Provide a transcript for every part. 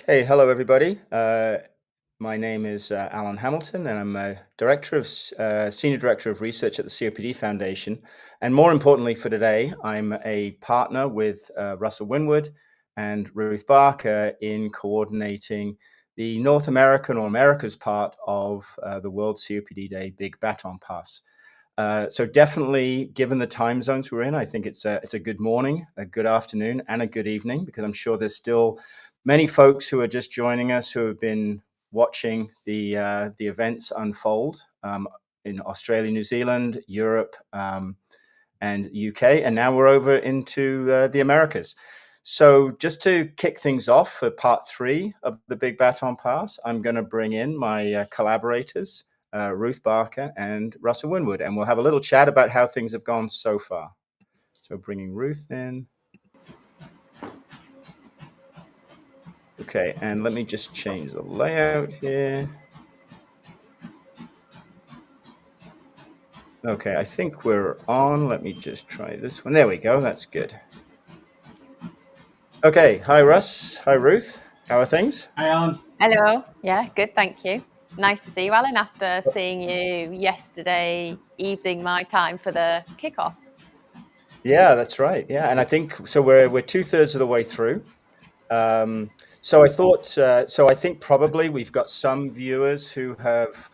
Okay, hello everybody. My name is Alan Hamilton, and I'm a senior director of research at the COPD Foundation. And more importantly for today, I'm a partner with Russell Winwood and Ruth Barker in coordinating the North American or America's part of the World COPD Day Big Baton Pass. So definitely, given the time zones we're in, I think it's a good morning, a good afternoon, and a good evening, because I'm sure there's still many folks who are just joining us who have been watching the events unfold in Australia, New Zealand, Europe, and UK, and now we're over into the Americas. So just to kick things off for part 3 of the Big Baton Pass, I'm going to bring in my collaborators, Ruth Barker and Russell Winwood, and we'll have a little chat about how things have gone so far. So bringing Ruth in. Okay, and let me just change the layout here. Okay, I think we're on. Let me just try this one. There we go. That's good. Okay, hi Russ. Hi Ruth. How are things? Hi, Alan. Hello. Yeah, good. Thank you. Nice to see you, Alan, after seeing you yesterday evening, my time, for the kickoff. Yeah, that's right. Yeah, and I think so. We're 2/3 of the way through. So I thought. So I think probably we've got some viewers who have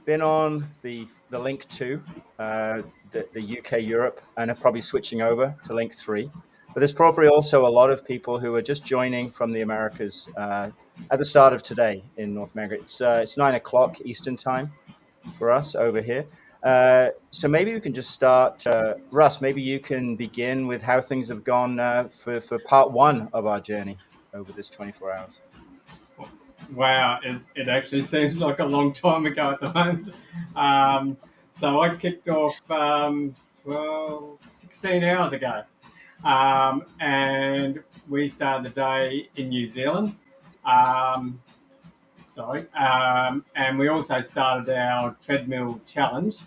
been on the link 2, the UK Europe, and are probably switching over to link 3. But there's probably also a lot of people who are just joining from the Americas at the start of today in North America. It's 9 o'clock Eastern time for us over here. So maybe we can just start. Russ, maybe you can begin with how things have gone for part 1 of our journey over this 24 hours. Wow, it actually seems like a long time ago at the moment. So I kicked off 16 hours ago, and we started the day in New Zealand. And we also started our treadmill challenge.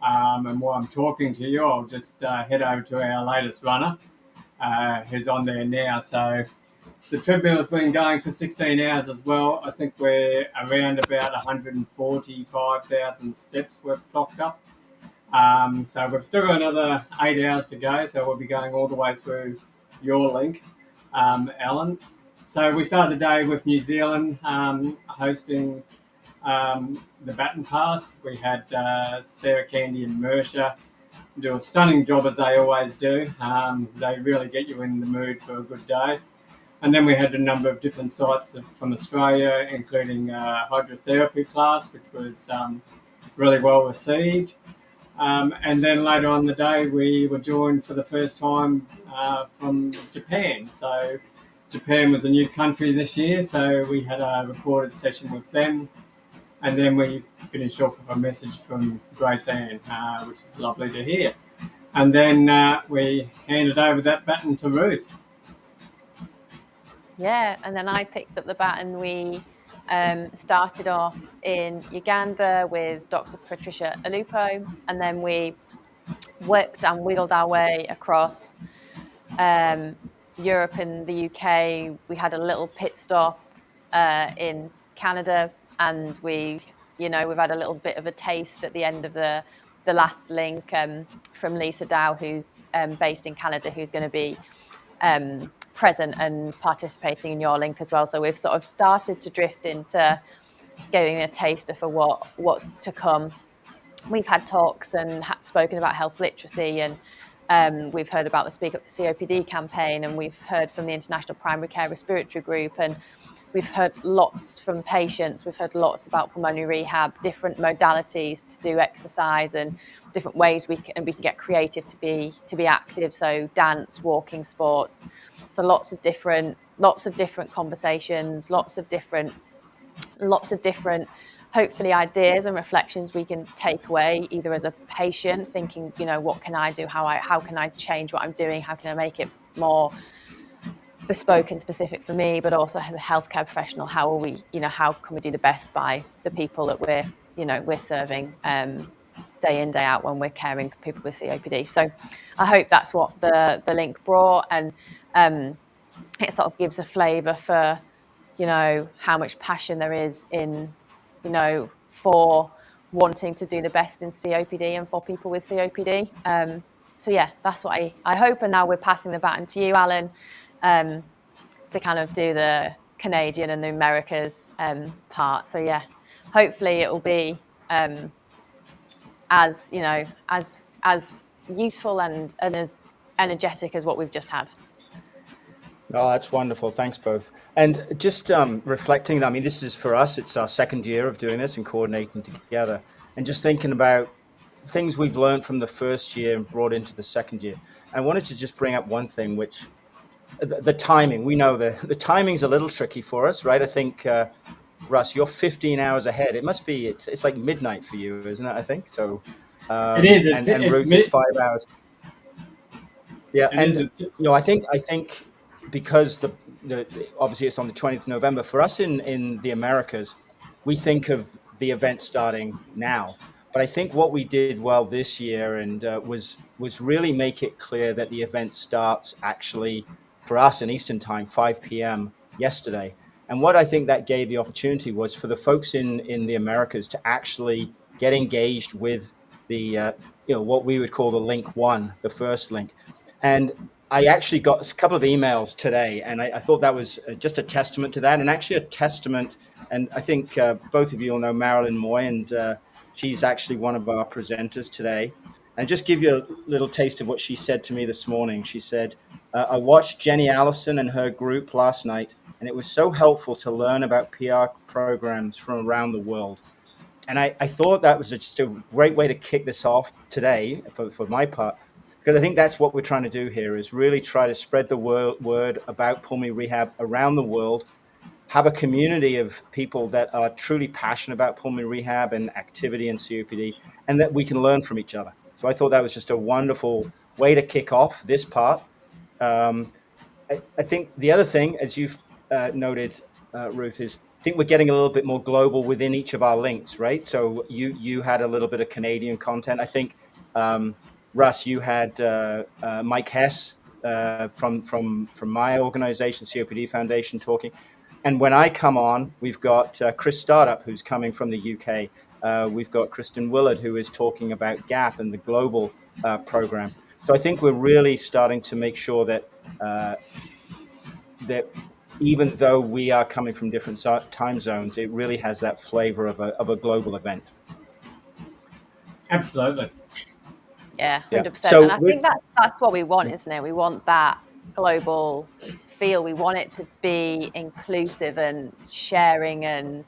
And while I'm talking to you, I'll just head over to our latest runner, who's on there now. So the treadmill has been going for 16 hours as well. I think we're around about 145,000 steps we've clocked up. So we've still got another 8 hours to go. So we'll be going all the way through your link, Alan. So we started the day with New Zealand hosting the Baton Pass. We had Sarah, Candy and Mersha do a stunning job, as they always do. They really get you in the mood for a good day. And then we had a number of different sites from Australia, including a hydrotherapy class, which was really well received. And then later on in the day, we were joined for the first time from Japan. So Japan was a new country this year, so we had a recorded session with them. And then we finished off with a message from Grace Ann, which was lovely to hear. And then we handed over that baton to Ruth. Yeah, and then I picked up the baton. We started off in Uganda with Dr. Patricia Alupo, and then we worked and wheeled our way across Europe and the UK. We had a little pit stop in Canada, and we've had a little bit of a taste at the end of the last link from Lisa Dow, who's based in Canada, who's going to be present and participating in your link as well. So we've sort of started to drift into getting a taster for what's to come. We've had talks and spoken about health literacy, and we've heard about the Speak Up for COPD campaign, and we've heard from the International Primary Care Respiratory Group, and we've heard lots from patients. We've heard lots about pulmonary rehab, different modalities to do exercise, and different ways we can get creative to be active. So dance, walking, sports. So lots of different conversations, lots of different hopefully ideas and reflections we can take away, either as a patient thinking, what can I do? How can I change what I'm doing? How can I make it more bespoke and specific for me, but also as a healthcare professional, how can we do the best by the people that we're serving day in, day out when we're caring for people with COPD. So I hope that's what the link brought, and it sort of gives a flavour for how much passion there is in, for wanting to do the best in COPD and for people with COPD. So yeah, that's what I hope. And now we're passing the baton to you, Alan, to kind of do the Canadian and the Americas part. So yeah, hopefully it will be as useful and as energetic as what we've just had. Oh, that's wonderful. Thanks both. And just reflecting, I mean, this is for us, it's our second year of doing this and coordinating together. And just thinking about things we've learned from the first year and brought into the second year. I wanted to just bring up one thing, which the timing. We know the timing's a little tricky for us, right? I think, Russ, you're 15 hours ahead. It must be, it's like midnight for you, isn't it? I think so. It is. And It's Ruth is 5 hours. Yeah, It and is. It's, I think because the obviously it's on the 20th of November for us in the Americas, we think of the event starting now. But I think what we did well this year and was really make it clear that the event starts actually for us in Eastern time 5 p.m. yesterday. And what I think that gave the opportunity was for the folks in the Americas to actually get engaged with the what we would call the link one, the first link. And I actually got a couple of emails today, and I thought that was just a testament to that, and actually a testament. And I think both of you will know Marilyn Moy, and she's actually one of our presenters today. And just give you a little taste of what she said to me this morning. She said, I watched Jenny Allison and her group last night, and it was so helpful to learn about PR programs from around the world. And I thought that was just a great way to kick this off today for my part, because I think that's what we're trying to do here is really try to spread the word about pulmonary rehab around the world, have a community of people that are truly passionate about pulmonary rehab and activity and COPD, and that we can learn from each other. So I thought that was just a wonderful way to kick off this part. I think the other thing, as you've noted, Ruth, is I think we're getting a little bit more global within each of our links, right? So you had a little bit of Canadian content. I think, Russ, you had Mike Hess from my organization, COPD Foundation, talking. And when I come on, we've got Chris Startup, who's coming from the UK. We've got Kristen Willard, who is talking about GAP and the global program. So I think we're really starting to make sure that that even though we are coming from different time zones, it really has that flavor of a global event. absolutely. Yeah, 100%. So and I think that's what we want, isn't it? We want that global feel. We want it to be inclusive and sharing, and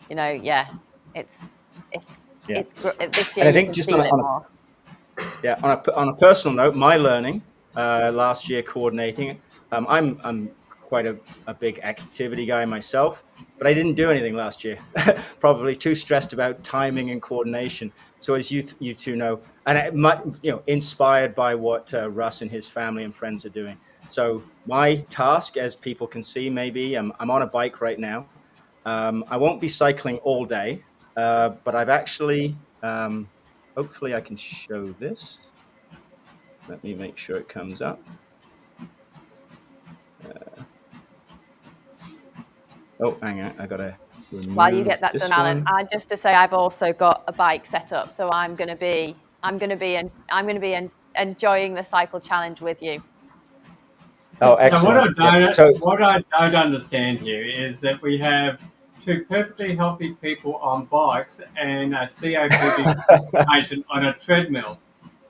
it's this year. And I you think can just feel it more. on a personal note, my learning last year coordinating, I'm quite a big activity guy myself, but I didn't do anything last year. Probably too stressed about timing and coordination. So as you two know, and inspired by what Russ and his family and friends are doing. So my task, as people can see, maybe I'm on a bike right now. I won't be cycling all day, but I've actually. Hopefully I can show this. Let me make sure it comes up. Hang on. I got to remove While you get that this done, Alan, one. just to say I've also got a bike set up, so I'm going to be enjoying the cycle challenge with you. Oh, excellent. What I don't understand here is that we have two perfectly healthy people on bikes and a COPD patient on a treadmill.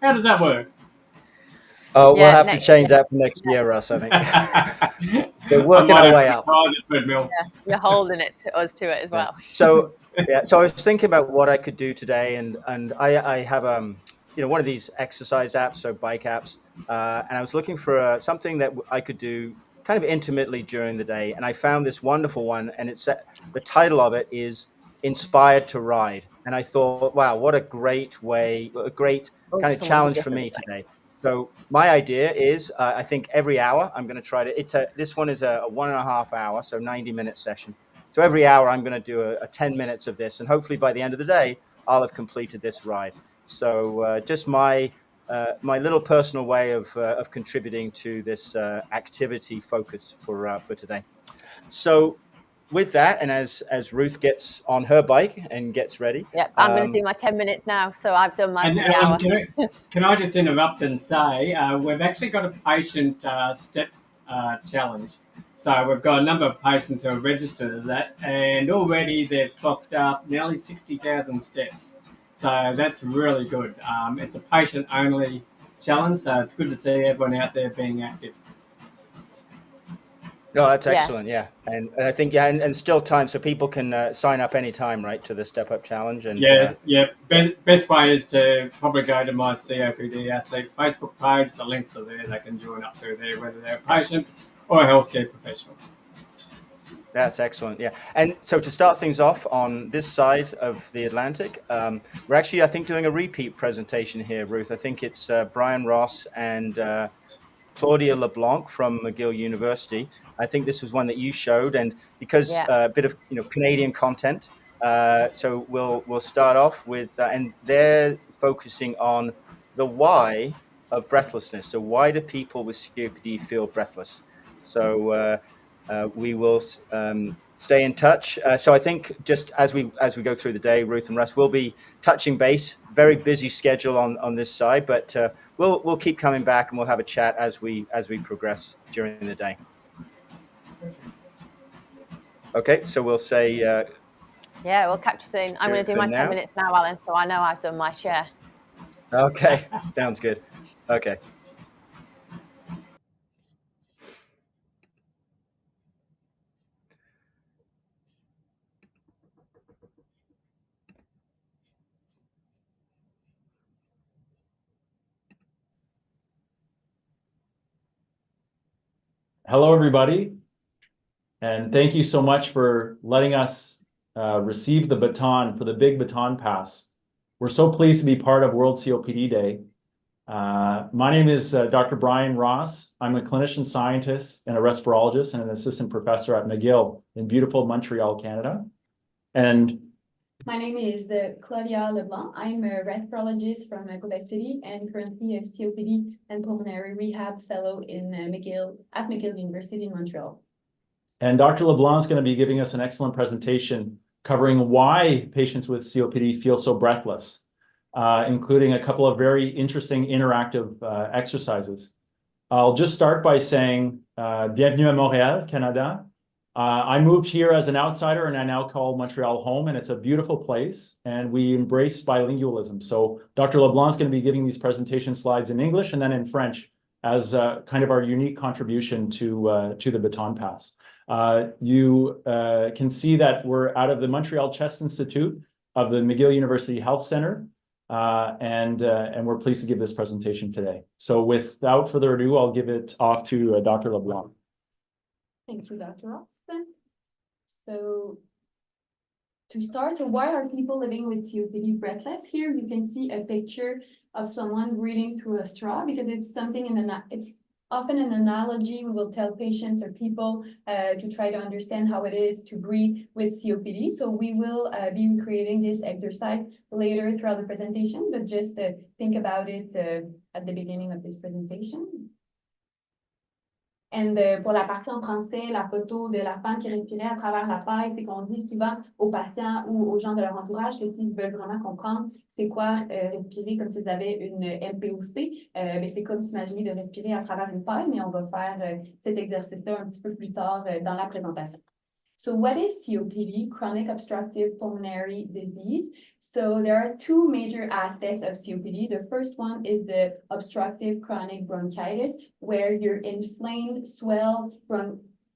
How does that work? Oh, we'll have to change that for next year, Russ, I think. They're working our way up. The treadmill. Yeah, you're holding it to us to it as well. So I was thinking about what I could do today, and I have one of these exercise apps, so bike apps, and I was looking for something that I could do kind of intermittently during the day, and I found this wonderful one, and the title of it is Inspired to Ride, and I thought, wow, what a great kind of challenge for me today. So my idea is, I think every hour I'm going to try to. This one is a 1.5 hour, so 90-minute session. So every hour I'm going to do a 10 minutes of this, and hopefully by the end of the day I'll have completed this ride. So just my little personal way of contributing to this activity focus for today. So with that, and as Ruth gets on her bike and gets ready, Yep, I'm going to do my 10 minutes now, so I've done mine And for the Alan, hour. can I just interrupt and say we've actually got a patient step challenge. So we've got a number of patients who have registered that, and already they've clocked up nearly 60,000 steps. So that's really good. It's a patient-only challenge, so it's good to see everyone out there being active. No, that's Yeah. excellent. Yeah, and I think and still time, so people can sign up anytime, right, to the Step Up Challenge. And yeah. Best way is to probably go to my COPD athlete Facebook page. The links are there. They can join up through there, whether they're a patient or a healthcare professional. That's excellent. Yeah. And so to start things off on this side of the Atlantic, we're actually, I think, doing a repeat presentation here, Ruth. I think it's Brian Ross and Claudia LeBlanc from McGill University. I think this was one that you showed, and because a bit of Canadian content, so we'll start off with, and they're focusing on the why of breathlessness. So why do people with COPD feel breathless? So we will stay in touch. So I think just as we go through the day, Ruth and Russ will be touching base. Very busy schedule on this side, but we'll keep coming back and we'll have a chat as we progress during the day. Okay, so we'll say. Yeah, we'll catch you soon. I'm going to do my 10 minutes now, Alan, so I know I've done my share. Okay, sounds good. Okay. Hello, everybody, and thank you so much for letting us receive the baton for the big Baton Pass. We're so pleased to be part of World COPD Day. My name is Dr. Brian Ross. I'm a clinician scientist and a respirologist and an assistant professor at McGill in beautiful Montreal, Canada. And my name is Claudia LeBlanc. I'm a respirologist from Quebec City and currently a COPD and pulmonary rehab fellow in at McGill University in Montreal. And Dr. LeBlanc is going to be giving us an excellent presentation covering why patients with COPD feel so breathless, including a couple of very interesting interactive exercises. I'll just start by saying, bienvenue à Montréal, Canada. I moved here as an outsider and I now call Montreal home, and it's a beautiful place and we embrace bilingualism. So Dr. LeBlanc is going to be giving these presentation slides in English and then in French as kind of our unique contribution to the Baton Pass. You can see that we're out of the Montreal Chest Institute of the McGill University Health Center, and we're pleased to give this presentation today. So without further ado, I'll give it off to Dr. LeBlanc. Thank you, Dr. Ross. So to start, why are people living with COPD breathless? Here you can see a picture of someone breathing through a straw, because it's something it's often an analogy we will tell patients or people to try to understand how it is to breathe with COPD. So we will be creating this exercise later throughout the presentation, but just think about it at the beginning of this presentation. Et pour la partie en français, la photo de la femme qui respirait à travers la paille, c'est qu'on dit souvent aux patients ou aux gens de leur entourage que s'ils veulent vraiment comprendre c'est quoi respirer comme s'ils avaient une MPOC, c'est comme s'imaginer de respirer à travers une paille, mais on va faire cet exercice-là un petit peu plus tard dans la présentation. So what is COPD, chronic obstructive pulmonary disease? So there are two major aspects of COPD. The first one is the obstructive chronic bronchitis, where your inflamed, swelled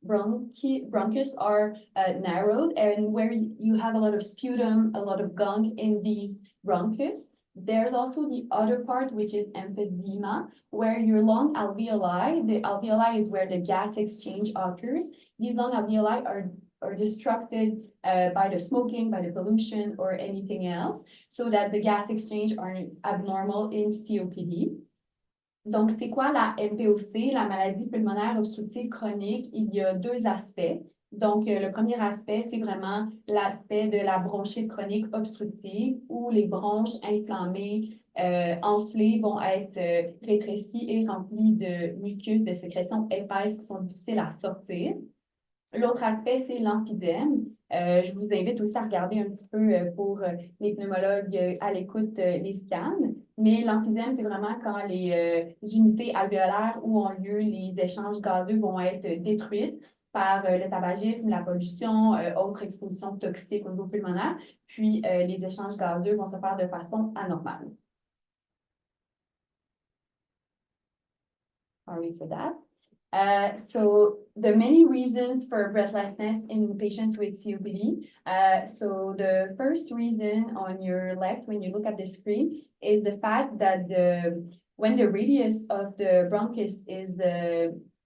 bronchus are narrowed, and where you have a lot of sputum, a lot of gunk in these bronchus. There's also the other part, which is emphysema, where your lung alveoli, the alveoli is where the gas exchange occurs. These lung alveoli are destructed by the smoking, by the pollution, or anything else, so that the gas exchange are abnormal in COPD. Donc, c'est quoi la MPOC, la maladie pulmonaire obstructive chronique? Il y a deux aspects. Donc, le premier aspect, c'est vraiment l'aspect de la bronchite chronique obstructive, où les bronches inflammées, enflées, vont être rétrécies et remplies de mucus, de sécrétions épaisses qui sont difficiles à sortir. L'autre aspect, c'est l'emphysème. Je vous invite aussi à regarder un petit peu pour les pneumologues à l'écoute les scans. Mais l'emphysème, c'est vraiment quand les unités alvéolaires où ont lieu les échanges gazeux vont être détruites par le tabagisme, la pollution, autres expositions toxiques au niveau pulmonaire. Puis, les échanges gazeux vont se faire de façon anormale. Sorry for that. So the many reasons for breathlessness in patients with COPD. So the first reason on your left, when you look at the screen, is the fact that when the radius of the bronchus is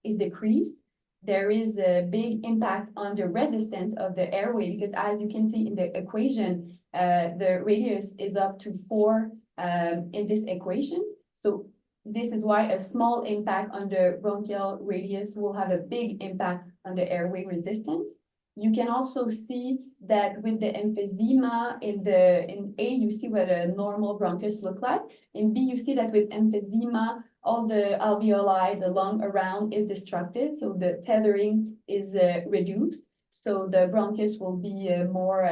decreased, there is a big impact on the resistance of the airway, because as you can see in the equation, the radius is up to 4 in this equation. So this is why a small impact on the bronchial radius will have a big impact on the airway resistance. You can also see that with the emphysema in A, you see what a normal bronchus look like. In B, you see that with emphysema, all the alveoli, the lung around is destructed, so the tethering is reduced. So the bronchus will be more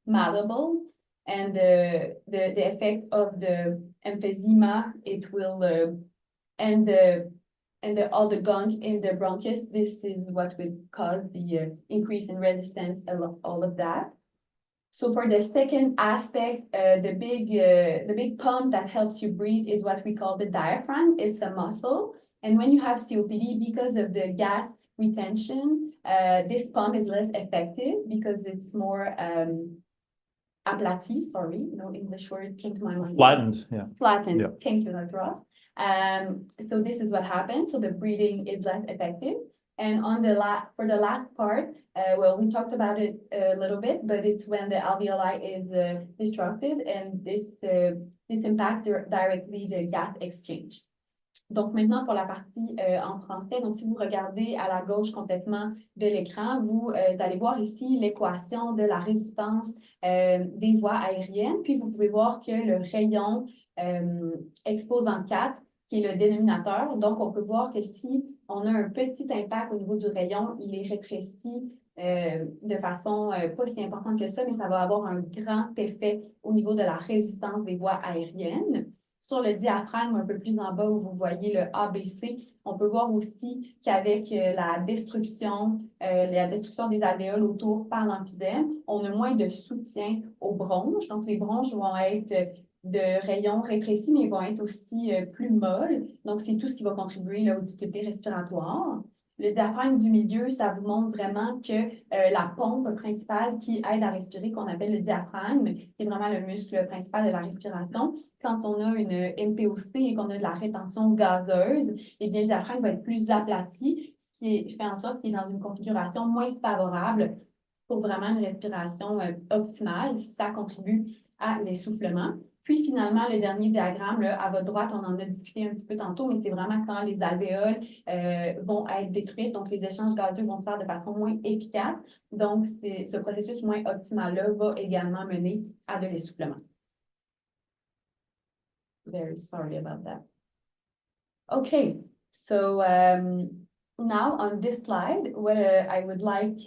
malleable, and the effect of the emphysema, it will all the gunk in the bronchus. This is what would cause the increase in resistance, all of that. So for the second aspect, the big pump that helps you breathe is what we call the diaphragm. It's a muscle, and when you have COPD, because of the gas retention, this pump is less effective because it's more aplati, sorry, no English word came to my mind. Flattened, yeah. Flattened, yeah. Thank you, Dr. Ross. So this is what happens, so the breathing is less effective. And on the for the last part, well, we talked about it a little bit, but it's when the alveoli is disrupted, and this impacts directly the gas exchange. Donc, maintenant, pour la partie en français, donc si vous regardez à la gauche complètement de l'écran, vous allez voir ici l'équation de la résistance des voies aériennes. Puis, vous pouvez voir que le rayon exposant 4, qui est le dénominateur. Donc, on peut voir que si on a un petit impact au niveau du rayon, il est rétréci de façon pas si importante que ça, mais ça va avoir un grand effet au niveau de la résistance des voies aériennes. Sur le diaphragme, un peu plus en bas où vous voyez le ABC, on peut voir aussi qu'avec la destruction des alvéoles autour par l'emphysème, on a moins de soutien aux bronches. Donc, les bronches vont être de rayons rétrécis, mais ils vont être aussi plus molles. Donc, c'est tout ce qui va contribuer là, aux difficultés respiratoires. Le diaphragme du milieu, ça vous montre vraiment que la pompe principale qui aide à respirer, qu'on appelle le diaphragme, qui est vraiment le muscle principal de la respiration, quand on a une MPOC et qu'on a de la rétention gazeuse, eh bien, le diaphragme va être plus aplati, ce qui fait en sorte qu'il est dans une configuration moins favorable pour vraiment une respiration optimale. Ça contribue à l'essoufflement. Puis finalement, le dernier diagramme, là, à votre droite, on en a discuté un petit peu tantôt, mais c'est vraiment quand les alvéoles vont être détruites, donc les échanges gazeux vont se faire de façon moins efficace. Donc, ce processus moins optimal-là va également mener à de l'essoufflement. Very sorry about that. Okay, so now on this slide, what I would like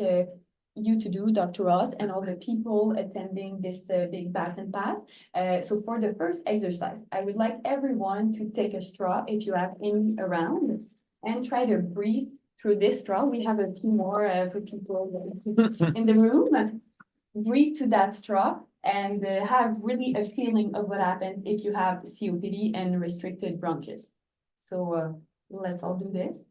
you to do, Dr. Ross, and all the people attending this big Baton pass. So for the first exercise, I would like everyone to take a straw, if you have any around, and try to breathe through this straw. We have a few more for people in the room. Breathe to that straw and have really a feeling of what happens if you have COPD and restricted bronchus. So let's all do this.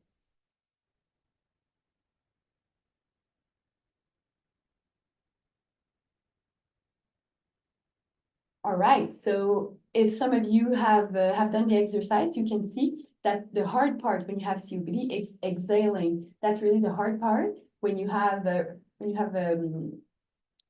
All right, so if some of you have done the exercise, you can see that the hard part when you have COPD is exhaling. That's really the hard part when you have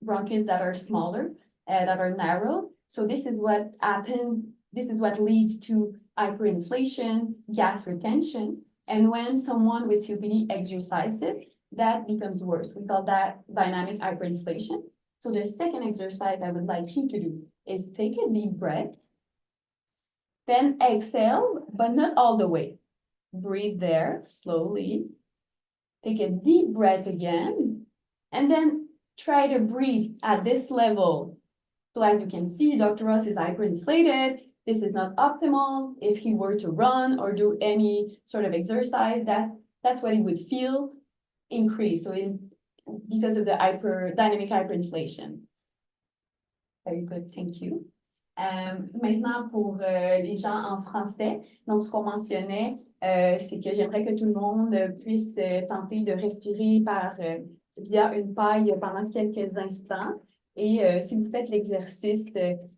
bronchus that are smaller, that are narrow. So this is what happens. This is what leads to hyperinflation, gas retention. And when someone with COPD exercises, that becomes worse. We call that dynamic hyperinflation. So the second exercise I would like you to do is take a deep breath, then exhale, but not all the way. Breathe there slowly. Take a deep breath again, and then try to breathe at this level. So as you can see, Dr. Ross is hyperinflated. This is not optimal. If he were to run or do any sort of exercise, that's what he would feel increase. So because of the dynamic hyperinflation. Very good, thank you. Maintenant, pour les gens en français, donc ce qu'on mentionnait, c'est que j'aimerais que tout le monde puisse tenter de respirer via une paille pendant quelques instants. Et si vous faites l'exercice,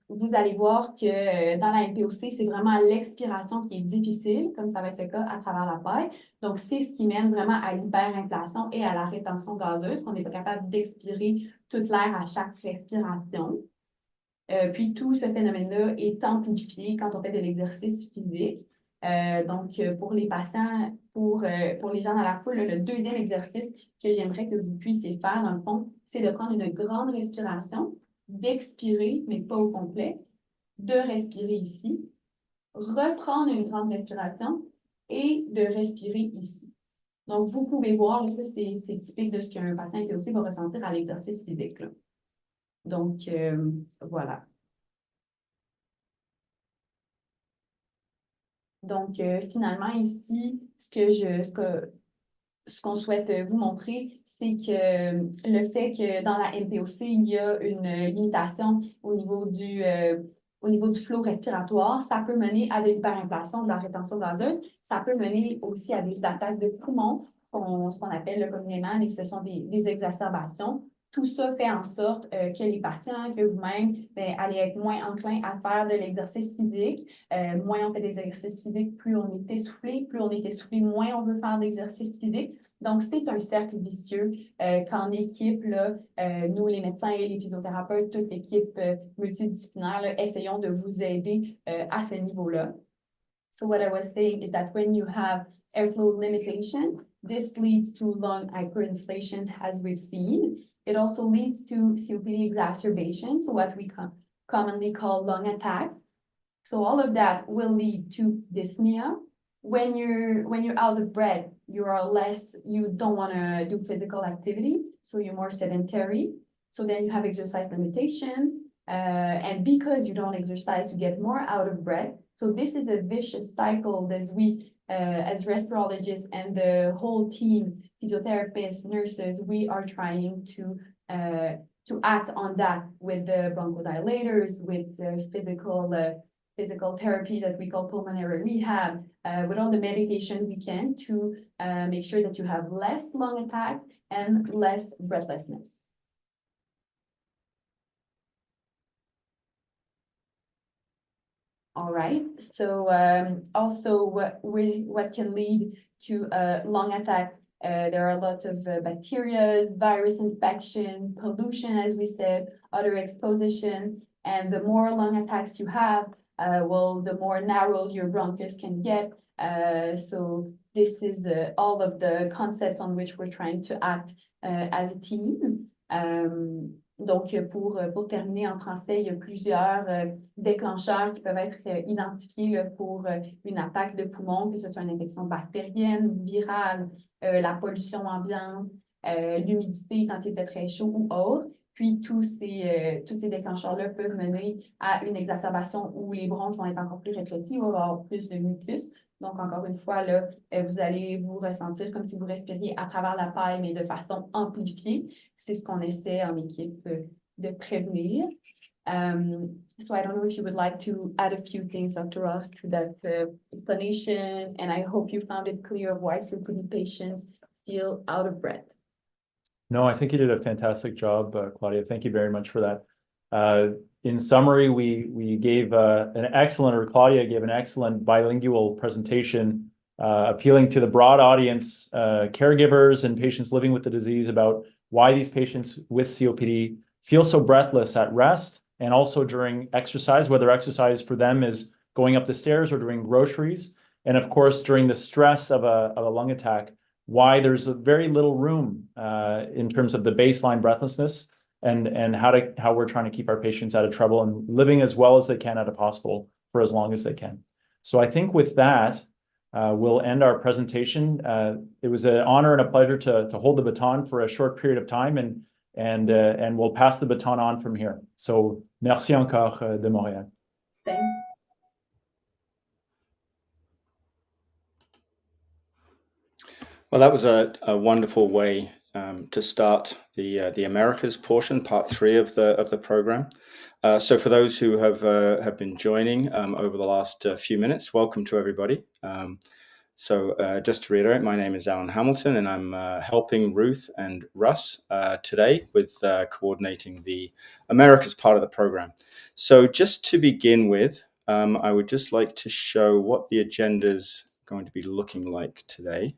vous allez voir que dans la MPOC, c'est vraiment l'expiration qui est difficile, comme ça va être le cas à travers la paille. Donc, c'est ce qui mène vraiment à l'hyperinflation et à la rétention gazeuse. On n'est pas capable d'expirer toute l'air à chaque respiration. Puis tout ce phénomène-là est amplifié quand on fait de l'exercice physique. Donc, pour les patients, pour les gens dans la foule, le deuxième exercice que j'aimerais que vous puissiez faire, dans le fond, c'est de prendre une grande respiration, d'expirer, mais pas au complet, de respirer ici, reprendre une grande respiration et de respirer ici. Donc, vous pouvez voir, ça, c'est typique de ce qu'un patient aussi va ressentir à l'exercice physique, là. Donc, voilà. Donc, finalement, ici, ce qu'on souhaite vous montrer, c'est que le fait que dans la MPOC, il y a une limitation au niveau du flot respiratoire, ça peut mener à de l'hyperinflation, de la rétention gazeuse, ça peut mener aussi à des attaques de poumons, ce qu'on appelle communément, mais ce sont des exacerbations. Tout ça fait en sorte que les patients, que vous-même, allez être moins enclins à faire de l'exercice physique. Moins on fait des exercices physiques, plus on est essoufflé. Plus on est essoufflé, moins on veut faire d'exercice physique. Donc, c'est un cercle vicieux qu'en équipe, là, nous, les médecins et les physiothérapeutes, toute l'équipe multidisciplinaire, là, essayons de vous aider à ce niveau-là. So what I was saying is that when you have airflow limitation, this leads to lung hyperinflation, as we've seen. It also leads to COPD exacerbation, so what we commonly call lung attacks. So all of that will lead to dyspnea. When you're out of breath, you don't want to do physical activity, so you're more sedentary. So then you have exercise limitation, and because you don't exercise, you get more out of breath. So this is a vicious cycle that we, as respirologists and the whole team, physiotherapists, nurses, we are trying to act on that with the bronchodilators, with the physical therapy that we call pulmonary rehab, with all the medication we can to make sure that you have less lung attacks and less breathlessness. All right, so also what can lead to a lung attack, there are a lot of bacteria, virus infection, pollution, as we said, other exposition, and the more lung attacks you have, the more narrow your bronchus can get. So this is all of the concepts on which we're trying to act as a team. Donc, pour terminer en français, il y a plusieurs déclencheurs qui peuvent être identifiés là, pour une attaque de poumon, que ce soit une infection bactérienne, virale, la pollution ambiante, l'humidité quand il fait très chaud ou autre. Puis, tous ces déclencheurs-là peuvent mener à une exacerbation où les bronches vont être encore plus rétrécis, il va y avoir plus de mucus. Donc, encore une fois, là, vous allez vous ressentir comme si vous respiriez à travers la paille, mais de façon amplifiée. C'est ce qu'on essaie en équipe de prévenir. So I don't know if you would like to add a few things, Dr. Ross, to that explanation, and I hope you found it clear of why COPD patients feel out of breath. No, I think you did a fantastic job, Claudia. Thank you very much for that. In summary, we gave Claudia gave an excellent bilingual presentation, appealing to the broad audience, caregivers and patients living with the disease about why these patients with COPD feel so breathless at rest and also during exercise, whether exercise for them is going up the stairs or doing groceries. And of course, during the stress of a lung attack, why there's very little room in terms of the baseline breathlessness and how we're trying to keep our patients out of trouble and living as well as they can at a hospital for as long as they can. So I think with that, we'll end our presentation. It was an honor and a pleasure to hold the baton for a short period of time, and we'll pass the baton on from here. So, merci encore de Montréal. Thanks. Well, that was a wonderful way to start the Americas portion, part 3 of the program. So for those who have been joining over the last few minutes, welcome to everybody. So just to reiterate, my name is Alan Hamilton, and I'm helping Ruth and Russ today with coordinating the Americas part of the program. So just to begin with, I would just like to show what the agenda's going to be looking like today.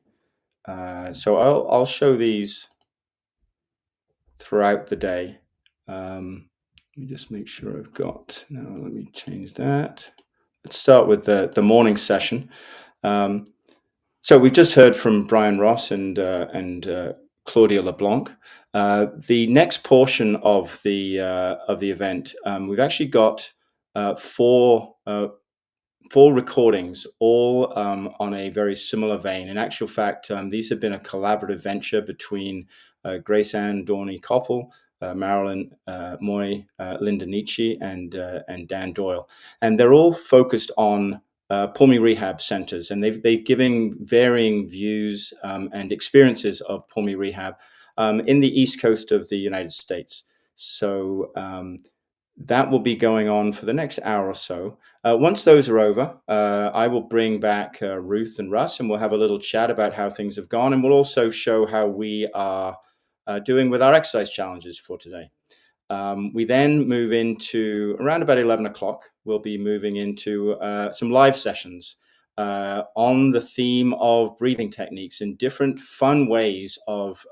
So I'll show these throughout the day. Let me just make sure I've got, now let me change that. Let's start with the morning session. So we've just heard from Brian Ross and Claudia LeBlanc. The next portion of the event, we've actually got four recordings, all on a very similar vein. In actual fact, these have been a collaborative venture between Grace Ann Dorney-Koppel, Marilyn Moy, Linda Nietzsche, and Dan Doyle. And they're all focused on pulmonary rehab centers, and they're giving varying views and experiences of pulmonary rehab in the East Coast of the United States. So that will be going on for the next hour or so. Once those are over, I will bring back Ruth and Russ, and we'll have a little chat about how things have gone, and we'll also show how we are doing with our exercise challenges for today. We then move into around about 11 o'clock. We'll be moving into some live sessions on the theme of breathing techniques and different fun ways of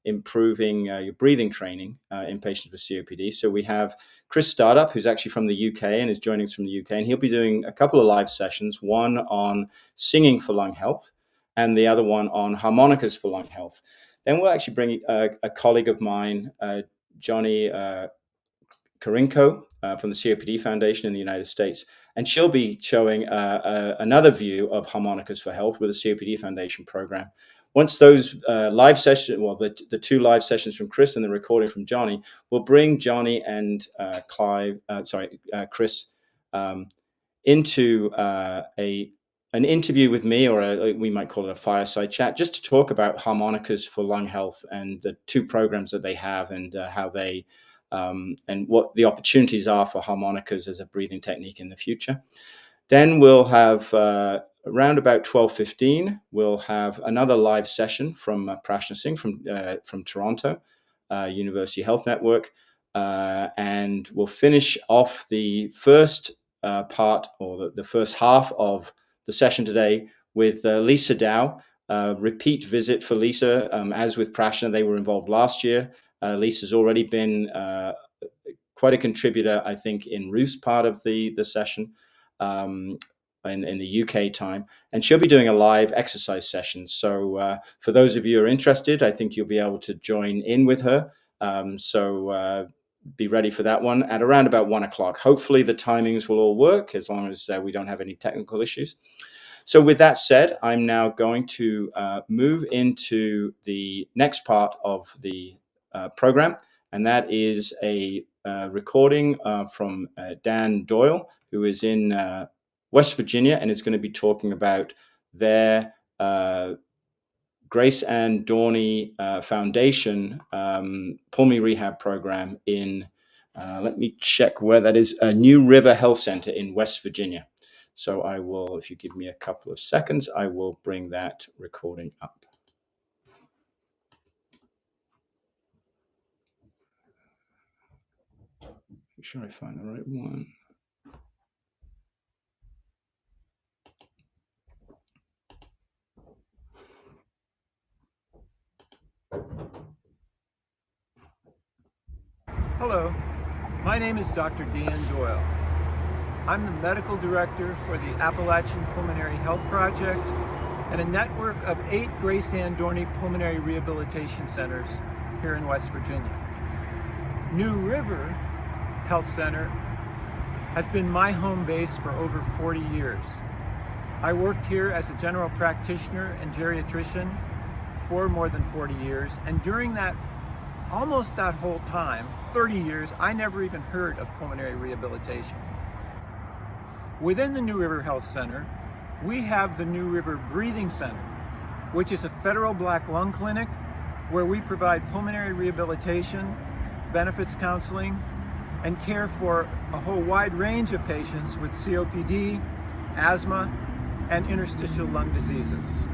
improving your breathing training in patients with COPD. So we have Chris Startup, who's actually from the UK and is joining us from the UK, and he'll be doing a couple of live sessions, one on singing for lung health and the other one on harmonicas for lung health. Then we'll actually bring a colleague of mine, Johnny Karinko from the COPD Foundation in the United States, and she'll be showing another view of harmonicas for health with the COPD Foundation program. Once those live sessions, well, the 2 live sessions from Chris and the recording from Johnny, will bring Johnny and Chris into an interview with me, or we might call it a fireside chat, just to talk about harmonicas for lung health and the 2 programs that they have, and how they and what the opportunities are for harmonicas as a breathing technique in the future. Then we'll have around about 12:15, we'll have another live session from Prashna Singh from Toronto, University Health Network, and we'll finish off the first part, or the first half of the session today, with Lisa Dow. Repeat visit for Lisa. As with Prashna, they were involved last year. Lisa's already been quite a contributor, I think, in Ruth's part of the session in the UK time, and she'll be doing a live exercise session. So for those of you who are interested, I think you'll be able to join in with her. So be ready for that one at around about 1 o'clock. Hopefully the timings will all work, as long as we don't have any technical issues. So with that said, I'm now going to move into the next part of the program, and that is a recording from Dan Doyle, who is in West Virginia, and is going to be talking about their Grace Ann Dorney Foundation pulmonary rehab program in, let me check where that is, New River Health Center in West Virginia. So I will, if you give me a couple of seconds, I will bring that recording up. Make sure I find the right one. Hello, my name is Dr. Dan Doyle. I'm the medical director for the Appalachian Pulmonary Health Project and a network of 8 Grace Ann Dorney Pulmonary Rehabilitation Centers here in West Virginia. New River Health Center has been my home base for over 40 years. I worked here as a general practitioner and geriatrician for more than 40 years, and during that, almost that whole time, 30 years, I never even heard of pulmonary rehabilitation. Within the New River Health Center, we have the New River Breathing Center, which is a federal black lung clinic where we provide pulmonary rehabilitation, benefits counseling, and care for a whole wide range of patients with COPD, asthma, and interstitial lung diseases.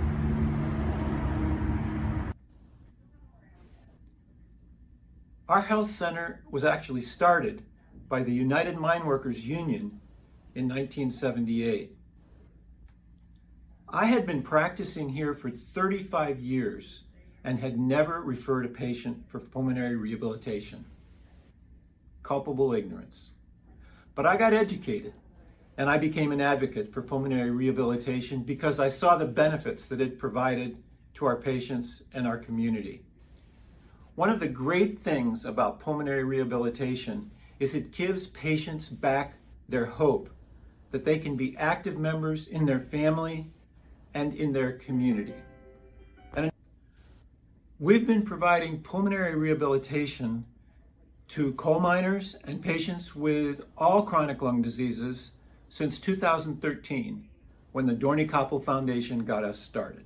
Our health center was actually started by the United Mine Workers Union in 1978. I had been practicing here for 35 years and had never referred a patient for pulmonary rehabilitation. Culpable ignorance. But I got educated and I became an advocate for pulmonary rehabilitation because I saw the benefits that it provided to our patients and our community. One of the great things about pulmonary rehabilitation is it gives patients back their hope that they can be active members in their family and in their community. And we've been providing pulmonary rehabilitation to coal miners and patients with all chronic lung diseases since 2013, when the Dorney-Koppel Foundation got us started.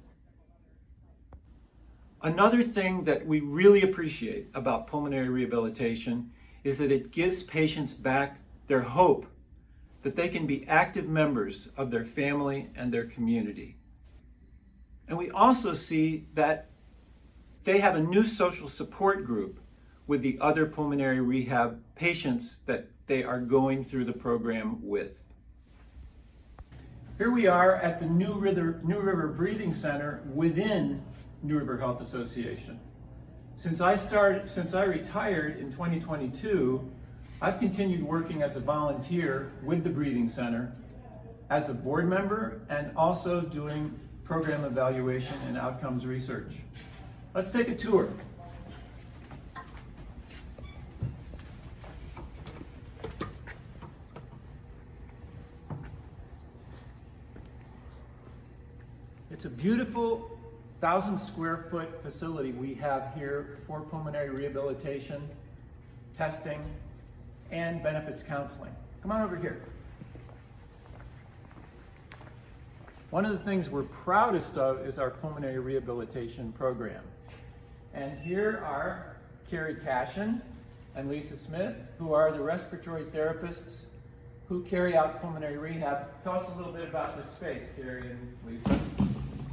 Another thing that we really appreciate about pulmonary rehabilitation is that it gives patients back their hope that they can be active members of their family and their community. And we also see that they have a new social support group with the other pulmonary rehab patients that they are going through the program with. Here we are at the New River Breathing Center within New River Health Association. Since I retired in 2022, I've continued working as a volunteer with the Breathing Center as a board member and also doing program evaluation and outcomes research. Let's take a tour. It's a beautiful 1,000 square foot facility we have here for pulmonary rehabilitation, testing, and benefits counseling. Come on over here. One of the things we're proudest of is our pulmonary rehabilitation program. And here are Carrie Cashin and Lisa Smith, who are the respiratory therapists who carry out pulmonary rehab. Tell us a little bit about this space, Carrie and Lisa.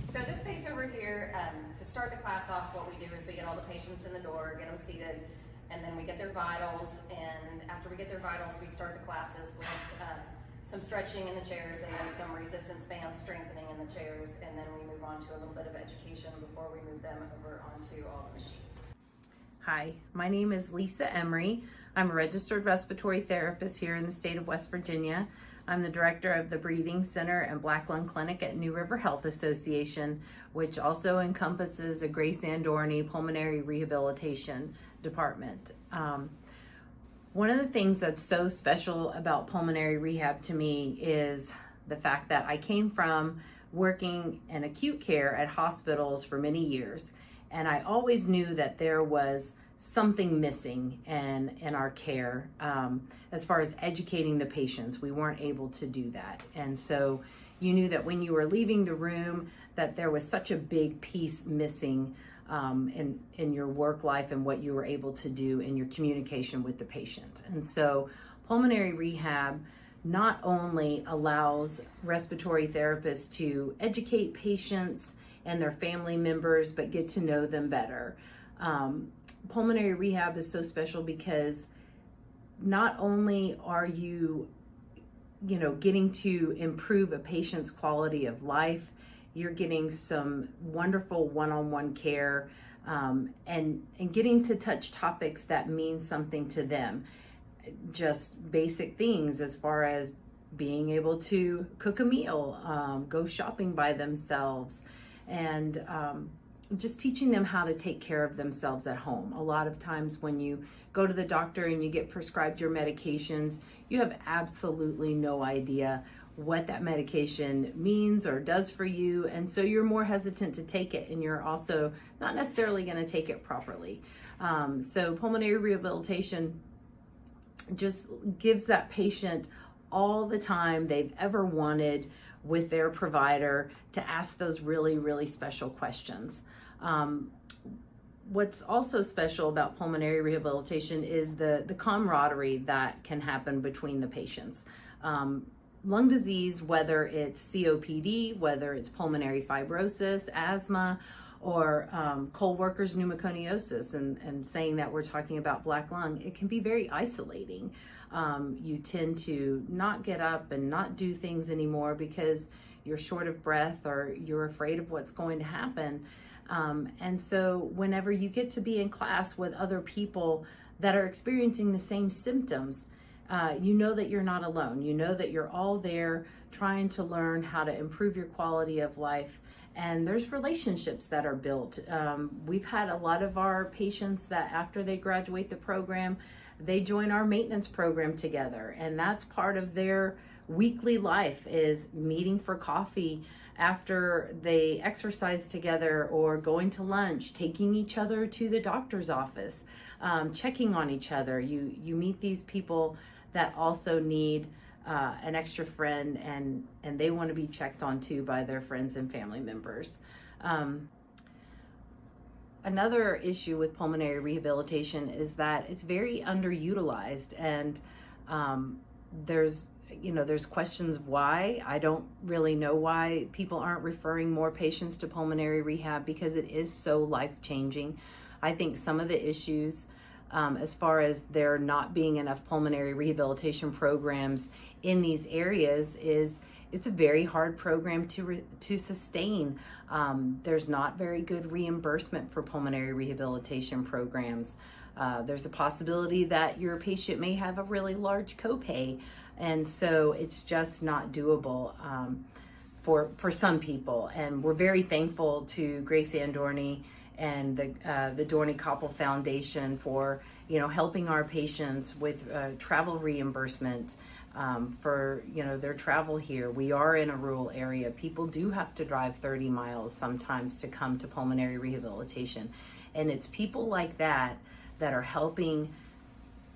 So this space over here, to start the class off, what we do is we get all the patients in the door, get them seated, and then we get their vitals. And after we get their vitals, we start the classes with some stretching in the chairs and then some resistance bands strengthening in the chairs. And then we move on to a little bit of education before we move them over onto all the machines. Hi, my name is Lisa Emery. I'm a registered respiratory therapist here in the state of West Virginia. I'm the director of the Breathing Center and Black Lung Clinic at New River Health Association, which also encompasses a Grace Andorny Pulmonary Rehabilitation Department. One of the things that's so special about pulmonary rehab to me is the fact that I came from working in acute care at hospitals for many years, and I always knew that there was something missing in our care as far as educating the patients. We weren't able to do that. And so you knew that when you were leaving the room that there was such a big piece missing in your work life and what you were able to do in your communication with the patient. And so pulmonary rehab not only allows respiratory therapists to educate patients and their family members, but get to know them better. Pulmonary rehab is so special because not only are you getting to improve a patient's quality of life, you're getting some wonderful one-on-one care and getting to touch topics that mean something to them. Just basic things as far as being able to cook a meal, go shopping by themselves, and just teaching them how to take care of themselves at home. A lot of times when you go to the doctor and you get prescribed your medications, you have absolutely no idea what that medication means or does for you. And so you're more hesitant to take it, and you're also not necessarily going to take it properly. So pulmonary rehabilitation just gives that patient all the time they've ever wanted with their provider to ask those really, really special questions. What's also special about pulmonary rehabilitation is the camaraderie that can happen between the patients. Lung disease, whether it's COPD, whether it's pulmonary fibrosis, asthma, or coal workers pneumoconiosis, and saying that we're talking about black lung, it can be very isolating. You tend to not get up and not do things anymore because you're short of breath or you're afraid of what's going to happen. And so whenever you get to be in class with other people that are experiencing the same symptoms, you know that you're not alone. You know that you're all there trying to learn how to improve your quality of life. And there's relationships that are built. We've had a lot of our patients that after they graduate the program, they join our maintenance program together. And that's part of their weekly life, is meeting for coffee after they exercise together, or going to lunch, taking each other to the doctor's office, checking on each other. You meet these people that also need an extra friend, and they want to be checked on too by their friends and family members. Another issue with pulmonary rehabilitation is that it's very underutilized, and there's questions why. I don't really know why people aren't referring more patients to pulmonary rehab, because it is so life-changing. I think some of the issues, as far as there not being enough pulmonary rehabilitation programs in these areas, is it's a very hard program to sustain. There's not very good reimbursement for pulmonary rehabilitation programs. There's a possibility that your patient may have a really large copay, and so it's just not doable for some people. And we're very thankful to Grace Ann Dorney and the Dorney Koppel Foundation for helping our patients with travel reimbursement for their travel here. We are in a rural area. People do have to drive 30 miles sometimes to come to pulmonary rehabilitation, and it's people like that are helping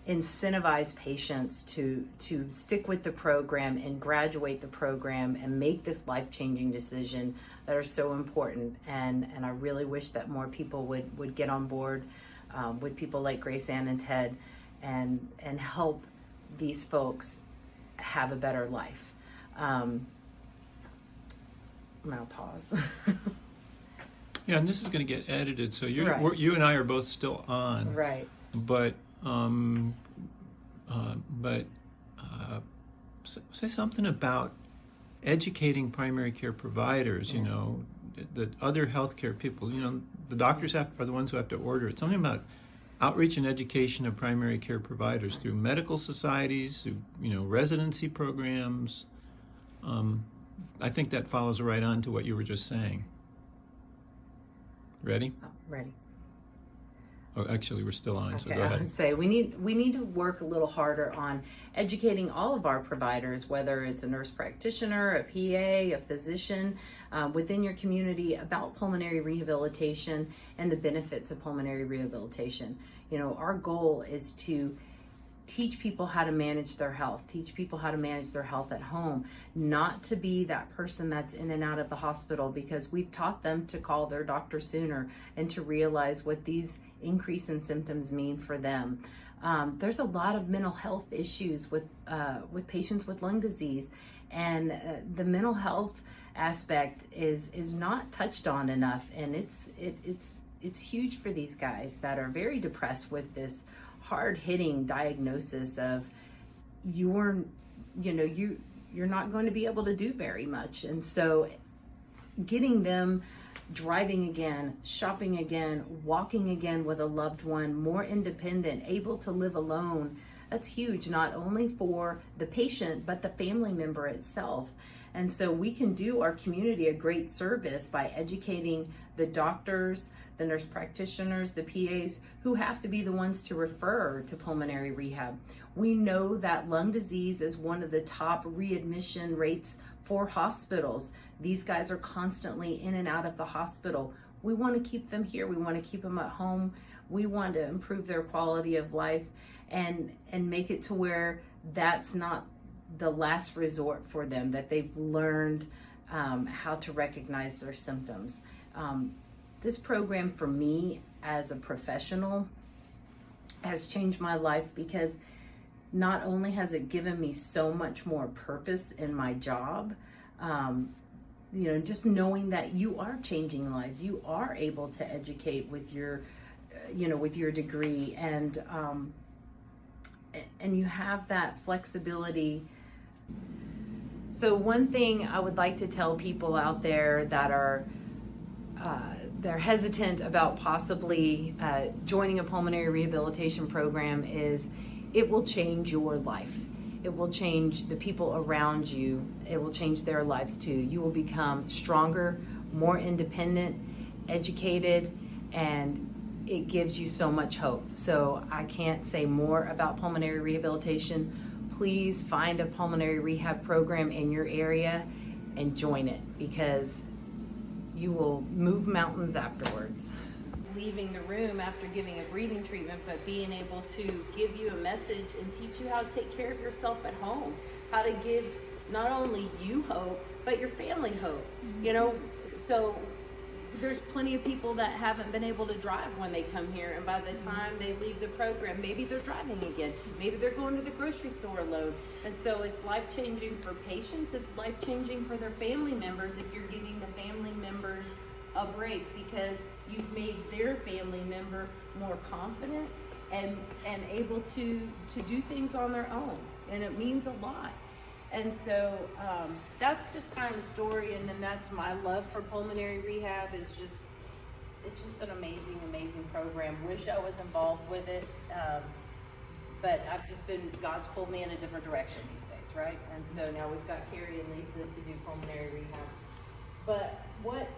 incentivize patients to stick with the program and graduate the program and make this life-changing decision that are so important. And I really wish that more people would get on board with people like Grace Ann and Ted and help these folks have a better life. I'm gonna pause. Yeah, and this is going to get edited, so you Right. you and I are both still on. Right. But say something about educating primary care providers. The other healthcare people. The doctors are the ones who have to order it. Something about outreach and education of primary care providers through medical societies, through residency programs. I think that follows right on to what you were just saying. Ready? Oh, ready. Oh, actually, we're still on, so go I ahead. would say we need to work a little harder on educating all of our providers, whether it's a nurse practitioner, a PA, a physician, within your community, about pulmonary rehabilitation and the benefits of pulmonary rehabilitation. Our goal is to teach people how to manage their health, teach people how to manage their health at home, not to be that person that's in and out of the hospital, because we've taught them to call their doctor sooner and to realize what these increase in symptoms mean for them. There's a lot of mental health issues with patients with lung disease, and the mental health aspect is not touched on enough, and it's huge for these guys that are very depressed with this hard-hitting diagnosis of you're not going to be able to do very much. And so getting them driving again, shopping again, walking again with a loved one, more independent, able to live alone, that's huge, not only for the patient, but the family member itself. And so we can do our community a great service by educating the doctors, the nurse practitioners, the PAs, who have to be the ones to refer to pulmonary rehab. We know that lung disease is one of the top readmission rates for hospitals. These guys are constantly in and out of the hospital. We want to keep them here. We want to keep them at home. We want to improve their quality of life and make it to where that's not the last resort for them, that they've learned how to recognize their symptoms. This program for me as a professional has changed my life, because not only has it given me so much more purpose in my job, just knowing that you are changing lives, you are able to educate with your, with your degree, and you have that flexibility. So one thing I would like to tell people out there that are they're hesitant about possibly joining a pulmonary rehabilitation program is it will change your life. It will change the people around you. It will change their lives too. You will become stronger, more independent, educated, and it gives you so much hope. So I can't say more about pulmonary rehabilitation. Please find a pulmonary rehab program in your area and join it, because you will move mountains afterwards. Leaving the room after giving a breathing treatment, but being able to give you a message and teach you how to take care of yourself at home, how to give not only you hope, but your family hope. So there's plenty of people that haven't been able to drive when they come here, and by the time they leave the program, maybe they're driving again, maybe they're going to the grocery store alone. And so it's life-changing for patients, it's life-changing for their family members if you're giving the family members a break, because you've made their family member more confident and able to do things on their own, and it means a lot. And so that's just kind of the story, and then that's my love for pulmonary rehab. It's just an amazing program. Wish I was involved with it, but God's pulled me in a different direction these days, right? And so now we've got Carrie and Lisa to do pulmonary rehab. But what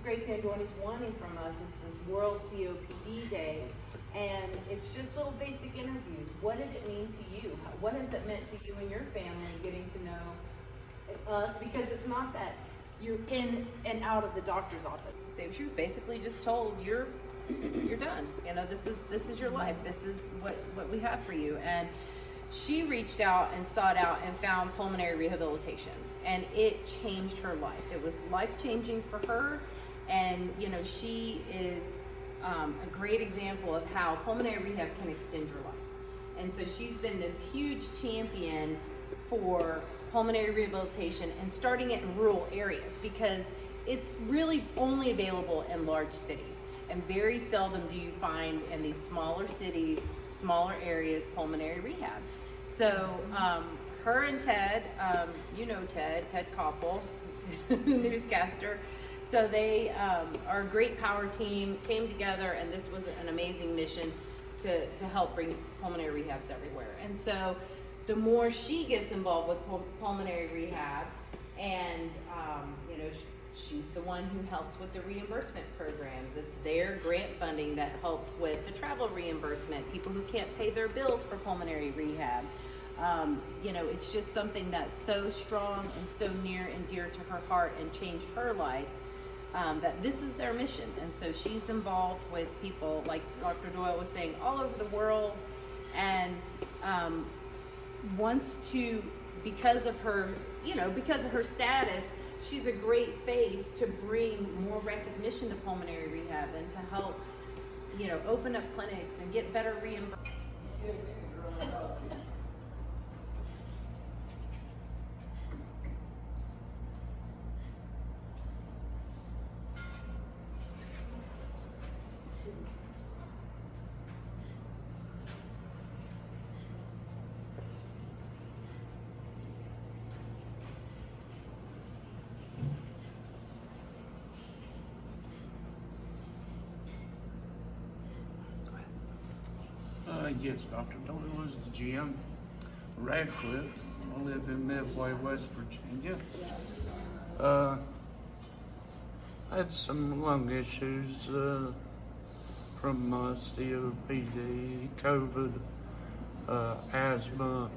Grace Andorni is wanting from us is this World COPD Day, and it's just little basic interviews. What did it mean to you? What has it meant to you and your family getting to know us? Because it's not that you're in and out of the doctor's office. She was basically just told, you're done. This is your life. This is what we have for you. And she reached out and sought out and found pulmonary rehabilitation, and it changed her life. It was life-changing for her. And she is a great example of how pulmonary rehab can extend your life. And so she's been this huge champion for pulmonary rehabilitation, and starting it in rural areas, because it's really only available in large cities, and very seldom do you find in these smaller cities, smaller areas, pulmonary rehab. So her and Ted, Ted Koppel, newscaster. So they are a great power team, came together, and this was an amazing mission to help bring pulmonary rehabs everywhere. And so the more she gets involved with pulmonary rehab, and she's the one who helps with the reimbursement programs. It's their grant funding that helps with the travel reimbursement, people who can't pay their bills for pulmonary rehab. It's just something that's so strong and so near and dear to her heart, and changed her life. That this is their mission. And so she's involved with people, like Dr. Doyle was saying, all over the world, and wants to, because of her status, she's a great face to bring more recognition to pulmonary rehab, and to help, open up clinics and get better reimbursement. Yes, Dr. Doyle is the GM. Radcliffe. I live in Midway, West Virginia. I had some lung issues from COPD, COVID, asthma,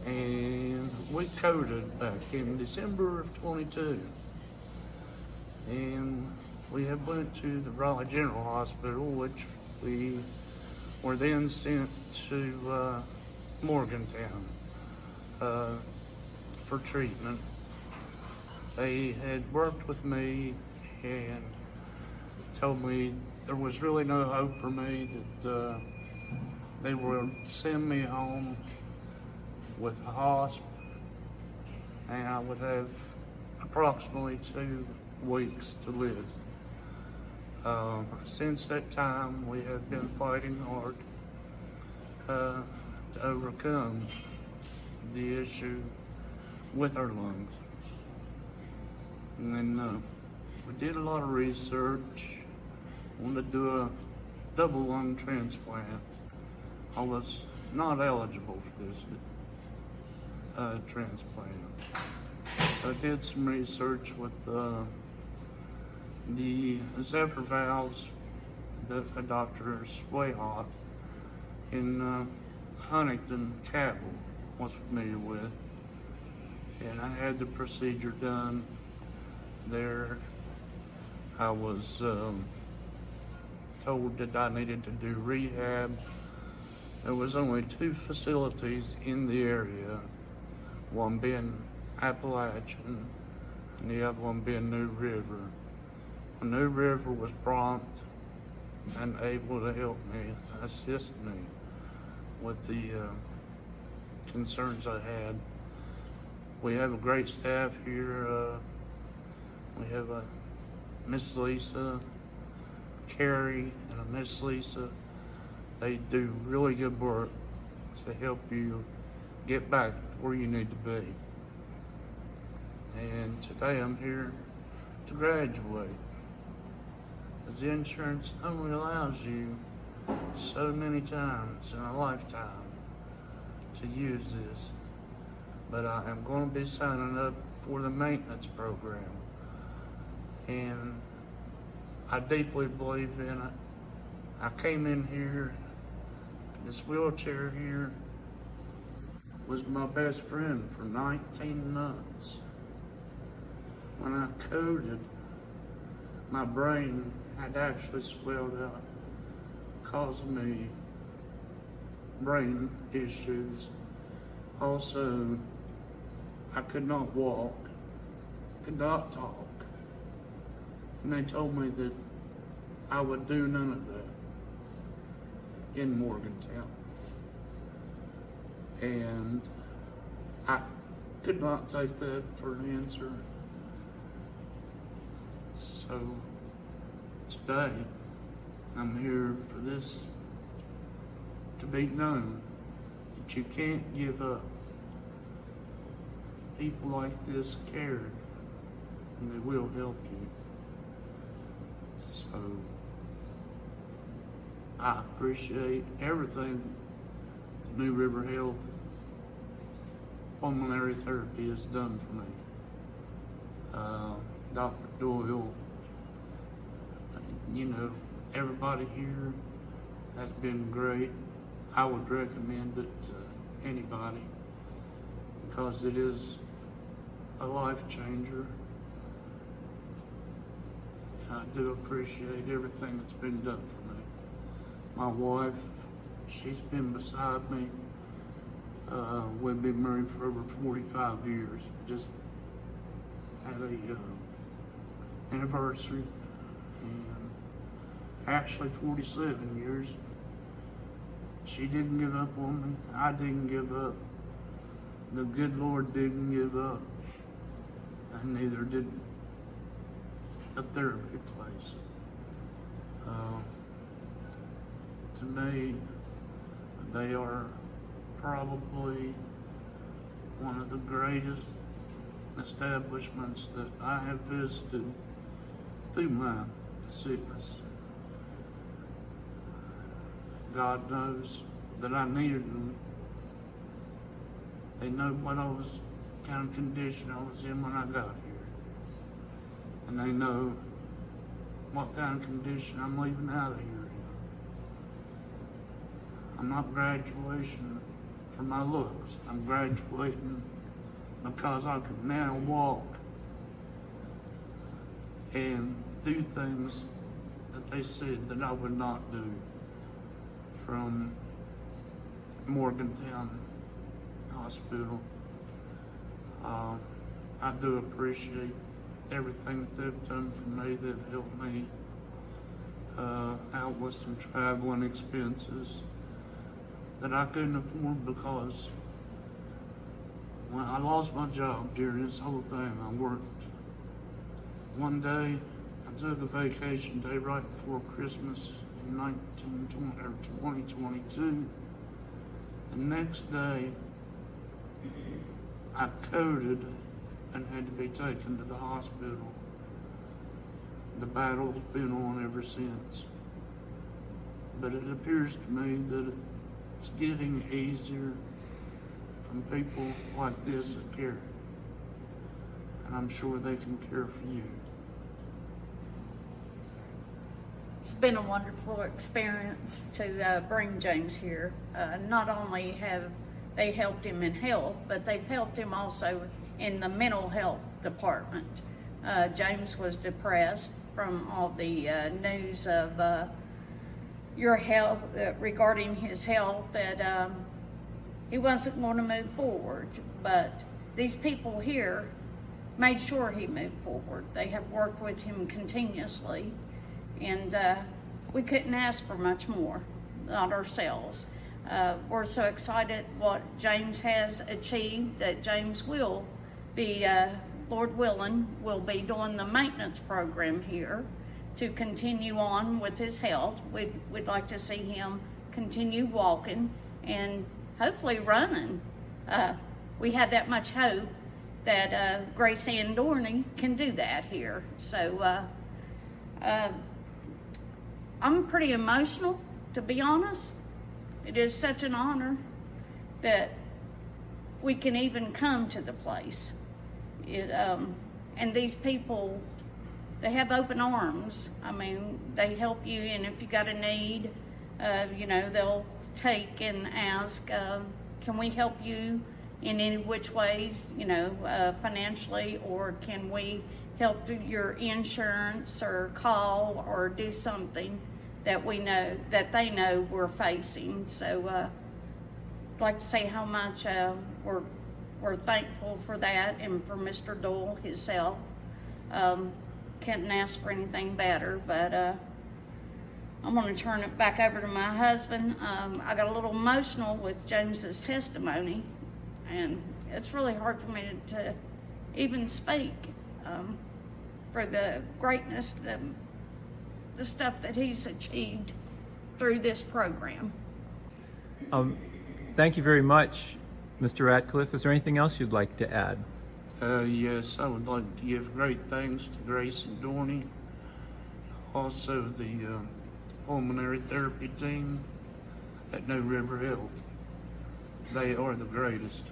and we coded back in December of 22. And we had went to the Raleigh General Hospital, which we were then sent to Morgantown for treatment. They had worked with me and told me there was really no hope for me, that they would send me home with a hosp, and I would have approximately 2 weeks to live. Since that time, we have been fighting hard to overcome the issue with our lungs. And then we did a lot of research, wanted to do a double lung transplant. I was not eligible for this transplant. So I did some research with the Zephyr valves that Dr. Swayhawk in Huntington Cattle was familiar with. And I had the procedure done there. I was told that I needed to do rehab. There was only 2 facilities in the area, one being Appalachian and the other one being New River. New River was prompt and able to help me, assist me with the concerns I had. We have a great staff here. We have a Miss Lisa, Carrie, and a Miss Lisa. They do really good work to help you get back where you need to be. And today I'm here to graduate. Because the insurance only allows you so many times in a lifetime to use this. But I am going to be signing up for the maintenance program. And I deeply believe in it. I came in here, this wheelchair here was my best friend for 19 months. When I coded, my brain had actually swelled out, causing me brain issues. Also, I could not walk, could not talk. And they told me that I would do none of that in Morgantown. And I could not take that for an answer. So today, I'm here for this to be known that you can't give up. People like this cared, and they will help you. So I appreciate everything New River Health Pulmonary Therapy has done for me. Dr. Doyle, you know, everybody here has been great. I would recommend it to anybody because it is a life changer. I do appreciate everything that's been done for me. My wife, she's been beside me. We've been married for over 45 years. Just had a anniversary, and actually 47 years. She didn't give up on me. I didn't give up. The good Lord didn't give up, and neither did a therapy place. To me, they are probably one of the greatest establishments that I have visited through my sickness. God knows that I needed them. They know what kind of condition I was in when I got here. and they know what kind of condition I'm leaving out of here in. I'm not graduating for my looks. I'm graduating because I can now walk and do things that they said that I would not do from Morgantown Hospital. I do appreciate everything that they've done for me. They've helped me out with some traveling expenses that I couldn't afford because when I lost my job during this whole thing, I worked one day. I took a vacation day right before Christmas in 2022. The next day, I coded and had to be taken to the hospital. The battle's been on ever since. But it appears to me that it's getting easier from people like this that care. And I'm sure they can care for you. It's been a wonderful experience to bring James here. Not only have they helped him in health, but they've helped him also in the mental health department. James was depressed from all the news of your health, regarding his health, that he wasn't going to move forward. But these people here made sure he moved forward. They have worked with him continuously, and we couldn't ask for much more, not ourselves. We're so excited what James has achieved, that James will be, Lord willing, will be doing the maintenance program here to continue on with his health. We'd like to see him continue walking and hopefully running. We had that much hope that Grace Ann Dorney can do that here. So I'm pretty emotional, to be honest. It is such an honor that we can even come to the place. And these people, they have open arms. I mean, they help you, and if you got a need, they'll take and ask, can we help you in any which ways, financially, or can we help your insurance, or call or do something that we know, that they know we're facing. So I'd like to say how much we're thankful for that, and for Mr. Doyle himself. Couldn't ask for anything better, but I'm going to turn it back over to my husband. I got a little emotional with James's testimony, and it's really hard for me to even speak for the greatness, the stuff that he's achieved through this program. Thank you very much, Mr. Ratcliffe. Is there anything else you'd like to add? Yes, I would like to give great thanks to Grace and Dorney, also the pulmonary therapy team at New River Health. They are the greatest.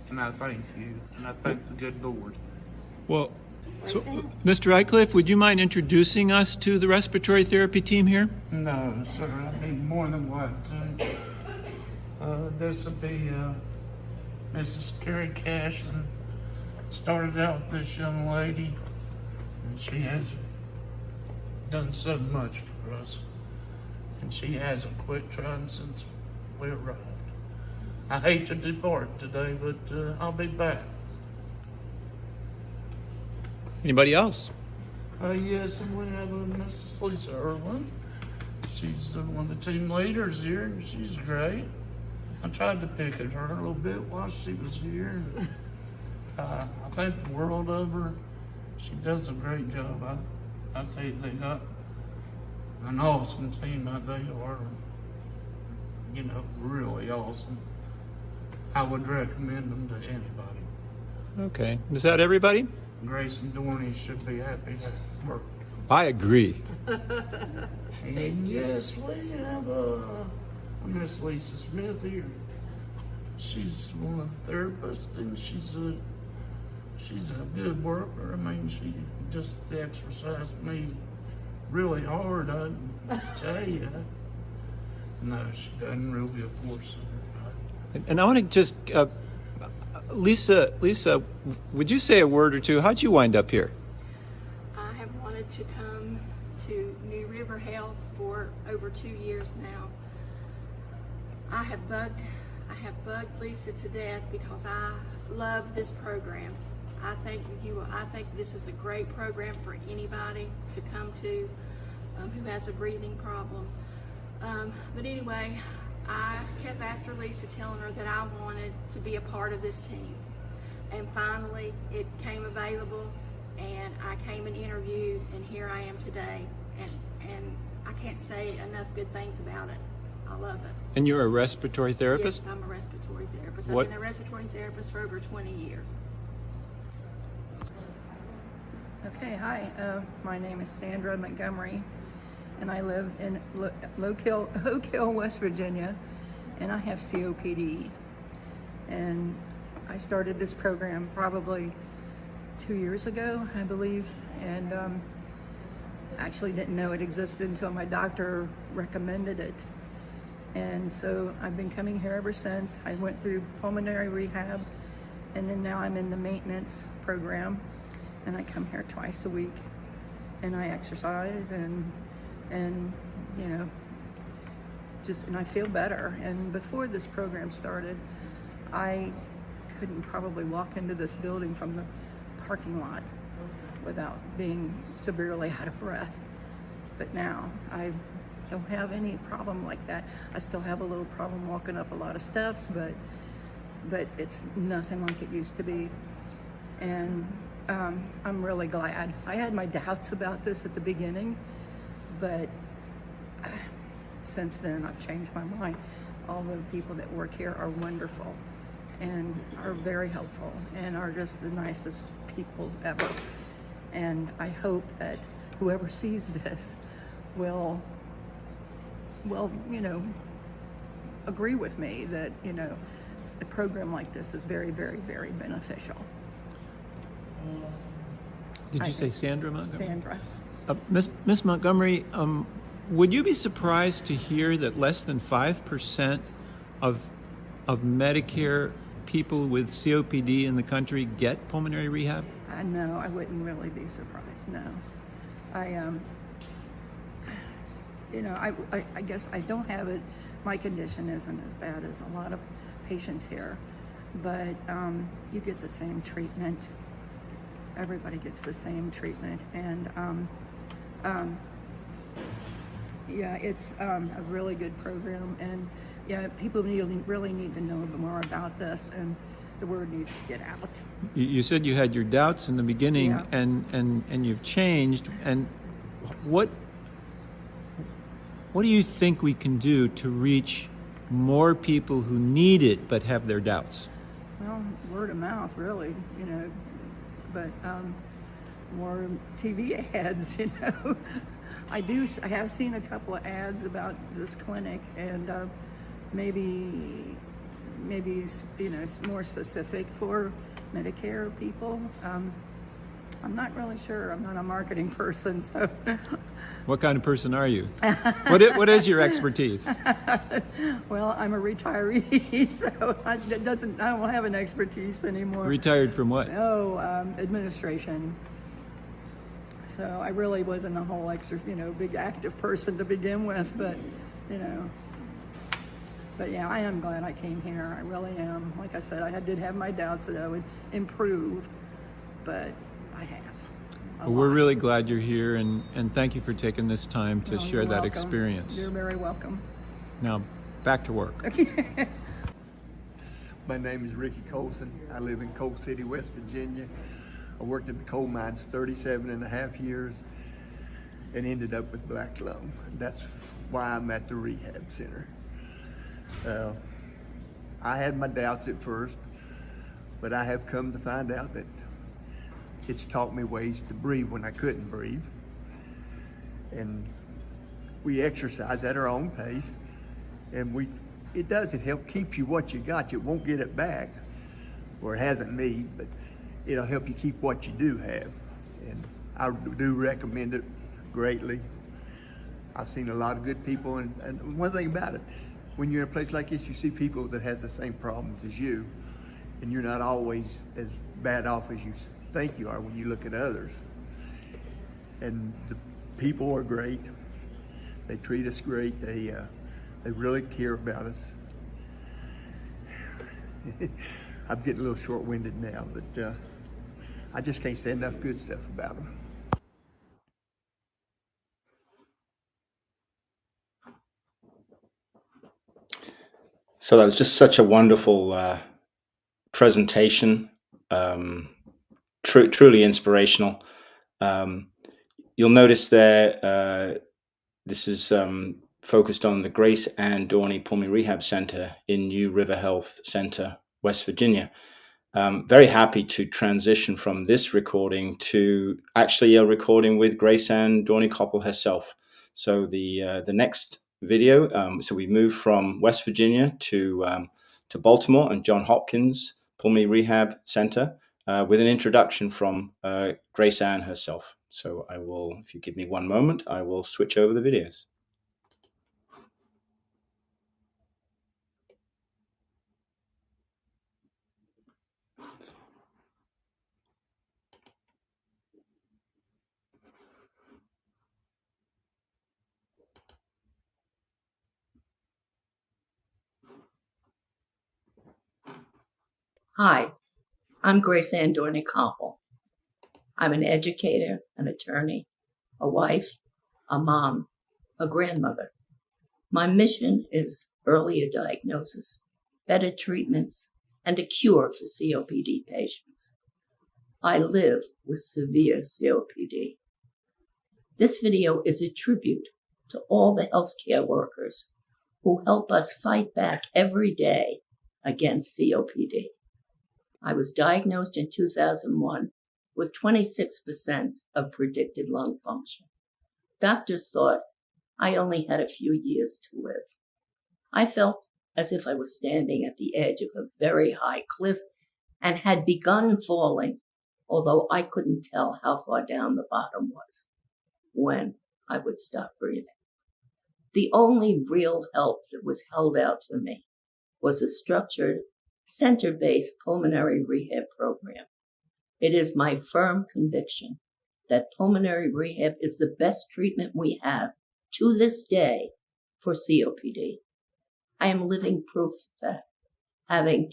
And I thank you, and I thank the good Lord. Well, so, Mr. Ratcliffe, would you mind introducing us to the respiratory therapy team here? No, sir, I'd be more than glad to. This would be Mrs. Carrie Cashin. Started out with this young lady, and she has done so much for us. And she hasn't quit trying since we arrived. I hate to depart today, but I'll be back. Anybody else? Yes, and we have Mrs. Lisa Irwin. She's one of the team leaders here, and she's great. I tried to pick at her a little bit while she was here. I think the world of her. She does a great job. I tell you, they got an awesome team. They are, really awesome. I would recommend them to anybody. Okay. Is that everybody? Grace and Dorney should be happy to work. I agree. And yes, we have Miss Lisa Smith here. She's one of the therapists, and she's a good worker. I mean, she just exercised me really hard, I tell you. No, she doesn't real good for us. And I want to just, Lisa, would you say a word or two? How'd you wind up here? I have wanted to come to New River Health for over 2 years now. I have bugged Lisa to death because I love this program. I think this is a great program for anybody to come to who has a breathing problem. But anyway, I kept after Lisa, telling her that I wanted to be a part of this team. And finally, it came available, and I came and interviewed, and here I am today. And I can't say enough good things about it. I love it. And you're a respiratory therapist? Yes, I'm a respiratory therapist. What? I've been a respiratory therapist for over 20 years. Okay, hi. My name is Sandra Montgomery, and I live in Oak Hill, West Virginia, and I have COPD. And I started this program probably 2 years ago, I believe, and actually didn't know it existed until my doctor recommended it. And so I've been coming here ever since. I went through pulmonary rehab, and then now I'm in the maintenance program, and I come here twice a week, and I exercise and you know, and I feel better. And before this program started, I couldn't probably walk into this building from the parking lot without being severely out of breath. But now I don't have any problem like that. I still have a little problem walking up a lot of steps, but it's nothing like it used to be. And I'm really glad. I had my doubts about this at the beginning, but since then I've changed my mind. All the people that work here are wonderful and are very helpful and are just the nicest people ever. And I hope that whoever sees this will, you know, agree with me that, you know, a program like this is very, very, very beneficial. Did you say Sandra Montgomery? Sandra. Miss Montgomery, would you be surprised to hear that less than 5% of Medicare people with COPD in the country get pulmonary rehab? No, I wouldn't really be surprised. No, you know, I guess I don't have it. My condition isn't as bad as a lot of patients here, but you get the same treatment. Everybody gets the same treatment, and yeah, it's a really good program, and yeah, people really need to know more about this, and the word needs to get out. You said you had your doubts in the beginning, Yeah. and you've changed. And what do you think we can do to reach more people who need it but have their doubts? Well, word of mouth, really, you know, but more TV ads, you know. I have seen a couple of ads about this clinic, and maybe you know, it's more specific for Medicare people. I'm not really sure. I'm not a marketing person, so. What kind of person are you? What is your expertise? Well, I'm a retiree, so I don't have an expertise anymore. Retired from what? Oh, administration. So I really wasn't a whole big active person to begin with, but, you know. But yeah, I am glad I came here. I really am. Like I said, I did have my doubts that I would improve, but I have. Well, we're really glad you're here, and thank you for taking this time to share You're that welcome. experience. You're very welcome. Now, back to work. My name is Ricky Colson. I live in Coal City, West Virginia. I worked in the coal mines 37 and a half years and ended up with black lung. That's why I'm at the rehab center. I had my doubts at first, but I have come to find out that it's taught me ways to breathe when I couldn't breathe. And we exercise at our own pace, and it help keep you what you got. You won't get it back, or it hasn't me, but it'll help you keep what you do have. And I do recommend it greatly. I've seen a lot of good people, and one thing about it, when you're in a place like this, you see people that has the same problems as you, and you're not always as bad off as you think you are when you look at others. And the people are great. They treat us great. They really care about us. I'm getting a little short-winded now, but I just can't say enough good stuff about them. So that was just such a wonderful presentation, truly inspirational. You'll notice there, this is focused on the Grace Ann Dorney Pulmonary Rehab Center in New River Health Center, West Virginia. Very happy to transition from this recording to actually a recording with Grace Ann Dorney Koppel herself. So the next video, so we moved from West Virginia to Baltimore and Johns Hopkins Pulmonary Rehab Center with an introduction from Grace Ann herself. So I will, if you give me one moment, I will switch over the videos. Hi, I'm Grace Ann Dorney Koppel. I'm an educator, an attorney, a wife, a mom, a grandmother. My mission is earlier diagnosis, better treatments, and a cure for COPD patients. I live with severe COPD. This video is a tribute to all the healthcare workers who help us fight back every day against COPD. I was diagnosed in 2001 with 26% of predicted lung function. Doctors thought I only had a few years to live. I felt as if I was standing at the edge of a very high cliff and had begun falling, although I couldn't tell how far down the bottom was, when I would stop breathing. The only real help that was held out for me was a structured, center-based pulmonary rehab program. It is my firm conviction that pulmonary rehab is the best treatment we have to this day for COPD. I am living proof of that, having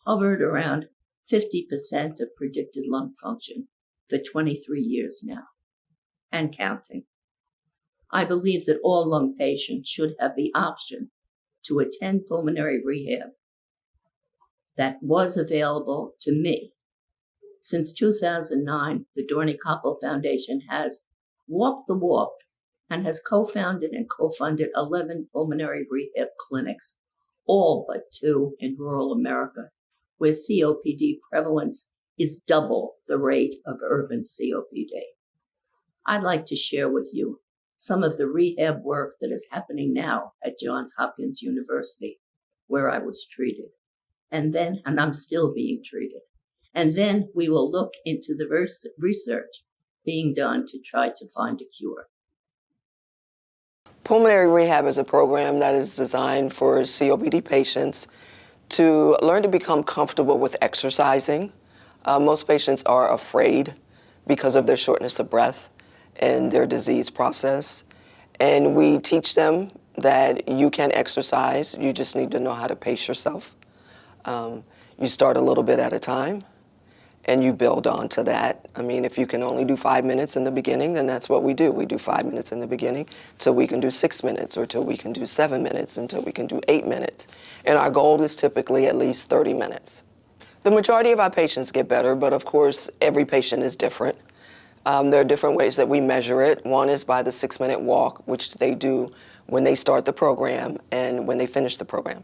hovered around 50% of predicted lung function for 23 years now, and counting. I believe that all lung patients should have the option to attend pulmonary rehab that was available to me. Since 2009, the Dorney Koppel Foundation has walked the walk and has co-founded and co-funded 11 pulmonary rehab clinics, all but 2 in rural America, where COPD prevalence is double the rate of urban COPD. I'd like to share with you some of the rehab work that is happening now at Johns Hopkins University, where I was treated. And I'm still being treated. And then we will look into the research being done to try to find a cure. Pulmonary rehab is a program that is designed for COPD patients to learn to become comfortable with exercising. Most patients are afraid because of their shortness of breath and their disease process. And we teach them that you can exercise, you just need to know how to pace yourself. You start a little bit at a time and you build on to that. I mean, if you can only do 5 minutes in the beginning, then that's what we do. We do 5 minutes in the beginning till we can do 6 minutes, or till we can do 7 minutes, until we can do 8 minutes. And our goal is typically at least 30 minutes. The majority of our patients get better, but of course, every patient is different. There are different ways that we measure it. One is by the 6-minute walk, which they do when they start the program and when they finish the program.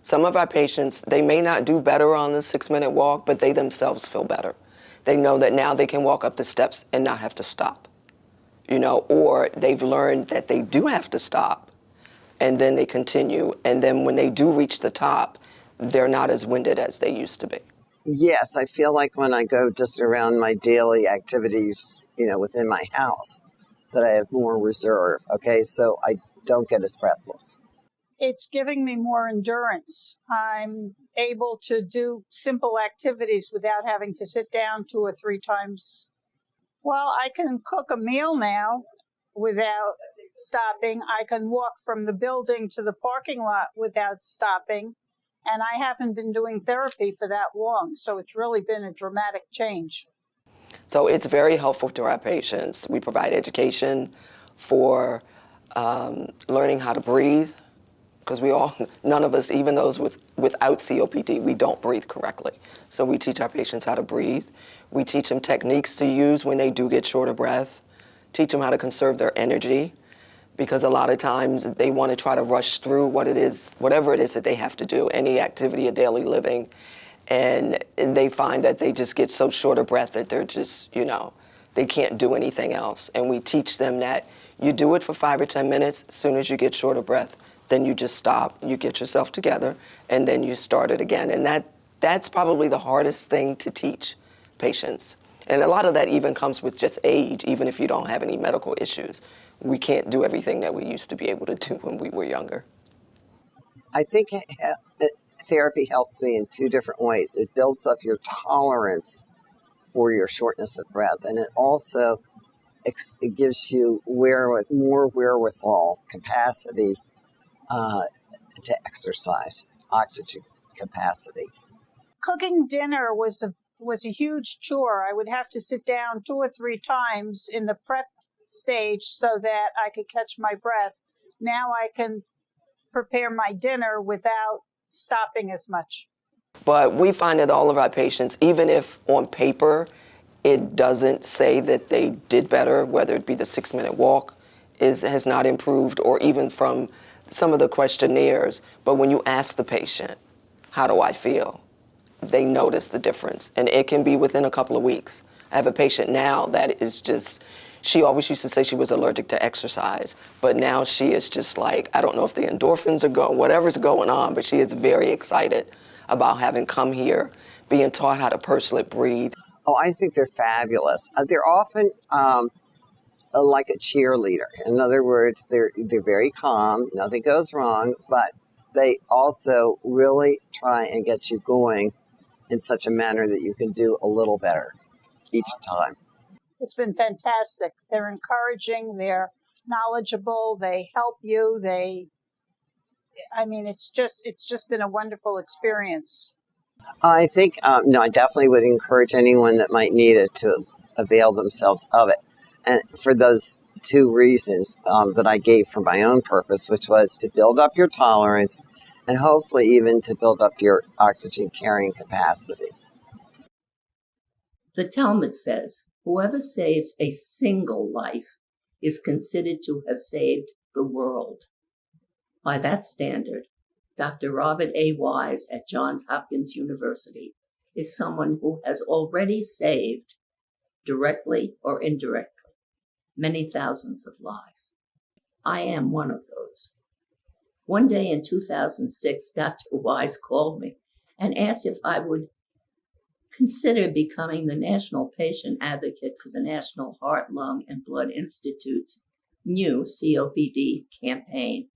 Some of our patients, they may not do better on the 6-minute walk, but they themselves feel better. They know that now they can walk up the steps and not have to stop, or they've learned that they do have to stop, and then they continue. And then when they do reach the top, they're not as winded as they used to be. Yes, I feel like when I go just around my daily activities, within my house, that I have more reserve. Okay, so I don't get as breathless. It's giving me more endurance. I'm able to do simple activities without having to sit down 2 or 3 times. Well, I can cook a meal now without stopping. I can walk from the building to the parking lot without stopping. And I haven't been doing therapy for that long. So it's really been a dramatic change. So it's very helpful to our patients. We provide education for learning how to breathe, because none of us, even those without COPD, we don't breathe correctly. So we teach our patients how to breathe. We teach them techniques to use when they do get short of breath, teach them how to conserve their energy, because a lot of times they want to try to rush through whatever it is that they have to do, any activity of daily living, and they find that they just get so short of breath that they're just, they can't do anything else. And we teach them that you do it for 5 or 10 minutes. As soon as you get short of breath, then you just stop, you get yourself together, and then you start it again. And that's probably the hardest thing to teach patients. And a lot of that even comes with just age, even if you don't have any medical issues. We can't do everything that we used to be able to do when we were younger. I think therapy helps me in 2 different ways. It builds up your tolerance for your shortness of breath, and it also it gives you more wherewithal capacity to exercise, oxygen capacity. Cooking dinner was a huge chore. I would have to sit down 2 or 3 times in the prep stage so that I could catch my breath. Now I can prepare my dinner without stopping as much. But we find that all of our patients, even if on paper it doesn't say that they did better, whether it be the 6-minute walk has not improved, or even from some of the questionnaires, but when you ask the patient, how do I feel? They notice the difference, and it can be within a couple of weeks. I have a patient now that is just, she always used to say she was allergic to exercise, but now she is just like, I don't know if the endorphins are going, whatever's going on, but she is very excited about having come here, being taught how to purslet breathe. Oh, I think they're fabulous. They're often like a cheerleader. In other words, they're very calm, nothing goes wrong, but they also really try and get you going in such a manner that you can do a little better each time. It's been fantastic. They're encouraging, they're knowledgeable, they help you, it's just been a wonderful experience. I think, I definitely would encourage anyone that might need it to avail themselves of it. And for those 2 reasons that I gave for my own purpose, which was to build up your tolerance and hopefully even to build up your oxygen carrying capacity. The Talmud says, whoever saves a single life is considered to have saved the world. By that standard, Dr. Robert A. Wise at Johns Hopkins University is someone who has already saved, directly or indirectly, many thousands of lives. I am one of those. One day in 2006, Dr. Wise called me and asked if I would consider becoming the national patient advocate for the National Heart, Lung, and Blood Institute's new COPD campaign.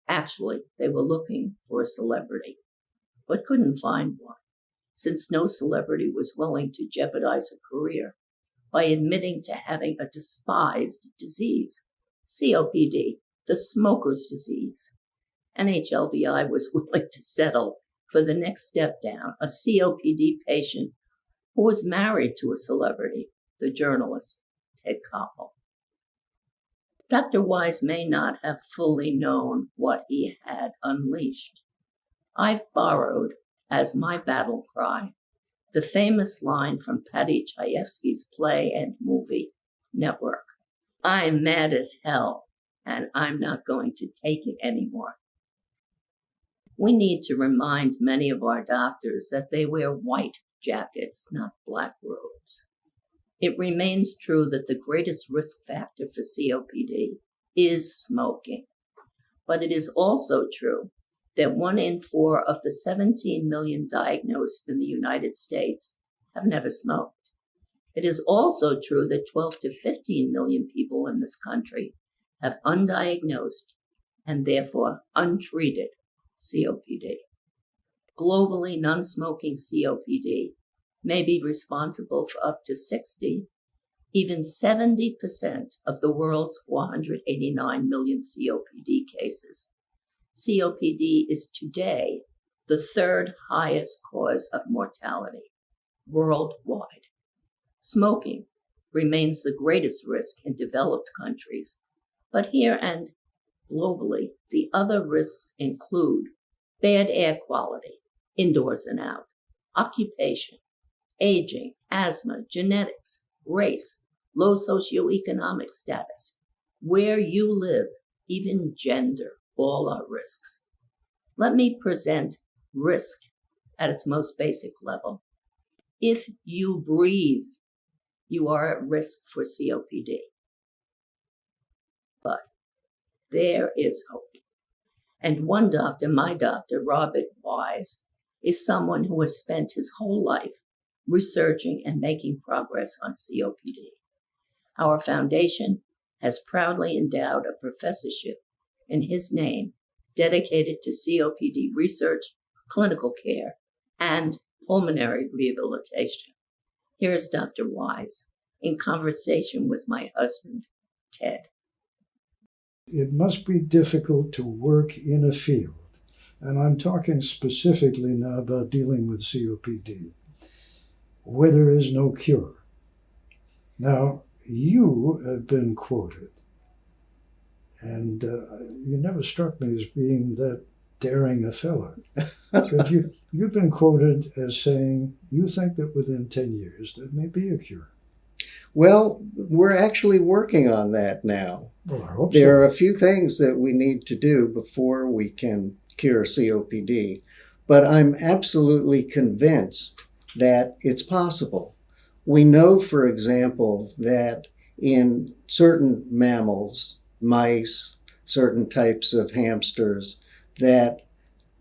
Actually, they were looking for a celebrity, but couldn't find one, since no celebrity was willing to jeopardize a career by admitting to having a despised disease, COPD, the smoker's disease. NHLBI was willing to settle for the next step down, a COPD patient who was married to a celebrity, the journalist Ted Koppel. Dr. Wise may not have fully known what he had unleashed. I've borrowed, as my battle cry, the famous line from Paddy Chayefsky's play and movie, Network. I'm mad as hell, and I'm not going to take it anymore. We need to remind many of our doctors that they wear white jackets, not black robes. It remains true that the greatest risk factor for COPD is smoking. But it is also true that 1 in 4 of the 17 million diagnosed in the United States have never smoked. It is also true that 12 to 15 million people in this country have undiagnosed and therefore untreated COPD. Globally, non-smoking COPD may be responsible for up to 60, even 70% of the world's 489 million COPD cases. COPD is today the third highest cause of mortality worldwide. Smoking remains the greatest risk in developed countries, but here and globally, the other risks include bad air quality, indoors and out, occupation, aging, asthma, genetics, race, low socioeconomic status, where you live, even gender, all are risks. Let me present risk at its most basic level. If you breathe, you are at risk for COPD. But there is hope. And one doctor, my doctor, Robert Wise, is someone who has spent his whole life researching and making progress on COPD. Our foundation has proudly endowed a professorship in his name dedicated to COPD research, clinical care, and pulmonary rehabilitation. Here is Dr. Wise in conversation with my husband, Ted. It must be difficult to work in a field, and I'm talking specifically now about dealing with COPD, where there is no cure. Now, you have been quoted, and you never struck me as being that daring a fellow. But you've been quoted as saying you think that within 10 years there may be a cure. Well, we're actually working on that now. Well, I hope There so. are a few things that we need to do before we can cure COPD, but I'm absolutely convinced that it's possible. We know, for example, that in certain mammals, mice, certain types of hamsters, that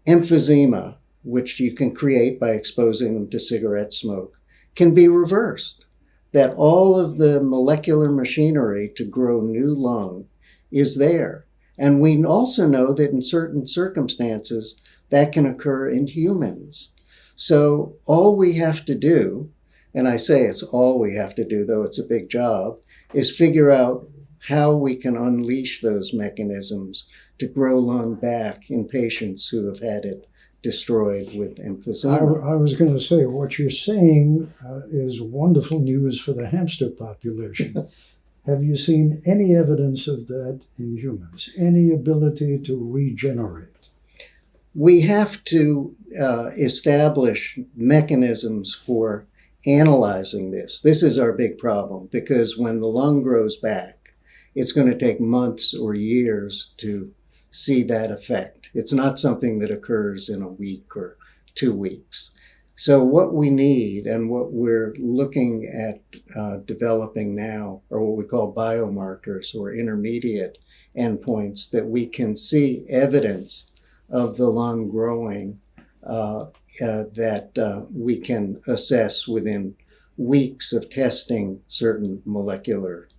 emphysema, which you can create by exposing them to cigarette smoke, can be reversed. That all of the molecular machinery to grow new lung is there. And we also know that in certain circumstances that can occur in humans. So all we have to do, and I say it's all we have to do, though it's a big job, is figure out how we can unleash those mechanisms to grow lung back in patients who have had it destroyed with emphysema. I was going to say, what you're saying is wonderful news for the hamster population. Have you seen any evidence of that in humans? Any ability to regenerate? We have to establish mechanisms for analyzing this. This is our big problem, because when the lung grows back, it's going to take months or years to see that effect. It's not something that occurs in a week or 2 weeks. So what we need and what we're looking at developing now are what we call biomarkers or intermediate endpoints that we can see evidence of the lung growing that we can assess within weeks of testing certain molecular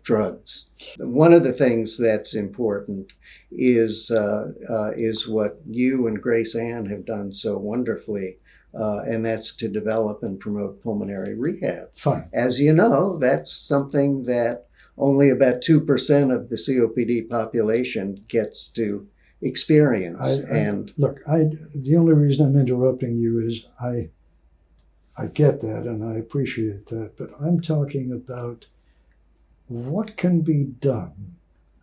drugs. One of the things that's important is what you and Grace Ann have done so wonderfully, and that's to develop and promote pulmonary rehab. Fine. As you know, that's something that only about 2% of the COPD population gets to experience. Look, the only reason I'm interrupting you is I get that and I appreciate that, but I'm talking about what can be done.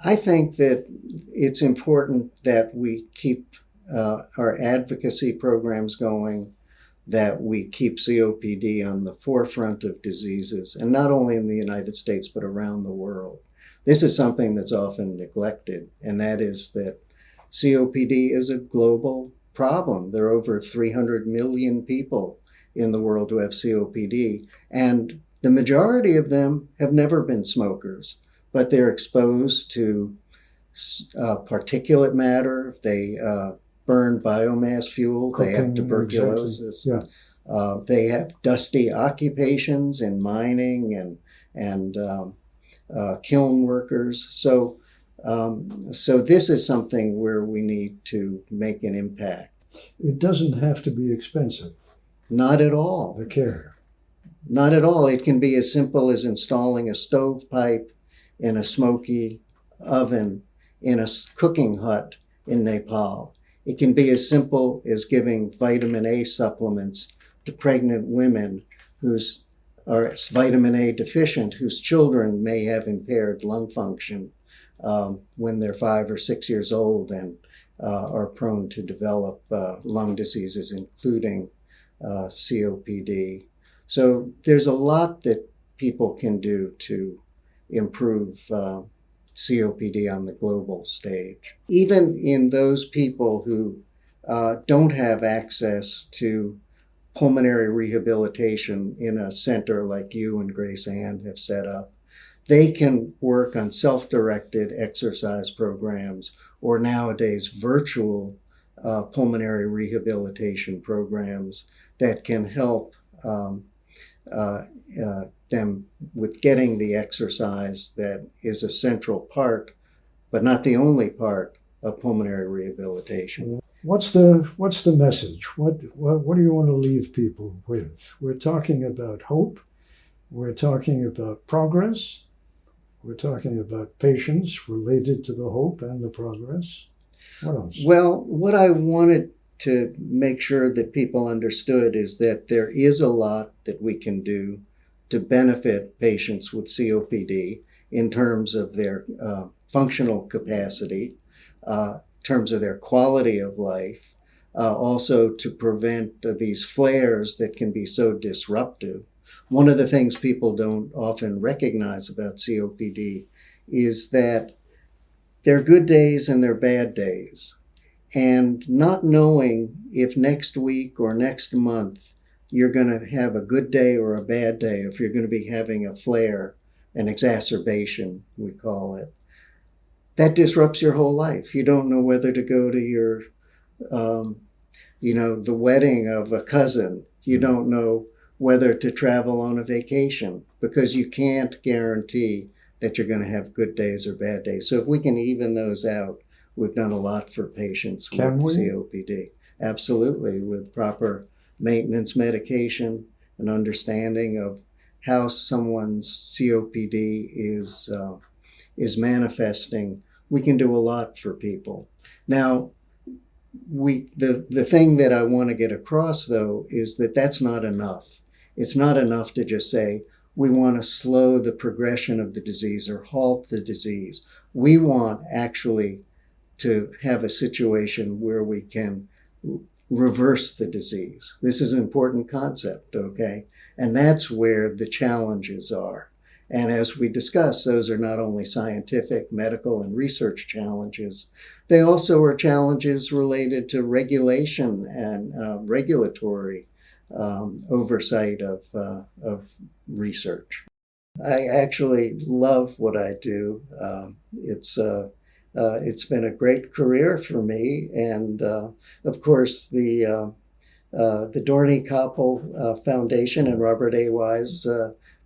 I think that it's important that we keep our advocacy programs going, that we keep COPD on the forefront of diseases, and not only in the United States, but around the world. This is something that's often neglected, and that is that COPD is a global problem. There are over 300 million people in the world who have COPD, and the majority of them have never been smokers, but they're exposed to particulate matter. They burn biomass fuel. They have Cooking, tuberculosis. exactly. Yeah. They have dusty occupations in mining and kiln workers. So this is something where we need to make an impact. It doesn't have to be expensive. Not at all. The care. Not at all. It can be as simple as installing a stovepipe in a smoky oven in a cooking hut in Nepal. It can be as simple as giving vitamin A supplements to pregnant women who are vitamin A deficient, whose children may have impaired lung function when they're 5 or 6 years old and are prone to develop lung diseases, including COPD. So there's a lot that people can do to improve COPD on the global stage. Even in those people who don't have access to pulmonary rehabilitation in a center like you and Grace Ann have set up, they can work on self-directed exercise programs or nowadays virtual pulmonary rehabilitation programs that can help them with getting the exercise that is a central part, but not the only part, of pulmonary rehabilitation. What's the message? What do you want to leave people with? We're talking about hope. We're talking about progress. We're talking about patients related to the hope and the progress. What else? Well, what I wanted to make sure that people understood is that there is a lot that we can do to benefit patients with COPD in terms of their functional capacity, in terms of their quality of life, also to prevent these flares that can be so disruptive. One of the things people don't often recognize about COPD is that there are good days and there are bad days. And not knowing if next week or next month you're going to have a good day or a bad day, if you're going to be having a flare, an exacerbation, we call it, that disrupts your whole life. You don't know whether to go to your, the wedding of a cousin. You don't know whether to travel on a vacation because you can't guarantee that you're going to have good days or bad days. So if we can even those out, we've done a lot for patients with COPD. Absolutely, with proper maintenance medication, an understanding of how someone's COPD is manifesting. We can do a lot for people. Now, the thing that I want to get across, though, is that that's not enough. It's not enough to just say, we want to slow the progression of the disease or halt the disease. We want actually to have a situation where we can reverse the disease. This is an important concept, okay? And that's where the challenges are. And as we discussed, those are not only scientific, medical, and research challenges, they also are challenges related to regulation and regulatory oversight of research. I actually love what I do. It's been a great career for me, and of course the Dorney Koppel Foundation and Robert A. Wise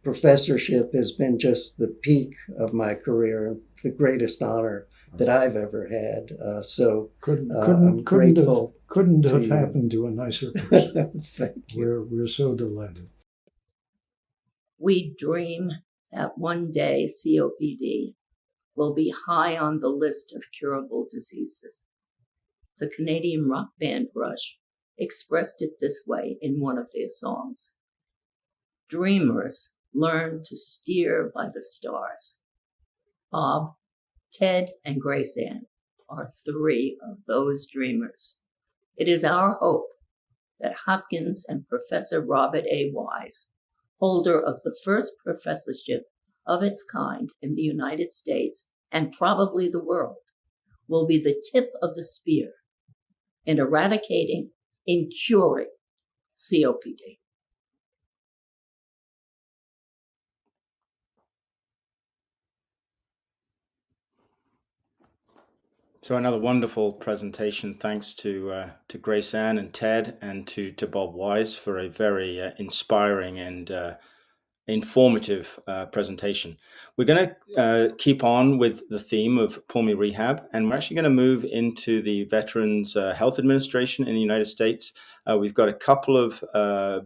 professorship has been just the peak of my career, the greatest honor that I've ever had. So I'm grateful. Couldn't have happened to a nicer person. Thank you. We're so delighted. We dream that one day COPD will be high on the list of curable diseases. The Canadian rock band Rush expressed it this way in one of their songs. Dreamers learn to steer by the stars. Bob, Ted, and Grace Ann are 3 of those dreamers. It is our hope that Hopkins and Professor Robert A. Wise, holder of the first professorship of its kind in the United States and probably the world, will be the tip of the spear in eradicating, in curing COPD. So another wonderful presentation. Thanks to Grace Ann and Ted, and to Bob Wise for a very inspiring and informative presentation. We're going to keep on with the theme of pulmonary rehab, and we're actually going to move into the Veterans Health Administration in the United States. We've got a couple of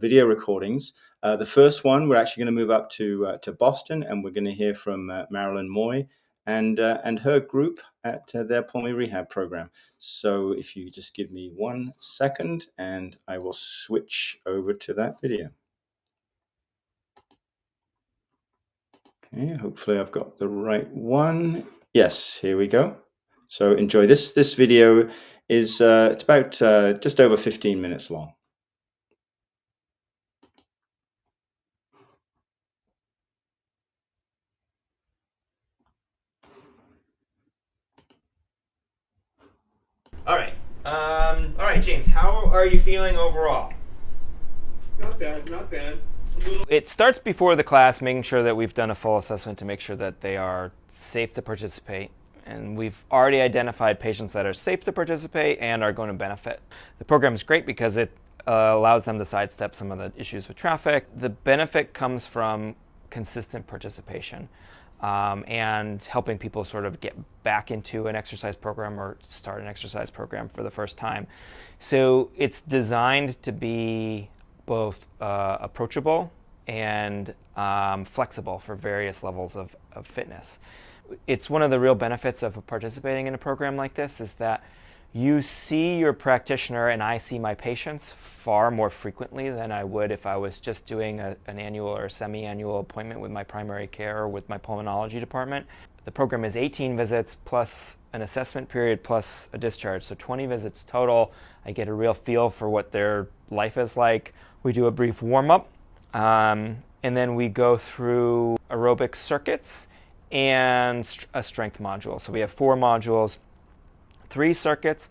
video recordings. The first one, we're actually going to move up to Boston, and we're going to hear from Marilyn Moy and her group at their pulmonary rehab program. So if you just give me 1 second, and I will switch over to that video. Okay, hopefully I've got the right one. Yes, here we go. So enjoy this. This video is it's about just over 15 minutes long. All right. All right, James, how are you feeling overall? Not bad, not bad. It starts before the class, making sure that we've done a full assessment to make sure that they are safe to participate. And we've already identified patients that are safe to participate and are going to benefit. The program is great because it allows them to sidestep some of the issues with traffic. The benefit comes from consistent participation. And helping people sort of get back into an exercise program or start an exercise program for the first time. So it's designed to be both approachable and flexible for various levels of fitness. It's one of the real benefits of participating in a program like this is that you see your practitioner and I see my patients far more frequently than I would if I was just doing an annual or semi-annual appointment with my primary care or with my pulmonology department. The program is 18 visits plus an assessment period plus a discharge, so 20 visits total. I get a real feel for what their life is like. We do a brief warm-up, and then we go through aerobic circuits and a strength module. So we have 4 modules. 3 circuits,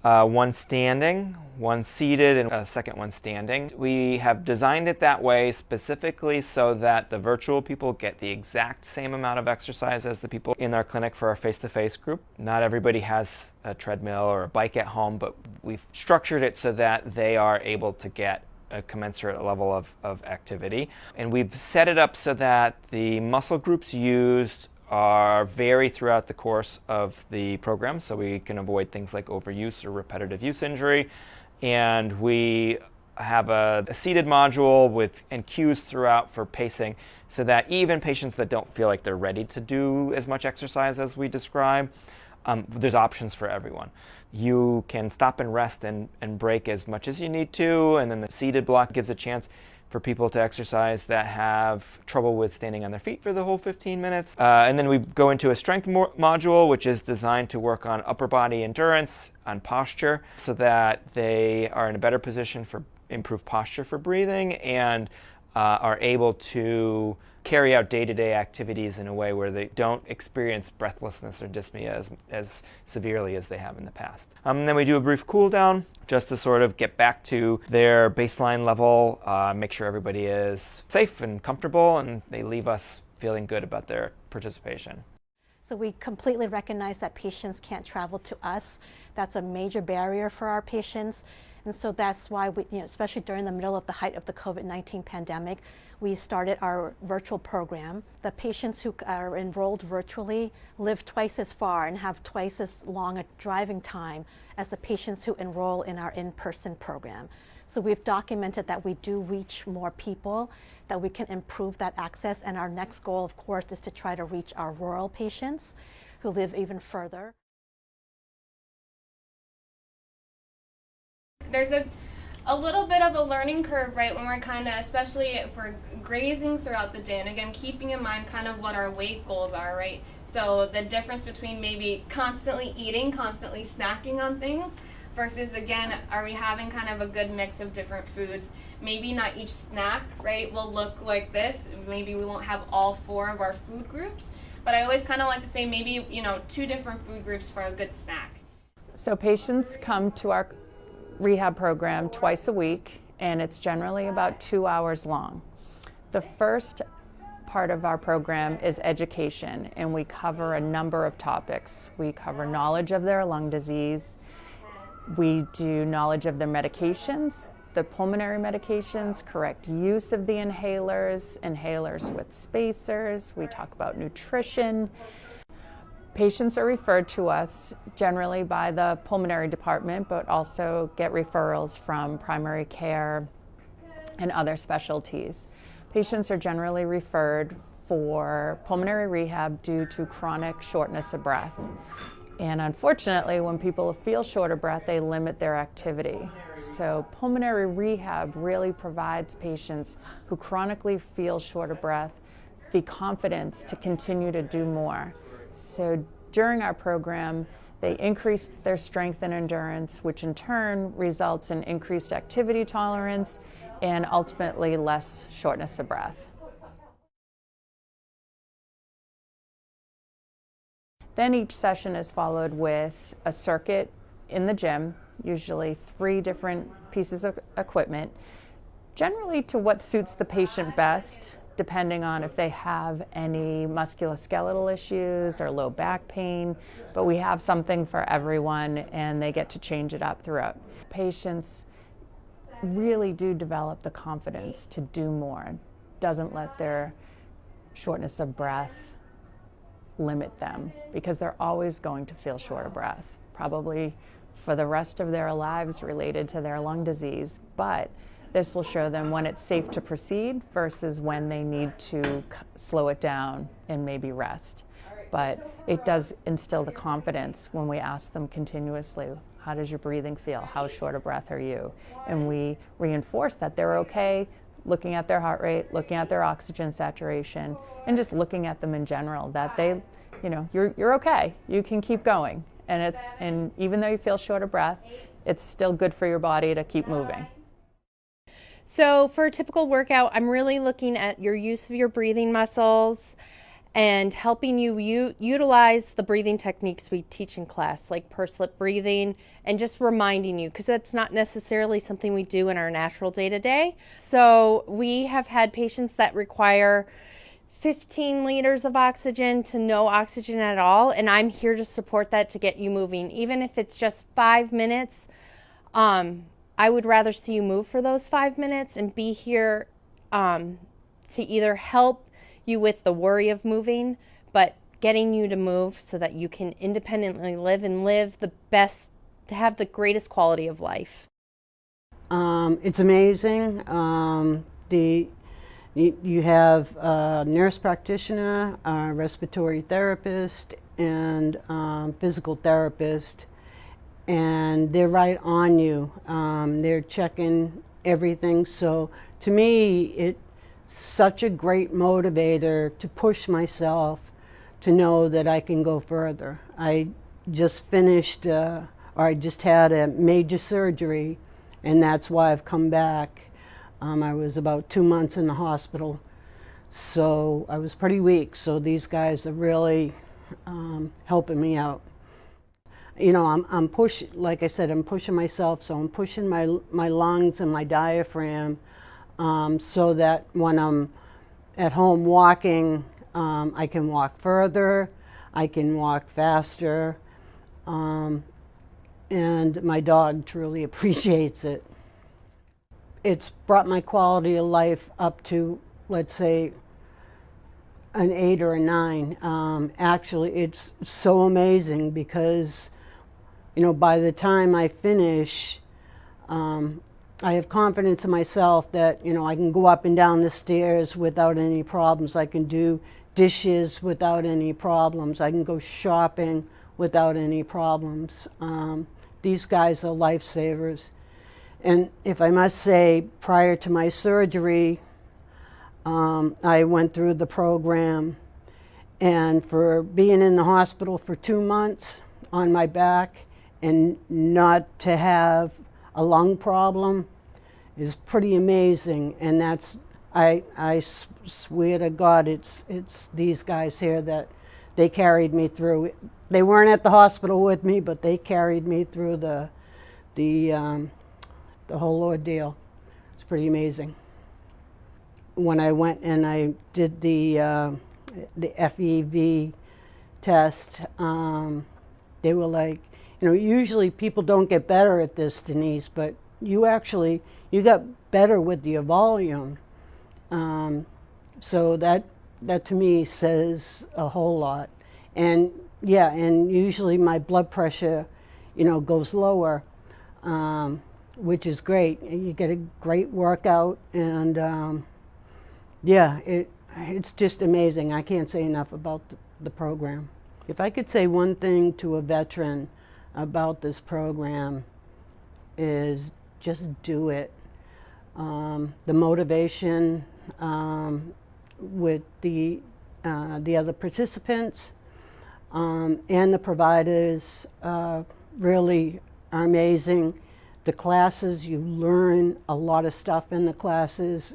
1 standing, 1 seated, and a second one standing. We have designed it that way specifically so that the virtual people get the exact same amount of exercise as the people in our clinic for our face-to-face group. Not everybody has a treadmill or a bike at home, but we've structured it so that they are able to get a commensurate level of activity. And we've set it up so that the muscle groups used vary throughout the course of the program, so we can avoid things like overuse or repetitive use injury. And we have a seated module and cues throughout for pacing, so that even patients that don't feel like they're ready to do as much exercise as we describe, there's options for everyone. You can stop and rest and break as much as you need to, and then the seated block gives a chance for people to exercise that have trouble with standing on their feet for the whole 15 minutes. And then we go into a strength module, which is designed to work on upper body endurance, on posture, so that they are in a better position for improved posture for breathing and are able to carry out day-to-day activities in a way where they don't experience breathlessness or dyspnea as severely as they have in the past. And then we do a brief cool down just to sort of get back to their baseline level, make sure everybody is safe and comfortable, and they leave us feeling good about their participation. So we completely recognize that patients can't travel to us. That's a major barrier for our patients. And so that's why we, especially during the middle of the height of the COVID-19 pandemic, we started our virtual program. The patients who are enrolled virtually live twice as far and have twice as long a driving time as the patients who enroll in our in-person program. So we've documented that we do reach more people, that we can improve that access, and our next goal, of course, is to try to reach our rural patients who live even further. There's a little bit of a learning curve, right, when we're kind of, especially if we're grazing throughout the day, and again, keeping in mind kind of what our weight goals are, right? So the difference between maybe constantly eating, constantly snacking on things, versus, again, are we having kind of a good mix of different foods? Maybe not each snack, right, will look like this. Maybe we won't have all 4 of our food groups, but I always kind of like to say maybe, 2 different food groups for a good snack. So patients come to our rehab program twice a week, and it's generally about 2 hours long. The first part of our program is education, and we cover a number of topics. We cover knowledge of their lung disease. We do knowledge of their medications, the pulmonary medications, correct use of the inhalers with spacers. We talk about nutrition. Patients are referred to us generally by the pulmonary department, but also get referrals from primary care and other specialties. Patients are generally referred for pulmonary rehab due to chronic shortness of breath. And unfortunately, when people feel short of breath, they limit their activity. So pulmonary rehab really provides patients who chronically feel short of breath the confidence to continue to do more. So during our program, they increase their strength and endurance, which in turn results in increased activity tolerance and ultimately less shortness of breath. Then each session is followed with a circuit in the gym, usually 3 different pieces of equipment, generally to what suits the patient best, depending on if they have any musculoskeletal issues or low back pain, but we have something for everyone and they get to change it up throughout. Patients really do develop the confidence to do more, doesn't let their shortness of breath limit them, because they're always going to feel short of breath, probably for the rest of their lives related to their lung disease, but this will show them when it's safe to proceed versus when they need to slow it down and maybe rest. But it does instill the confidence when we ask them continuously, how does your breathing feel? How short of breath are you? And we reinforce that they're okay, looking at their heart rate, looking at their oxygen saturation, and just looking at them in general, that they, you're okay, you can keep going. And even though you feel short of breath, it's still good for your body to keep moving. So for a typical workout, I'm really looking at your use of your breathing muscles and helping you utilize the breathing techniques we teach in class, like pursed lip breathing, and just reminding you, because that's not necessarily something we do in our natural day-to-day. So we have had patients that require 15 liters of oxygen to no oxygen at all, and I'm here to support that to get you moving. Even if it's just 5 minutes, I would rather see you move for those 5 minutes and be here to either help you with the worry of moving, but getting you to move so that you can independently live and live the best, to have the greatest quality of life. It's amazing. You have a nurse practitioner, a respiratory therapist, and physical therapist, and they're right on you. They're checking everything. So to me, it's such a great motivator to push myself to know that I can go further. I just finished, or I just had a major surgery, and that's why I've come back. I was about 2 months in the hospital, so I was pretty weak. So these guys are really helping me out. I'm pushing, like I said, I'm pushing myself, so I'm pushing my lungs and my diaphragm so that when I'm at home walking, I can walk further, I can walk faster, and my dog truly appreciates it. It's brought my quality of life up to, let's say, an 8 or a 9. Actually, it's so amazing because, by the time I finish, I have confidence in myself that, I can go up and down the stairs without any problems. I can do dishes without any problems. I can go shopping without any problems. These guys are lifesavers. And if I must say, prior to my surgery, I went through the program, and for being in the hospital for 2 months on my back and not to have a lung problem is pretty amazing. And that's, I swear to God, it's these guys here that they carried me through. They weren't at the hospital with me, but they carried me through the whole ordeal. It's pretty amazing. when I went and I did the FEV test, they were like, usually people don't get better at this, Denise, but you got better with your volume. So that to me says a whole lot. And yeah, and usually my blood pressure, goes lower, which is great. You get a great workout, and yeah, it's just amazing. I can't say enough about the program. If I could say one thing to a veteran about this program is just do it. The motivation with the other participants and the providers really are amazing. The classes, you learn a lot of stuff in the classes.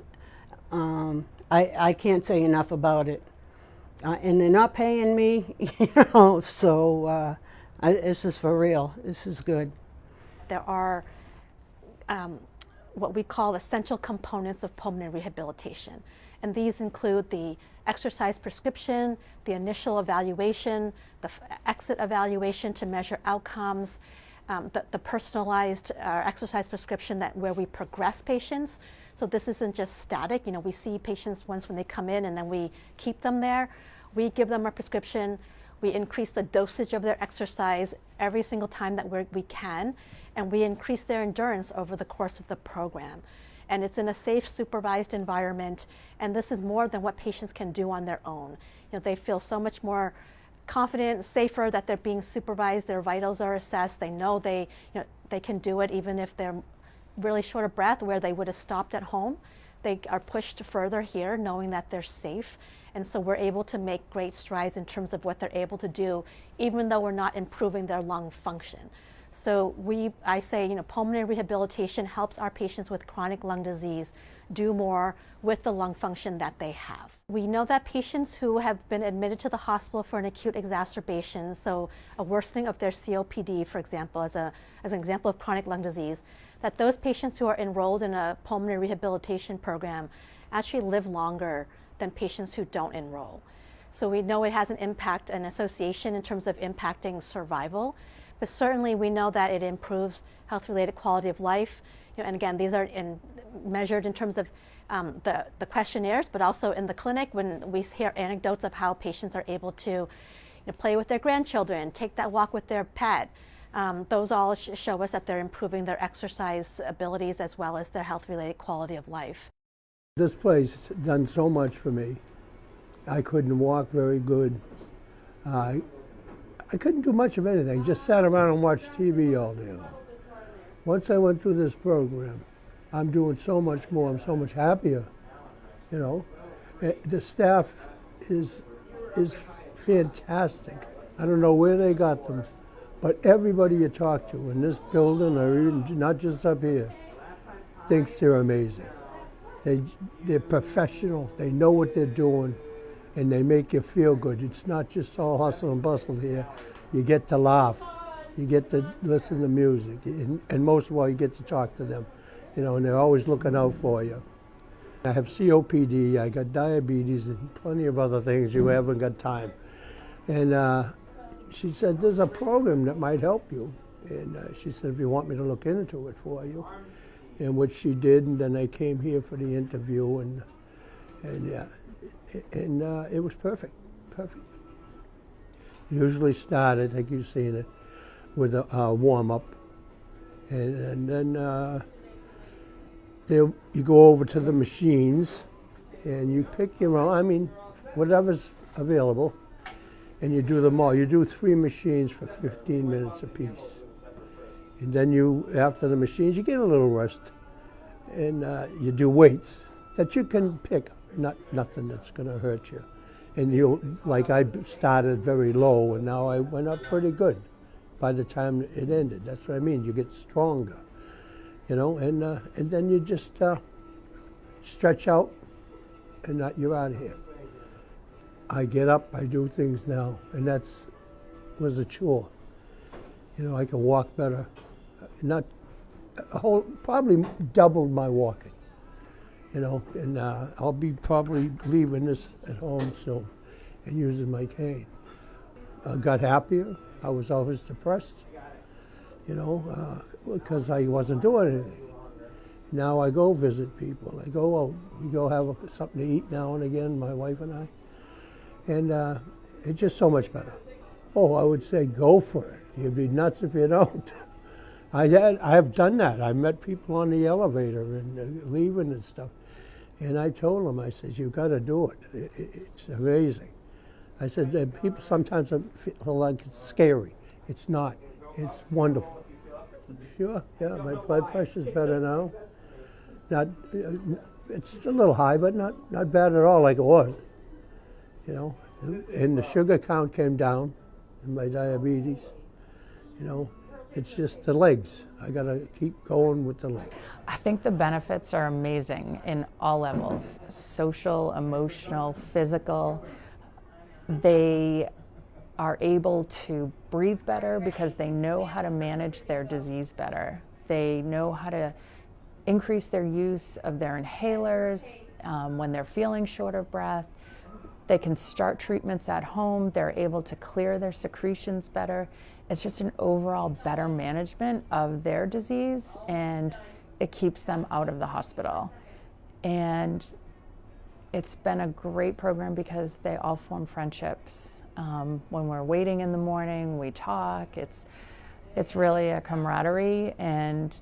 I can't say enough about it. And they're not paying me, so this is for real. This is good. There are what we call essential components of pulmonary rehabilitation. And these include the exercise prescription, the initial evaluation, the exit evaluation to measure outcomes, the personalized exercise prescription where we progress patients. So this isn't just static. We see patients once when they come in and then we keep them there. We give them a prescription. We increase the dosage of their exercise every single time that we can, and we increase their endurance over the course of the program. And it's in a safe, supervised environment, and this is more than what patients can do on their own. They feel so much more confident, safer that they're being supervised, their vitals are assessed, they know they can do it even if they're really short of breath where they would have stopped at home. They are pushed further here knowing that they're safe. And so we're able to make great strides in terms of what they're able to do, even though we're not improving their lung function. So I say, pulmonary rehabilitation helps our patients with chronic lung disease do more with the lung function that they have. We know that patients who have been admitted to the hospital for an acute exacerbation, so a worsening of their COPD, for example, as an example of chronic lung disease, that those patients who are enrolled in a pulmonary rehabilitation program actually live longer than patients who don't enroll. So we know it has an impact, an association in terms of impacting survival, but certainly we know that it improves health-related quality of life. And again, these are measured in terms of the questionnaires, but also in the clinic when we hear anecdotes of how patients are able to play with their grandchildren, take that walk with their pet. Those all show us that they're improving their exercise abilities as well as their health-related quality of life. This place has done so much for me. I couldn't walk very good. I couldn't do much of anything, just sat around and watched TV all day long. Once I went through this program, I'm doing so much more, I'm so much happier, The staff is fantastic. I don't know where they got them, but everybody you talk to in this building, or even not just up here, thinks they're amazing. They're professional, they know what they're doing, and they make you feel good. It's not just all hustle and bustle here. You get to laugh, you get to listen to music, and most of all, you get to talk to them, and they're always looking out for you. I have COPD, I got diabetes, and plenty of other things you haven't got time. And she said, there's a program that might help you. And she said, if you want me to look into it for you. And what she did, and then I came here for the interview, and it was perfect. Usually started, like you've seen it, with a warm-up, and then you go over to the machines, and you pick your own, whatever's available, and you do them all. You do 3 machines for 15 minutes apiece. And then after the machines, you get a little rest, and you do weights that you can pick, nothing that's going to hurt you. And I started very low, and now I went up pretty good by the time it ended. That's what I mean. You get stronger, and then you just stretch out, and you're out of here. I get up, I do things now, and was a chore. I can walk better. Probably doubled my walking. you know, and I'll be probably leaving this at home soon and using my cane. I got happier. I was always depressed, you know, because I wasn't doing anything. Now I go visit people. I go out. We go have something to eat now and again, my wife and I. And it's just so much better. Oh, I would say go for it. You'd be nuts if you don't. I have done that. I met people on the elevator and leaving and stuff. And I told them, I said, you got to do it. It's amazing. I said, people sometimes feel like it's scary. It's not. It's wonderful. Sure, yeah, my blood pressure's better now. Not, it's a little high, but not bad at all like it was. You know, and the sugar count came down in my diabetes. You know, it's just the legs. I got to keep going with the legs. I think the benefits are amazing in all levels, social, emotional, physical. They are able to breathe better because they know how to manage their disease better. They know how to increase their use of their inhalers when they're feeling short of breath. They can start treatments at home. They're able to clear their secretions better. It's just an overall better management of their disease, and it keeps them out of the hospital. And it's been a great program because they all form friendships. When we're waiting in the morning, we talk. It's really a camaraderie, and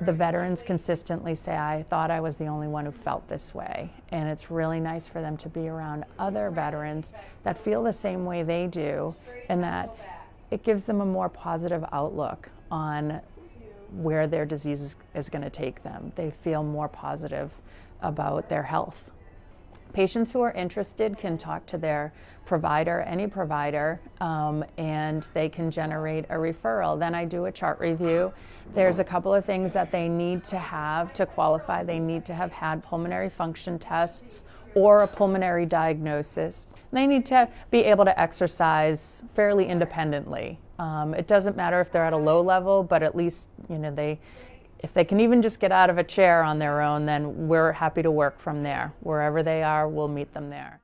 the veterans consistently say, I thought I was the only one who felt this way. And it's really nice for them to be around other veterans that feel the same way they do, and that it gives them a more positive outlook on where their disease is going to take them. They feel more positive about their health. Patients who are interested can talk to their provider, any provider, and they can generate a referral. Then I do a chart review. There's a couple of things that they need to have to qualify. They need to have had pulmonary function tests or a pulmonary diagnosis. They need to be able to exercise fairly independently. It doesn't matter if they're at a low level, but at least, you know, if they can even just get out of a chair on their own, then we're happy to work from there. Wherever they are, we'll meet them there.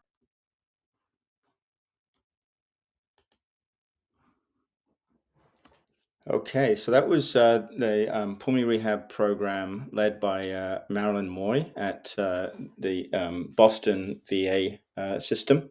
Okay, so that was the pulmonary rehab program led by Marilyn Moy at the Boston VA system.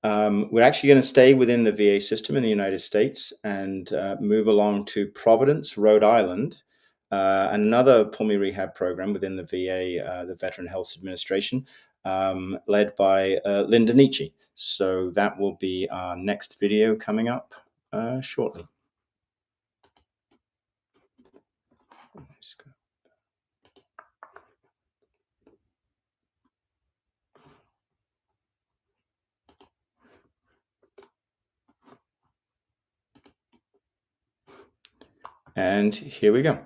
We're actually going to stay within the VA system in the United States and move along to Providence, Rhode Island, another pulmonary rehab program within the VA, the Veteran Health Administration, led by Linda Nietzsche. So that will be our next video coming up shortly. And here we go.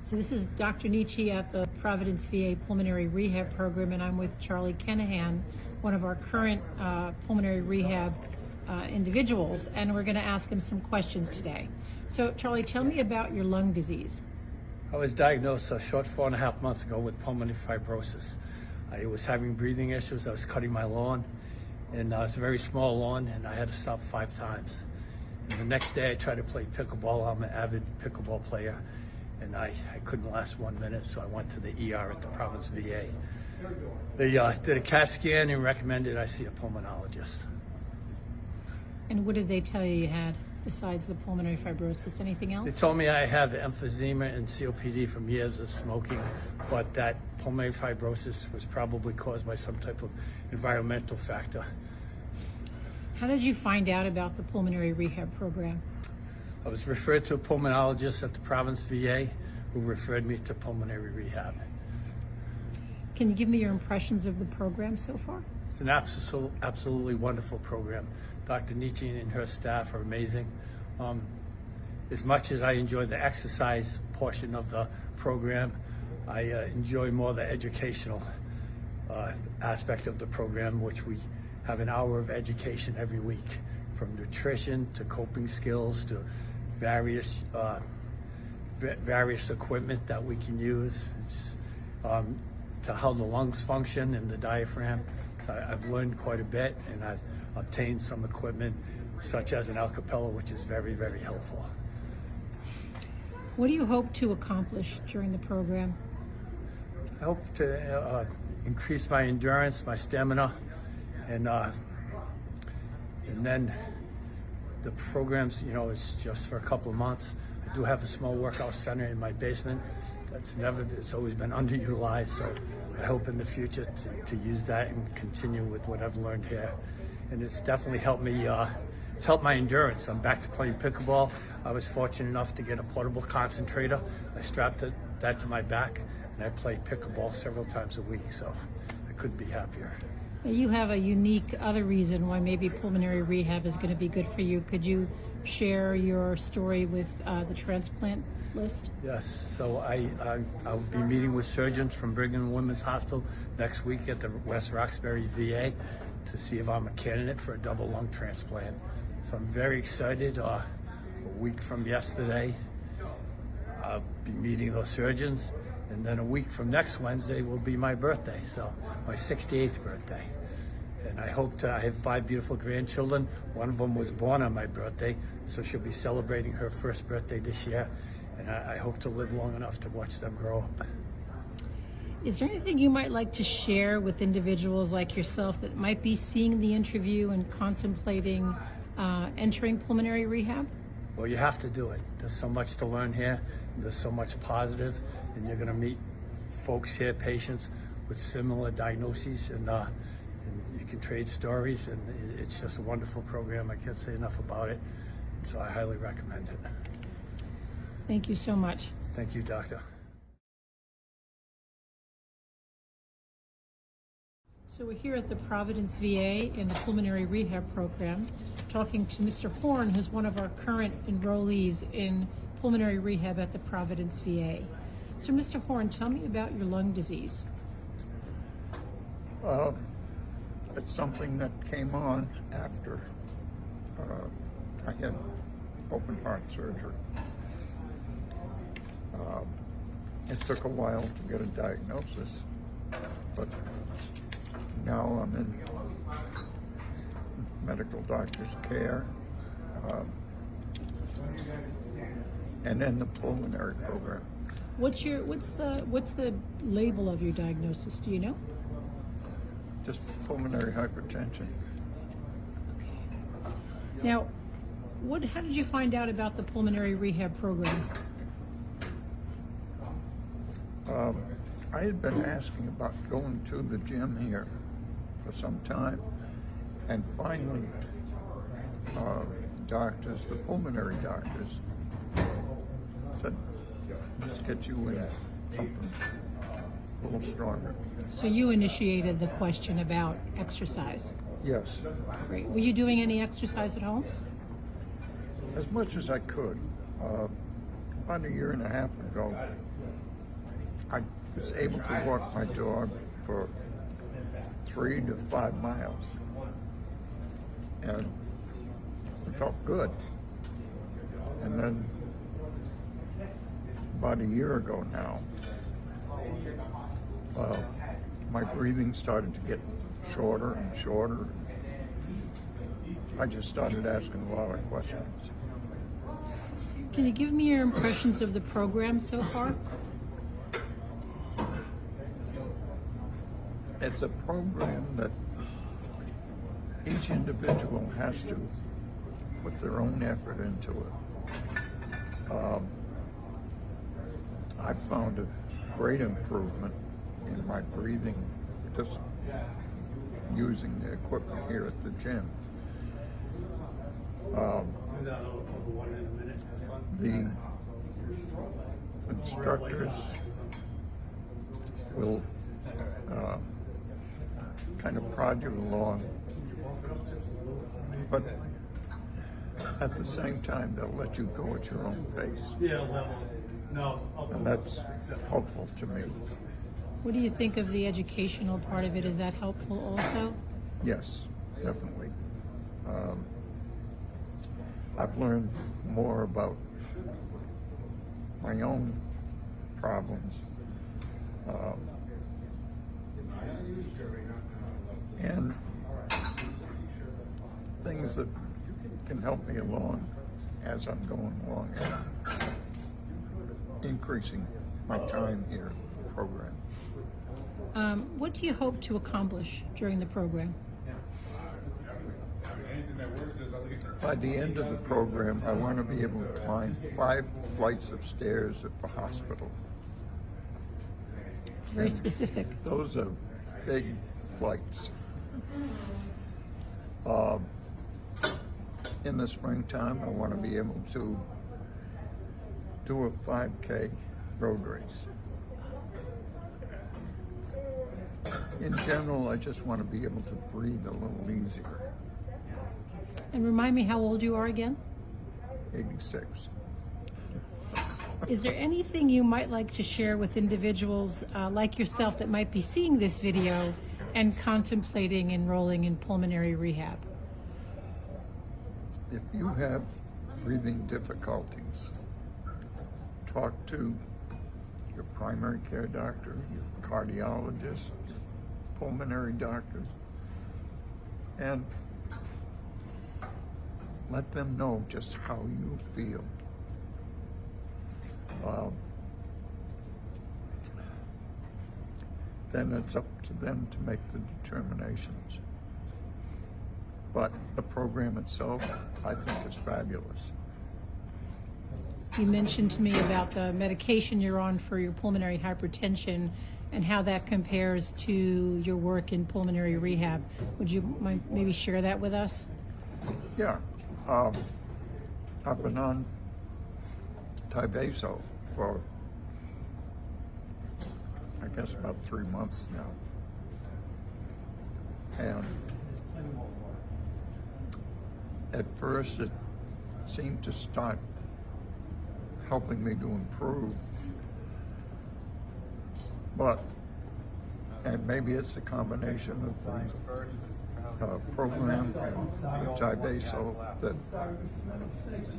So this is Dr. Nietzsche at the Providence VA Pulmonary Rehab Program, and I'm with Charlie Kenahan, one of our current pulmonary rehab individuals, and we're going to ask him some questions today. So Charlie, tell me about your lung disease. I was diagnosed a short 4.5 months ago with pulmonary fibrosis. I was having breathing issues. I was cutting my lawn, and it's a very small lawn, and I had to stop 5 times. And the next day I tried to play pickleball. I'm an avid pickleball player, and I couldn't last 1 minute, so I went to the ER at the Providence VA. They did a CAT scan and recommended I see a pulmonologist. And what did they tell you had besides the pulmonary fibrosis? Anything else? They told me I have emphysema and COPD from years of smoking, but that pulmonary fibrosis was probably caused by some type of environmental factor. How did you find out about the pulmonary rehab program? I was referred to a pulmonologist at the Providence VA who referred me to pulmonary rehab. Can you give me your impressions of the program so far? It's an absolutely wonderful program. Dr. Nietzsche and her staff are amazing. As much as I enjoy the exercise portion of the program, I enjoy more the educational aspect of the program, which we have an hour of education every week, from nutrition to coping skills to various equipment that we can use. It's, to how the lungs function and the diaphragm. So I've learned quite a bit, and I've obtained some equipment such as an Alcapella, which is very, very helpful. What do you hope to accomplish during the program? I hope to increase my endurance, my stamina, and then the programs, you know, it's just for a couple of months. I do have a small workout center in my basement. It's always been underutilized, so I hope in the future to use that and continue with what I've learned here. And it's definitely helped me, it's helped my endurance. I'm back to playing pickleball. I was fortunate enough to get a portable concentrator. I strapped that to my back, and I play pickleball several times a week, so I couldn't be happier. You have a unique other reason why maybe pulmonary rehab is going to be good for you. Could you share your story with the transplant list? Yes, so I'll be meeting with surgeons from Brigham and Women's Hospital next week at the West Roxbury VA to see if I'm a candidate for a double lung transplant. So I'm very excited. A week from yesterday, I'll be meeting those surgeons, and then a week from next Wednesday will be my birthday, so my 68th birthday. And I have 5 beautiful grandchildren. One of them was born on my birthday, so she'll be celebrating her first birthday this year. And I hope to live long enough to watch them grow up. Is there anything you might like to share with individuals like yourself that might be seeing the interview and contemplating entering pulmonary rehab? Well, you have to do it. There's so much to learn here. There's so much positive, and you're going to meet folks here, patients with similar diagnoses, and you can trade stories, and it's just a wonderful program. I can't say enough about it, so I highly recommend it. Thank you so much. Thank you, Doctor. So we're here at the Providence VA in the pulmonary rehab program, talking to Mr. Horn, who's one of our current enrollees in pulmonary rehab at the Providence VA. So Mr. Horn, tell me about your lung disease. It's something that came on after I had open heart surgery. It took a while to get a diagnosis, but now I'm in medical doctor's care and in the pulmonary program. What's the label of your diagnosis? Do you know? Just pulmonary hypertension. Now, how did you find out about the pulmonary rehab program? I had been asking about going to the gym here for some time, and finally the pulmonary doctors said, let's get you in something a little stronger. So you initiated the question about exercise? Yes. Great. Were you doing any exercise at home? As much as I could. About 1.5 years ago, I was able to walk my dog for 3 to 5 miles, and it felt good. And then about 1 year ago now, my breathing started to get shorter and shorter. I just started asking a lot of questions. Can you give me your impressions of the program so far? It's a program that each individual has to put their own effort into it. I found a great improvement in my breathing just using the equipment here at the gym. The instructors will kind of prod you along, but at the same time they'll let you go at your own pace. And that's helpful to me. What do you think of the educational part of it? Is that helpful also? Yes. definitely. I've learned more about my own problems and things that can help me along as I'm going along and increasing my time here in the program. What do you hope to accomplish during the program? By the end of the program, I want to be able to climb 5 flights of stairs at the hospital. Very specific. Those are big flights. In the springtime, I want to be able to do a 5K road race. In general, I just want to be able to breathe a little easier. And remind me how old you are again? 86. Is there anything you might like to share with individuals like yourself that might be seeing this video and contemplating enrolling in pulmonary rehab? If you have breathing difficulties, talk to your primary care doctor, your cardiologist, your pulmonary doctors, and let them know just how you feel. Then it's up to them to make the determinations. But the program itself, I think, is fabulous. You mentioned to me about the medication you're on for your pulmonary hypertension and how that compares to your work in pulmonary rehab. Would you mind maybe share that with us? Yeah. I've been on Tyvaso for, I guess, about 3 months now. And at first it seemed to start helping me to improve. And maybe it's a combination of the program and Tyvaso that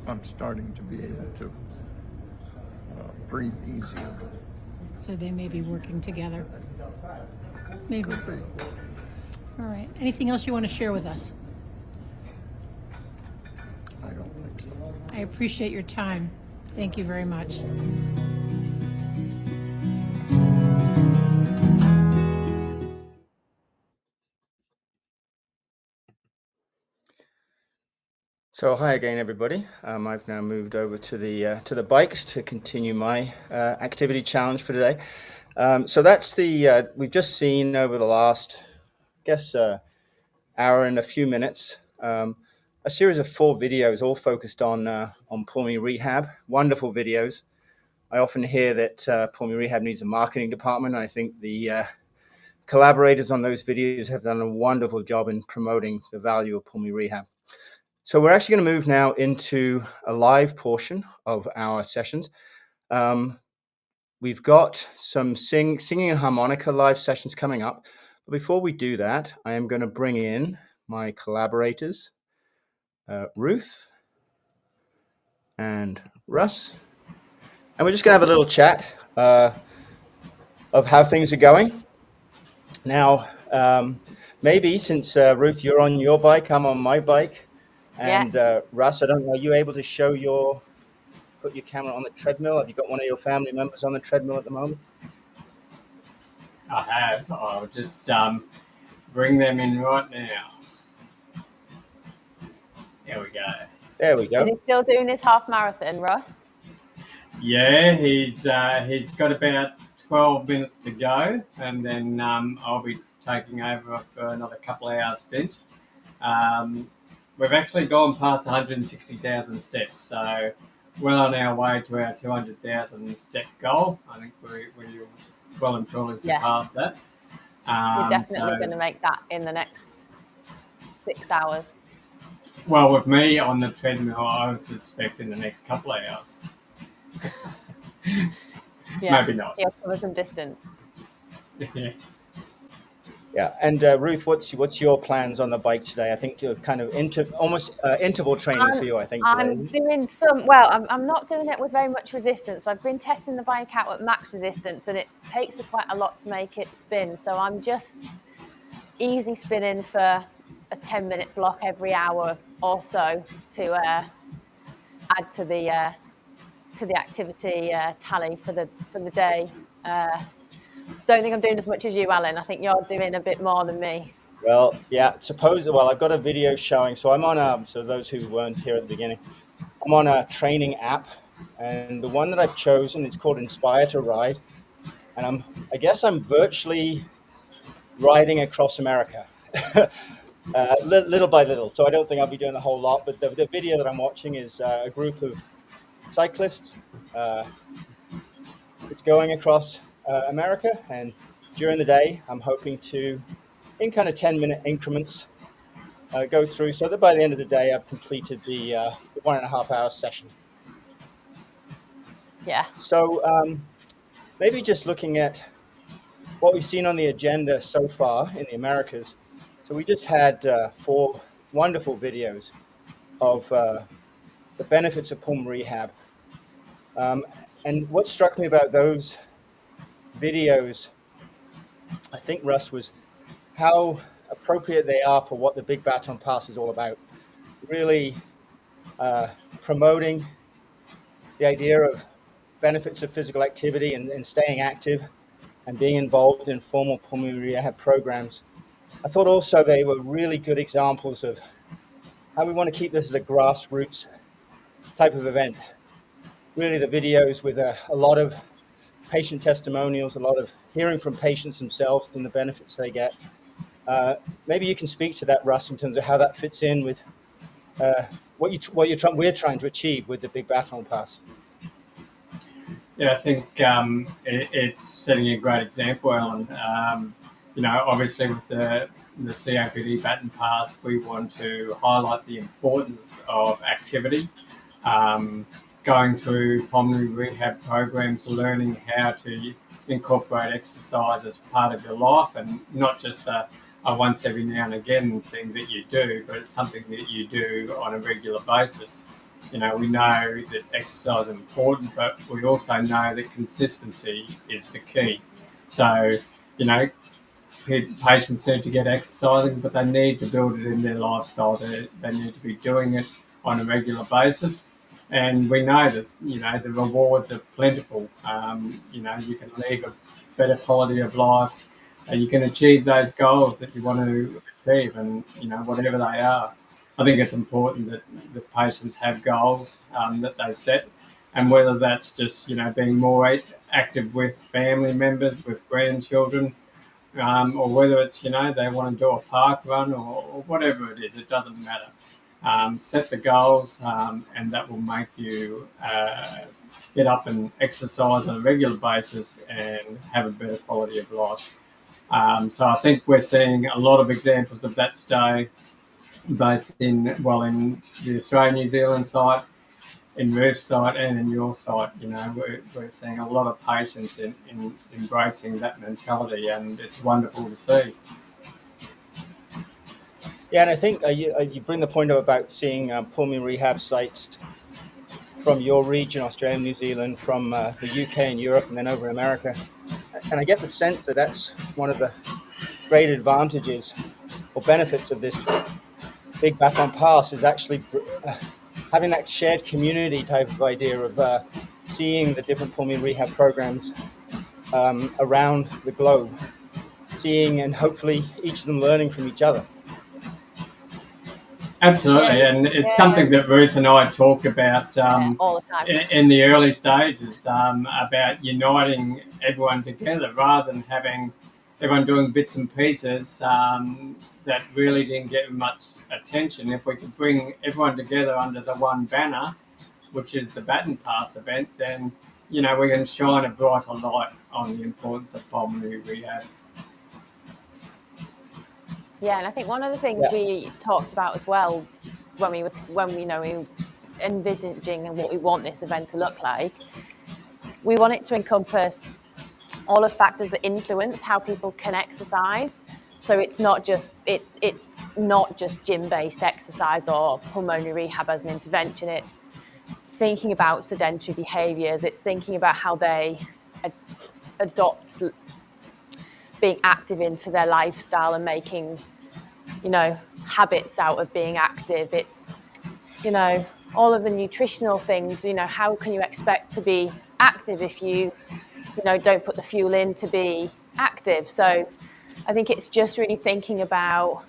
I'm starting to be able to breathe easier. So they may be working together. Maybe. All right. Anything else you want to share with us? I don't think so. I appreciate your time. Thank you very much. So hi again, everybody. I've now moved over to the bikes to continue my activity challenge for today. So that's we've just seen over the last, I guess, hour and a few minutes, a series of 4 videos all focused on pulmonary rehab. Wonderful videos. I often hear that pulmonary rehab needs a marketing department. I think the collaborators on those videos have done a wonderful job in promoting the value of pulmonary rehab. So we're actually going to move now into a live portion of our sessions. We've got some singing and harmonica live sessions coming up. But before we do that, I am going to bring in my collaborators, Ruth and Russ. And we're just going to have a little chat of how things are going. Now, maybe since Ruth, you're on your bike, I'm on my bike. And Russ, I don't know, are you able to put your camera on the treadmill? Have you got one of your family members on the treadmill at the moment? I have. I'll just bring them in right now. There we go. There we go. Is he still doing his half marathon, Ross? Yeah, he's got about 12 minutes to go, and then I'll be taking over for another couple of hours stint. We've actually gone past 160,000 steps, so well on our way to our 200,000 step goal. I think we're well and truly surpassed that. We're definitely going to make that in the next 6 hours. Well, with me on the treadmill, I would suspect in the next couple of hours. Yeah, maybe not. He'll cover some distance. Yeah. Yeah, and Ruth, what's your plans on the bike today? I think you're kind of almost interval training for you. I think today, I'm isn't it? doing some, well, I'm not doing it with very much resistance. I've been testing the bike out at max resistance and it takes quite a lot to make it spin. So I'm just easy spinning for a 10-minute block every hour or so to add to the activity tally for the day. Don't think I'm doing as much as you, Alan. I think you're doing a bit more than me. Well, yeah. Well, I've got a video showing. So I'm on so those who weren't here at the beginning, I'm on a training app, and the one that I've chosen is called Inspire to Ride, and I guess I'm virtually riding across America, little by little. So I don't think I'll be doing a whole lot, but the video that I'm watching is a group of cyclists. It's going across America, and during the day, I'm hoping to, in kind of 10-minute increments, go through so that by the end of the day, I've completed the 1.5 hour session. Yeah. So maybe just looking at what we've seen on the agenda so far in the Americas. So we just had 4 wonderful videos of the benefits of pulmonary rehab. And what struck me about those videos, I think, Russ, was how appropriate they are for what the Big Baton Pass is all about. Really promoting the idea of benefits of physical activity and staying active and being involved in formal pulmonary rehab programs. I thought also they were really good examples of how we want to keep this as a grassroots type of event. Really, the videos with a lot of patient testimonials, a lot of hearing from patients themselves and the benefits they get. Maybe you can speak to that, Russ, in terms of how that fits in with we're trying to achieve with the Big Baton Pass. Yeah, I think it's setting a great example, Alan. Obviously with the COPD Baton Pass, we want to highlight the importance of activity, going through pulmonary rehab programs, learning how to incorporate exercise as part of your life, and not just a once every now and again thing that you do, but it's something that you do on a regular basis. We know that exercise is important, but we also know that consistency is the key. So, patients need to get exercising, but they need to build it in their lifestyle. They need to be doing it on a regular basis. And we know that, the rewards are plentiful. You can leave a better quality of life, and you can achieve those goals that you want to achieve, and, whatever they are. I think it's important that the patients have goals that they set, and whether that's just, being more active with family members, with grandchildren, or whether it's, they want to do a park run or whatever it is, it doesn't matter. Set the goals, and that will make you get up and exercise on a regular basis and have a better quality of life. So I think we're seeing a lot of examples of that today, both in the Australia-New Zealand site, in Ruth's site, and in your site. We're seeing a lot of patients in embracing that mentality, and it's wonderful to see. Yeah, and I think you bring the point up about seeing pulmonary rehab sites from your region, Australia, New Zealand, from the UK and Europe, and then over in America. And I get the sense that that's one of the great advantages or benefits of this Big Baton Pass is actually having that shared community type of idea of seeing the different pulmonary rehab programs around the globe, seeing and hopefully each of them learning from each other. Absolutely, and it's something that Ruth and I talk about all the time in the early stages, about uniting everyone together rather than having everyone doing bits and pieces that really didn't get much attention. If we could bring everyone together under the one banner, which is the Baton Pass event, then we can shine a brighter light on the importance of pulmonary rehab. Yeah, and I think one of the things we talked about as well when we were envisaging what we want this event to look like, we want it to encompass all of the factors that influence how people can exercise. So it's not just gym-based exercise or pulmonary rehab as an intervention. It's thinking about sedentary behaviours. It's thinking about how they adopt being active into their lifestyle and making, habits out of being active. It's, all of the nutritional things. How can you expect to be active if you don't put the fuel in to be active? So I think it's just really thinking about,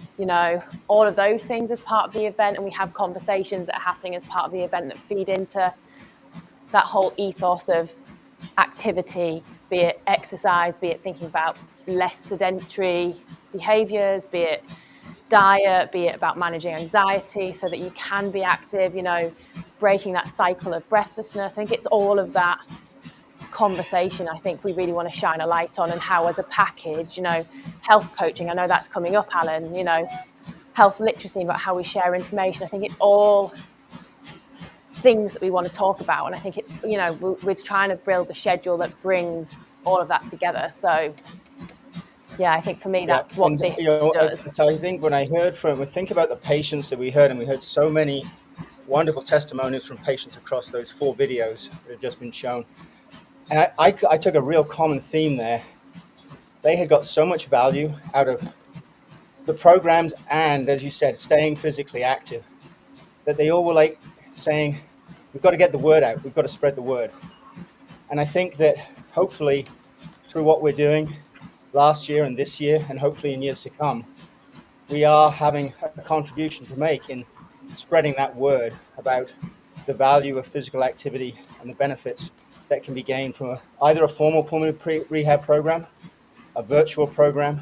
all of those things as part of the event, and we have conversations that are happening as part of the event that feed into that whole ethos of activity, be it exercise, be it thinking about less sedentary behaviours, be it diet, be it about managing anxiety so that you can be active, breaking that cycle of breathlessness. I think it's all of that conversation I think we really want to shine a light on, and how as a package, health coaching, I know that's coming up, Alan, health literacy, about how we share information. I think it's all things that we want to talk about, and I think it's, we're trying to build a schedule that brings all of that together. So yeah, I think for me that's what this does. So I think when I think about the patients that we heard, and we heard so many wonderful testimonies from patients across those 4 videos that have just been shown. And I took a real common theme there. They had got so much value out of the programs and, as you said, staying physically active, that they all were like saying, we've got to get the word out. We've got to spread the word. And I think that hopefully through what we're doing last year and this year, and hopefully in years to come, we are having a contribution to make in spreading that word about the value of physical activity and the benefits that can be gained from either a formal pulmonary rehab program, a virtual program,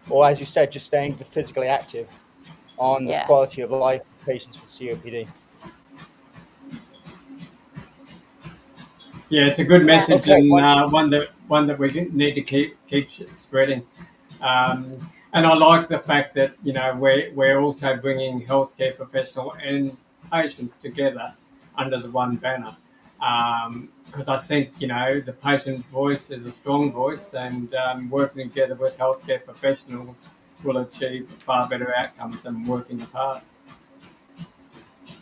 or, as you said, just staying physically active on the quality of life of patients with COPD. Yeah, it's a good message, and one that we need to keep spreading. And I like the fact that we're also bringing healthcare professional and patients together under the one banner, because I think the patient voice is a strong voice, and working together with healthcare professionals will achieve far better outcomes than working apart.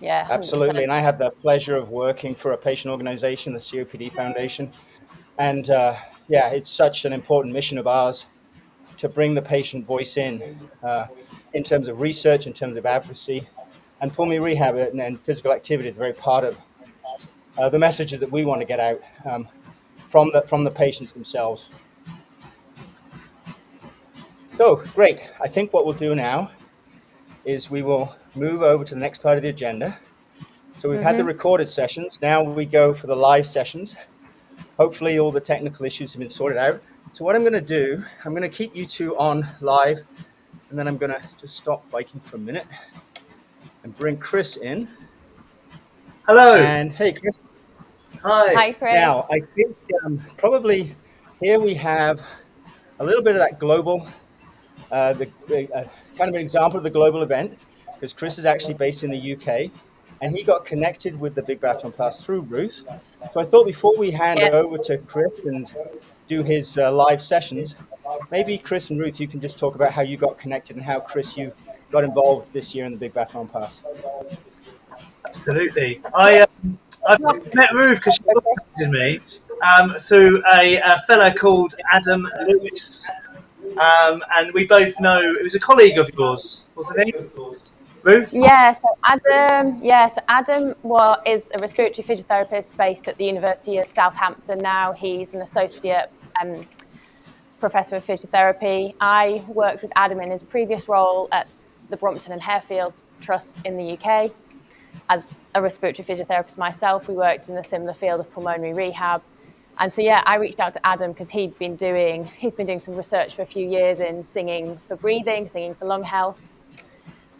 Yeah, 100%. Absolutely. And I have the pleasure of working for a patient organization, the COPD Foundation. And it's such an important mission of ours to bring the patient voice in terms of research, in terms of advocacy. And pulmonary rehab and physical activity is a very part of the messages that we want to get out from the patients themselves. So great. I think what we'll do now is we will move over to the next part of the agenda. So we've had the recorded sessions. Now we go for the live sessions. Hopefully all the technical issues have been sorted out. So what I'm going to do, I'm going to keep you two on live, and then I'm going to just stop biking for a minute and bring Chris in. Hello. And hey, Chris. Hi. Hi, Chris. Now, I think probably here we have a little bit of that global, kind of an example of the global event, because Chris is actually based in the UK, and he got connected with the Big Baton Pass through Ruth. So I thought before we hand over to Chris and do his live sessions, maybe Chris and Ruth, you can just talk about how you got connected and how, Chris, you got involved this year in the Big Baton Pass. Absolutely. I met Ruth because she contacted me through a fellow called Adam Lewis. And we both know, it was a colleague of yours, wasn't he? Ruth? Yeah, so Adam is a respiratory physiotherapist based at the University of Southampton now. He's an associate professor of physiotherapy. I worked with Adam in his previous role at the Brompton and Harefield Trust in the UK. As a respiratory physiotherapist myself, we worked in the similar field of pulmonary rehab. And so, I reached out to Adam because he's been doing some research for a few years in singing for breathing, singing for lung health,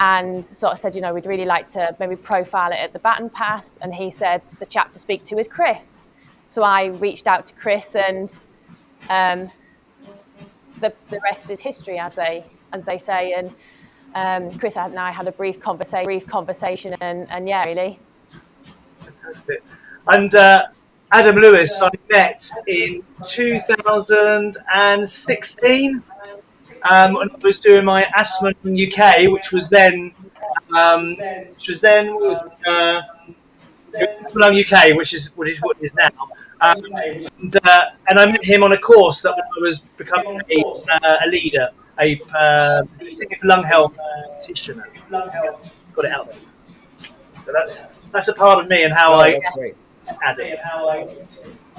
and sort of said, we'd really like to maybe profile it at the Baton Pass. And he said the chap to speak to is Chris. So I reached out to Chris, and the rest is history, as they say. And Chris and I had a brief conversation, and really. Fantastic. And Adam Lewis, I met in 2016. when I was doing my asthma in the UK, which was then what was Lung UK, which is what it is now. And I met him on a course that I was becoming a leader, a singing for lung health practitioner. Got it out there. So that's a part of me and how I add it.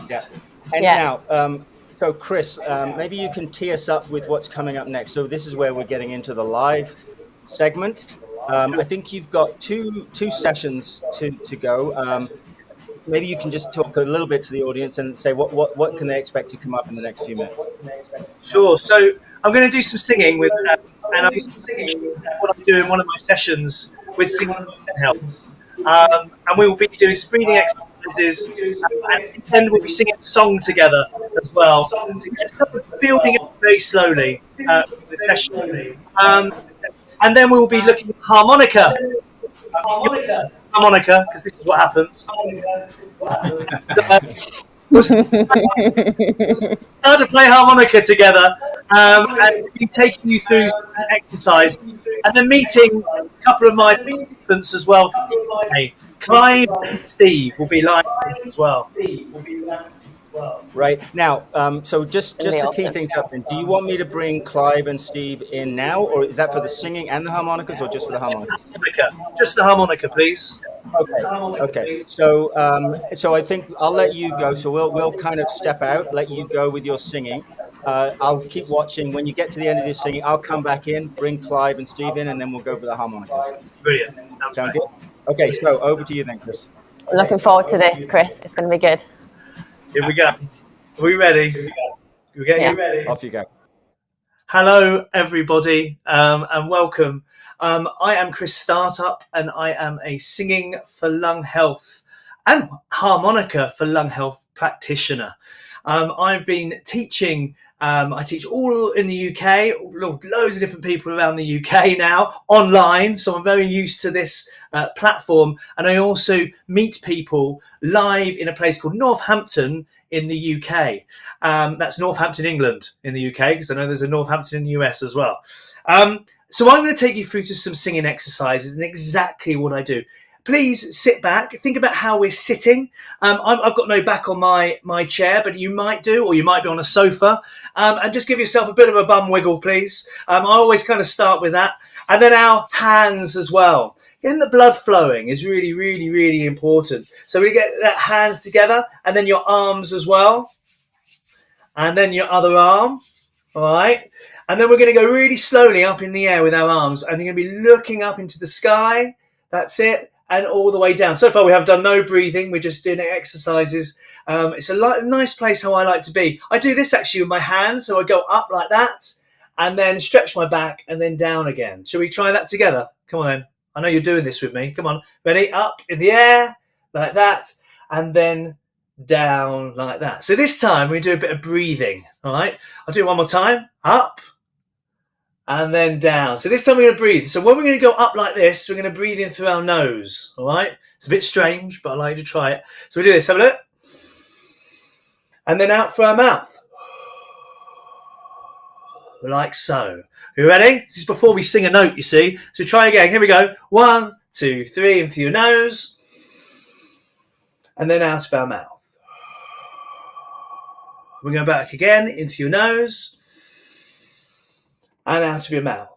Yeah. And now, so Chris, maybe you can tee us up with what's coming up next. So this is where we're getting into the live segment. I think you've got two sessions to go. Maybe you can just talk a little bit to the audience and say what can they expect to come up in the next few minutes. Sure. So I'm going to do some singing with, and I'm what I do in one of my sessions with singing helps. And we will be doing some breathing exercises, and at the end we'll be singing a song together as well. Just building up very slowly the session. And then we will be looking at harmonica. Harmonica, because this is what happens. We'll start to play harmonica together and be taking you through some exercise, and then meeting a couple of my participants as well. Clive and Steve will be live as well. Right now, so just to tee things up, then, do you want me to bring Clive and Steve in now, or is that for the singing and the harmonicas, or just for the harmonicas? Just the harmonica, please. Okay. So I think I'll let you go. So we'll kind of step out, let you go with your singing. I'll keep watching. When you get to the end of your singing, I'll come back in, bring Clive and Steve in, and then we'll go for the harmonicas. Brilliant. Sound good? Okay. So over to you then, Chris. Looking forward to this, Chris. It's going to be good. Here we go. Are we ready? We're getting ready. Off you go. Hello, everybody, and welcome. I am Chris Startup, and I am a singing for lung health and harmonica for lung health practitioner. I've been teaching. I teach all in the UK, loads of different people around the UK now, online. So I'm very used to this platform. And I also meet people live in a place called Northampton in the UK. That's Northampton, England in the UK, because I know there's a Northampton in the US as well. So I'm going to take you through to some singing exercises and exactly what I do. Please sit back. Think about how we're sitting. I've got no back on my chair, but you might do, or you might be on a sofa. And just give yourself a bit of a bum wiggle, please. I always kind of start with that. And then our hands as well. Getting the blood flowing is really, really, really important. So we get that hands together, and then your arms as well. And then your other arm. All right. And then we're going to go really slowly up in the air with our arms. And you're going to be looking up into the sky. That's it. And all the way down. So far we have done no breathing. We're just doing exercises. It's a nice place how I like to be. I do this actually with my hands. So I go up like that and then stretch my back and then down again. Shall we try that together? Come on then. I know you're doing this with me. Come on. Ready? Up in the air like that and then down like that. So this time we do a bit of breathing. All right. I'll do it one more time. Up. And then down. So this time we're going to breathe. So when we're going to go up like this, we're going to breathe in through our nose. All right. It's a bit strange, but I like you to try it. So we do this. Have a look. And then out through our mouth. Like so. Are you ready? This is before we sing a note, you see. So try again. Here we go. 1, 2, 3. In through your nose. And then out of our mouth. We're going back again. In through your nose. And out of your mouth.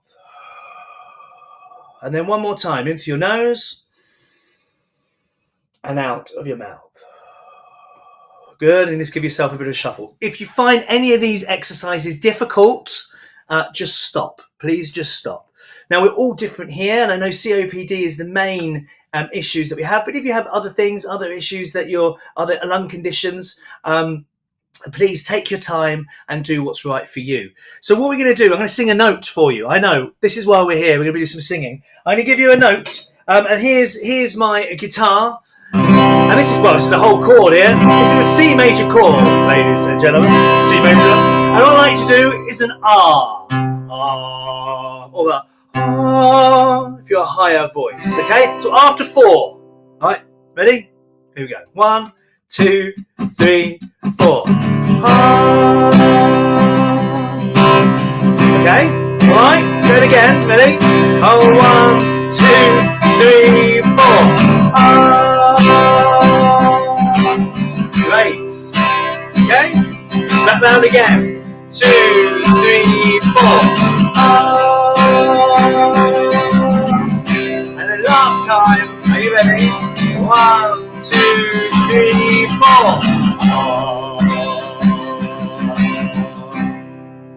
And then one more time. In through your nose. And out of your mouth. Good. And just give yourself a bit of a shuffle. If you find any of these exercises difficult, just stop. Please just stop. Now, we're all different here. And I know COPD is the main issues that we have. But if you have other things, other issues, other lung conditions, please take your time and do what's right for you. So what we're going to do, I'm going to sing a note for you. I know, this is why we're here. We're going to do some singing. I'm going to give you a note. And here's my guitar. And this is a whole chord here. This is a C major chord, ladies and gentlemen. C major. And all I like to do is an R. R. Or a R. If you're a higher voice, okay? So after 4. All right, ready? Here we go. 1, 2, 3, 4. Okay? again. Ready? Oh, 1, 2, 3, 4. Great. Okay. That round again. 2, 3, 4. And then last time. Are you ready? 1, 2, 3, 4.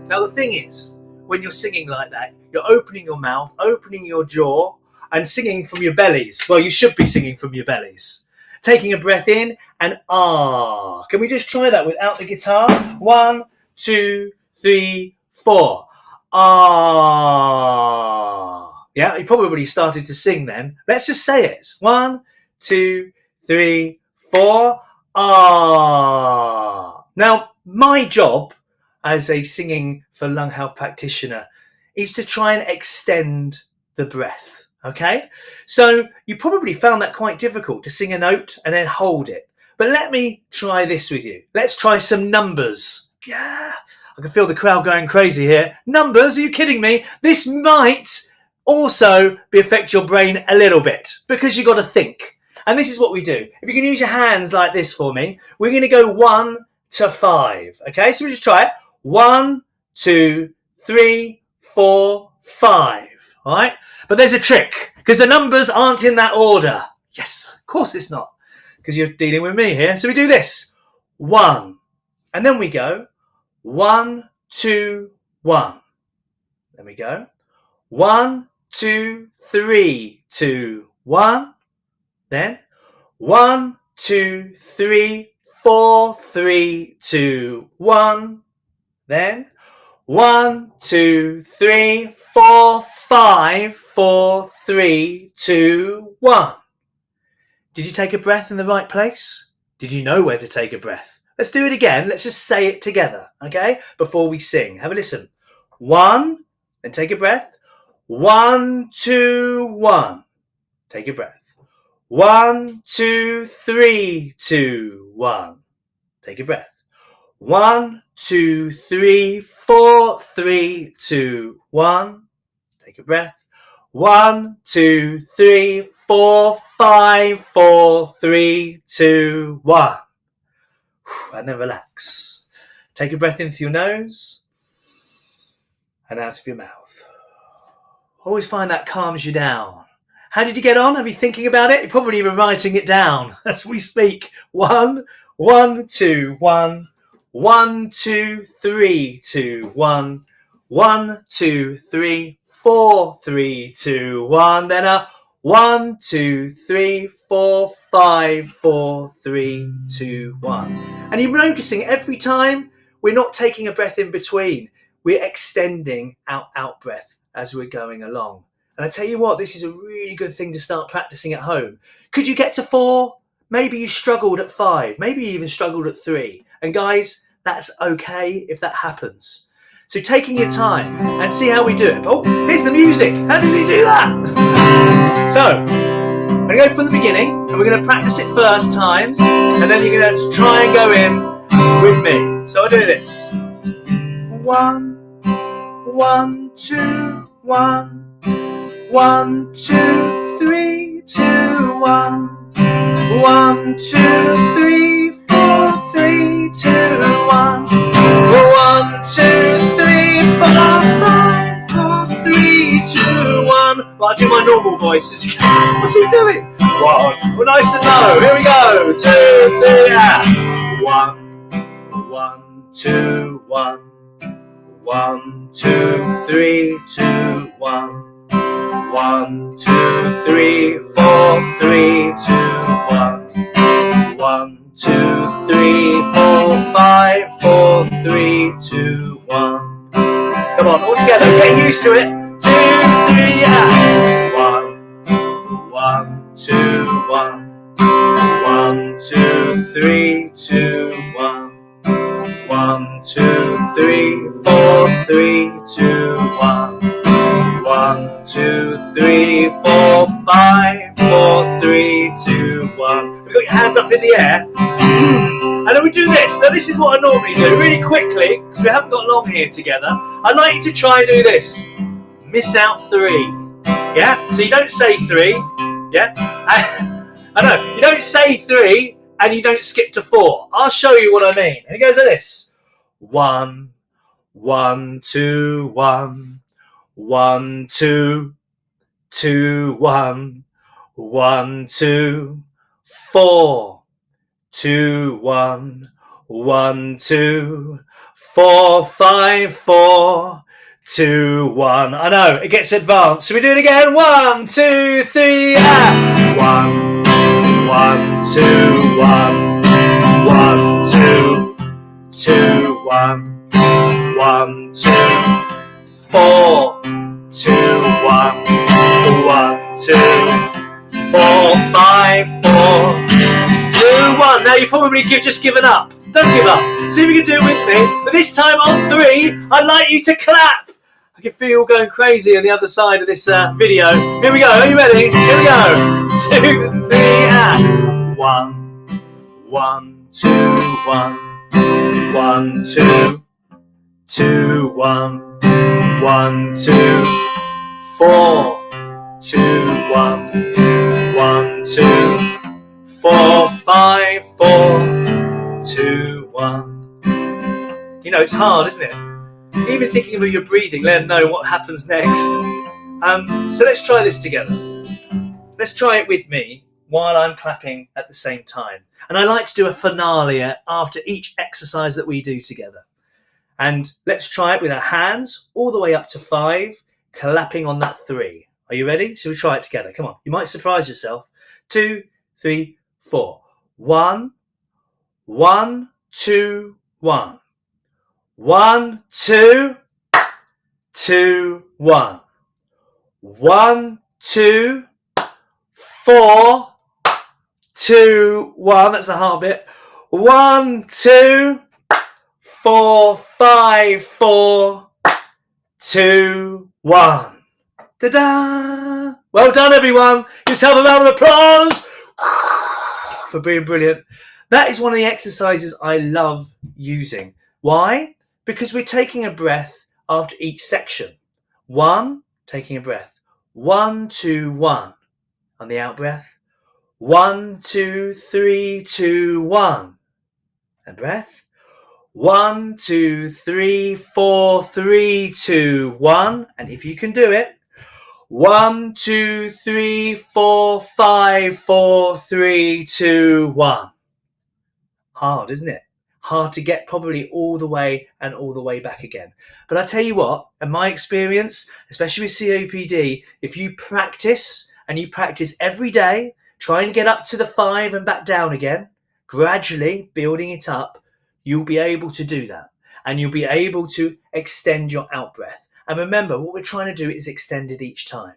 Now the thing is, when you're singing like that, you're opening your mouth, opening your jaw, and singing from your bellies. Well, you should be singing from your bellies. Taking a breath in and ah. Can we just try that without the guitar? 1, 2, 3, 4. Ah. Yeah, you probably started to sing then. Let's just say it. 1, 2, 3, 4. Ah. Now, my job as a singing for lung health practitioner is to try and extend the breath. Okay, so you probably found that quite difficult to sing a note and then hold it. But let me try this with you. Let's try some numbers. Yeah, I can feel the crowd going crazy here. Numbers? Are you kidding me? This might also affect your brain a little bit because you've got to think. And this is what we do. If you can use your hands like this for me, we're going to go 1 to 5. Okay, so we just try it. 1, 2, 3, 4, 5. All right, but there's a trick because the numbers aren't in that order. Yes, of course it's not, because you're dealing with me here. So we do this 1, and then we go 1, 2, 1. Then we go 1, 2, 3, 2, 1. Then 1, 2, 3, 4, 3, 2, 1. Then 1, 2, 3, 4, 5, 4, 3, 2, 1. Did you take a breath in the right place? Did you know where to take a breath? Let's do it again. Let's just say it together, okay? Before we sing. Have a listen. 1, then take a breath. 1, 2, 1. Take a breath. 1, 2, 3, 2, 1. Take a breath. 1, 2, 3, 4, 3, 2, 1. Take a breath. 1, 2, 3, 4, 5, 4, 3, 2, 1. And then relax. Take a breath in through your nose and out of your mouth. Always find that calms you down. How did you get on? Are you thinking about it? You're probably even writing it down as we speak. 1, 1, 2, 1. 1, 2, 3, 2, 1. 1, 2, 3, 4, 3, 2, 1. Then a 1, 2, 3, 4, 5, 4, 3, 2, 1. And you're noticing every time we're not taking a breath in between. We're extending our out breath as we're going along. And I tell you what, this is a really good thing to start practicing at home. Could you get to 4? Maybe you struggled at 5. Maybe you even struggled at 3. And guys, that's okay if that happens. So taking your time and see how we do it. Oh, here's the music. How did he do that? So, I'm going to go from the beginning and we're going to practice it first times. And then you're going to try and go in with me. So I'll do this. 1, 1, 2, 1. 1, 2, 3, 2, 1. 1, 2, 3, 4, 3, 2, 1. 1, 2, 3, 4, 5, 4, 3, 2, 1. Well, I'll do my normal voice. What's he doing? 1. Well, nice and low. Here we go. 2, 3, yeah. 1, 1, 2, 1. 1, 2, 3, 2, 1. 1, 2, 3, 4, 3, 2, 1. 1, 2, 3, 4, 5, 4, 3, 2, 1. Come on, all together, get used to it. 2, 3, yeah. 1, 1, 2, 1. 1, 2, 3, 2, 1. 1, 2, 3, 4, 3, 2, 1. 1, 2, 3, 4, 5, 4, 3, 2, 1. We've got your hands up in the air. And then we do this. Now this is what I normally do, really quickly, because we haven't got long here together. I'd like you to try and do this. miss out 3. Yeah? So you don't say 3. Yeah? I know. You don't say 3 and you don't skip to 4. I'll show you what I mean. And it goes like this. 1, 1, 2, 1. 1, 2, 2, 1. 1, 2, 4. 2, 1. 1, 2, 4, 5, 4. 2, 1. I know, it gets advanced. Shall we do it again? 1, 2, 3, and 1, 1, 2, 1. 1, 2, 2, 1. 1, 2, 4. 2, 1. 1, 2, 4, 5, 4. 2, 1. Now you probably just given up. Don't give up. See if you can do it with me. But this time on 3, I'd like you to clap. I can feel you all going crazy on the other side of this video. Here we go. Are you ready? Here we go. 2, 3, and 1, 1, 2, 1. 1, 2, 2, 1. 1, 2, 4. 2, 1. 1, 2, 4, 5, 4. 2, 1. You know, it's hard, isn't it? Even thinking about your breathing, let them know what happens next. So let's try this together. Let's try it with me while I'm clapping at the same time. And I like to do a finale after each exercise that we do together. And let's try it with our hands all the way up to 5, clapping on that 3. Are you ready? Shall we try it together? Come on. You might surprise yourself. 2, 3, 4. 1, 1, 2, 1. 1, 2, 2, 1. 1, 2, 4, 2, 1. That's the hard bit. 1, 2, 4, 5, 4, 2, 1. Ta-da! Well done, everyone. Give yourself a round of applause for being brilliant. That is one of the exercises I love using. Why? Because we're taking a breath after each section. 1, taking a breath. 1, 2, 1. On the out breath. 1, 2, 3, 2, 1. And breath. 1, 2, 3, 4, 3, 2, 1. And if you can do it. 1, 2, 3, 4, 5, 4, 3, 2, 1. Hard, isn't it? Hard to get probably all the way and all the way back again. But I tell you what, in my experience, especially with COPD, if you practice and you practice every day, try and get up to the 5 and back down again, gradually building it up, you'll be able to do that. And you'll be able to extend your out breath. And remember, what we're trying to do is extend it each time.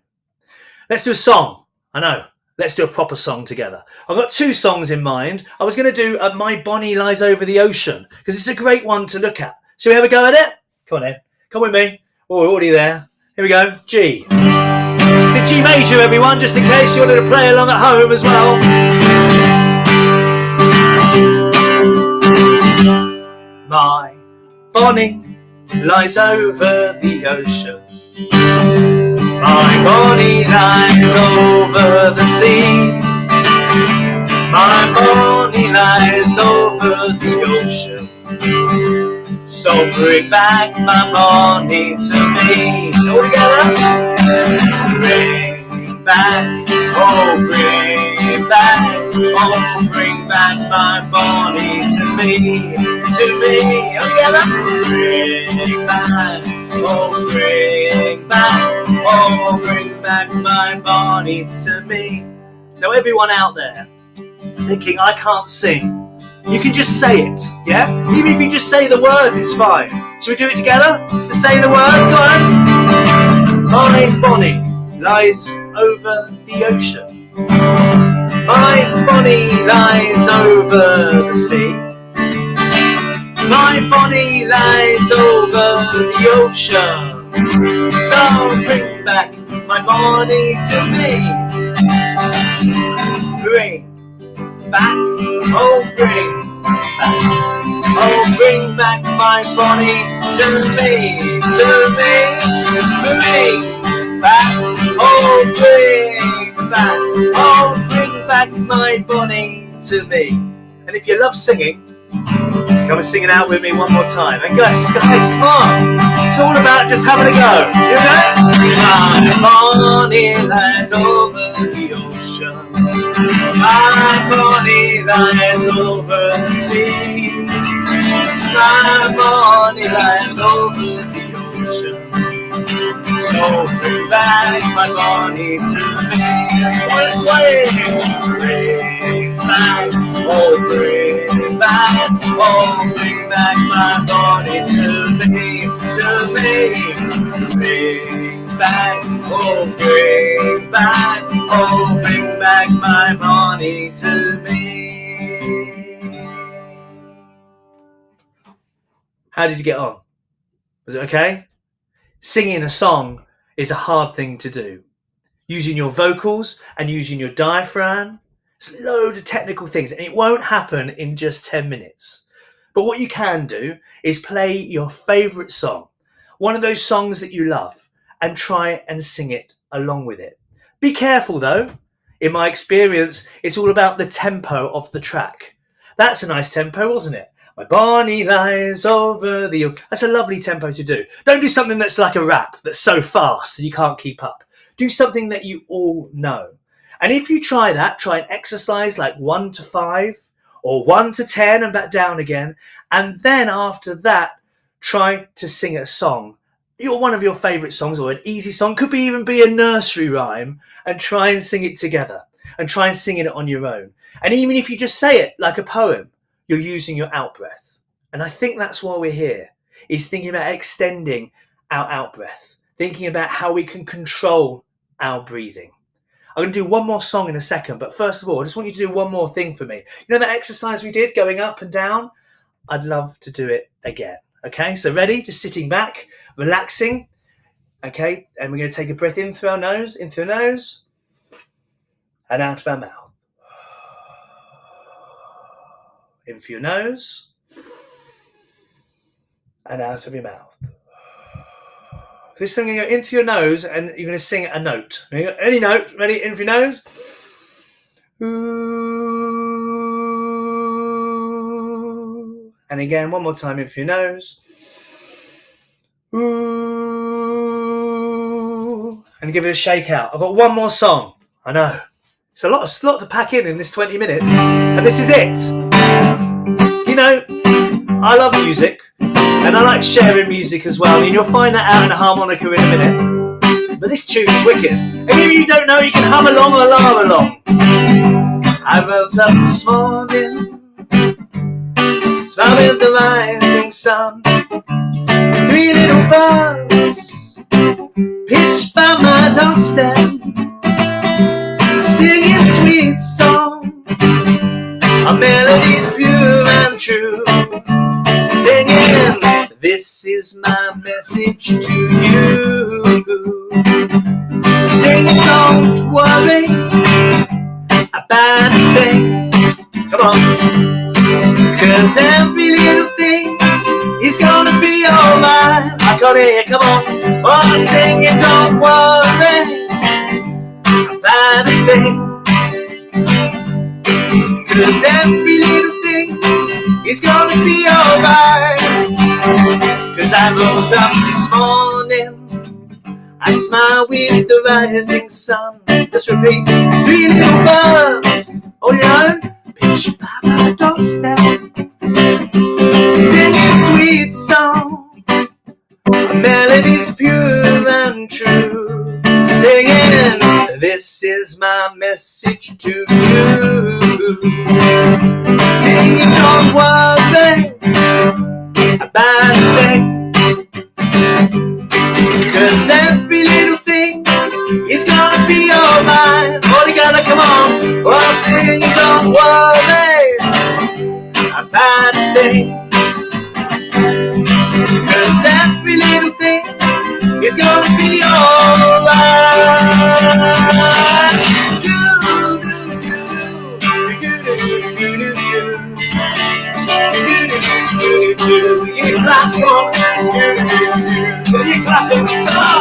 Let's do a song. I know. Let's do a proper song together. I've got 2 songs in mind. I was going to do My Bonnie Lies Over the Ocean, because it's a great one to look at. Shall we have a go at it? Come on then. Come with me. Oh, we're already there. Here we go. G. It's a G major, everyone, just in case you wanted to play along at home as well. My Bonnie lies over the ocean. My Bonnie lies over the sea. My Bonnie lies over the ocean. So bring back my Bonnie to me. All together. Bring back, oh bring back, oh bring back my Bonnie to me, to me. All together. Bring back, oh bring back, oh bring back my Bonnie to me. Now everyone out there thinking I can't sing, you can just say it, yeah? Even if you just say the words, it's fine. Shall we do it together? So say the words, go on. My Bonnie lies over the ocean. My Bonnie lies over the sea. My Bonnie lies over the ocean. So bring back my Bonnie to me. Bring back, oh bring back, oh bring back my Bonnie to me, to me. Bring back, oh bring back, oh bring back my Bonnie to me. And if you love singing, come and sing it out with me one more time. And guys, come on. It's all about just having a go. You know? My Bonnie lies over the ocean. My Bonnie lies over the sea. My Bonnie lies over the ocean. So bring back my Bonnie to me. This way, bring back, oh bring back, oh bring back my Bonnie to me, to me. Bring back, oh bring back, oh bring back my Bonnie to me. How did you get on? Was it okay? Singing a song is a hard thing to do. Using your vocals and using your diaphragm, it's loads of technical things, and it won't happen in just 10 minutes. But what you can do is play your favourite song, one of those songs that you love, and try and sing it along with it. Be careful though. In my experience, it's all about the tempo of the track. That's a nice tempo, wasn't it? My Bonnie lies over the... That's a lovely tempo to do. Don't do something that's like a rap, that's so fast that you can't keep up. Do something that you all know. And if you try that, try an exercise like 1 to 5 or 1 to 10 and back down again. And then after that, try to sing a song. One of your favourite songs, or an easy song, could even be a nursery rhyme, and try and sing it together and try and sing it on your own. And even if you just say it like a poem, you're using your out breath. And I think that's why we're here, is thinking about extending our out breath, thinking about how we can control our breathing. I'm going to do one more song in a second, but first of all, I just want you to do one more thing for me. You know that exercise we did going up and down? I'd love to do it again. Okay, so ready? Just sitting back, relaxing. Okay, and we're going to take a breath in through our nose, in through our nose, and out of our mouth. In through your nose, and out of your mouth. This thing, you go in through your nose, and you're going to sing a note. Any note, ready? In through your nose. Ooh. And again, one more time, in through your nose. Ooh. And give it a shake out. I've got one more song. I know. It's a lot to pack in this 20 minutes. And this is it. You know, I love music. And I like sharing music as well. I mean, you'll find that out in a harmonica in a minute. But this tune is wicked. And if you don't know, you can hum along or laugh along. I rose up this morning, smiling at the rising sun. 3 little birds pitched by my doorstep, singing sweet song. Our melody's pure and true, singing, this is my message to you. Singing, don't worry about a thing. Come on. 'Cause every little thing is gonna be alright. I got it, come on. Oh, singing, don't worry about a thing. 'Cause every little thing is gonna be alright. 'Cause I rose up this morning, I smile with the rising sun. Let's repeat. 3 little birds, all your own, pitched by my doorstep, singing sweet song. A melody's pure and true, singing, this is my message to you. Singing, don't worry about a thing. 'Cause every little thing is gonna be alright. All together, come on. Oh, sing, don't worry about a thing. 'Cause every little thing is gonna be alright. You clap for, you clap for, come on.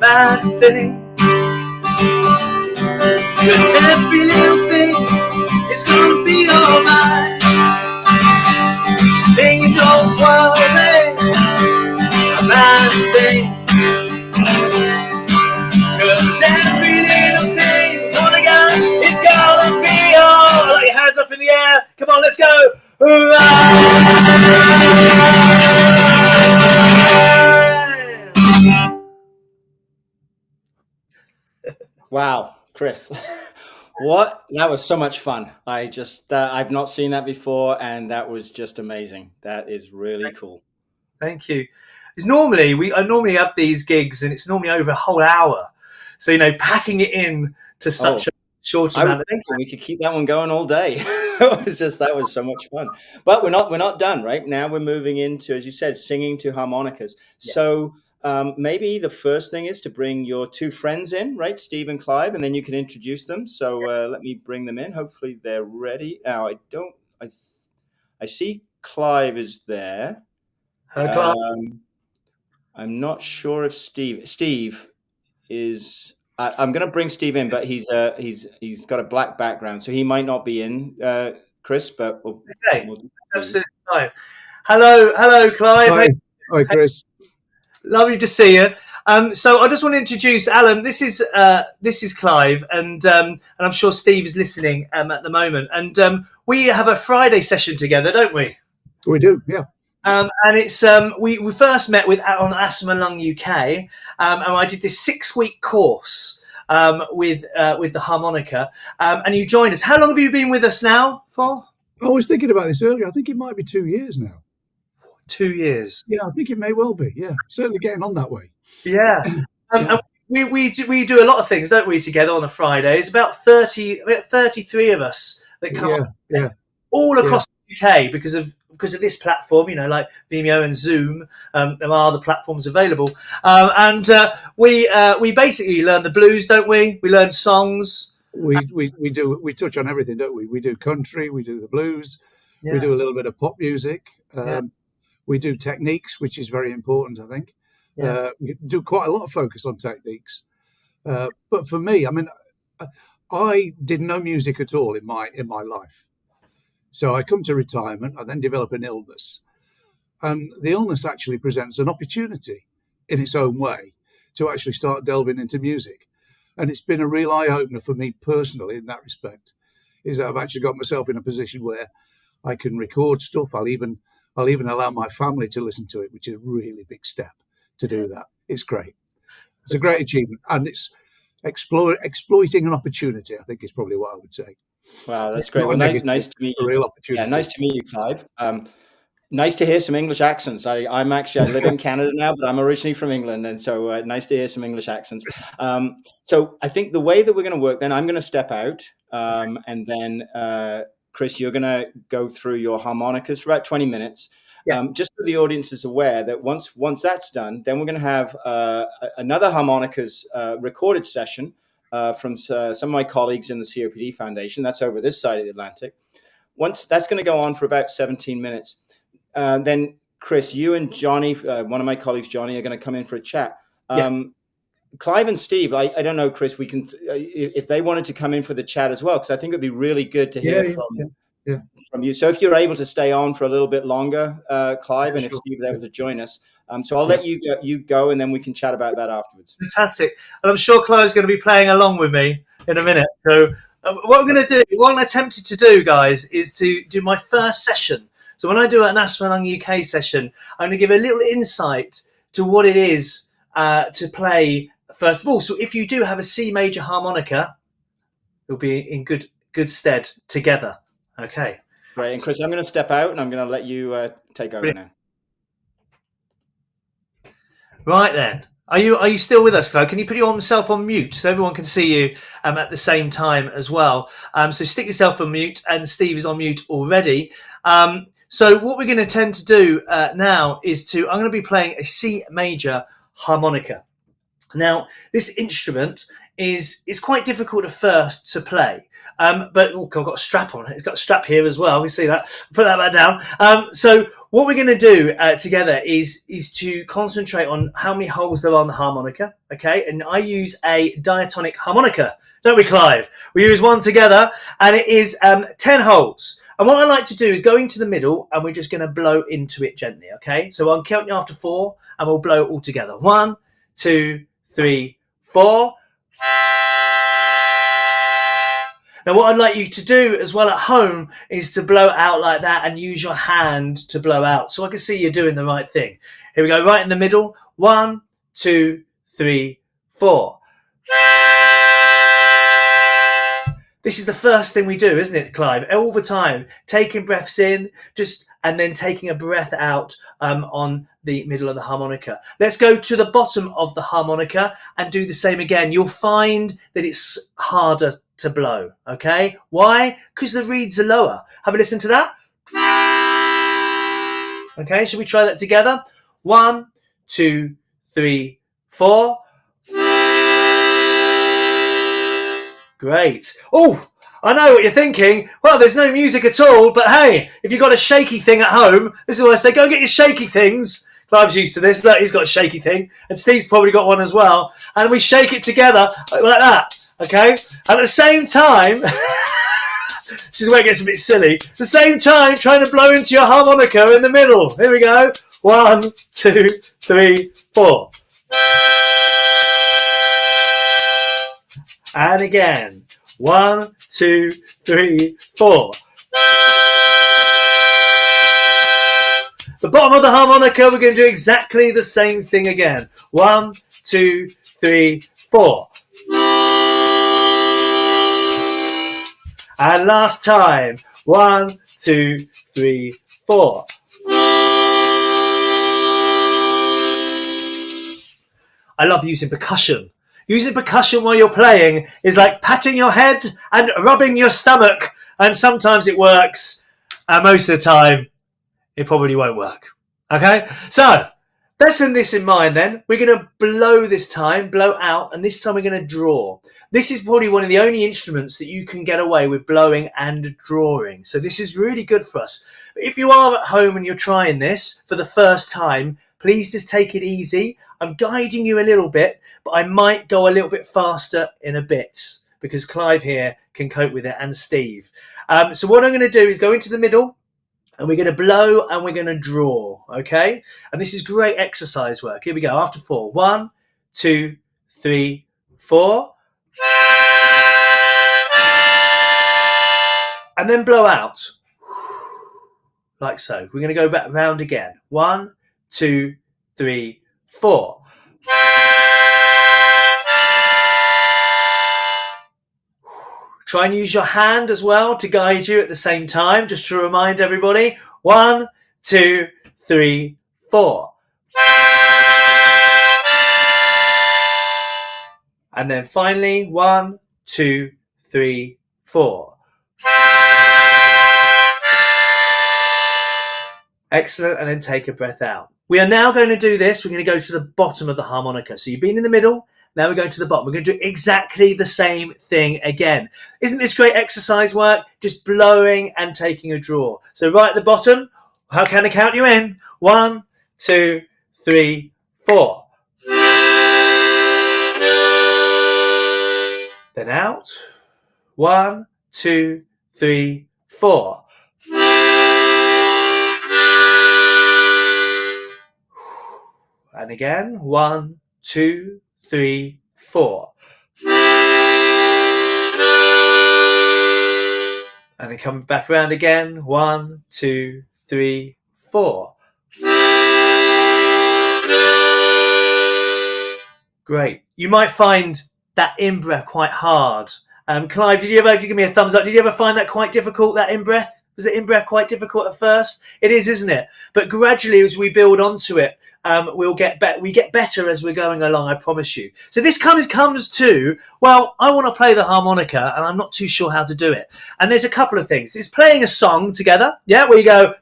bad thing. 'Cause every little thing is gonna be alright. Stay, don't worry, a bad thing. 'Cause every little thing gonna go, it's gonna be alright. Your hands up in the air. Come on, let's go. Wow, Chris. What? That was so much fun. I've not seen that before, and that was just amazing. That is really cool. Thank you. It's normally I normally have these gigs, and it's normally over a whole hour. So packing it in to such a short amount I was thinking we could keep that one going all day. That was so much fun. But we're not done, right? Now we're moving into, as you said, singing to harmonicas. Yeah. So maybe the first thing is to bring your two friends in, right? Steve and Clive, and then you can introduce them. So let me bring them in. Hopefully they're ready. Now I see Clive is there. Hello, Clive. I'm not sure if Steve is. I'm going to bring Steve in, but he's got a black background, so he might not be in, Chris. But we'll Absolutely fine. Hello, Clive. Hi, Chris. Lovely to see you. So I just want to introduce Alan. This is Clive, and I'm sure Steve is listening at the moment. And we have a Friday session together, don't we? We do, yeah. And it's we first met on Asthma Lung UK, and I did this 6-week course with the harmonica, and you joined us. How long have you been with us now for? I was thinking about this earlier. I think it might be 2 years now. 2 years. Yeah, I think it may well be. Yeah, certainly getting on that way. Yeah. And we do a lot of things, don't we, together on a Friday? It's about 33 of us that come all across the UK because of this platform, like Vimeo and Zoom. There are other platforms available, and we basically learn the blues, don't we? We learn songs. We do. We touch on everything, don't we? We do country. We do the blues. Yeah. We do a little bit of pop music. Yeah. We do techniques, which is very important, I think. Yeah. We do quite a lot of focus on techniques. But for me, I mean, I did no music at all in my life. So I come to retirement, I then develop an illness. And the illness actually presents an opportunity in its own way to actually start delving into music. And it's been a real eye-opener for me personally in that respect, is that I've actually got myself in a position where I can record stuff. I'll even allow my family to listen to it, which is a really big step to do that. It's great. It's a great achievement. And it's exploiting an opportunity, I think is probably what I would say. Wow, that's great. Well, nice to meet you. A real opportunity. Yeah, nice to meet you, Clive. Nice to hear some English accents. I live in Canada now, but I'm originally from England, and so nice to hear some English accents. So I think the way that we're going to work, then I'm going to step out, and then Chris, you're going to go through your harmonicas for about 20 minutes. Just so the audience is aware that once that's done, then we're going to have another harmonicas recorded session from some of my colleagues in the COPD Foundation. That's over this side of the Atlantic. Once that's going to go on for about 17 minutes. Then, Chris, you and Johnny, one of my colleagues, Johnny, are going to come in for a chat. Clive and Steve, I don't know, Chris, we can, if they wanted to come in for the chat as well, because I think it'd be really good to hear from you. So if you're able to stay on for a little bit longer, Clive, and if Steve is able to join us. So I'll let you go, and then we can chat about that afterwards. Fantastic. And I'm sure Clive's going to be playing along with me in a minute. So what I'm going to do, what I'm attempted to do, guys, is to do my first session. So when I do an Asthma Lung UK session, I'm going to give a little insight to what it is to play, first of all. So if you do have a C major harmonica, you'll be in good stead together. Okay. Great. And Chris, I'm going to step out, and I'm going to let you take over now. Right then. Are you still with us, Clive? Can you put yourself on mute so everyone can see you at the same time as well? So stick yourself on mute, and Steve is on mute already. So what we're going to tend to do now is I'm going to be playing a C major harmonica. Now, this instrument is it's quite difficult at first to play. But I've got a strap on it. It's got a strap here as well. We see that. Put that back down. So what we're going to do together is to concentrate on how many holes there are on the harmonica. Okay, and I use a diatonic harmonica, don't we, Clive? We use one together, and it is 10 holes. And what I like to do is go into the middle, and we're just going to blow into it gently. Okay, so I'm counting after 4, and we'll blow it all together. 1, 2, 3, 4. Now, what I'd like you to do as well at home is to blow out like that and use your hand to blow out. So I can see you're doing the right thing. Here we go, right in the middle. 1, 2, 3, 4. This is the first thing we do, isn't it, Clive? All the time, taking breaths in, and then taking a breath out on the middle of the harmonica. Let's go to the bottom of the harmonica and do the same again. You'll find that it's harder to blow, okay? Why? Because the reeds are lower. Have a listen to that. Okay, should we try that together? 1, 2, 3, 4. Great. Oh, I know what you're thinking. Well, there's no music at all, but hey, if you've got a shaky thing at home, this is what I say, go and get your shaky things. Clive's used to this. Look, he's got a shaky thing. And Steve's probably got one as well. And we shake it together like that, okay? And at the same time, this is where it gets a bit silly. At the same time, trying to blow into your harmonica in the middle. Here we go. 1, 2, 3, 4. And again. 1, 2, 3, 4. The bottom of the harmonica, we're going to do exactly the same thing again. 1, 2, 3, 4. And last time. 1, 2, 3, 4. I love using percussion. Using percussion while you're playing is like patting your head and rubbing your stomach. And sometimes it works. And most of the time, it probably won't work. Okay? So, let's send this in mind then. We're going to blow this time, blow out, and this time we're going to draw. This is probably one of the only instruments that you can get away with blowing and drawing. So this is really good for us. But if you are at home and you're trying this for the first time, please just take it easy. I'm guiding you a little bit, but I might go a little bit faster in a bit because Clive here can cope with it and Steve. So what I'm going to do is go into the middle and we're going to blow and we're going to draw, okay? And this is great exercise work. Here we go, after 4. 1, 2, 3, 4. And then blow out, like so. We're going to go back round again. 1, 2, 3, 4. Try and use your hand as well to guide you at the same time, just to remind everybody. 1, 2, 3, 4. And then finally, 1, 2, 3, 4. Excellent, and then take a breath out. We are now going to do this. We're going to go to the bottom of the harmonica. So you've been in the middle, now we're going to the bottom. We're going to do exactly the same thing again. Isn't this great exercise work? Just blowing and taking a draw. So right at the bottom, how can I count you in? 1, 2, 3, 4. Then out. 1, 2, 3, 4. And again, 1, 2, 3, 4. And then coming back around again, 1, 2, 3, 4. Great. You might find that in-breath quite hard. Clive, did you ever give me a thumbs up? Did you ever find that quite difficult, that in-breath? Was the in-breath quite difficult at first? It is, isn't it? But gradually, as we build onto it, we get better as we're going along, I promise you. So this comes to, well, I want to play the harmonica and I'm not too sure how to do it. And there's a couple of things. It's playing a song together, yeah, where you go,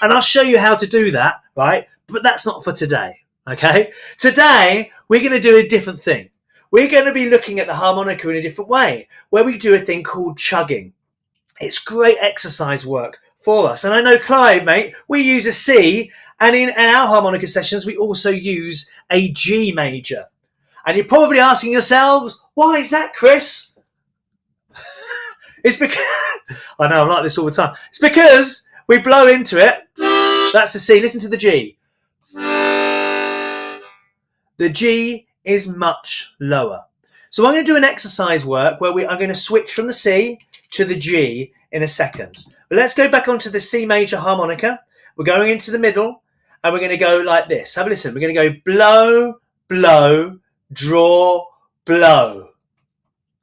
and I'll show you how to do that, right? But that's not for today, Okay, today we're going to do a different thing. We're going to be looking at the harmonica in a different way, where we do a thing called chugging. It's great exercise work for us. And I know, Clive, mate, we use a C, and in our harmonica sessions, we also use a G major. And you're probably asking yourselves, why is that, Chris? It's because, I know, I'm like this all the time. It's because we blow into it. That's the C. Listen to the G. The G is much lower. So I'm going to do an exercise work where I'm going to switch from the C to the G in a second. But let's go back onto the C major harmonica. We're going into the middle and we're going to go like this. Have a listen. We're going to go blow, blow, draw, blow.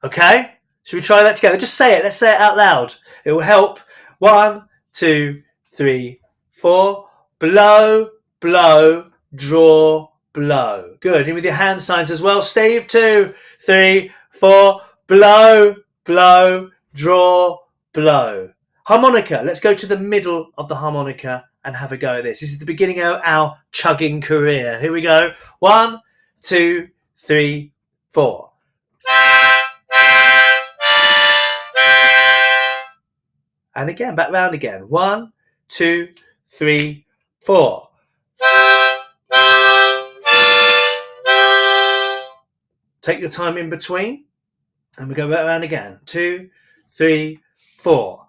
Okay? Should we try that together? Just say it. Let's say it out loud. It will help. 1, 2, 3, 4. Blow, blow, draw, blow. Good. And with your hand signs as well. Steve, 2, 3, 4. Blow, blow, draw, blow. Harmonica. Let's go to the middle of the harmonica and have a go at this. This is the beginning of our chugging career. Here we go. 1, 2, 3, 4. And again, back round again. 1, 2, 3, 4. Take your time in between. And we go back around again. 2, 3, 4.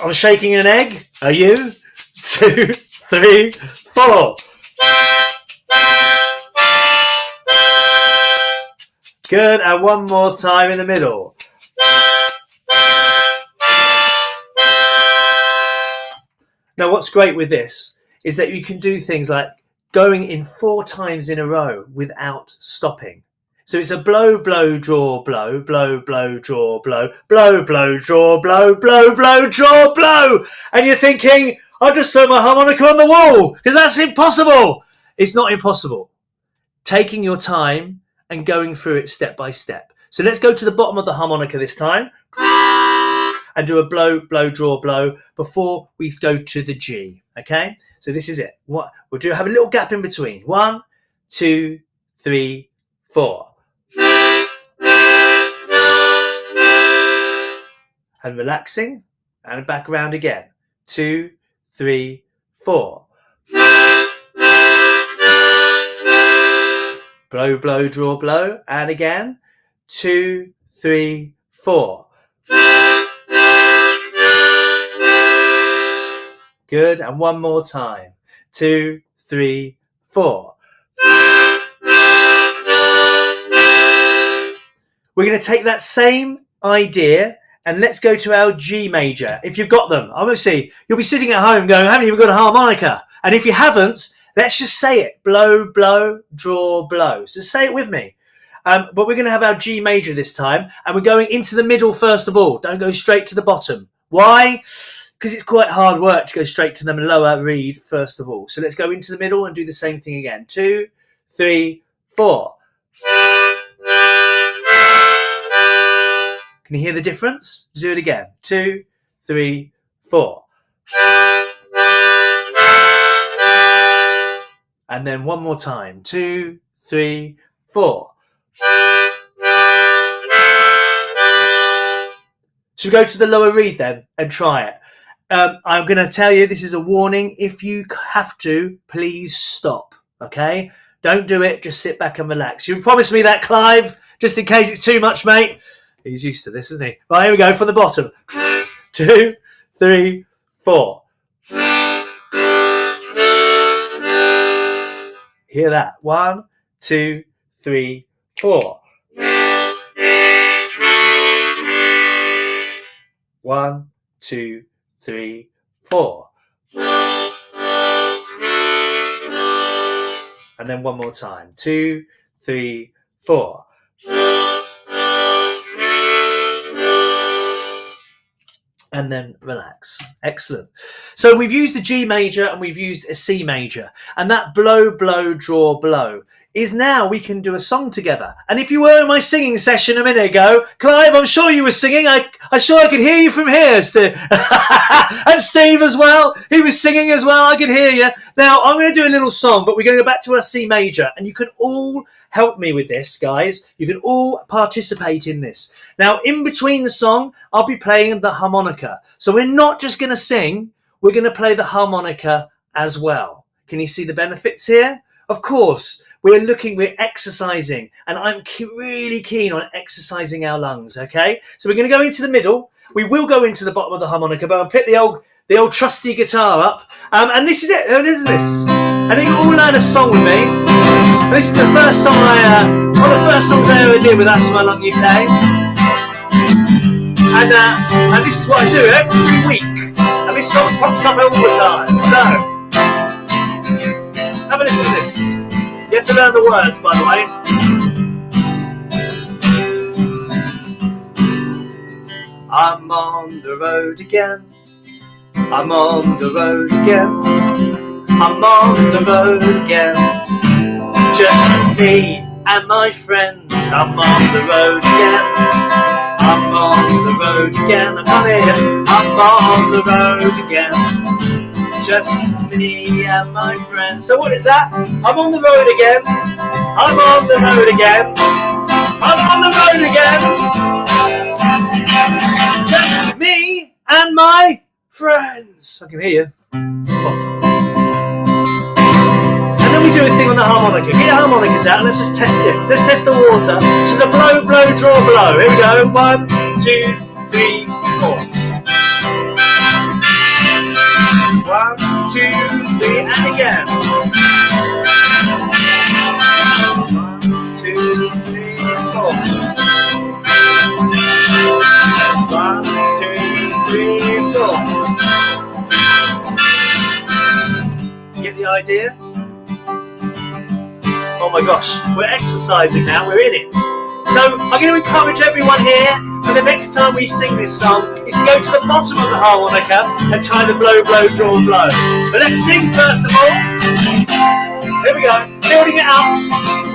I'm shaking an egg. Are you? 2, 3, 4. Good. And one more time in the middle. Now, what's great with this is that you can do things like going in 4 times in a row without stopping. So it's a blow, blow, draw, blow, blow, blow, draw, blow, blow, blow, draw, blow, blow, blow, draw, blow. And you're thinking, I'll just throw my harmonica on the wall because that's impossible. It's not impossible. Taking your time and going through it step by step. So let's go to the bottom of the harmonica this time and do a blow, blow, draw, blow before we go to the G. Okay, so this is it. We'll have a little gap in between. 1, 2, 3, 4. And relaxing and back around again. 2, 3, 4. Blow, blow, draw, blow. And again. 2, 3, 4. Good. And one more time. 2, 3, 4. We're going to take that same idea and let's go to our G major. If you've got them, obviously, you'll be sitting at home going, haven't you even got a harmonica? And if you haven't, let's just say it. Blow, blow, draw, blow. So say it with me. But we're going to have our G major this time. And we're going into the middle first of all. Don't go straight to the bottom. Why? Because it's quite hard work to go straight to the lower reed first of all. So let's go into the middle and do the same thing again. 2, 3, 4. Can you hear the difference? Do it again. 2, 3, 4. And then one more time. 2, 3, 4. So we go to the lower reed then and try it. I'm going to tell you, this is a warning. If you have to, please stop. Okay? Don't do it. Just sit back and relax. You promised me that, Clive, just in case it's too much, mate. He's used to this, isn't he? Right, here we go from the bottom. 2, 3, 4. Hear that? 1, 2, 3, 4. 1, 2, 3, 4. And then one more time. 2, 3, 4. And then relax. Excellent. So we've used the G major and we've used a C major. And that blow, blow, draw, blow is now we can do a song together. And if you were in my singing session a minute ago, Clive, I'm sure you were singing. I could hear you from here, Steve. And Steve as well. He was singing as well. I could hear you. Now, I'm going to do a little song, but we're going to go back to our C major. And you can all help me with this, guys. You can all participate in this. Now, in between the song, I'll be playing the harmonica. So we're not just going to sing. We're going to play the harmonica as well. Can you see the benefits here? Of course, we're exercising, and I'm really keen on exercising our lungs, okay? So we're going to go into the middle. We will go into the bottom of the harmonica, but I'll pick the old trusty guitar up. And this is it. This is this. I think you all learn a song with me. This is the first song one of the first songs I ever did with Asthma Lung UK. And this is what I do every week. And this song pops up all the time. So, have a listen to this. You have to learn the words, by the way. I'm on the road again. I'm on the road again. I'm on the road again. Just me and my friends. I'm on the road again. I'm on the road again. I can't hear you. I'm on the road again. Just me and my friends. So what is that? I'm on the road again. I'm on the road again. I'm on the road again. Just me and my friends. I can hear you. Oh. And then we do a thing on the harmonica. Get your harmonicas out and let's just test it. Let's test the water. Which is a blow, blow, draw, blow. Here we go. 1, 2, 3, 4. 1, 2, 3, and again. 1, 2, 3, 4. 1, 2, 3, 4. Get the idea? Oh my gosh, we're exercising now, we're in it. So I'm going to encourage everyone here, for the next time we sing this song, is to go to the bottom of the harmonica and try to blow, blow, draw, blow. But let's sing first of all. Here we go, building it up.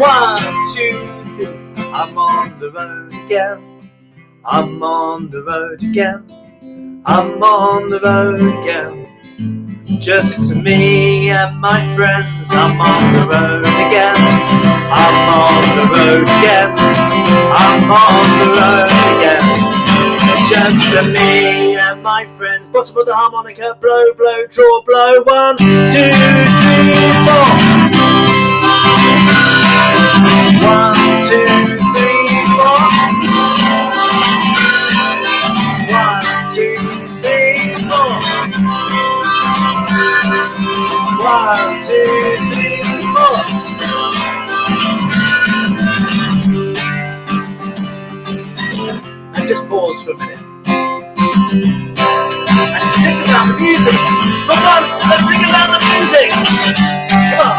1, 2, 3. I'm on the road again. I'm on the road again. I'm on the road again. Just me and my friends. I'm on the road again. I'm on the road again. I'm on the road again. Just me and my friends. Bottom of the harmonica. Blow, blow, draw, blow. 1, 2, 3, 4. 1, 2, 3, 4. 1, 2, 3, 4. 1, 2, 3, 4. And just pause for a minute. And think about the music. For once, let's sing about the music. Come on.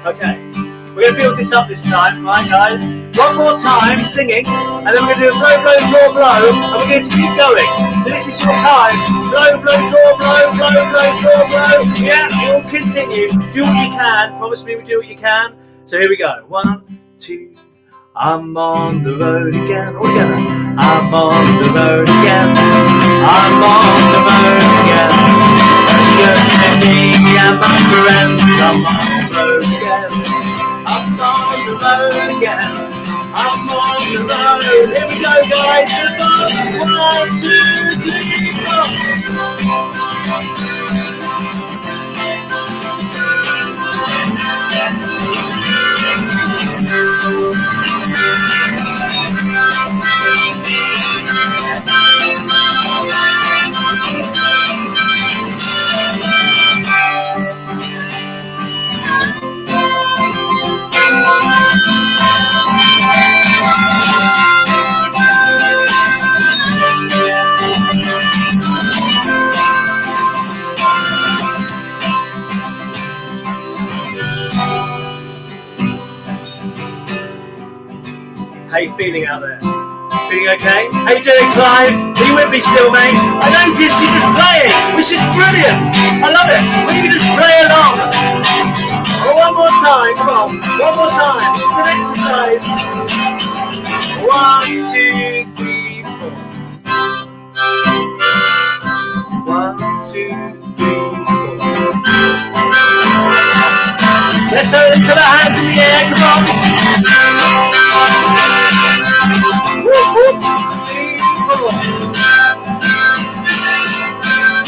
Okay. We're going to build this up this time, right guys? One more time, singing, and then we're going to do a blow, blow, draw, blow, and we're going to keep going. So this is your time. Blow, blow, draw, blow, blow, blow, draw, blow. Yeah, you'll continue. Do what you can. Promise me we do what you can. So here we go. 1, 2. I'm on the road again. All together. I'm on the road again. I'm on the road again. Just me and my friends. I'm on the road again. I'm on the road again. I'm on the road. Here we go, guys. 1, 2, 3, How you feeling out there? Feeling okay? How you doing, Clive? Are you with me still, mate? I noticed you just playing, which is brilliant. I love it. Will you just play along? Oh, one more time, come on. One more time. This is an exercise. 1, 2, 3, 4. 1, 2, 3, 4. Let's throw them to the hands in the air, come on. Whoop, whoop. 3, 4.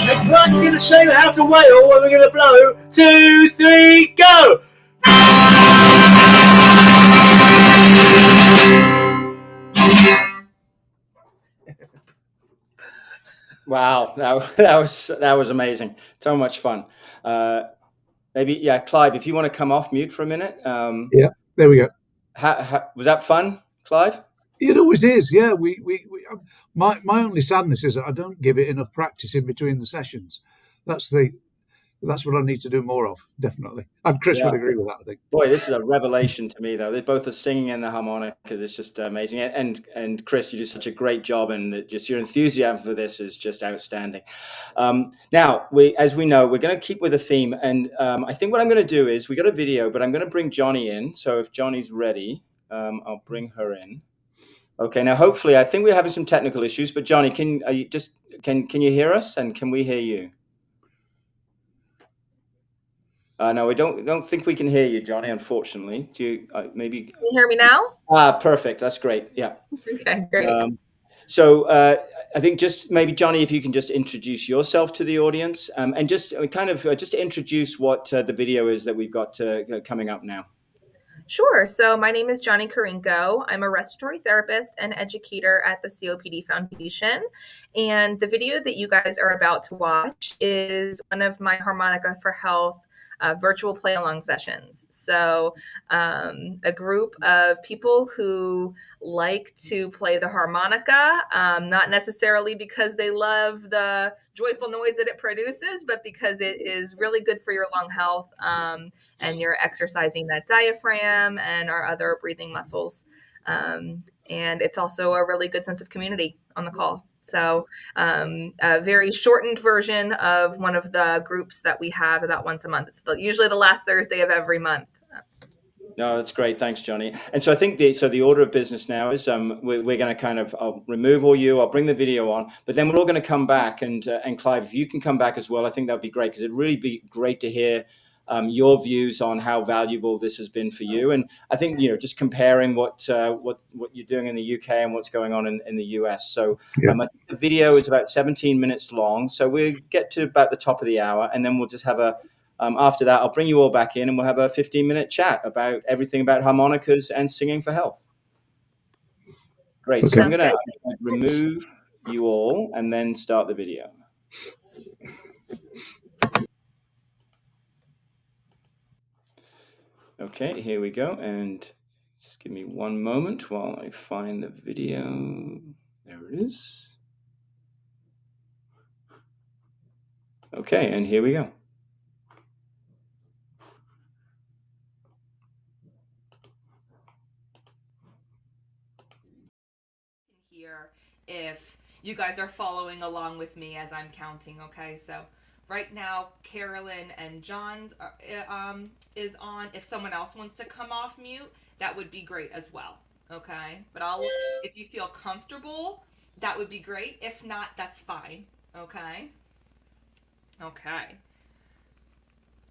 And Clark's going to show you how to wail when we're going to blow. 2, 3, go! Wow, that was amazing. So much fun. Maybe, yeah, Clive, if you want to come off mute for a minute. Yeah, there we go. Was that fun, Clive? It always is. Yeah, my only sadness is that I don't give it enough practice in between the sessions. That's what I need to do more of, definitely. And Chris would agree with that, I think. Boy, this is a revelation to me, though. They both are singing and the harmonicas. It's just amazing. And Chris, you do such a great job, and just your enthusiasm for this is just outstanding. Now, as we know, we're going to keep with the theme, and I think what I'm going to do is we got a video, but I'm going to bring Johnny in. So if Johnny's ready, I'll bring her in. Okay. Now, hopefully, I think we're having some technical issues, but Johnny, can you hear us, and can we hear you? No, we don't think we can hear you, Johnny, unfortunately. Do you maybe? Can you hear me now? Perfect. That's great. Yeah. Okay, great. So I think just maybe, Johnny, if you can just introduce yourself to the audience, and just just introduce what the video is that we've got coming up now. Sure. So my name is Johnny Karinko. I'm a respiratory therapist and educator at the COPD Foundation. And the video that you guys are about to watch is one of my Harmonica for Health virtual play along sessions. So a group of people who like to play the harmonica, not necessarily because they love the joyful noise that it produces, but because it is really good for your lung health, and you're exercising that diaphragm and our other breathing muscles. And it's also a really good sense of community on the call. So a very shortened version of one of the groups that we have about once a month. It's usually the last Thursday of every month. No, that's great. Thanks, Johnny. And so I think the order of business now is we're going to I'll remove all you, I'll bring the video on, but then we're all going to come back, and Clive, if you can come back as well, I think that'd be great, because it'd really be great to hear your views on how valuable this has been for you. And I think, just comparing what you're doing in the UK and what's going on in the US. So I think the video is about 17 minutes long. So we'll get to about the top of the hour, and then we'll just have after that, I'll bring you all back in, and we'll have a 15-minute chat about everything about harmonicas and singing for health. Great. Okay. So I'm going to remove you all and then start the video. Okay, here we go. And just give me one moment while I find the video. There it is. Okay, and here we go. Here, if you guys are following along with me as I'm counting, okay? So right now, Carolyn and John's is on. If someone else wants to come off mute, that would be great as well, okay? But if you feel comfortable, that would be great. If not, that's fine, okay? Okay.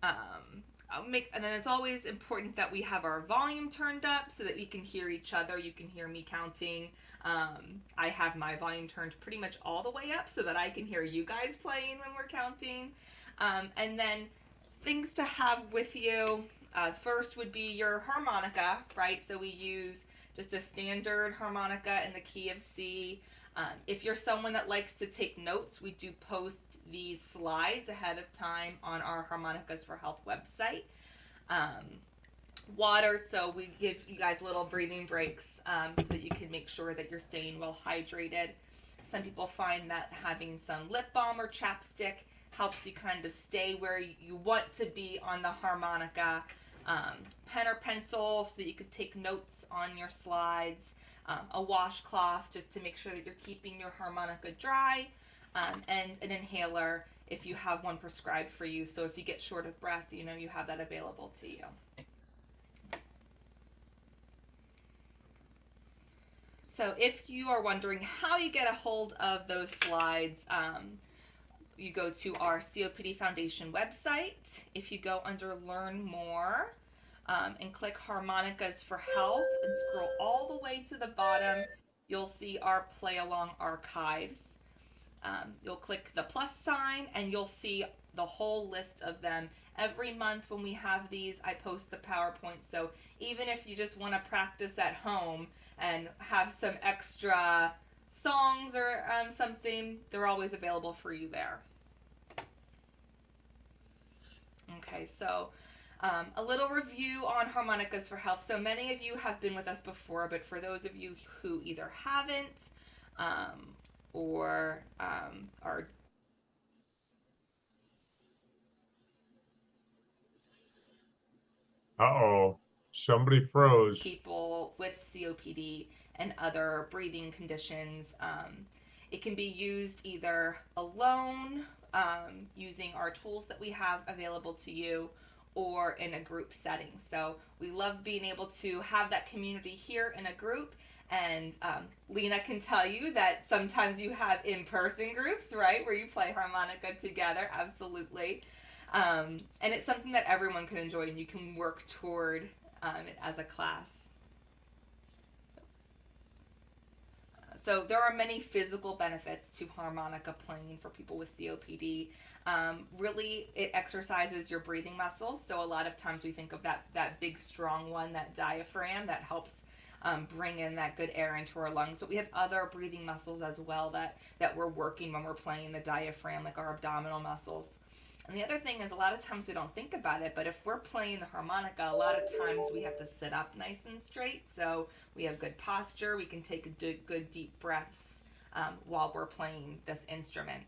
And then it's always important that we have our volume turned up so that we can hear each other. You can hear me counting. I have my volume turned pretty much all the way up so that I can hear you guys playing when we're counting. And then things to have with you, first would be your harmonica, right? So we use just a standard harmonica in the key of C. If you're someone that likes to take notes, we do post these slides ahead of time on our Harmonicas for Health website. Water, so we give you guys little breathing breaks so that you can make sure that you're staying well hydrated. Some people find that having some lip balm or chapstick helps you kind of stay where you want to be on the harmonica. Pen or pencil so that you could take notes on your slides. a washcloth just to make sure that you're keeping your harmonica dry, and an inhaler if you have one prescribed for you. So if you get short of breath, you know, you have that available to you. So if you are wondering how you get a hold of those slides, you go to our COPD Foundation website. If you go under Learn More and click Harmonicas for Health and scroll all the way to the bottom, you'll see our Play Along archives. You'll click the plus sign and you'll see the whole list of them. Every month when we have these, I post the PowerPoint. So even if you just want to practice at home and have some extra songs or something, they're always available for you there. Okay, so a little review on Harmonicas for Health. So many of you have been with us before, but for those of you who either haven't or are Uh-oh, somebody froze. people with COPD and other breathing conditions, it can be used either alone, using our tools that we have available to you, or in a group setting. So we love being able to have that community here in a group. And Lena can tell you that sometimes you have in-person groups, right, where you play harmonica together. Absolutely. And it's something that everyone can enjoy and you can work toward it as a class. So there are many physical benefits to harmonica playing for people with COPD. Really, it exercises your breathing muscles. So a lot of times we think of that big, strong one, that diaphragm that helps bring in that good air into our lungs. But we have other breathing muscles as well that we're working when we're playing the diaphragm, like our abdominal muscles. And the other thing is, a lot of times we don't think about it, but if we're playing the harmonica, a lot of times we have to sit up nice and straight. So we have good posture. We can take a good deep breaths while we're playing this instrument.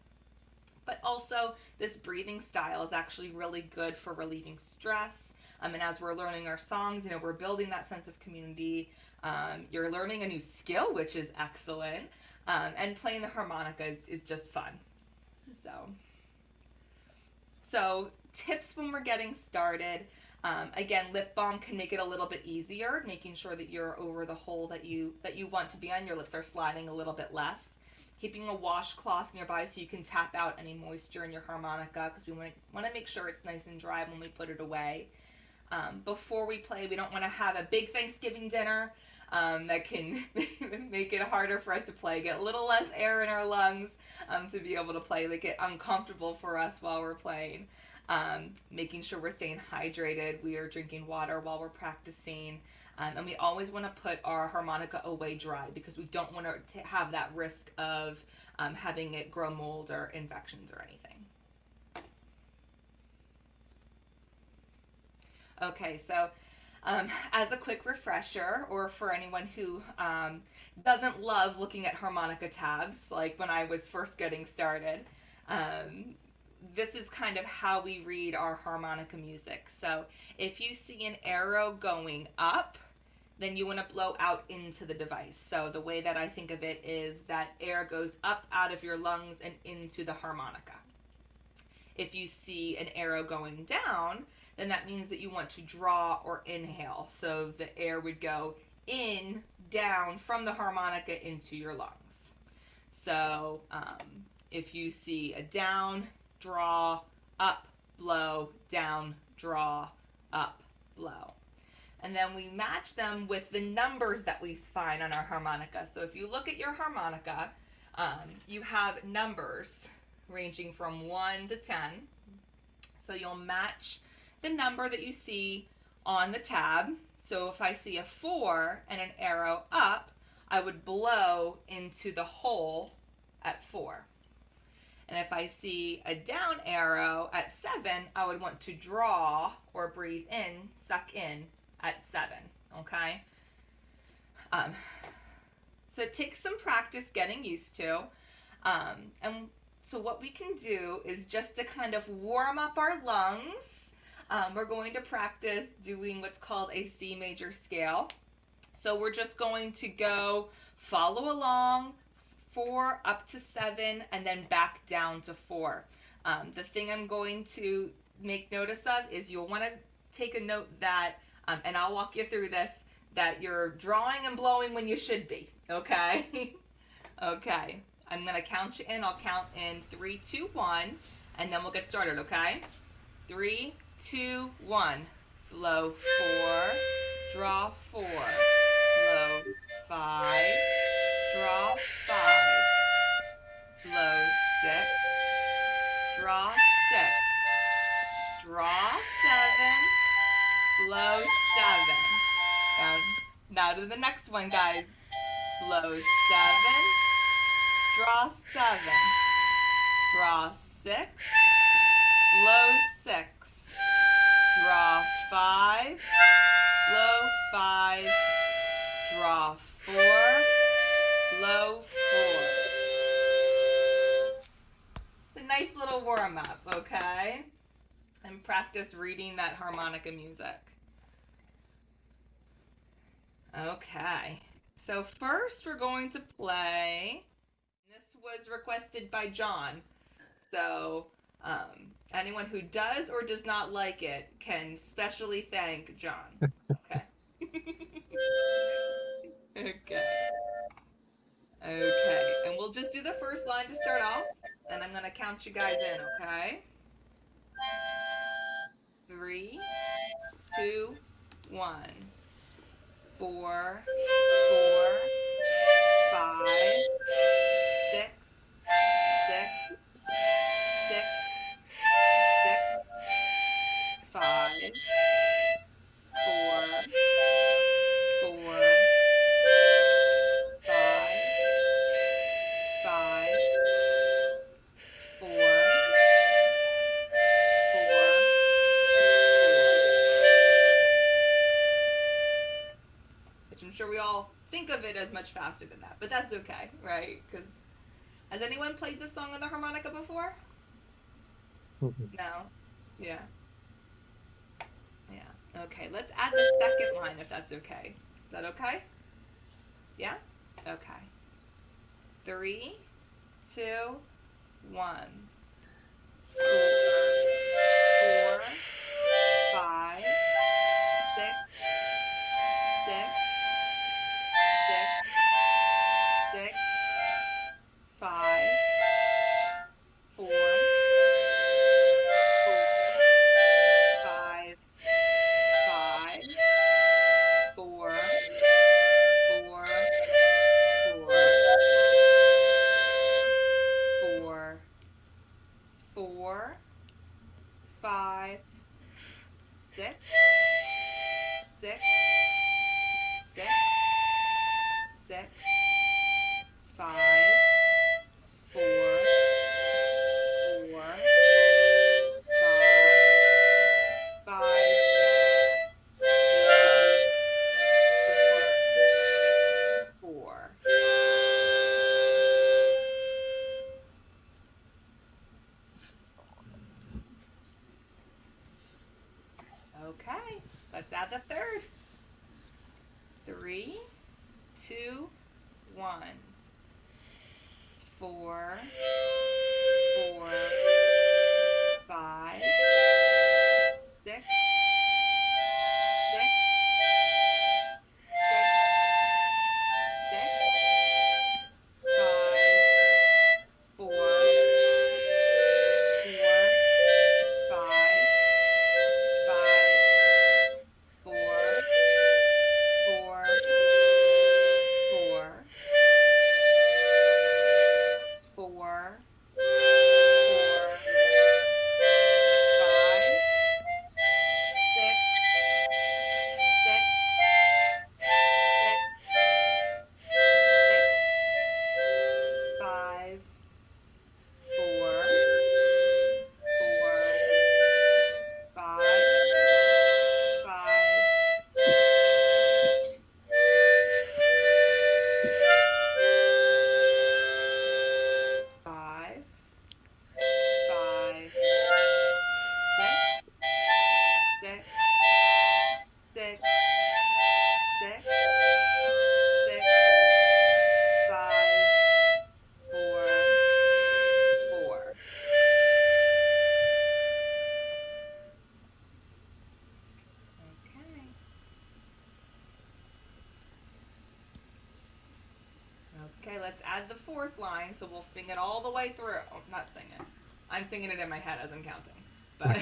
But also, this breathing style is actually really good for relieving stress. And as we're learning our songs, you know, we're building that sense of community. You're learning a new skill, which is excellent. And playing the harmonica is just fun. So tips when we're getting started. Again, lip balm can make it a little bit easier, making sure that you're over the hole that you want to be on. Your lips are sliding a little bit less. Keeping a washcloth nearby so you can tap out any moisture in your harmonica, because we want to make sure it's nice and dry when we put it away. Before we play, we don't want to have a big Thanksgiving dinner that can make it harder for us to play, get a little less air in our lungs to be able to play, make it uncomfortable for us while we're playing. Making sure we're staying hydrated, we are drinking water while we're practicing, and we always want to put our harmonica away dry because we don't want to have that risk of having it grow mold or infections or anything. Okay, so as a quick refresher, or for anyone who doesn't love looking at harmonica tabs, like when I was first getting started, this is kind of how we read our harmonica music. So if you see an arrow going up, then you want to blow out into the device. So the way that I think of it is that air goes up out of your lungs and into the harmonica. If you see an arrow going down, then that means that you want to draw or inhale. So the air would go in, down from the harmonica into your lungs. So if you see a down, draw, up, blow, down, draw, up, blow. And then we match them with the numbers that we find on our harmonica. So if you look at your harmonica, you have numbers ranging from 1 to 10. So you'll match the number that you see on the tab. So if I see a 4 and an arrow up, I would blow into the hole at 4. And if I see a down arrow at 7, I would want to draw or breathe in, suck in at 7, okay? So it takes some practice getting used to. And so what we can do is just to kind of warm up our lungs, we're going to practice doing what's called a C major scale. So we're just going to go follow along, 4 up to 7, and then back down to 4. The thing I'm going to make notice of is you'll want to take a note that, and I'll walk you through this, that you're drawing and blowing when you should be, okay? Okay, I'm going to count you in. I'll count in 3, 2, 1, and then we'll get started, okay? 3, 2, 1. Blow 4, draw 4. Blow 5, draw 5. Blow 6, draw 6. Draw 7, blow 7. Now to the next one, guys. Blow 7, draw 7. Draw 6, blow 6. Draw 5, blow 5. Draw 4, blow 4. It's a nice little warm-up, okay? And practice reading that harmonica music. Okay, so first we're going to play, this was requested by John, so anyone who does or does not like it can specially thank John. Okay. Okay. Okay, and we'll just do the first line to start off, and I'm going to count you guys in, okay? 3, 2, 1. 4, 4, 5, 6, 6, 6, 6, 5, 4, 4, 5, 5, 4, 4, 4. Which I'm sure we all think of it as much faster than that, but that's okay, right? Because has anyone played this song on the harmonica before? No? Yeah. Yeah. Okay, let's add the second line if that's okay. Is that okay? Yeah? Okay. 3, 2, 1. 4, 5, 6, 6, 6, 5, 4, 4, 5, 5, 4, 4, 4, 4, 5, 6, 6, 6, 6, 5, 4, 4, 5, 5, 4. Okay, let's add the third. 3, 2, 1. 4, 4, 5, 6, 6, 6, 5, 4, 4, 5, 5, 4, 4, 4, 4, add the fourth line, so we'll sing it all the way through. Oh, not sing it. I'm singing it in my head as I'm counting. But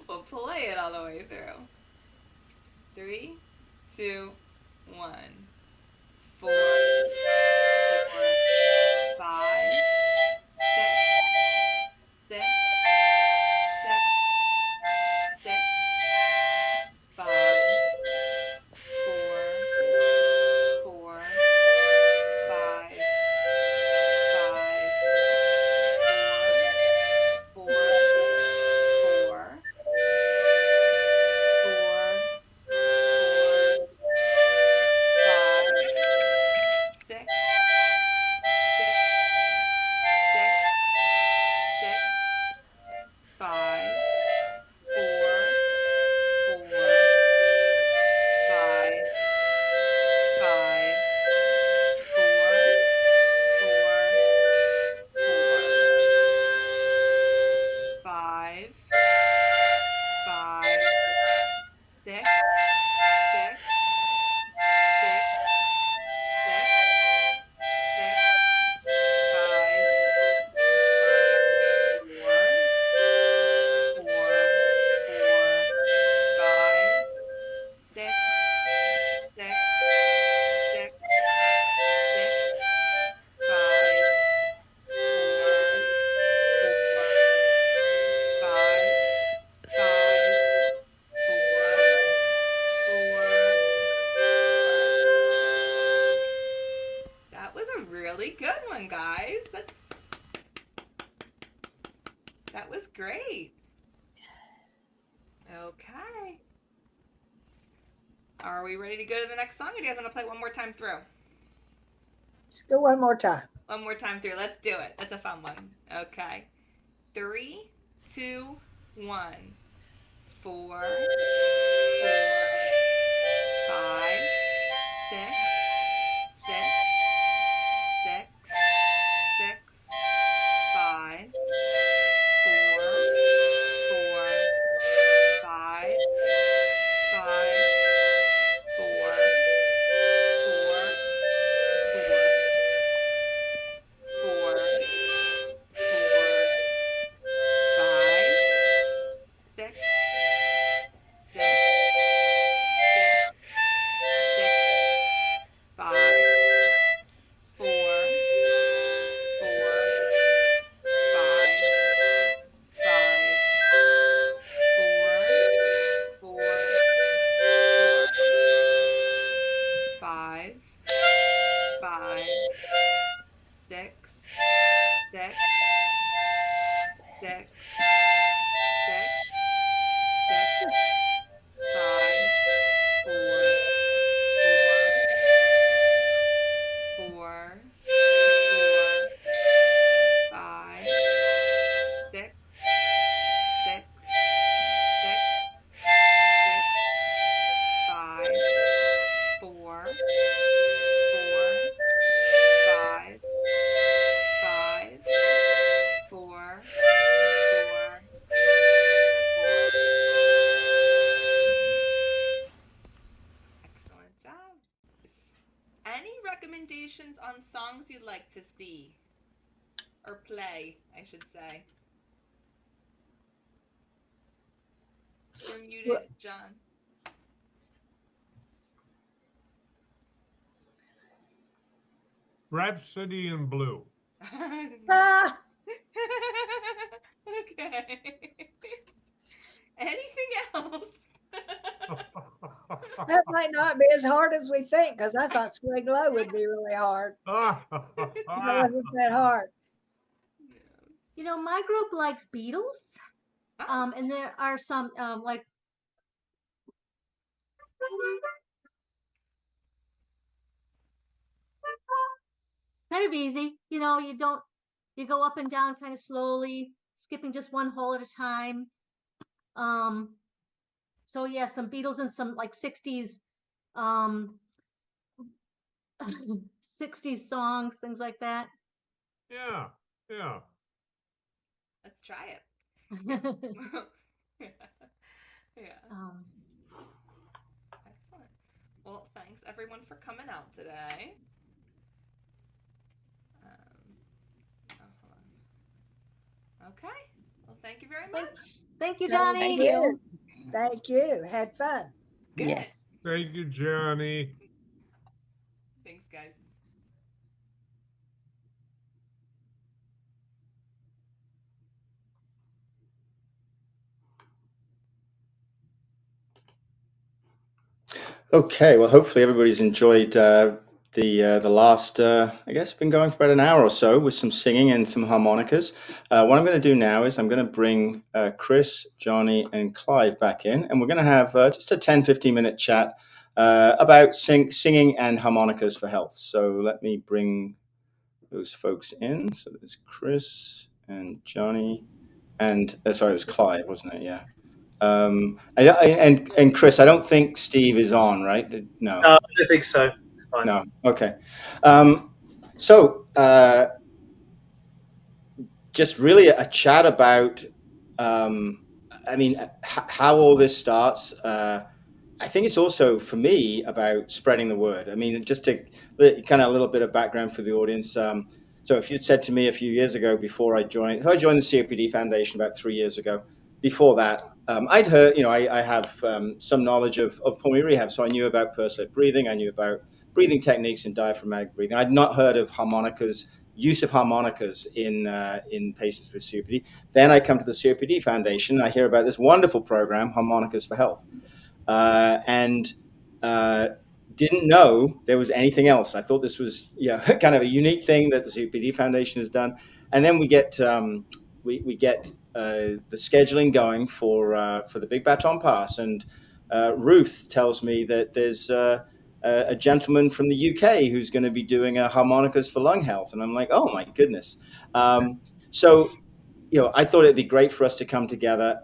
we'll play it all the way through. 3, 2, 1. 4, 4, 5, 6, 6, 6, 5, 4, 4, 5, 5, 4, 4, 4, 6, 5, 4, 4, 5, 5, 4, 5, 5, 6, 6, That was a really good one, guys. That was great. Okay. Are we ready to go to the next song, or do you guys want to play one more time through? Let's go one more time. One more time through. Let's do it. That's a fun one. Okay. 3, 2, 1. 4, 4, 5, 6, 6, 6, 6, 5, 4, 4, 5, 5, 4, 4, 6, 6, 5, 4, 4, 5, 5, 5, 6, 6, 6, 4, 5, 6, 6, 5, 4, 4, 5, 5, 4, 4. Excellent job. Any recommendations on songs you'd like to see? Or play, I should say. You're muted, John. Rhapsody in Blue. Ah, Okay. Anything else? that might not be as hard as we think, because I thought Swing Low would be really hard. That wasn't that hard. You know, my group likes Beatles, and there are some like. Kind of easy, you know. You go up and down kind of slowly, skipping just one hole at a time. So yeah, some Beatles and some like 60s, 60s songs, things like that. Yeah. Let's try it. Yeah. Excellent. Well, thanks everyone for coming out today. Okay. Well, thank you very much. Thank you, Johnny. Thank you. Thank you. Had fun. Good. Yes. Thank you, Johnny. Thanks, guys. Okay, well, hopefully everybody's enjoyed the last, I guess, been going for about an hour or so with some singing and some harmonicas. What I'm going to do now is I'm going to bring Chris, Johnny, and Clive back in, and we're going to have just a 10-15-minute chat about singing and harmonicas for health. So let me bring those folks in. So there's Chris and Johnny, and sorry, it was Clive, wasn't it? Yeah. And Chris, I don't think Steve is on, right? No. No, I don't think so. Fine. No. Okay. So just really a chat about, I mean, how all this starts. I think it's also for me about spreading the word. I mean, just to kind of a little bit of background for the audience. So if you'd said to me a few years ago before I joined the COPD Foundation about 3 years ago, before that, I'd heard, I have some knowledge of pulmonary rehab. So I knew about pursed-lip breathing. I knew about breathing techniques and diaphragmatic breathing. I'd not heard of harmonicas, use of harmonicas in patients with COPD. Then I come to the COPD Foundation. I hear about this wonderful program, Harmonicas for Health. And didn't know there was anything else. I thought this was kind of a unique thing that the COPD Foundation has done. And then we get we get the scheduling going for the Big Baton Pass. And Ruth tells me that there's a gentleman from the UK who's going to be doing a harmonicas for lung health. And I'm like, oh my goodness. So I thought it'd be great for us to come together,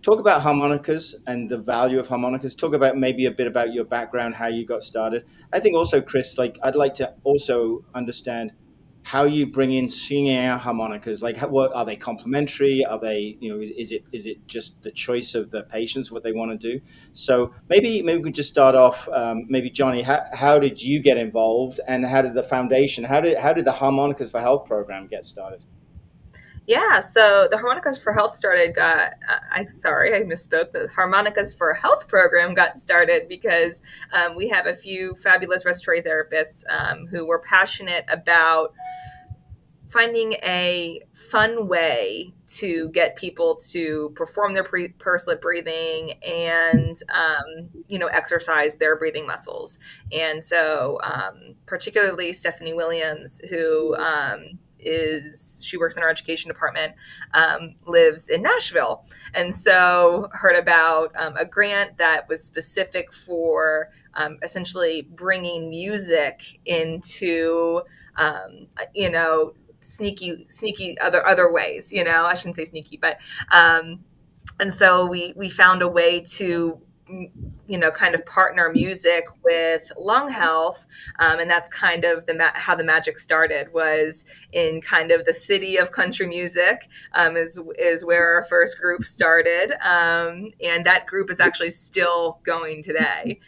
talk about harmonicas and the value of harmonicas, talk about maybe a bit about your background, how you got started. I think also, Chris, I'd like to also understand how you bring in singing out harmonicas. What are they complementary? Are they, is it just the choice of the patients, what they want to do? So maybe we could just start off, maybe Johnny, how did you get involved, and how did the foundation, how did the Harmonicas for Health program get started? Yeah, so the Harmonicas for Health I misspoke. The Harmonicas for Health program got started because we have a few fabulous respiratory therapists who were passionate about finding a fun way to get people to perform their pursed-lip breathing and, exercise their breathing muscles. And so particularly Stephanie Williams, who she works in our education department, lives in Nashville. And so heard about a grant that was specific for essentially bringing music into, sneaky other ways, I shouldn't say sneaky, but, and so we found a way to, kind of partner music with lung health. And that's kind of how the magic started, was in kind of the city of country music, is where our first group started. And that group is actually still going today,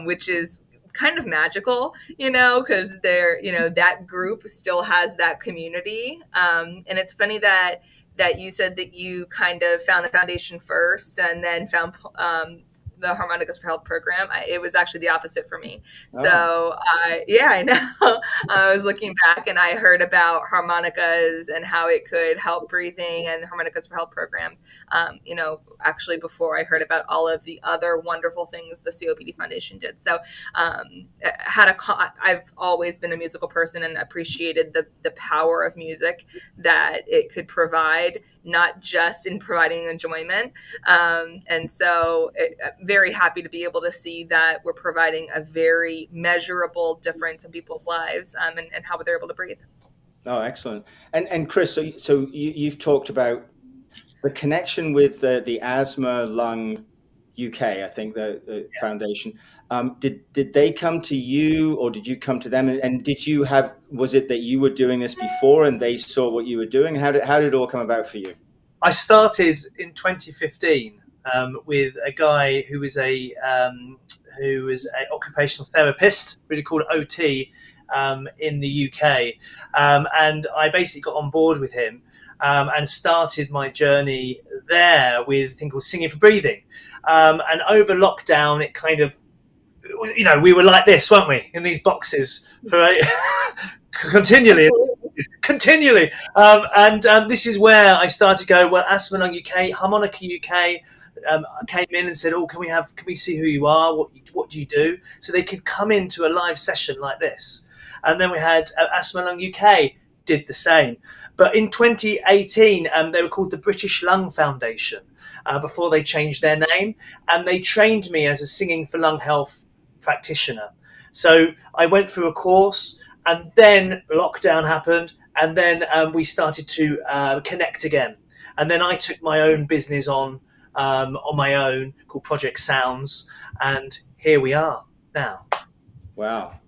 which is kind of magical, because that group still has that community. And it's funny that you said that you kind of found the foundation first and then found the Harmonicas for Health program. It was actually the opposite for me. Oh. So I know. I was looking back and I heard about harmonicas and how it could help breathing and Harmonicas for Health programs, actually before I heard about all of the other wonderful things the COPD Foundation did. So I've always been a musical person and appreciated the power of music that it could provide, not just in providing enjoyment. And so very happy to be able to see that we're providing a very measurable difference in people's lives, and how they're able to breathe. Oh, excellent. And Chris, so you've talked about the connection with the Asthma Lung UK, I think the foundation. Did they come to you, or did you come to them? And was it that you were doing this before and they saw what you were doing? How did it all come about for you? I started in 2015 with a guy who was a occupational therapist, really called OT, in the UK, and I basically got on board with him. and started my journey there with a thing called Singing for Breathing. And over lockdown, it kind of, we were like this, weren't we, in these boxes for continually. And this is where I started to go, well, Asthma Lung UK, Harmonica UK came in and said, oh, can we see who you are? What do you do? So they could come into a live session like this. And then we had Asthma Lung UK did the same. But in 2018, they were called the British Lung Foundation before they changed their name. And they trained me as a Singing for Lung Health practitioner. So I went through a course, and then lockdown happened, and then we started to connect again. And then I took my own business on my own called Project Sounds, and here we are now. Wow.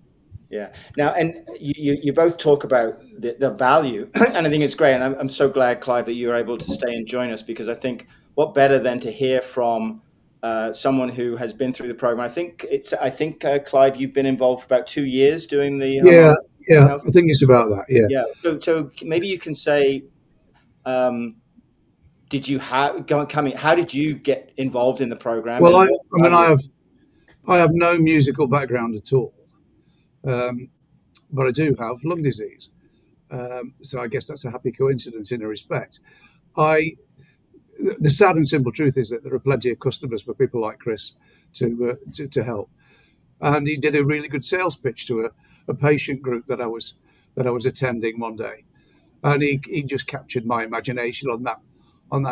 Yeah. Now, and you both talk about the value, and I think it's great. And I'm so glad, Clive, that you were able to stay and join us, because I think what better than to hear from someone who has been through the program. I think Clive, you've been involved for about 2 years doing the yeah. I think it's about that. Yeah. Yeah. So maybe you can say, how did you get involved in the program? Well, I have no musical background at all, but I do have lung disease. So I guess that's a happy coincidence in a respect. The sad and simple truth is that there are plenty of customers for people like Chris to help. And he did a really good sales pitch to a patient group that I was attending one day, and he just captured my imagination on that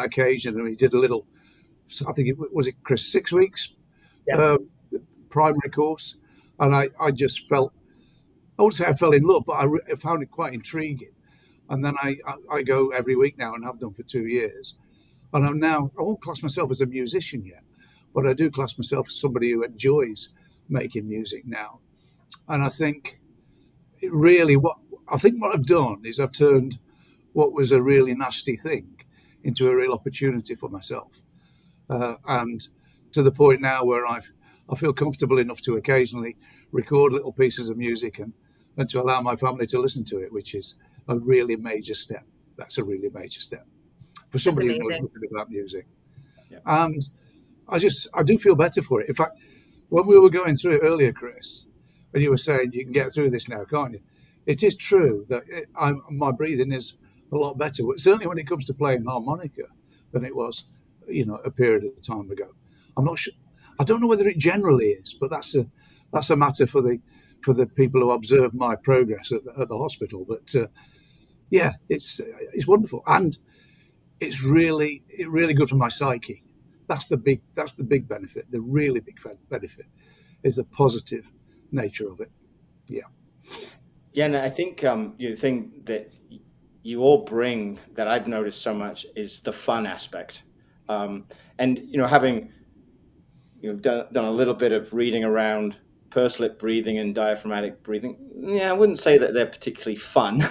occasion. And he did a little, I think was it Chris, 6 weeks primary course, and I just felt, I wouldn't say I fell in love, but I found it quite intriguing. And then I go every week now and have done for 2 years. And I won't class myself as a musician yet, but I do class myself as somebody who enjoys making music now. And I think what I've done is I've turned what was a really nasty thing into a real opportunity for myself. And to the point now where I feel comfortable enough to occasionally record little pieces of music and to allow my family to listen to it, which is a really major step. That's a really major step for somebody who knows nothing about music. Yeah. And I do feel better for it. In fact, when we were going through it earlier, Chris, and you were saying you can get through this now, can't you? It is true that my breathing is a lot better, certainly when it comes to playing harmonica, than it was, a period of time ago. I'm not sure. I don't know whether it generally is, but that's a matter for the people who observe my progress at the hospital. But yeah, it's wonderful, and it's really good for my psyche. That's the big benefit. The really big benefit is the positive nature of it. Yeah. Yeah, and I think the thing that you all bring that I've noticed so much is the fun aspect. And having done a little bit of reading around pursed lip breathing and diaphragmatic breathing, I wouldn't say that they're particularly fun.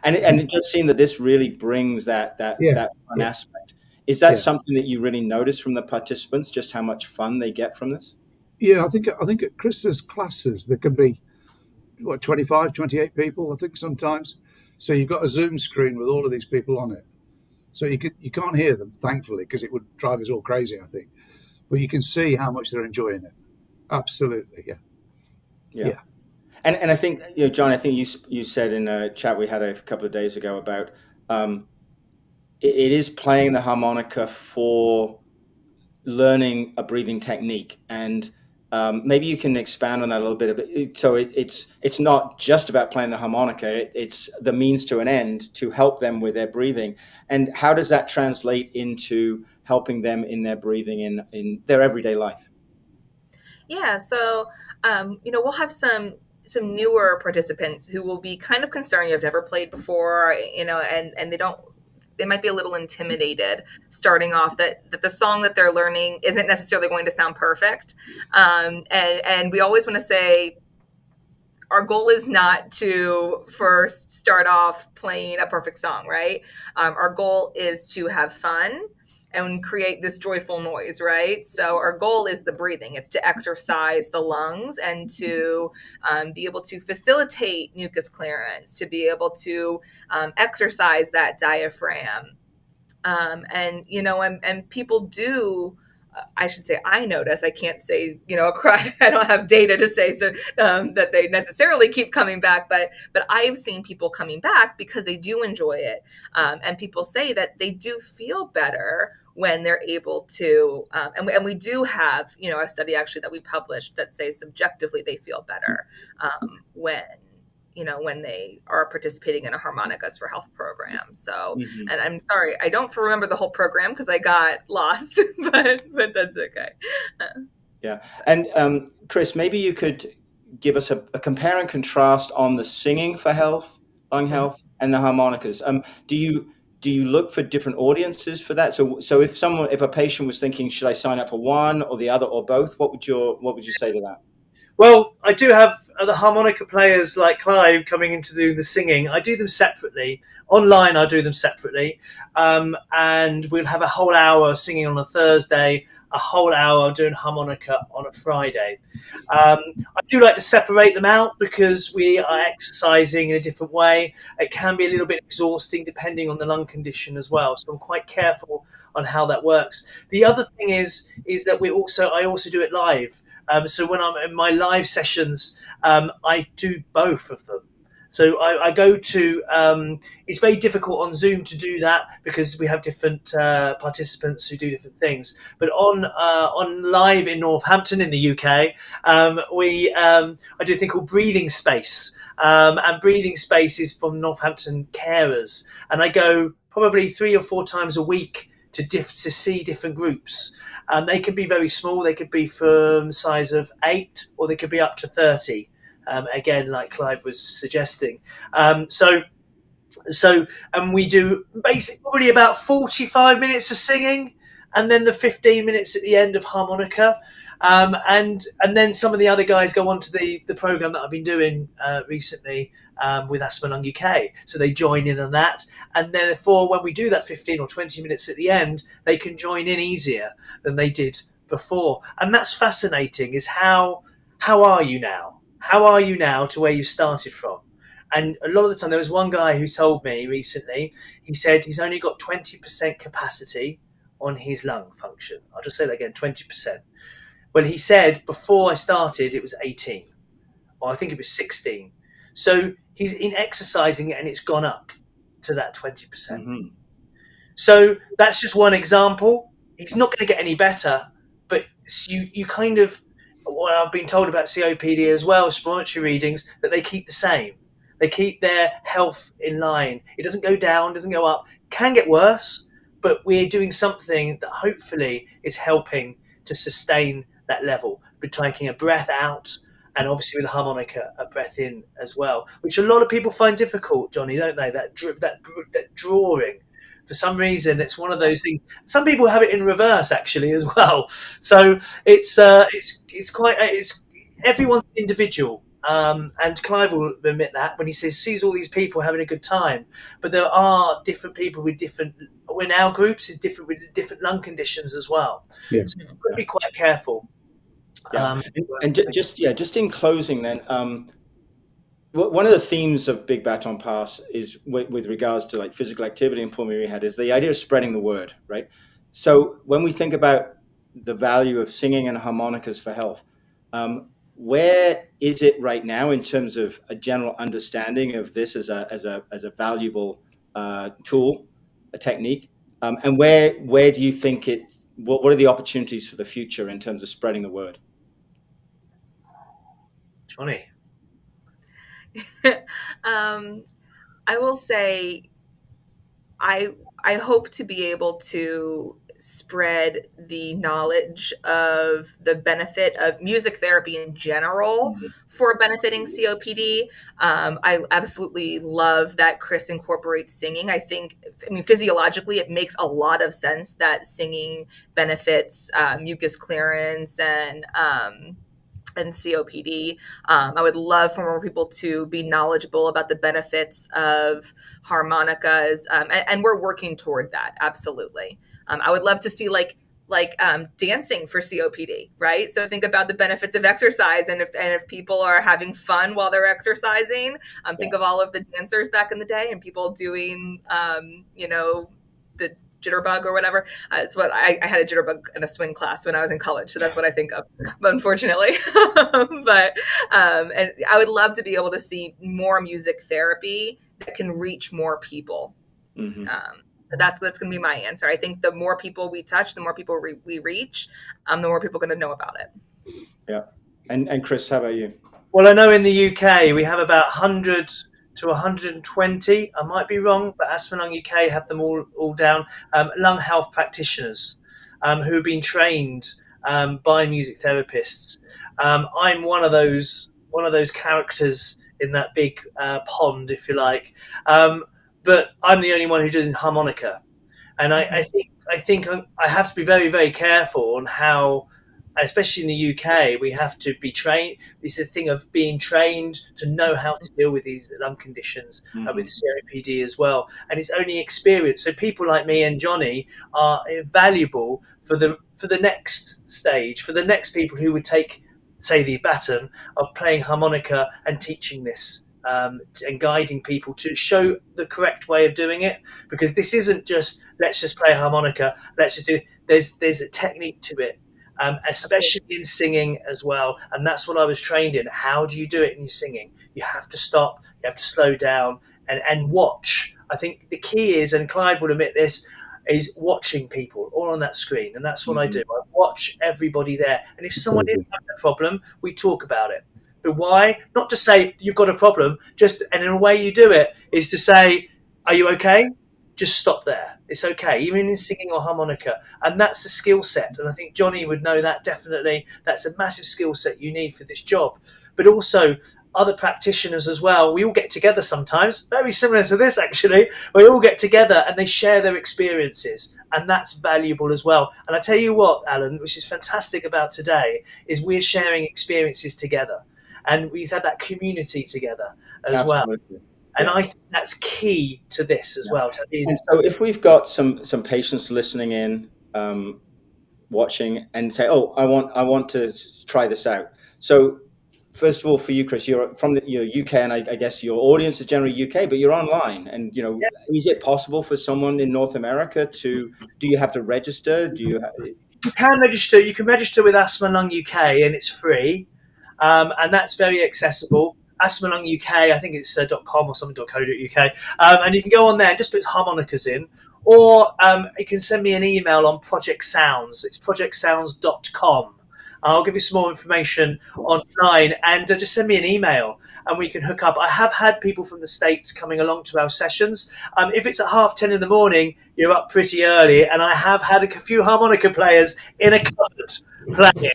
and it does seem that this really brings that fun aspect. Is that something that you really notice from the participants, just how much fun they get from this? Yeah, I think at Chris's classes there can be 25, 28 people, I think sometimes. So you've got a Zoom screen with all of these people on it. So you can't hear them, thankfully, because it would drive us all crazy, I think. But you can see how much they're enjoying it. Absolutely, yeah. And I think, John, I think you said in a chat we had a couple of days ago about it is playing the harmonica for learning a breathing technique, and maybe you can expand on that a little bit. So it's not just about playing the harmonica; it's the means to an end to help them with their breathing. And how does that translate into helping them in their breathing in their everyday life? Yeah, so we'll have some newer participants who will be kind of concerned. You've never played before, and they might be a little intimidated starting off that the song that they're learning isn't necessarily going to sound perfect. And we always want to say our goal is not to first start off playing a perfect song, right? Our goal is to have fun and create this joyful noise, right? So our goal is the breathing. It's to exercise the lungs and to be able to facilitate mucus clearance, to be able to exercise that diaphragm. And, you know, and people do, I should say, I notice, I can't say, you know, I don't have data to say so that they necessarily keep coming back, but I've seen people coming back because they do enjoy it. And people say that they do feel better when they're able to, and we do have, you know, a study actually that we published that says subjectively they feel better when, you know, when they are participating in a Harmonicas for Health program. So, and I'm sorry, I don't remember the whole program because I got lost, but that's okay. Yeah. And Chris, maybe you could give us a compare and contrast on the singing for health, lung health, and the harmonicas. Do you look for different audiences for that? So if a patient was thinking, should I sign up for one or the other or both, what would you say to that? Well, I do have the harmonica players like Clive coming in to do the singing. I do them separately. Online, I do them separately. And we'll have a whole hour singing on a Thursday, a whole hour doing harmonica on a Friday. I do like to separate them out because we are exercising in a different way. It can be a little bit exhausting depending on the lung condition as well. So I'm quite careful on how that works. The other thing is that I also do it live. So when I'm in my live sessions, I do both of them. So I go to, it's very difficult on Zoom to do that because we have different participants who do different things. But on live in Northampton in the UK, I do a thing called Breathing Space. And Breathing Space is from Northampton carers. And I go probably 3 or 4 times a week to see different groups. They can be very small. They could be from size of 8 or they could be up to 30. Again, like Clive was suggesting. So we do basically probably about 45 minutes of singing and then the 15 minutes at the end of harmonica. And then some of the other guys go on to the program that I've been doing recently with Asthma Lung UK. So they join in on that. And therefore, when we do that 15 or 20 minutes at the end, they can join in easier than they did before. And that's fascinating, is how are you now? How are you now to where you started from? And a lot of the time, there was one guy who told me recently, he said he's only got 20% capacity on his lung function. I'll just say that again, 20%. Well, he said before I started, it was 18, or I think it was 16. So he's in exercising and it's gone up to that 20%. So that's just one example. He's not going to get any better, but you kind of, what I've been told about COPD as well, spirometry readings, that they keep the same. They keep their health in line. It doesn't go down, doesn't go up. Can get worse, but we're doing something that hopefully is helping to sustain that level. We're taking a breath out, and obviously with the harmonica, a breath in as well, which a lot of people find difficult, Johnny, don't they? That drawing. For some reason, it's one of those things. Some people have it in reverse, actually, as well. So it's everyone's individual. And Clive will admit that when he sees all these people having a good time. But there are different people with different, in our groups, is different with different lung conditions as well. Yeah. So you've got to be quite careful. Yeah. Just in closing then, one of the themes of Big Baton Pass is with regards to like physical activity and pulmonary rehab is the idea of spreading the word, right? So when we think about the value of singing and harmonicas for health, where is it right now in terms of a general understanding of this as a valuable tool, a technique, and where do you think what are the opportunities for the future in terms of spreading the word? Johnny. I will say I hope to be able to spread the knowledge of the benefit of music therapy in general for benefiting COPD. I absolutely love that Chris incorporates singing. I mean, physiologically, it makes a lot of sense that singing benefits mucus clearance and COPD. I would love for more people to be knowledgeable about the benefits of harmonicas, and we're working toward that, absolutely. I would love to see dancing for COPD, right? So think about the benefits of exercise, and if people are having fun while they're exercising, think of all of the dancers back in the day and people doing, the jitterbug or whatever. It's what I had a jitterbug in a swing class when I was in college, so that's what I think of, unfortunately. And I would love to be able to see more music therapy that can reach more people. So that's going to be my answer. I think the more people we touch, the more people we reach, the more people are going to know about it. Yeah. And Chris, how about you? Well, I know in the UK we have about 100 to 120. I might be wrong, but Asthma Lung UK have them all down. Lung health practitioners who have been trained by music therapists. I'm one of those characters in that big pond, if you like. But I'm the only one who does harmonica, and I think I have to be very, very careful on how, especially in the UK, we have to be trained. This is a thing of being trained to know how to deal with these lung conditions, with COPD as well. And it's only experience. So people like me and Johnny are valuable for the next stage, for the next people who would take, say, the baton of playing harmonica and teaching this. And guiding people to show the correct way of doing it, because this isn't just let's just play harmonica, let's just do. There's a technique to it, especially in singing as well, and that's what I was trained in. How do you do it in your singing? You have to stop, you have to slow down, and watch. I think the key is, and Clive would admit this, is watching people all on that screen, and that's what I do. I watch everybody there, and if someone is having a problem, we talk about it. But why? Not to say you've got a problem, and in a way you do it is to say, are you okay? Just stop there. It's okay, even in singing or harmonica. And that's a skill set. And I think Johnny would know that definitely. That's a massive skill set you need for this job. But also other practitioners as well. We all get together sometimes, very similar to this actually. We all get together and they share their experiences. And that's valuable as well. And I tell you what, Alan, which is fantastic about today, is we're sharing experiences together. And we've had that community together as Absolutely. well. And I think that's key to this as well. And so if we've got some patients listening in, watching, and say, oh, I want to try this out. So first of all, for you, Chris, you're from the UK, and I guess your audience is generally UK, but you're online. And, is it possible for someone in North America do you have to register? You can register. You can register with Asthma Lung UK, and it's free. And that's very accessible. Asthma Lung UK, I think it's .com or something.co.uk. And you can go on there and just put harmonicas in. Or you can send me an email on Project Sounds. It's projectsounds.com. I'll give you some more information online, and just send me an email and we can hook up. I have had people from the States coming along to our sessions. If it's at 10:30 in the morning, you're up pretty early, and I have had a few harmonica players in a cupboard playing.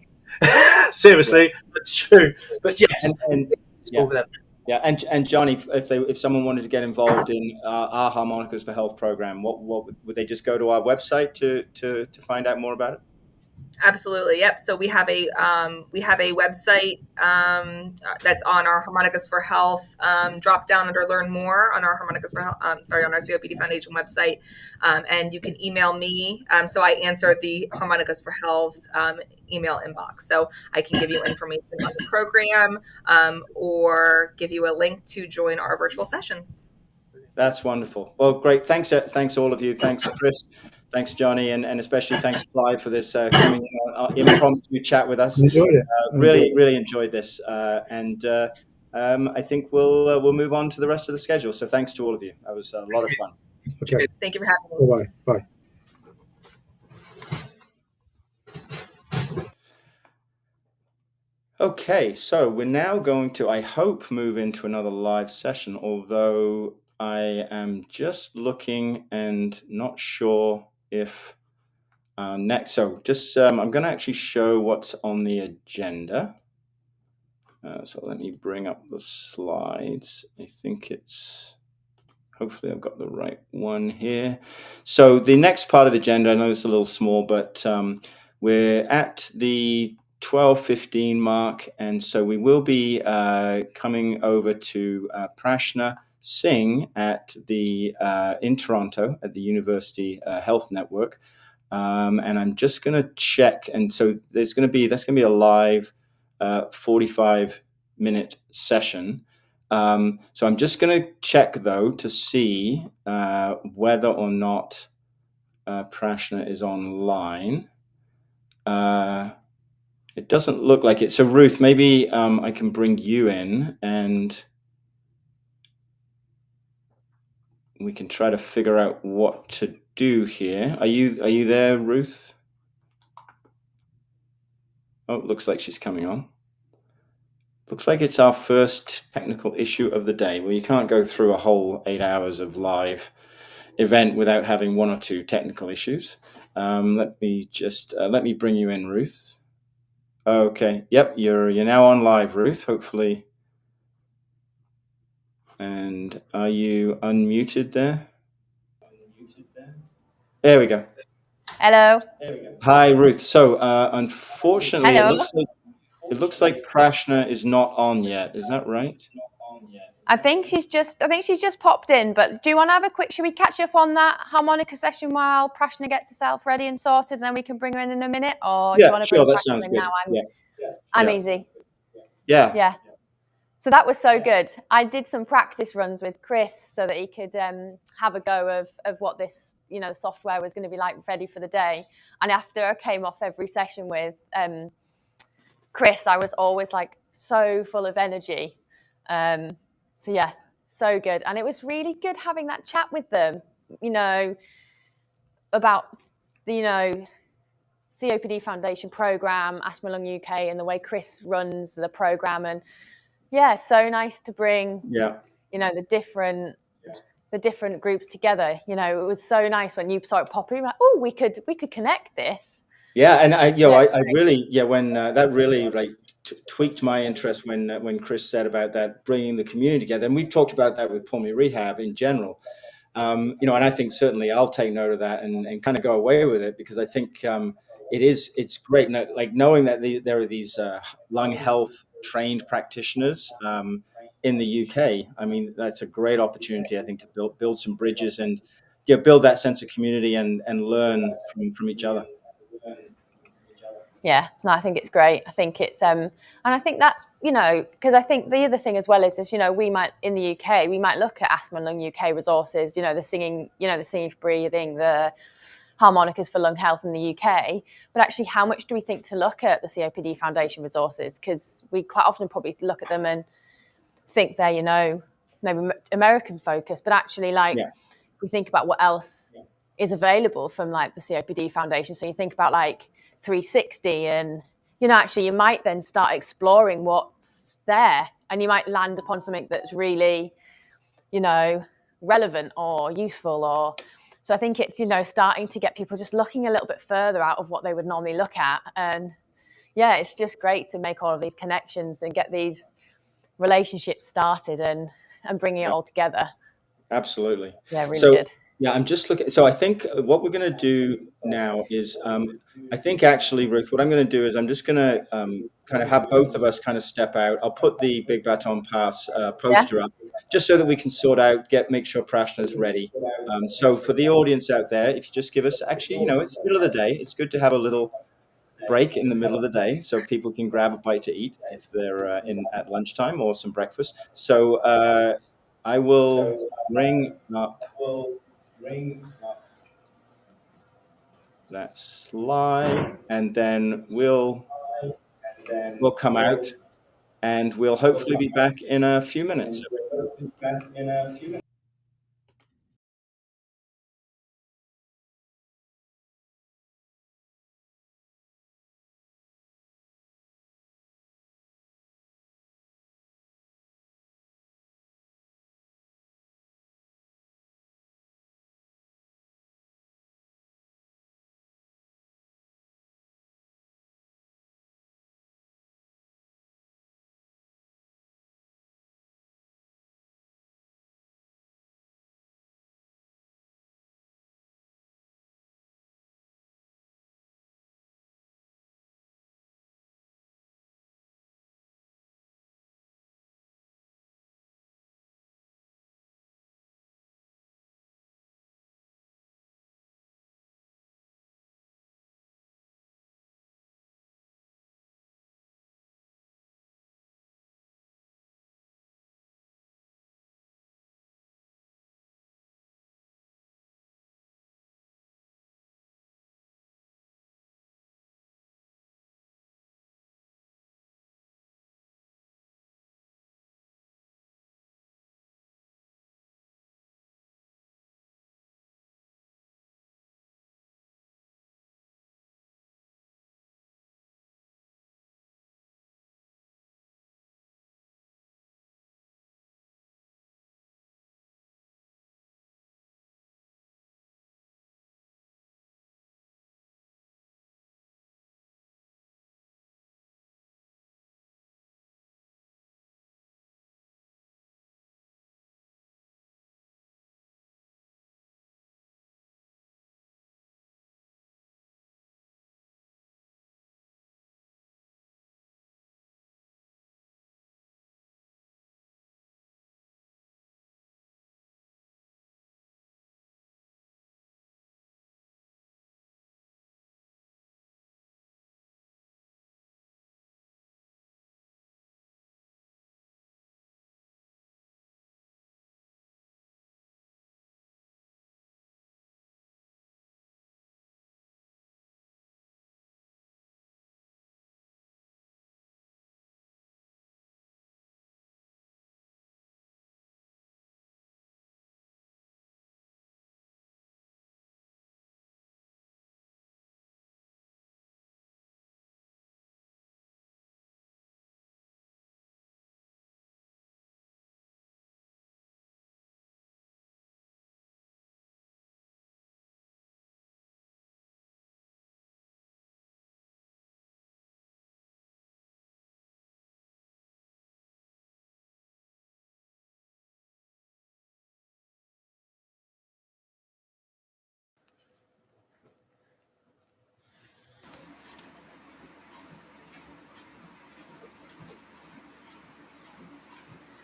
Seriously, that's true. But yes, and Johnny, if someone wanted to get involved in our Harmonicas for Health program, what would they just go to our website to find out more about it? Absolutely. Yep. So we have a website that's on our Harmonicas for Health drop down under Learn More on our Harmonicas for Health. On our COPD Foundation website, and you can email me. So I answer the Harmonicas for Health email inbox. So I can give you information on the program or give you a link to join our virtual sessions. That's wonderful. Well, great. Thanks all of you. Thanks, Chris. Thanks, Johnny, and especially thanks, Clive, for this coming impromptu chat with us. Enjoyed it. Really enjoyed this, and I think we'll move on to the rest of the schedule. So thanks to all of you. That was a lot of fun. Okay. Thank you for having me. Bye. Bye. Okay, so we're now going to, I hope, move into another live session, although I am just looking and not sure if next. So just I'm going to actually show what's on the agenda. So let me bring up the slides. I think hopefully I've got the right one here. So the next part of the agenda, I know it's a little small, but we're at the 12:15 mark, and so we will be coming over to Prashna Singh in Toronto at the University Health Network. And I'm just going to check. And so that's going to be a live 45-minute session. So I'm just going to check, though, to see whether or not Prashna is online. It doesn't look like it. So Ruth, maybe I can bring you in and we can try to figure out what to do here. Are you there, Ruth? Oh, it looks like she's coming on. Looks like it's our first technical issue of the day. Well, you can't go through a whole 8 hours of live event without having one or two technical issues. Let me bring you in, Ruth. Okay. Yep, you're now on live, Ruth. Hopefully. And are you unmuted there? There we go. Hello. Hi, Ruth. So, unfortunately, Hello. it looks like Prashna is not on yet. Is that right? I think she's just popped in, but do you want to have a quick, should we catch up on that harmonica session while Prashna gets herself ready and sorted, and then we can bring her in a minute? Or do you Yeah, want to sure. bring That Prashna sounds in good. now? Yeah. I'm Yeah. easy. Yeah. Yeah. So that was so good. I did some practice runs with Chris so that he could have a go of what this, the software was going to be like ready for the day. And after I came off every session with Chris, I was always like so full of energy. So yeah, so good. And it was really good having that chat with them, about the, COPD Foundation program, Asthma Lung UK, and the way Chris runs the program. And yeah, so nice to bring, the different groups together. It was so nice when you saw it popping, like, oh, we could connect this. Yeah, and I really, when that really tweaked my interest when Chris said about that bringing the community together, and we've talked about that with pulmonary rehab in general, and I think certainly I'll take note of that and kind of go away with it, because I think it's great, knowing that there are these lung health trained practitioners in the UK. I mean, that's a great opportunity, I think, to build some bridges and build that sense of community and learn from each other. Yeah, no, I think it's great. I think it's and I think that's, because I think the other thing as well is we might, in the UK, we might look at Asthma Lung UK resources, the singing for breathing, the harmonicas for lung health in the UK, but actually how much do we think to look at the COPD Foundation resources? Because we quite often probably look at them and think they're, maybe American focused, but actually we think about what else is available from the COPD Foundation. So you think about 360 and, actually you might then start exploring what's there, and you might land upon something that's really, relevant or useful. So I think it's, starting to get people just looking a little bit further out of what they would normally look at. And yeah, it's just great to make all of these connections and get these relationships started and bringing it all together. Absolutely. Yeah, really good. Yeah, I'm just looking. So I think what we're going to do now is, I think actually, Ruth, what I'm going to do is I'm just going to kind of have both of us kind of step out. I'll put the Big Baton Pass poster up, just so that we can sort out, make sure Prashna's ready. So for the audience out there, if you just give us, actually, it's the middle of the day. It's good to have a little break in the middle of the day so people can grab a bite to eat if they're at lunchtime, or some breakfast. So I will bring up that slide, and then we'll come out, and we'll hopefully be back in a few minutes.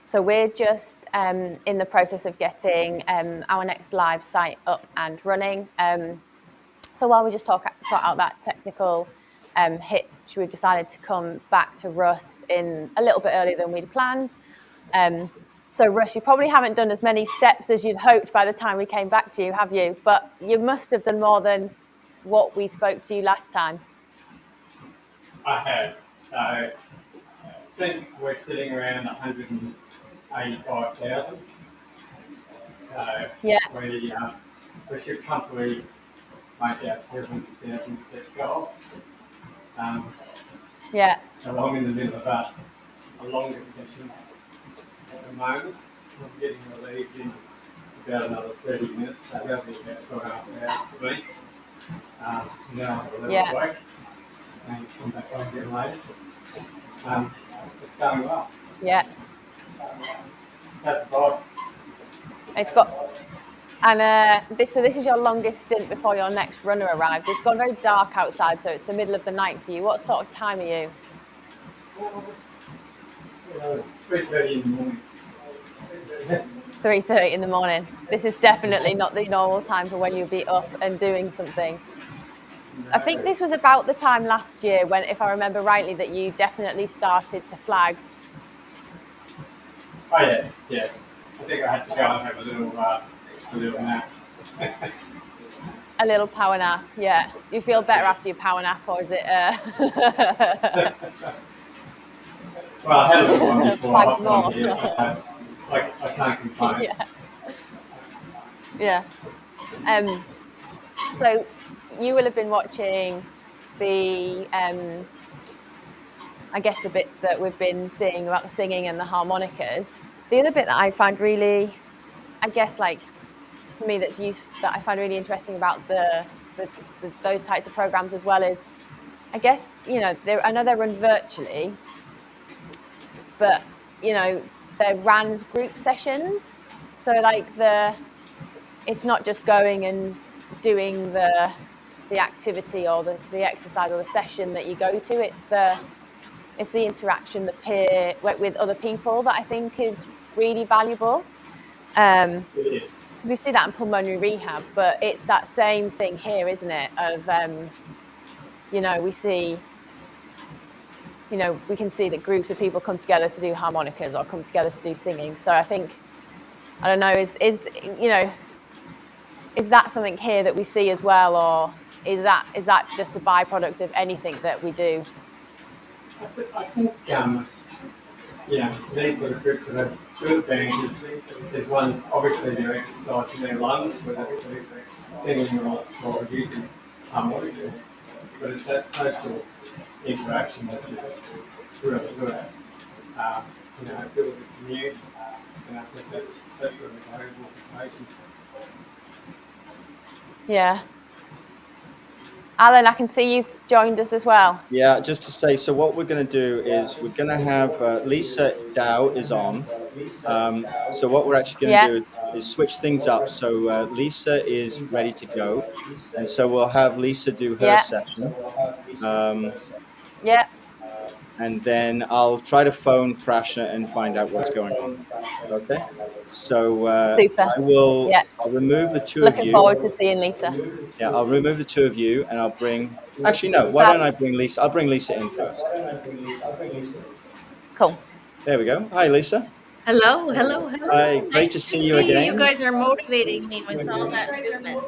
So we're just in the process of getting our next live site up and running. So while we just sort out that technical hitch, we've decided to come back to Russ in a little bit earlier than we'd planned. So Russ, you probably haven't done as many steps as you'd hoped by the time we came back to you, have you? But you must have done more than what we spoke to you last time. I have. So I think we're sitting around 185,000. So yeah, we should comfortably make our 200,000 step goal. Yeah. So I'm in the middle of a longer session at the moment. I'm getting relieved in about another 30 minutes, so that'll be about 2.5 hours for me. Now I'm a little break and come back on again later. It's going well. Yeah. How's the vibe? It's got, and this is your longest stint before your next runner arrives. It's gone very dark outside, so it's the middle of the night for you. What sort of time are you? 3:30 in the morning. 3:30 in the morning. This is definitely not the normal time for when you'll be up and doing something. I think this was about the time last year when, if I remember rightly, that you definitely started to flag. Oh yeah. I think I had to go and have a little nap. A little power nap, yeah. Do you feel better after your power nap, or is it? Well, I had a little one before I hopped on here, so I can't complain. Yeah. So you will have been watching the, I guess the bits that we've been seeing about the singing and the harmonicas. The other bit that I find really, I guess, like for me, that I find really interesting about those types of programs as well is, I guess, you know, I know they're run virtually, but you know, they're ran as group sessions. So like it's not just going and doing the activity or the exercise or the session that you go to. It's the interaction, the peer with other people that I think is really valuable. We see that in pulmonary rehab, but it's that same thing here, isn't it? Of you know, we can see that groups of people come together to do harmonicas or come together to do singing. So I think, I don't know, is that something here that we see as well, or is that just a byproduct of anything that we do? I think these sort of groups that have good things. There's one, obviously they're exercising their lungs, whether it's singing or using harmonicas, but it's that social interaction that's just really good. It builds a community, and I think that's really valuable for patients. Yeah. Alan, I can see you've joined us as well. Yeah, just to say, so what we're going to do is we're going to have Lisa Dow is on. So what we're actually going to do is switch things up. So Lisa is ready to go. And so we'll have Lisa do her session. And then I'll try to phone Prashna and find out what's going on. Okay? So Super. I'll remove the two of you. Looking forward to seeing Lisa. Yeah, I'll remove the two of you and I'll bring, actually no, why don't I bring Lisa? I'll bring Lisa in first. Cool. There we go. Hi, Lisa. Hello. Hi, great to see you again. You guys are motivating me with all that movement.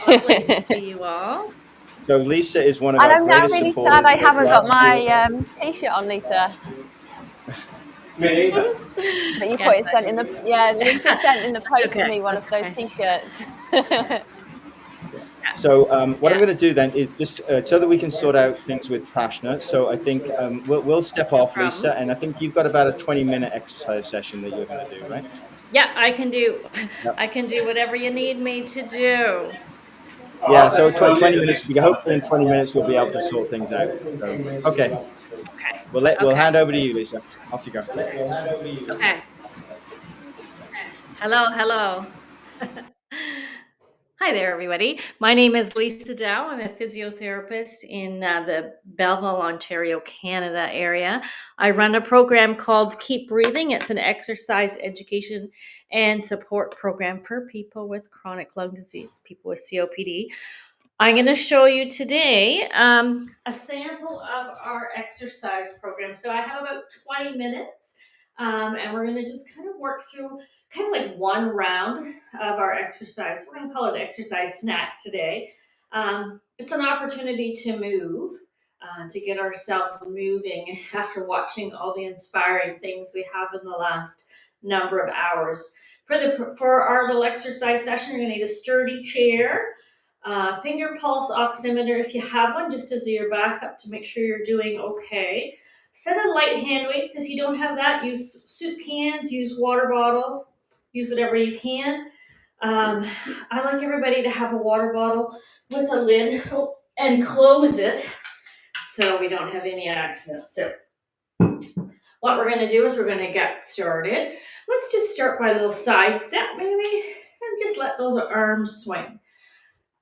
Lovely to see you all. So Lisa is one of and our I'm now greatest really supporters. sad I haven't got my t-shirt on, Lisa. Me either. That you put it sent in the Lisa sent in the post to me one of those t-shirts. So what I'm going to do then is just so that we can sort out things with Prashna. So I think we'll step off, Lisa, and I think you've got about a 20-minute exercise session that you're going to do, right? Yeah, I can do whatever you need me to do. Yeah, so 20 minutes. Hopefully in 20 minutes we'll be able to sort things out. So, okay. We'll hand over to you, Lisa. Off you go. Okay. Hello. Hi there, everybody. My name is Lisa Dow. I'm a physiotherapist in the Belleville, Ontario, Canada area. I run a program called Keep Breathing. It's an exercise education and support program for people with chronic lung disease, people with COPD. I'm going to show you today a sample of our exercise program. So I have about 20 minutes and we're going to just kind of work through kind of like one round of our exercise. We're going to call it exercise snack today. It's an opportunity to move, to get ourselves moving after watching all the inspiring things we have in the last number of hours. For our little exercise session, you're going to need a sturdy chair, finger pulse oximeter if you have one, just as your backup to make sure you're doing okay. Set of light hand weights. If you don't have that, use soup cans, use water bottles, use whatever you can. I like everybody to have a water bottle with a lid and close it so we don't have any accidents. So what we're going to do is we're going to get started. Let's just start by a little side step maybe and just let those arms swing.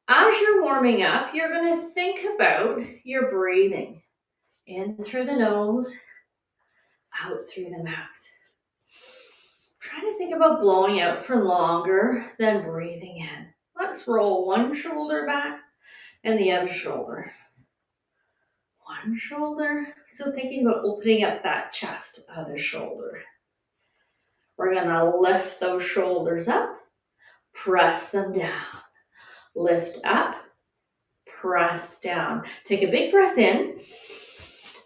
As you're warming up, you're going to think about your breathing. In through the nose, out through the mouth. Try to think about blowing out for longer than breathing in. Let's roll one shoulder back and the other shoulder. One shoulder. So thinking about opening up that chest, other shoulder. We're going to lift those shoulders up, press them down. Lift up, press down. Take a big breath in.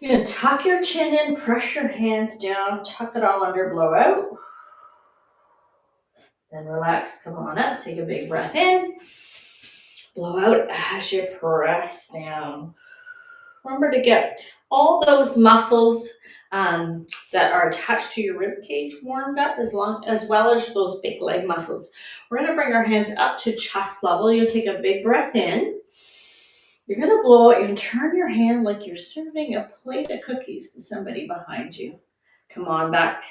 You're going to tuck your chin in, press your hands down, tuck it all under, blow out. Then relax, come on up, take a big breath in. Blow out as you press down. Remember to get all those muscles that are attached to your rib cage warmed up as well as those big leg muscles. We're going to bring our hands up to chest level. You'll take a big breath in. You're going to blow out and turn your hand like you're serving a plate of cookies to somebody behind you. Come on back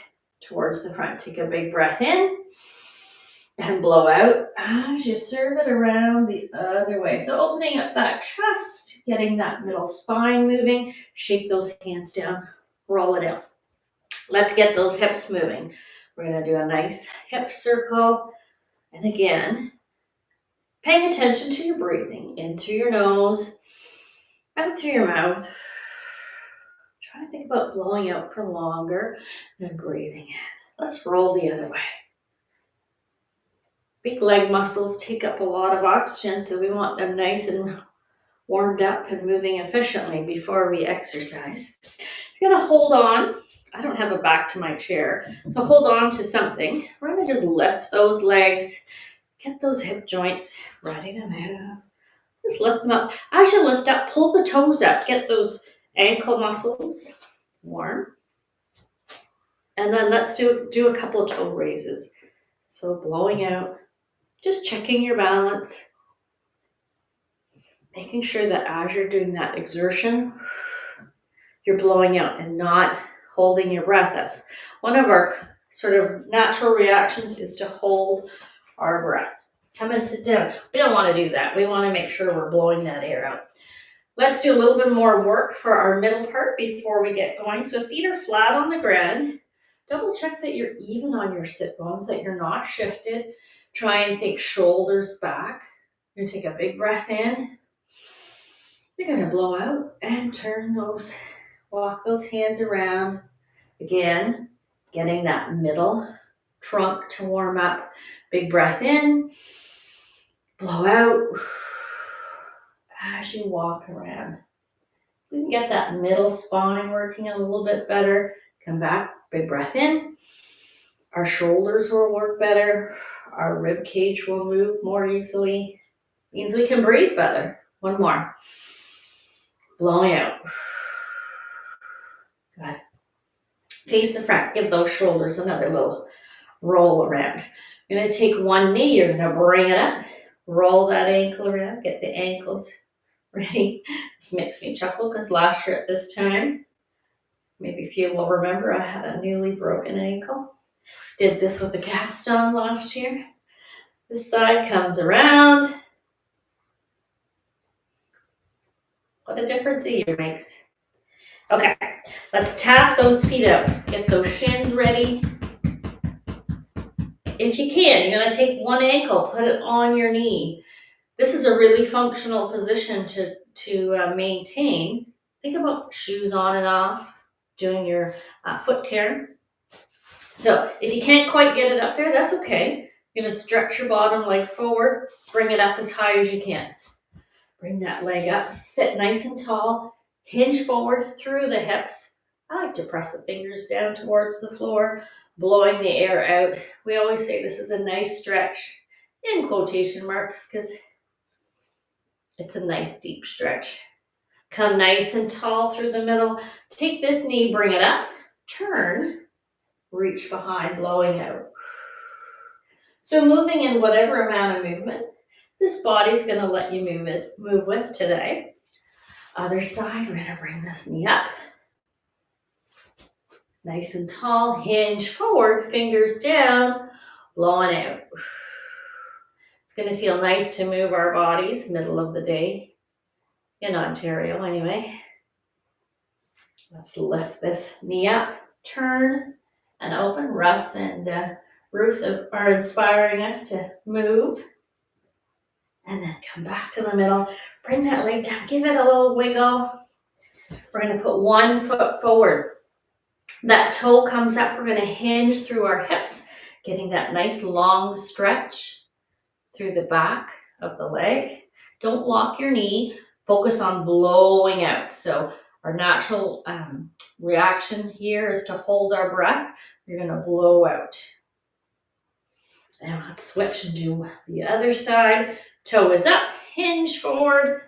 towards the front. Take a big breath in and blow out as you serve it around the other way. So opening up that chest, getting that middle spine moving. Shake those hands down, roll it out. Let's get those hips moving. We're going to do a nice hip circle. And again, paying attention to your breathing, in through your nose, out through your mouth. Try to think about blowing out for longer than breathing in. Let's roll the other way. Big leg muscles take up a lot of oxygen, so we want them nice and warmed up and moving efficiently before we exercise. You're going to hold on. I don't have a back to my chair, so hold on to something. We're going to just lift those legs. Get those hip joints ready to move. Just lift them up. As you lift up, pull the toes up. Get those ankle muscles warm. And then let's do a couple of toe raises. So blowing out, just checking your balance. Making sure that as you're doing that exertion, you're blowing out and not holding your breath. That's one of our sort of natural reactions, is to hold our breath. Come and sit down. We don't want to do that. We want to make sure we're blowing that air out. Let's do a little bit more work for our middle part before we get going. So feet are flat on the ground. Double check that you're even on your sit bones, that you're not shifted. Try and think shoulders back. You're going to take a big breath in. You're going to blow out and turn those, walk those hands around. Again, getting that middle trunk to warm up. Big breath in, blow out as you walk around. We can get that middle spine working a little bit better. Come back, big breath in. Our shoulders will work better. Our rib cage will move more easily. Means we can breathe better. One more. Blowing out. Good. Face the front. Give those shoulders another little roll around. You're going to take one knee. You're going to bring it up. Roll that ankle around. Get the ankles ready. This makes me chuckle because last year at this time, maybe a few will remember, I had a newly broken ankle. Did this with a cast on last year. This side comes around. What a difference a year makes. Okay, let's tap those feet up. Get those shins ready. If you can, you're gonna take one ankle, put it on your knee. This is a really functional position to maintain. Think about shoes on and off, doing your foot care. So if you can't quite get it up there, that's okay. You're gonna stretch your bottom leg forward, bring it up as high as you can. Bring that leg up, sit nice and tall, hinge forward through the hips. I like to press the fingers down towards the floor, blowing the air out. We always say this is a nice stretch, in quotation marks, because it's a nice deep stretch. Come nice and tall through the middle. Take this knee, bring it up, turn, reach behind, blowing out. So moving in whatever amount of movement this body's going to let you move with today. Other side, we're going to bring this knee up. Nice and tall, hinge forward, fingers down, blowing out. It's going to feel nice to move our bodies middle of the day, in Ontario anyway. Let's lift this knee up, turn and open. Russ and Ruth are inspiring us to move. And then come back to the middle. Bring that leg down, give it a little wiggle. We're going to put one foot forward. That toe comes up. We're going to hinge through our hips, getting that nice long stretch through the back of the leg. Don't lock your knee. Focus on blowing out. So our natural reaction here is to hold our breath. You're going to blow out. And let's switch and do the other side. Toe is up, hinge forward,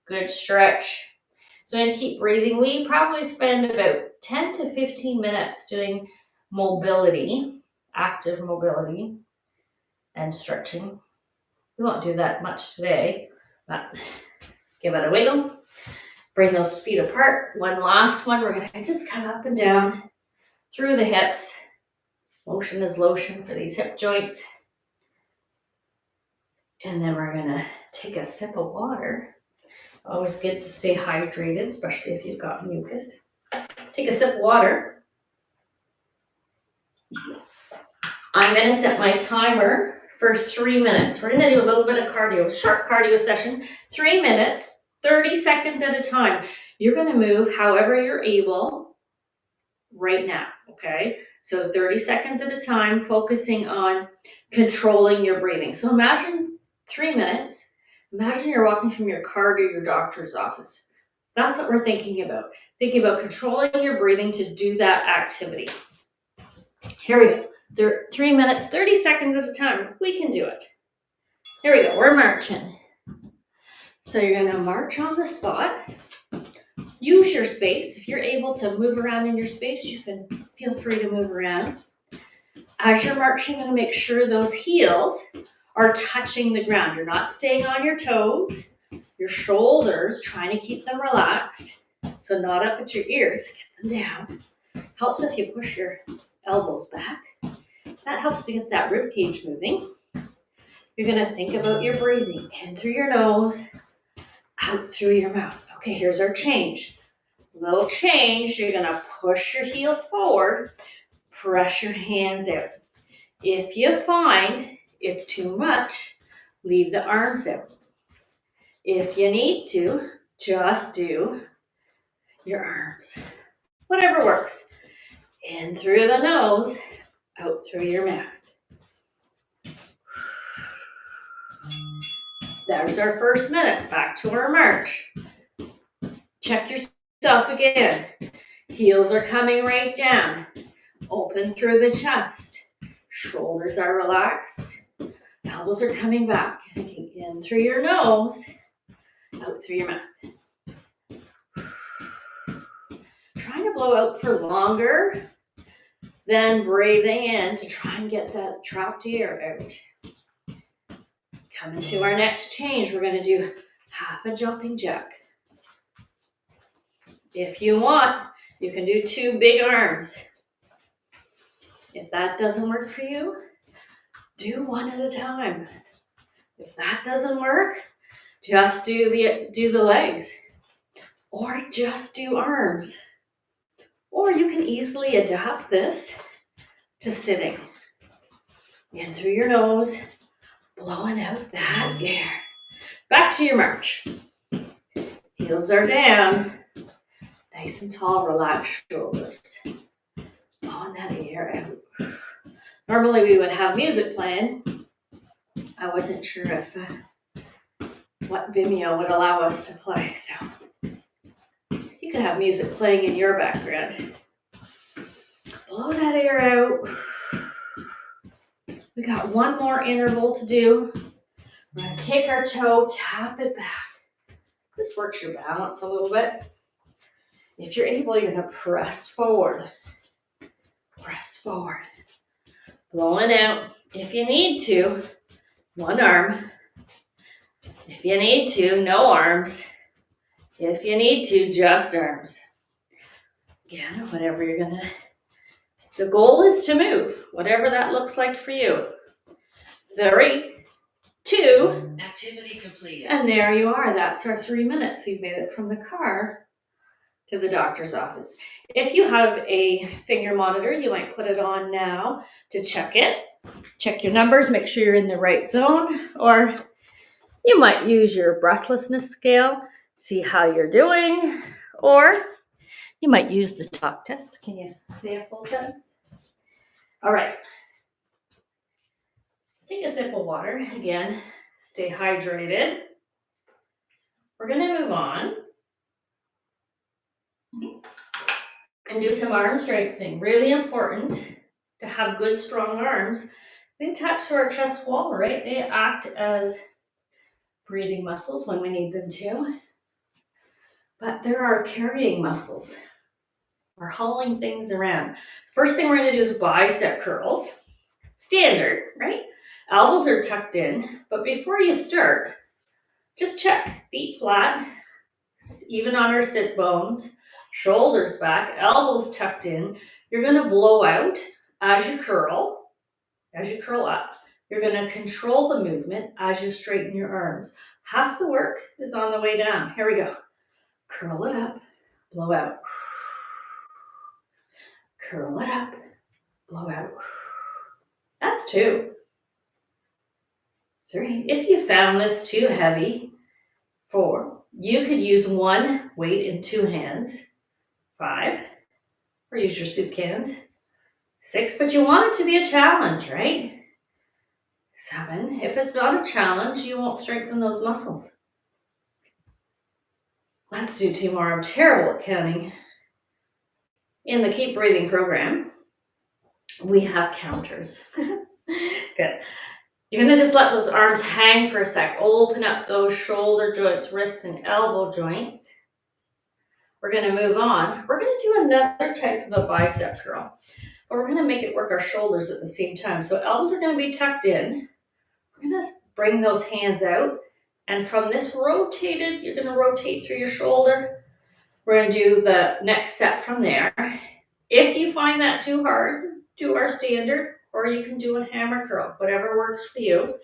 good stretch. So and keep breathing. We probably spend about 10 to 15 minutes doing mobility, active mobility and stretching. We won't do that much today, but give it a wiggle. Bring those feet apart. One last one. We're going to just come up and down through the hips. Motion is lotion for these hip joints. And then we're going to take a sip of water. Always good to stay hydrated, especially if you've got mucus. Take a sip of water. I'm going to set my timer for 3 minutes. We're going to do a little bit of cardio, short cardio session, 3 minutes, 30 seconds at a time. You're going to move however you're able right now, okay? So 30 seconds at a time, focusing on controlling your breathing. So imagine 3 minutes. Imagine you're walking from your car to your doctor's office. That's what we're thinking about. Thinking about controlling your breathing to do that activity. Here we go. 3 minutes, 30 seconds at a time. We can do it. Here we go. We're marching. So you're going to march on the spot. Use your space. If you're able to move around in your space, you can feel free to move around. As you're marching, you're going to make sure those heels are touching the ground. You're not staying on your toes. Your shoulders, trying to keep them relaxed. So not up at your ears. Get them down. Helps if you push your elbows back. That helps to get that rib cage moving. You're going to think about your breathing. In through your nose, out through your mouth. Okay, here's our change. Little change. You're going to push your heel forward. Press your hands out. If you find it's too much, leave the arms out. If you need to, just do your arms. Whatever works. In through the nose, out through your mouth. There's our first minute. Back to our march. Check yourself again. Heels are coming right down. Open through the chest. Shoulders are relaxed. Elbows are coming back. Thinking in through your nose, out through your mouth. Trying to blow out for longer than breathing in to try and get that trapped air out. Coming to our next change, we're going to do half a jumping jack. If you want, you can do 2 big arms. If that doesn't work for you, do 1 at a time. If that doesn't work, just do the legs. or just do arms. Or you can easily adapt this to sitting. In through your nose, blowing out that air. Back to your march. Heels are down. Nice and tall, relaxed shoulders. Blowing that air out. Normally we would have music playing. I wasn't sure if what Vimeo would allow us to play, so you could have music playing in your background. Blow that air out. We got one more interval to do. We're going to take our toe, tap it back. This works your balance a little bit. If you're able, you're going to press forward. Press forward. Blowing out. If you need to, one arm. If you need to, no arms. If you need to, just arms. Again, whatever you're going to. The goal is to move, whatever that looks like for you. 3, 2. Activity completed. And there you are. That's our 3 minutes. We've made it from the car to the doctor's office. If you have a finger monitor, you might put it on now to check it. Check your numbers, make sure you're in the right zone, or you might use your breathlessness scale, see how you're doing, or you might use the talk test. Can you say a full sentence? All right. Take a sip of water. Again, stay hydrated. We're going to move on and do some arm strengthening. Really important to have good, strong arms. They attach to our chest wall, right? They act as breathing muscles when we need them to. But there are carrying muscles. We're hauling things around. First thing we're going to do is bicep curls. Standard, right? Elbows are tucked in. But before you start, just check. Feet flat, even on our sit bones. Shoulders back, elbows tucked in. You're going to blow out as you curl. As you curl up, you're going to control the movement as you straighten your arms. Half the work is on the way down. Here we go. Curl it up, blow out. Curl it up, blow out. That's 2. 3. If you found this too heavy, 4. You could use one weight in 2 hands. 5. Or use your soup cans. 6. But you want it to be a challenge, right? 7. If it's not a challenge, you won't strengthen those muscles. Let's do 2 more. I'm terrible at counting. In the Keep Breathing program, we have counters. Good. You're going to just let those arms hang for a sec. Open up those shoulder joints, wrists, and elbow joints. We're going to move on. We're going to do another type of a bicep curl, but we're going to make it work our shoulders at the same time. So elbows are going to be tucked in. We're going to bring those hands out. And from this rotated, you're going to rotate through your shoulder. We're going to do the next set from there. If you find that too hard, do our standard, or you can do a hammer curl, whatever works for you.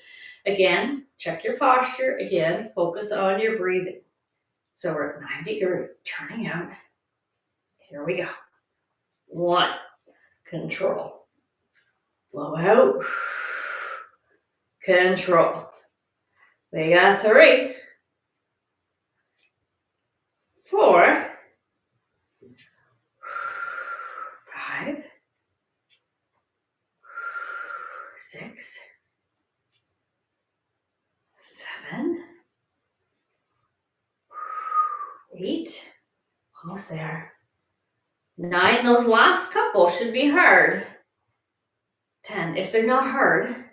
Again, check your posture. Again, focus on your breathing. So we're at 90, you're turning out. Here we go. 1, control. Blow out. Control. We got 3. 4. 5. 6. 7. 8. Almost there. 9. Those last couple should be hard. 10. If they're not hard,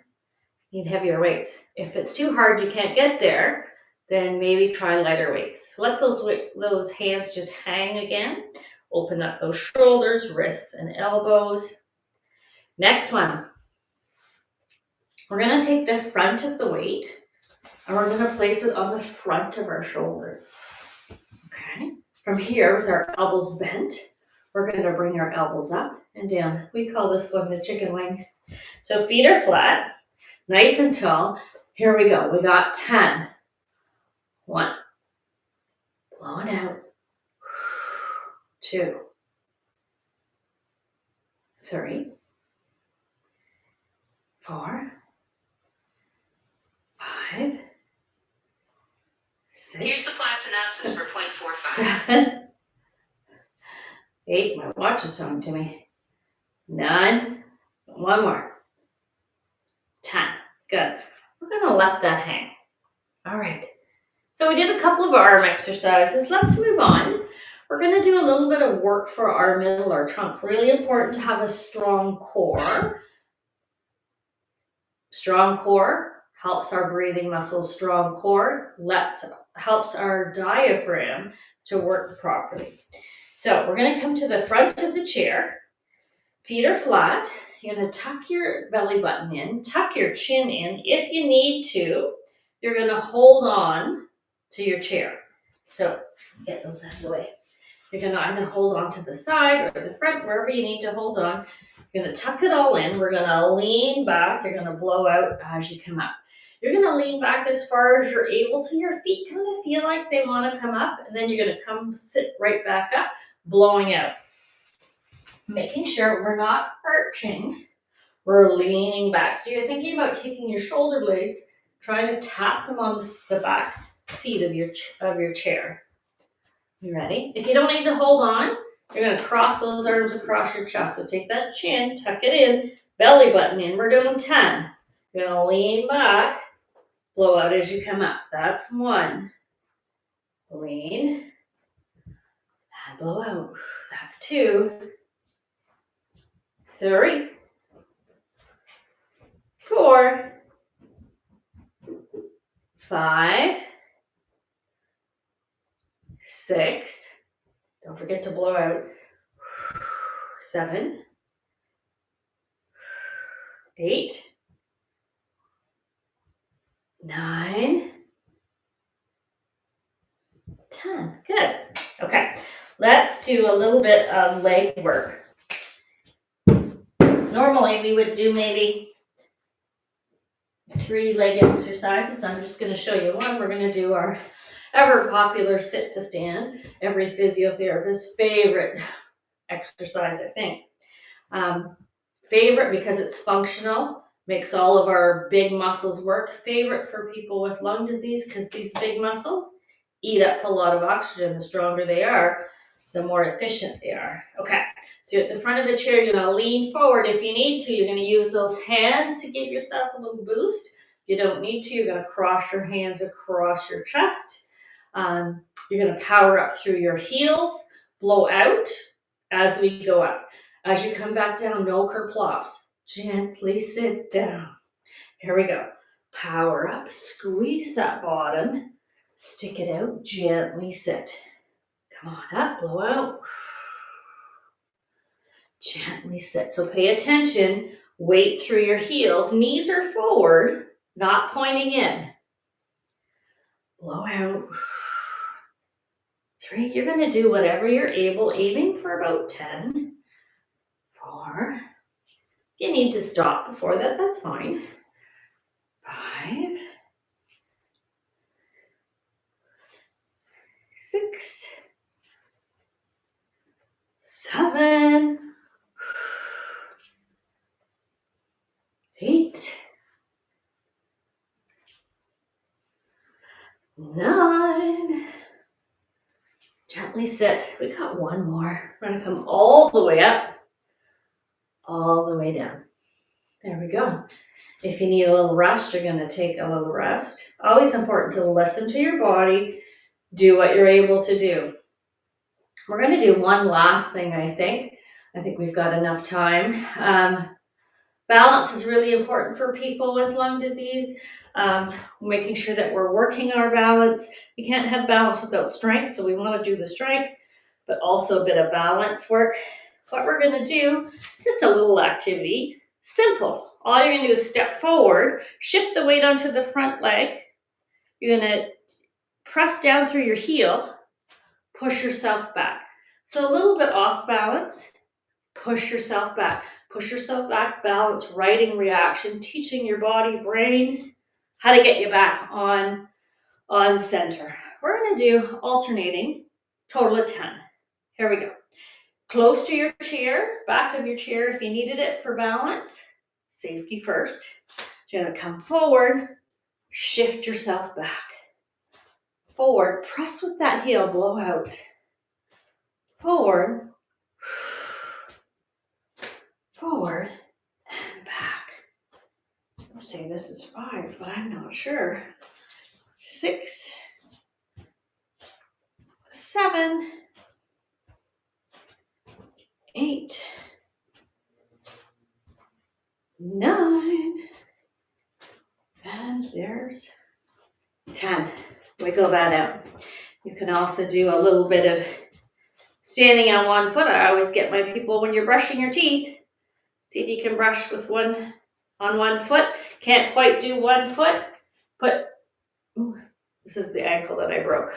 you need heavier weights. If it's too hard, you can't get there, then maybe try lighter weights. Let those hands just hang again. Open up those shoulders, wrists, and elbows. Next one. We're going to take the front of the weight and we're going to place it on the front of our shoulder. Okay. From here, with our elbows bent, we're going to bring our elbows up and down. We call this one the chicken wing. So feet are flat, nice and tall. Here we go. We got 10. 1. Blowing out. 2, 3, 4, 5, 6. Here's the flat synopsis for 0.45. 7, 8. My watch is talking to me. 9. One more. 10. Good. We're going to let that hang. All right. So we did a couple of arm exercises. Let's move on. We're going to do a little bit of work for our middle, our trunk. Really important to have a strong core. Strong core helps our breathing muscles. Strong core helps our diaphragm to work properly. So we're going to come to the front of the chair. Feet are flat. You're going to tuck your belly button in, tuck your chin in. If you need to, you're going to hold on to your chair. So get those out of the way. You're going to either hold on to the side or the front, wherever you need to hold on. You're going to tuck it all in. We're going to lean back. You're going to blow out as you come up. You're going to lean back as far as you're able to. Your feet kind of feel like they want to come up, and then you're going to come sit right back up, blowing out. Making sure we're not arching, we're leaning back. So you're thinking about taking your shoulder blades, trying to tap them on the back seat of your chair. You ready? If you don't need to hold on, you're going to cross those arms across your chest. So take that chin, tuck it in, belly button in. We're doing 10. You're going to lean back, blow out as you come up. That's 1. Lean, and blow out. That's 2. 3, 4, 5, 6. Don't forget to blow out. 7, 8, 9, 10. Good. Okay. Let's do a little bit of leg work. Normally we would do maybe 3 leg exercises. I'm just going to show you one. We're going to do our ever popular sit to stand. Every physiotherapist's favorite exercise, I think. Favorite because it's functional, makes all of our big muscles work. Favorite for people with lung disease because these big muscles eat up a lot of oxygen. The stronger they are, the more efficient they are. Okay, so at the front of the chair, you're going to lean forward. If you need to, you're going to use those hands to give yourself a little boost. If you don't need to, you're going to cross your hands across your chest. You're going to power up through your heels, blow out as we go up. As you come back down, no kerplops. Gently sit down. Here we go. Power up, squeeze that bottom, stick it out, gently sit. Come on up, blow out. Gently sit. So pay attention, weight through your heels. Knees are forward, not pointing in. Blow out. 3, you're going to do whatever you're able, aiming for about 10. 4. You need to stop before that, that's fine. 5. 6. 7. 8. 9. Gently sit. We got one more. We're going to come all the way up, all the way down. There we go. If you need a little rest, you're going to take a little rest. Always important to listen to your body, do what you're able to do. We're going to do one last thing, I think. I think we've got enough time. Balance is really important for people with lung disease. Making sure that we're working our balance. We can't have balance without strength, so we want to do the strength, but also a bit of balance work. What we're going to do, just a little activity, simple. All you're going to do is step forward, shift the weight onto the front leg. You're going to press down through your heel, push yourself back. So a little bit off balance, push yourself back. Push yourself back, balance, righting reaction, teaching your body, brain, how to get you back on center. We're going to do alternating, total of 10. Here we go. close to your chair, back of your chair if you needed it for balance. Safety first. You're going to come forward, shift yourself back. Forward, press with that heel, blow out. Forward, forward, and back. I'll say this is 5, but I'm not sure. 6, 7, 8, 9, and there's 10. Wiggle that out. You can also do a little bit of standing on one foot. I always get my people, when you're brushing your teeth, see if you can brush with one on one foot. Can't quite do one foot. This is the ankle that I broke.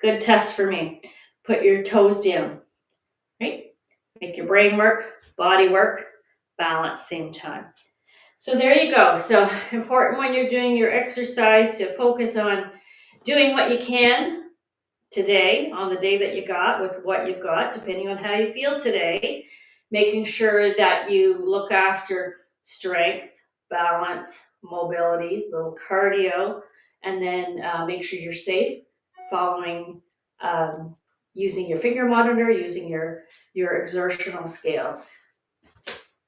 Good test for me. Put your toes down, right? Make your brain work, body work, balance same time. So there you go. So important when you're doing your exercise to focus on doing what you can today, on the day that you got, with what you've got, depending on how you feel today, making sure that you look after strength, balance, mobility, little cardio, and then make sure you're safe, following, using your finger monitor, using your exertional scales.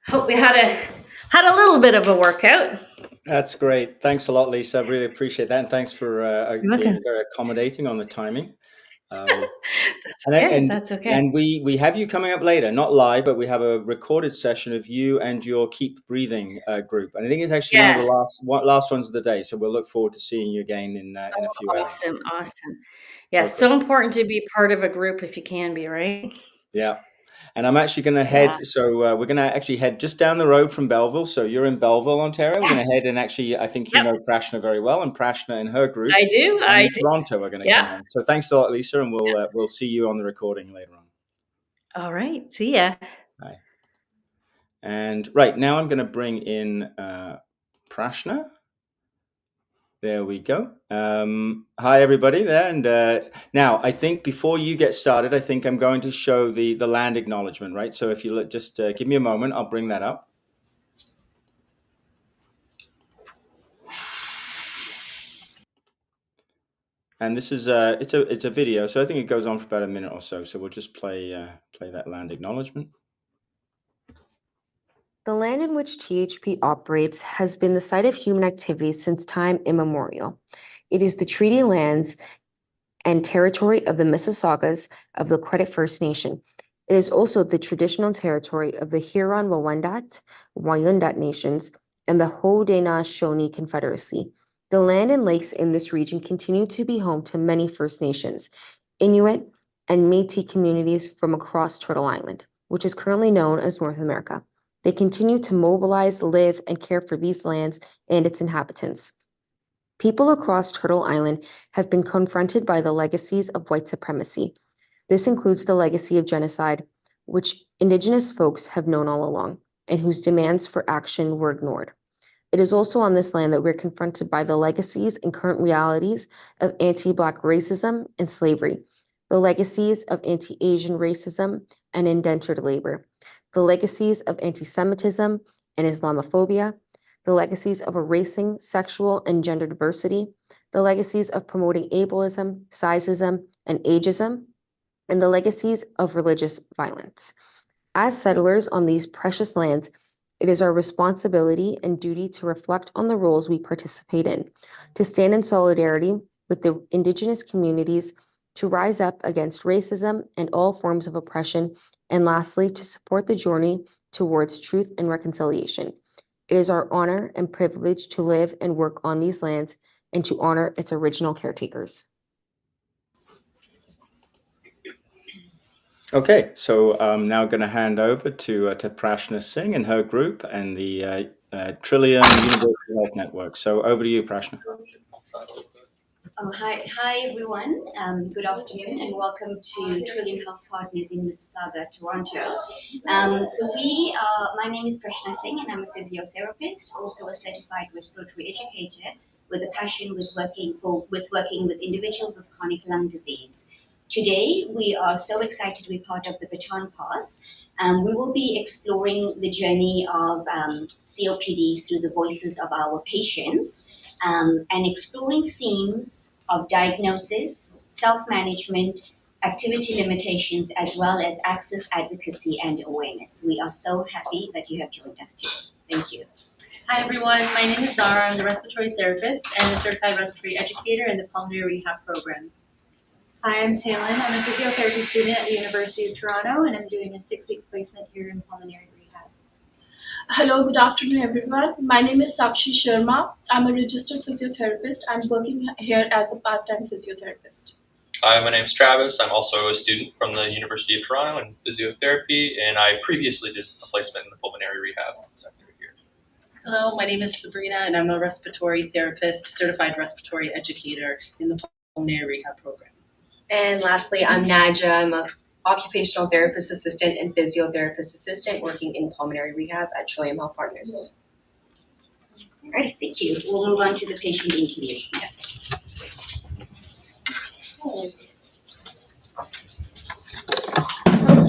Hope we had a little bit of a workout. That's great. Thanks a lot, Lisa. I really appreciate that. And thanks for being very accommodating on the timing. That's okay. And we have you coming up later, not live, but we have a recorded session of you and your Keep Breathing group. And I think it's actually one of the last ones of the day. So we'll look forward to seeing you again in a few hours. Awesome. Yeah, so important to be part of a group if you can be, right? Yeah. And I'm actually going to head, so we're going to actually head just down the road from Belleville. So you're in Belleville, Ontario. We're going to head, and actually, I think you know Prashna very well, and Prashna and her group. I do. In Toronto are going to come in. So thanks a lot, Lisa, and we'll see you on the recording later on. All right. See ya. Bye. And right now, I'm going to bring in Prashna. There we go. Hi, everybody there. And now, I think before you get started, I think I'm going to show the land acknowledgement, right? So if you just give me a moment, I'll bring that up. And this is it's a video, so I think it goes on for about a minute or so. So we'll just play that land acknowledgement. The land in which THP operates has been the site of human activity since time immemorial. It is the treaty lands and territory of the Mississaugas of the Credit First Nation. It is also the traditional territory of the Huron-Wendat, Wyandot nations, and the Haudenosaunee Confederacy. The land and lakes in this region continue to be home to many First Nations, Inuit, and Métis communities from across Turtle Island, which is currently known as North America. They continue to mobilize, live, and care for these lands and its inhabitants. People across Turtle Island have been confronted by the legacies of white supremacy. This includes the legacy of genocide, which Indigenous folks have known all along, and whose demands for action were ignored. It is also on this land that we're confronted by the legacies and current realities of anti-Black racism and slavery, the legacies of anti-Asian racism and indentured labor, the legacies of anti-Semitism and Islamophobia, the legacies of erasing sexual and gender diversity, the legacies of promoting ableism, sizeism, and ageism, and the legacies of religious violence. As settlers on these precious lands, it is our responsibility and duty to reflect on the roles we participate in, to stand in solidarity with the Indigenous communities, to rise up against racism and all forms of oppression, and lastly, to support the journey towards truth and reconciliation. It is our honor and privilege to live and work on these lands and to honor its original caretakers. Okay, so I'm now going to hand over to Prashna Singh and her group and the Trillium Universal Health Network. So over to you, Prashna. Oh, hi everyone. Good afternoon and welcome to Trillium Health Partners in Mississauga, Toronto. My name is Prashna Singh and I'm a physiotherapist, also a certified respiratory educator with a passion with working with individuals with chronic lung disease. Today, we are so excited to be part of the Baton Pass. We will be exploring the journey of COPD through the voices of our patients and exploring themes of diagnosis, self-management, activity limitations, as well as access, advocacy, and awareness. We are so happy that you have joined us today. Thank you. Hi everyone, my name is Zara. I'm the respiratory therapist and a certified respiratory educator in the pulmonary rehab program. Hi, I'm Talon. I'm a physiotherapy student at the University of Toronto, and I'm doing a 6-week placement here in pulmonary rehab. Hello, good afternoon, everyone. My name is Sakshi Sharma. I'm a registered physiotherapist. I'm working here as a part-time physiotherapist. Hi, my name is Travis. I'm also a student from the University of Toronto in physiotherapy, and I previously did a placement in the pulmonary rehab sector here. Hello, my name is Sabrina, and I'm a respiratory therapist, certified respiratory educator in the pulmonary rehab program. And lastly, I'm Nadja. I'm an occupational therapist assistant and physiotherapist assistant working in pulmonary rehab at Trillium Health Partners. All right, thank you. We'll move on to the patient interviews next.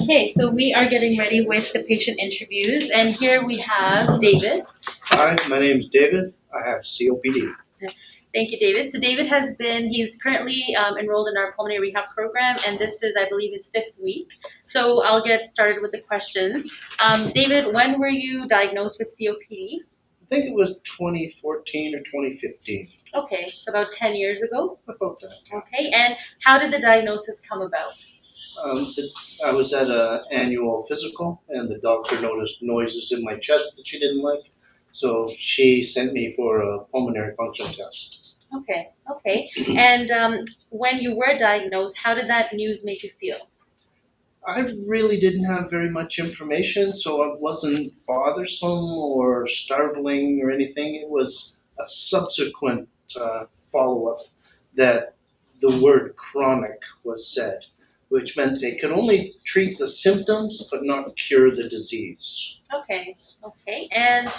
Okay, so we are getting ready with the patient interviews, and here we have David. Hi, my name is David. I have COPD. Thank you, David. So David he's currently enrolled in our pulmonary rehab program, and this is, I believe, his 5th week. So I'll get started with the questions. David, when were you diagnosed with COPD? I think it was 2014 or 2015. Okay, so about 10 years ago? About that. Okay, and how did the diagnosis come about? I was at an annual physical, and the doctor noticed noises in my chest that she didn't like. So she sent me for a pulmonary function test. Okay. And when you were diagnosed, how did that news make you feel? I really didn't have very much information, so it wasn't bothersome or startling or anything. It was a subsequent follow-up that the word chronic was said, which meant they could only treat the symptoms but not cure the disease. Okay. And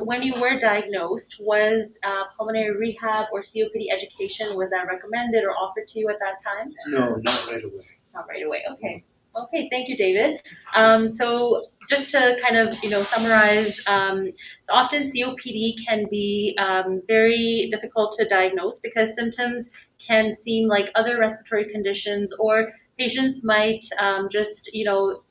when you were diagnosed, was pulmonary rehab or COPD education, was that recommended or offered to you at that time? No, not right away. Not right away, okay. Okay, thank you, David. So just to kind of, summarize, so often COPD can be very difficult to diagnose because symptoms can seem like other respiratory conditions, or patients might just,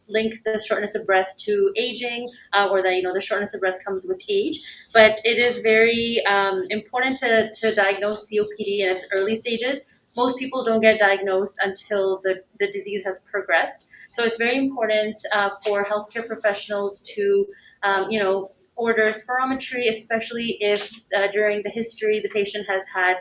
link the shortness of breath to aging, or that, the shortness of breath comes with age. But it is very important to diagnose COPD in its early stages. Most people don't get diagnosed until the disease has progressed. So it's very important for healthcare professionals to, order spirometry, especially if during the history the patient has had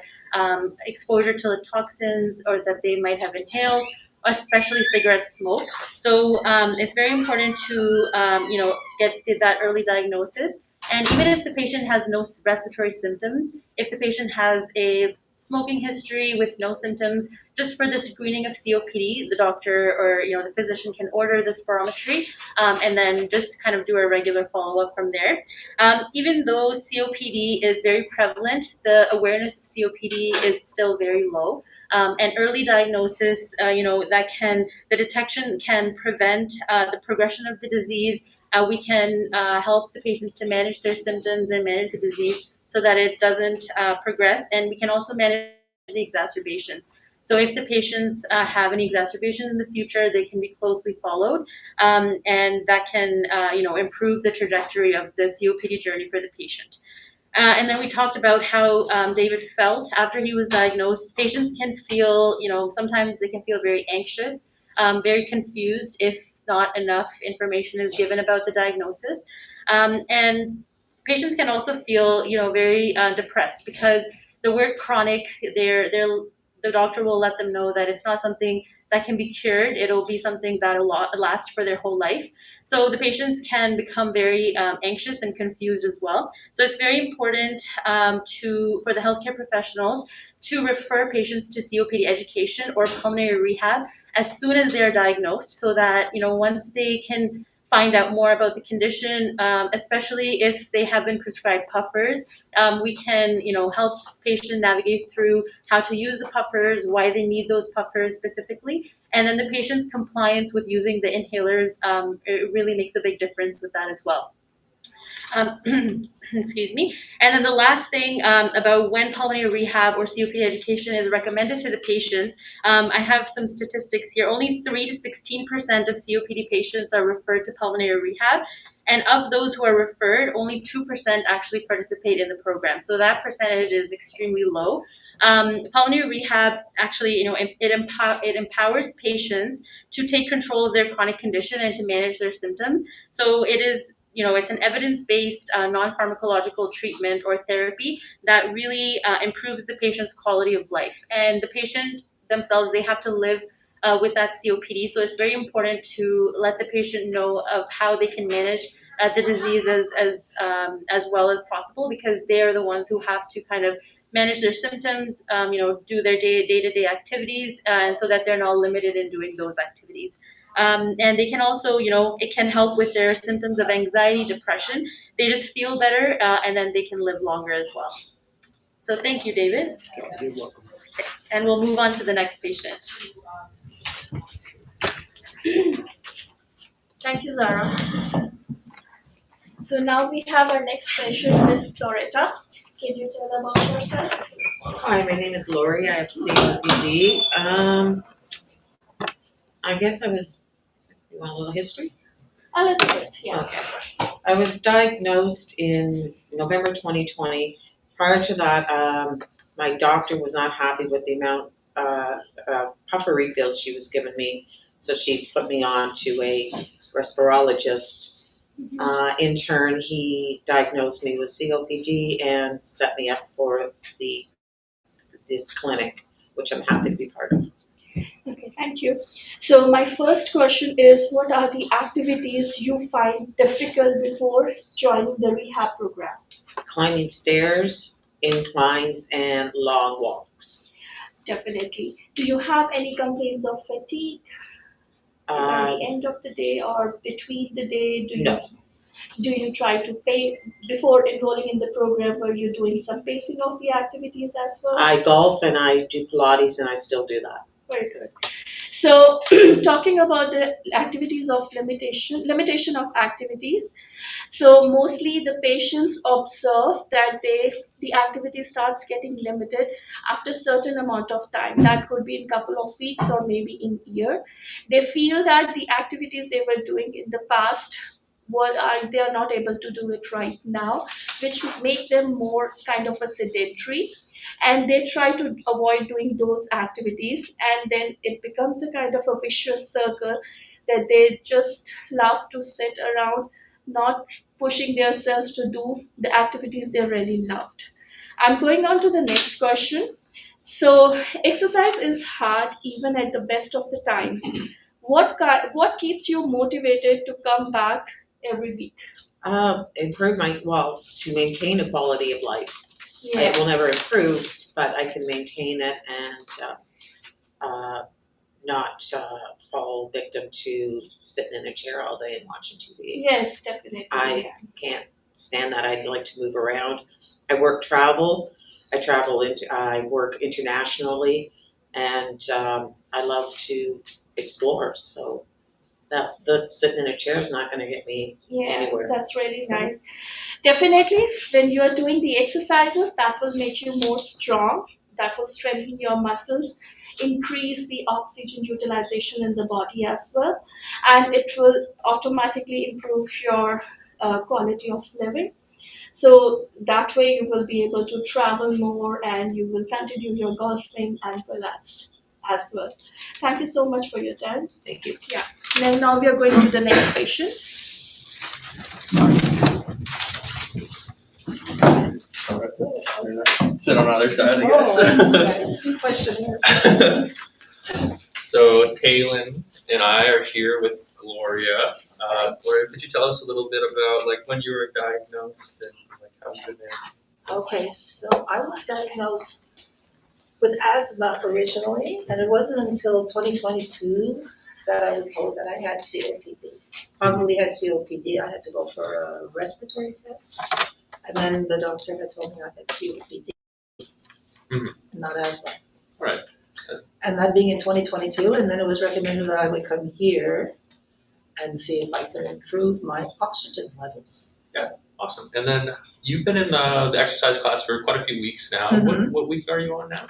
exposure to the toxins or that they might have inhaled, especially cigarette smoke. So it's very important to, get that early diagnosis. And even if the patient has no respiratory symptoms, if the patient has a smoking history with no symptoms, just for the screening of COPD, the doctor or the physician can order the spirometry and then just kind of do a regular follow-up from there. Even though COPD is very prevalent, the awareness of COPD is still very low. And early diagnosis, the detection can prevent the progression of the disease. We can help the patients to manage their symptoms and manage the disease so that it doesn't progress, and we can also manage the exacerbations. So if the patients have any exacerbations in the future, they can be closely followed, and that can improve the trajectory of the COPD journey for the patient. And then we talked about how David felt after he was diagnosed. Patients can feel, sometimes they can feel very anxious, very confused if not enough information is given about the diagnosis. And patients can also feel, very depressed because the word chronic, the doctor will let them know that it's not something that can be cured. It'll be something that'll last for their whole life. So the patients can become very anxious and confused as well. So it's very important for the healthcare professionals to refer patients to COPD education or pulmonary rehab as soon as they're diagnosed, so that once they can find out more about the condition, especially if they have been prescribed puffers. We can, help patient navigate through how to use the puffers, why they need those puffers specifically, and then the patient's compliance with using the inhalers. It really makes a big difference with that as well. Excuse me. And then the last thing about when pulmonary rehab or COPD education is recommended to the patients, I have some statistics here. Only 3 to 16% of COPD patients are referred to pulmonary rehab. And of those who are referred, only 2% actually participate in the program. So that percentage is extremely low. Pulmonary rehab actually, it empowers patients to take control of their chronic condition and to manage their symptoms. So it is, it's an evidence-based non-pharmacological treatment or therapy that really improves the patient's quality of life. And the patient themselves, they have to live with that COPD. So it's very important to let the patient know of how they can manage the disease as well as possible, because they are the ones who have to kind of manage their symptoms, do their day-to-day activities, so that they're not limited in doing those activities. And they can also, it can help with their symptoms of anxiety, depression. They just feel better, and then they can live longer as well. So thank you, David. You're welcome. And we'll move on to the next patient. Thank you, Zara. So now we have our next patient, Miss Loretta. Can you tell about yourself? Hi, my name is Lori. I have COPD. I guess you want a little history? A little bit, yeah. Okay. I was diagnosed in November 2020. Prior to that, my doctor was not happy with the amount of puffer refills she was giving me, so she put me on to a respirologist. In turn, he diagnosed me with COPD and set me up for this clinic, which I'm happy to be part of. Okay, thank you. So my first question is, what are the activities you find difficult before joining the rehab program? Climbing stairs, inclines, and long walks. Definitely. Do you have any complaints of fatigue at the end of the day or between the day? Do you try to pay before enrolling in the program? Were you doing some pacing of the activities as well? I golf and I do Pilates, and I still do that. Very good. So talking about the activities of limitation of activities. So mostly the patients observe that the activity starts getting limited after a certain amount of time. That could be in a couple of weeks or maybe in a year. They feel that the activities they were doing in the past, they are not able to do it right now, which would make them more kind of a sedentary. And they try to avoid doing those activities, and then it becomes a kind of a vicious circle that they just love to sit around, not pushing themselves to do the activities they really loved. I'm going on to the next question. So exercise is hard even at the best of the times. What keeps you motivated to come back every week? To maintain a quality of life. Yeah. It will never improve, but I can maintain it and not fall victim to sitting in a chair all day and watching TV. Yes, definitely. I can't stand that. I'd like to move around. I work travel. I work internationally, and I love to explore. So the sitting in a chair is not going to get me anywhere. That's really nice. Definitely, when you are doing the exercises, that will make you more strong. That will strengthen your muscles, increase the oxygen utilization in the body as well, and it will automatically improve your quality of living. So that way you will be able to travel more and you will continue your golfing as well as well. Thank you so much for your time. Thank you. Yeah. Now we are going to the next patient. Sit on the other side, I guess. Two questionnaires. So Taylin and I are here with Gloria. Gloria, could you tell us a little bit about when you were diagnosed and how you've been there? Okay, so I was diagnosed with asthma originally, and it wasn't until 2022 that I was told that I had COPD. probably had COPD. I had to go for a respiratory test. And then the doctor had told me I had COPD, not asthma. Right. And that being in 2022, and then it was recommended that I would come here and see if I could improve my oxygen levels. Yeah, awesome. And then you've been in the exercise class for quite a few weeks now. What week are you on now?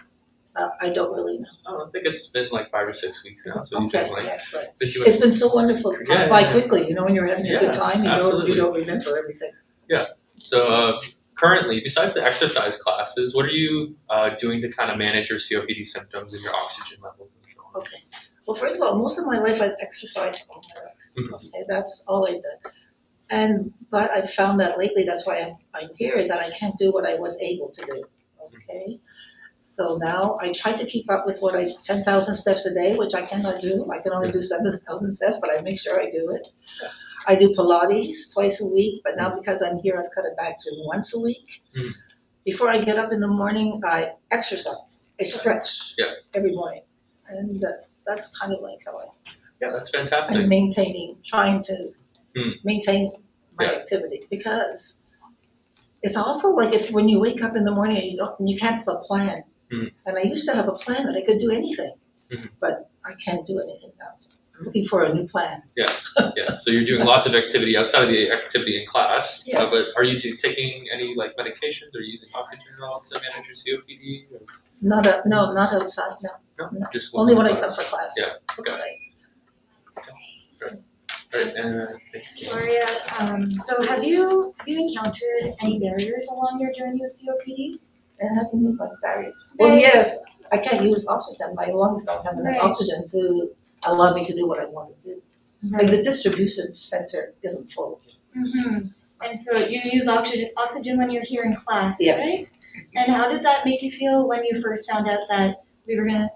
I don't really know. Oh, I think it's been like 5 or 6 weeks now. So Okay, you've been, yeah, like, but been doing it's been so wonderful. It comes by quickly, you know, when you're having a good time, you don't remember everything. Yeah. So currently, besides the exercise classes, what are you doing to kind of manage your COPD symptoms and your oxygen levels and so on? Okay. Well, first of all, most of my life I've exercised all my life. Okay, that's all I've done. But I found that lately, that's why I'm here, is that I can't do what I was able to do. Okay. So now I try to keep up with 10,000 steps a day, which I cannot do. I can only do 7,000 steps, but I make sure I do it. I do Pilates twice a week, but now because I'm here, I've cut it back to once a week. Before I get up in the morning, I exercise. I stretch every morning. And that's kind of like how that's fantastic. I'm trying to maintain my activity, because it's awful. Like when you wake up in the morning and you can't have a plan. And I used to have a plan that I could do anything, but I can't do anything now. So I'm looking for a new plan. Yeah. So you're doing lots of activity outside of the activity in class. Yes. But are you taking any like medications? Are you using oxygen at all to manage your COPD? Or? Not outside. No. Just only when I come for class. Yeah. Okay. Right. And Gloria, so have you encountered any barriers along your journey with COPD? And how do you mean by barrier? Well, yes, I can't use oxygen. My lungs don't have enough oxygen to allow me to do what I want to do. Like the distribution center isn't full. And so you use oxygen when you're here in class, Yes. right? And how did that make you feel when you first found out that we were going to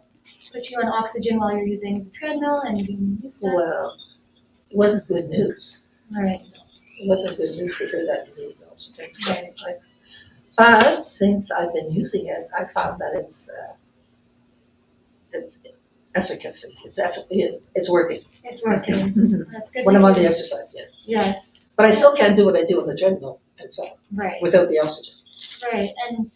put you on oxygen while you're using the treadmill and doing new stuff? Well, it wasn't good news. Right. It wasn't good news to hear that you need oxygen. Right. But since I've been using it, I found that it's efficacy. It's working. It's working. That's good. When I'm on the exercise, yes. Yes. But I still can't do what I do on the treadmill itself. Right. Without the oxygen. Right. And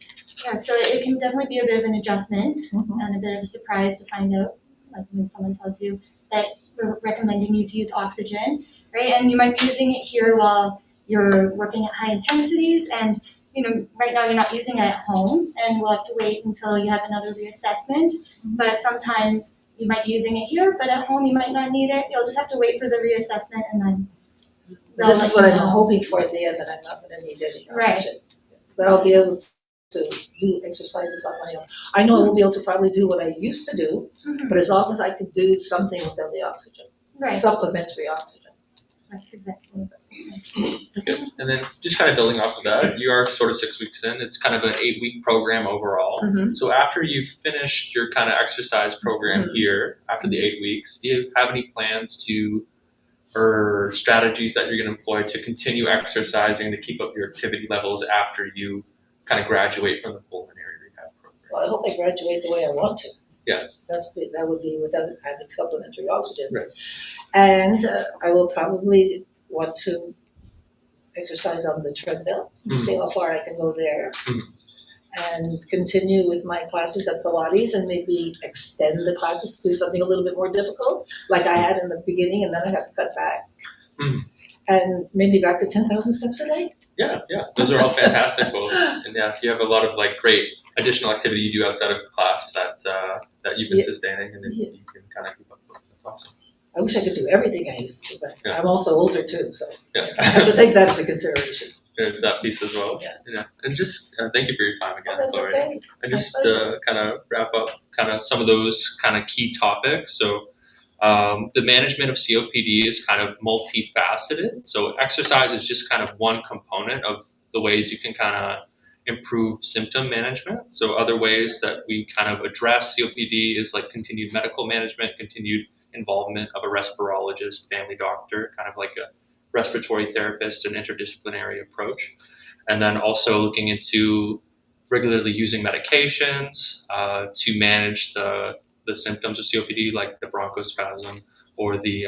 yeah, so it can definitely be a bit of an adjustment and a bit of a surprise to find out, like when someone tells you that we're recommending you to use oxygen, right? And you might be using it here while you're working at high intensities, and right now you're not using it at home, and we'll have to wait until you have another reassessment. But sometimes you might be using it here, but at home you might not need it. You'll just have to wait for the reassessment, and then this is what I'm hoping for at the end, that I'm not going to need any oxygen. Right. That I'll be able to do exercises on my own. I know I won't be able to probably do what I used to do, but as long as I could do something without the oxygen, supplementary oxygen. Right, exactly. Okay. And then just kind of building off of that, you are sort of 6 weeks in. It's kind of an 8-week program overall. So after you've finished your kind of exercise program here, after the 8 weeks, do you have any plans or strategies that you're going to employ to continue exercising to keep up your activity levels after you kind of graduate from the pulmonary rehab program? Well, I hope I graduate the way I want to. Yeah. That would be without having supplementary oxygen. Right. And I will probably want to exercise on the treadmill, see how far I can go there, and continue with my classes at Pilates, and maybe extend the classes to do something a little bit more difficult, like I had in the beginning, and then I have to cut back. And maybe back to 10,000 steps a day. Yeah. Those are all fantastic goals. And yeah, you have a lot of like great additional activity you do outside of class that you've been sustaining, and you can kind of keep up with. That's awesome. I wish I could do everything I used to, but I'm also older too, so I have to take that into consideration. There's that piece as well. Yeah. And just thank you for your time again, That's Gloria. okay. And just kind of wrap up kind of some of those kind of key topics. So the management of COPD is kind of multifaceted. So exercise is just kind of one component of the ways you can kind of improve symptom management. So other ways that we kind of address COPD is like continued medical management, continued involvement of a respirologist, family doctor, kind of like a respiratory therapist, an interdisciplinary approach. And then also looking into regularly using medications to manage the symptoms of COPD, like the bronchospasm or the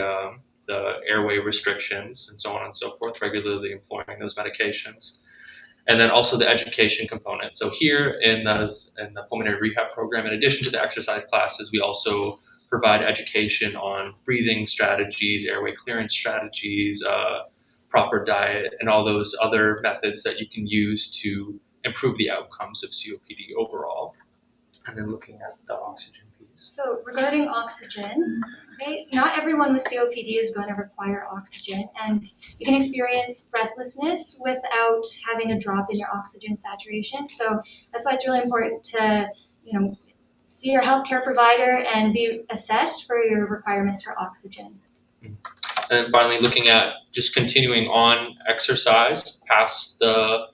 the airway restrictions and so on and so forth, regularly employing those medications. And then also the education component. So here in the pulmonary rehab program, in addition to the exercise classes, we also provide education on breathing strategies, airway clearance strategies, proper diet, and all those other methods that you can use to improve the outcomes of COPD overall. And then looking at the oxygen piece. So regarding oxygen, right, not everyone with COPD is going to require oxygen, and you can experience breathlessness without having a drop in your oxygen saturation. So that's why it's really important to, see your healthcare provider and be assessed for your requirements for oxygen. And finally, looking at just continuing on exercise past the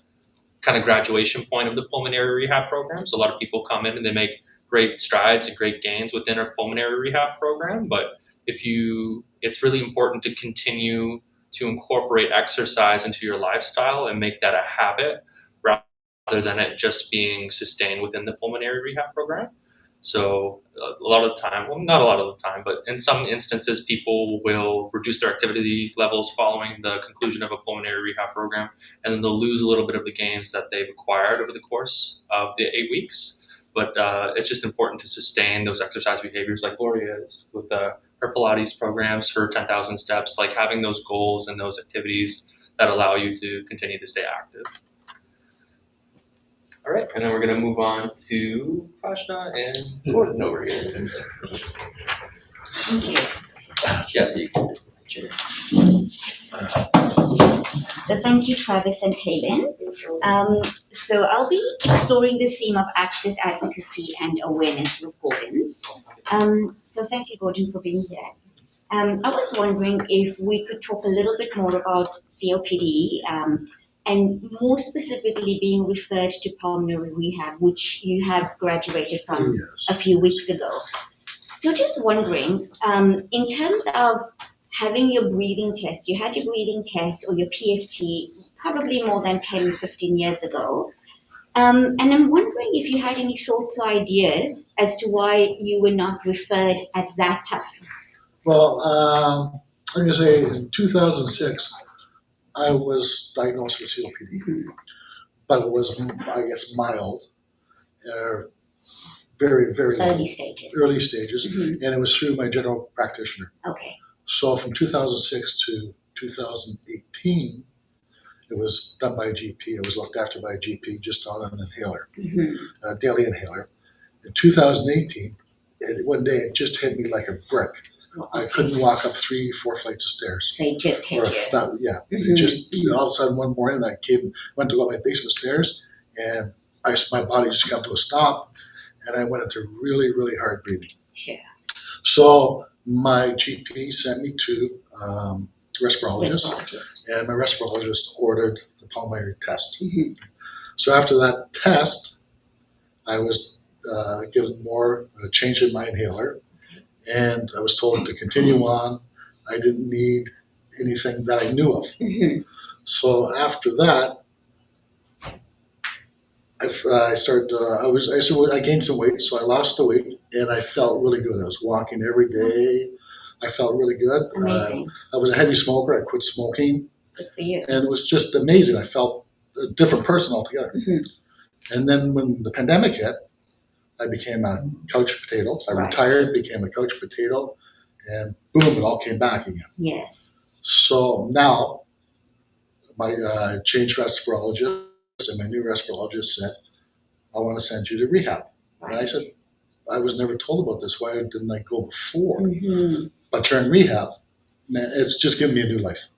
kind of graduation point of the pulmonary rehab program. So a lot of people come in and they make great strides and great gains within our pulmonary rehab program, but it's really important to continue to incorporate exercise into your lifestyle and make that a habit rather than it just being sustained within the pulmonary rehab program. So a lot of the time, well, not a lot of the time, but in some instances, people will reduce their activity levels following the conclusion of a pulmonary rehab program, and then they'll lose a little bit of the gains that they've acquired over the course of the 8 weeks. But it's just important to sustain those exercise behaviors like Gloria is with her Pilates programs, her 10,000 steps, like having those goals and those activities that allow you to continue to stay active. All right, and then we're going to move on to Prashna and Gordon over here. Thank you. Yeah, you can. So thank you, Travis and Taylin. So I'll be exploring the theme of access, advocacy, and awareness with Gordon. So thank you, Gordon, for being here. I was wondering if we could talk a little bit more about COPD, and more specifically being referred to pulmonary rehab, which you have graduated from a few weeks ago. So just wondering, in terms of having your breathing test, you had your breathing test or your PFT probably more than 10, 15 years ago. And I'm wondering if you had any thoughts or ideas as to why you were not referred at that time. Well, I'm going to say in 2006, I was diagnosed with COPD, but it was, I guess, mild, very, very early stages, and it was through my general practitioner. Okay. So from 2006 to 2018, it was done by a GP. It was looked after by a GP just on an inhaler, daily inhaler. In 2018, one day it just hit me like a brick. I couldn't walk up 3, 4 flights of stairs. So it just hit you. Yeah. It just all of a sudden one morning I went to go up my basement stairs, and my body just came to a stop, and I went into really, really hard breathing. Yeah. So my GP sent me to respirologist, and my respirologist ordered the pulmonary test. So after that test, I was given a change in my inhaler, and I was told to continue on. I didn't need anything that I knew of. So after that, I gained some weight, so I lost the weight, and I felt really good. I was walking every day. I felt really good. Amazing. I was a heavy smoker. I quit smoking. Good for you. And it was just amazing. I felt a different person altogether. And then when the pandemic hit, I became a couch potato. I retired, became a couch potato, and boom, it all came back again. Yes. So now, my changed respirologist and my new respirologist said, I want to send you to rehab. And I said, I was never told about this. Why didn't I go before? But during rehab, man, it's just given me a new life.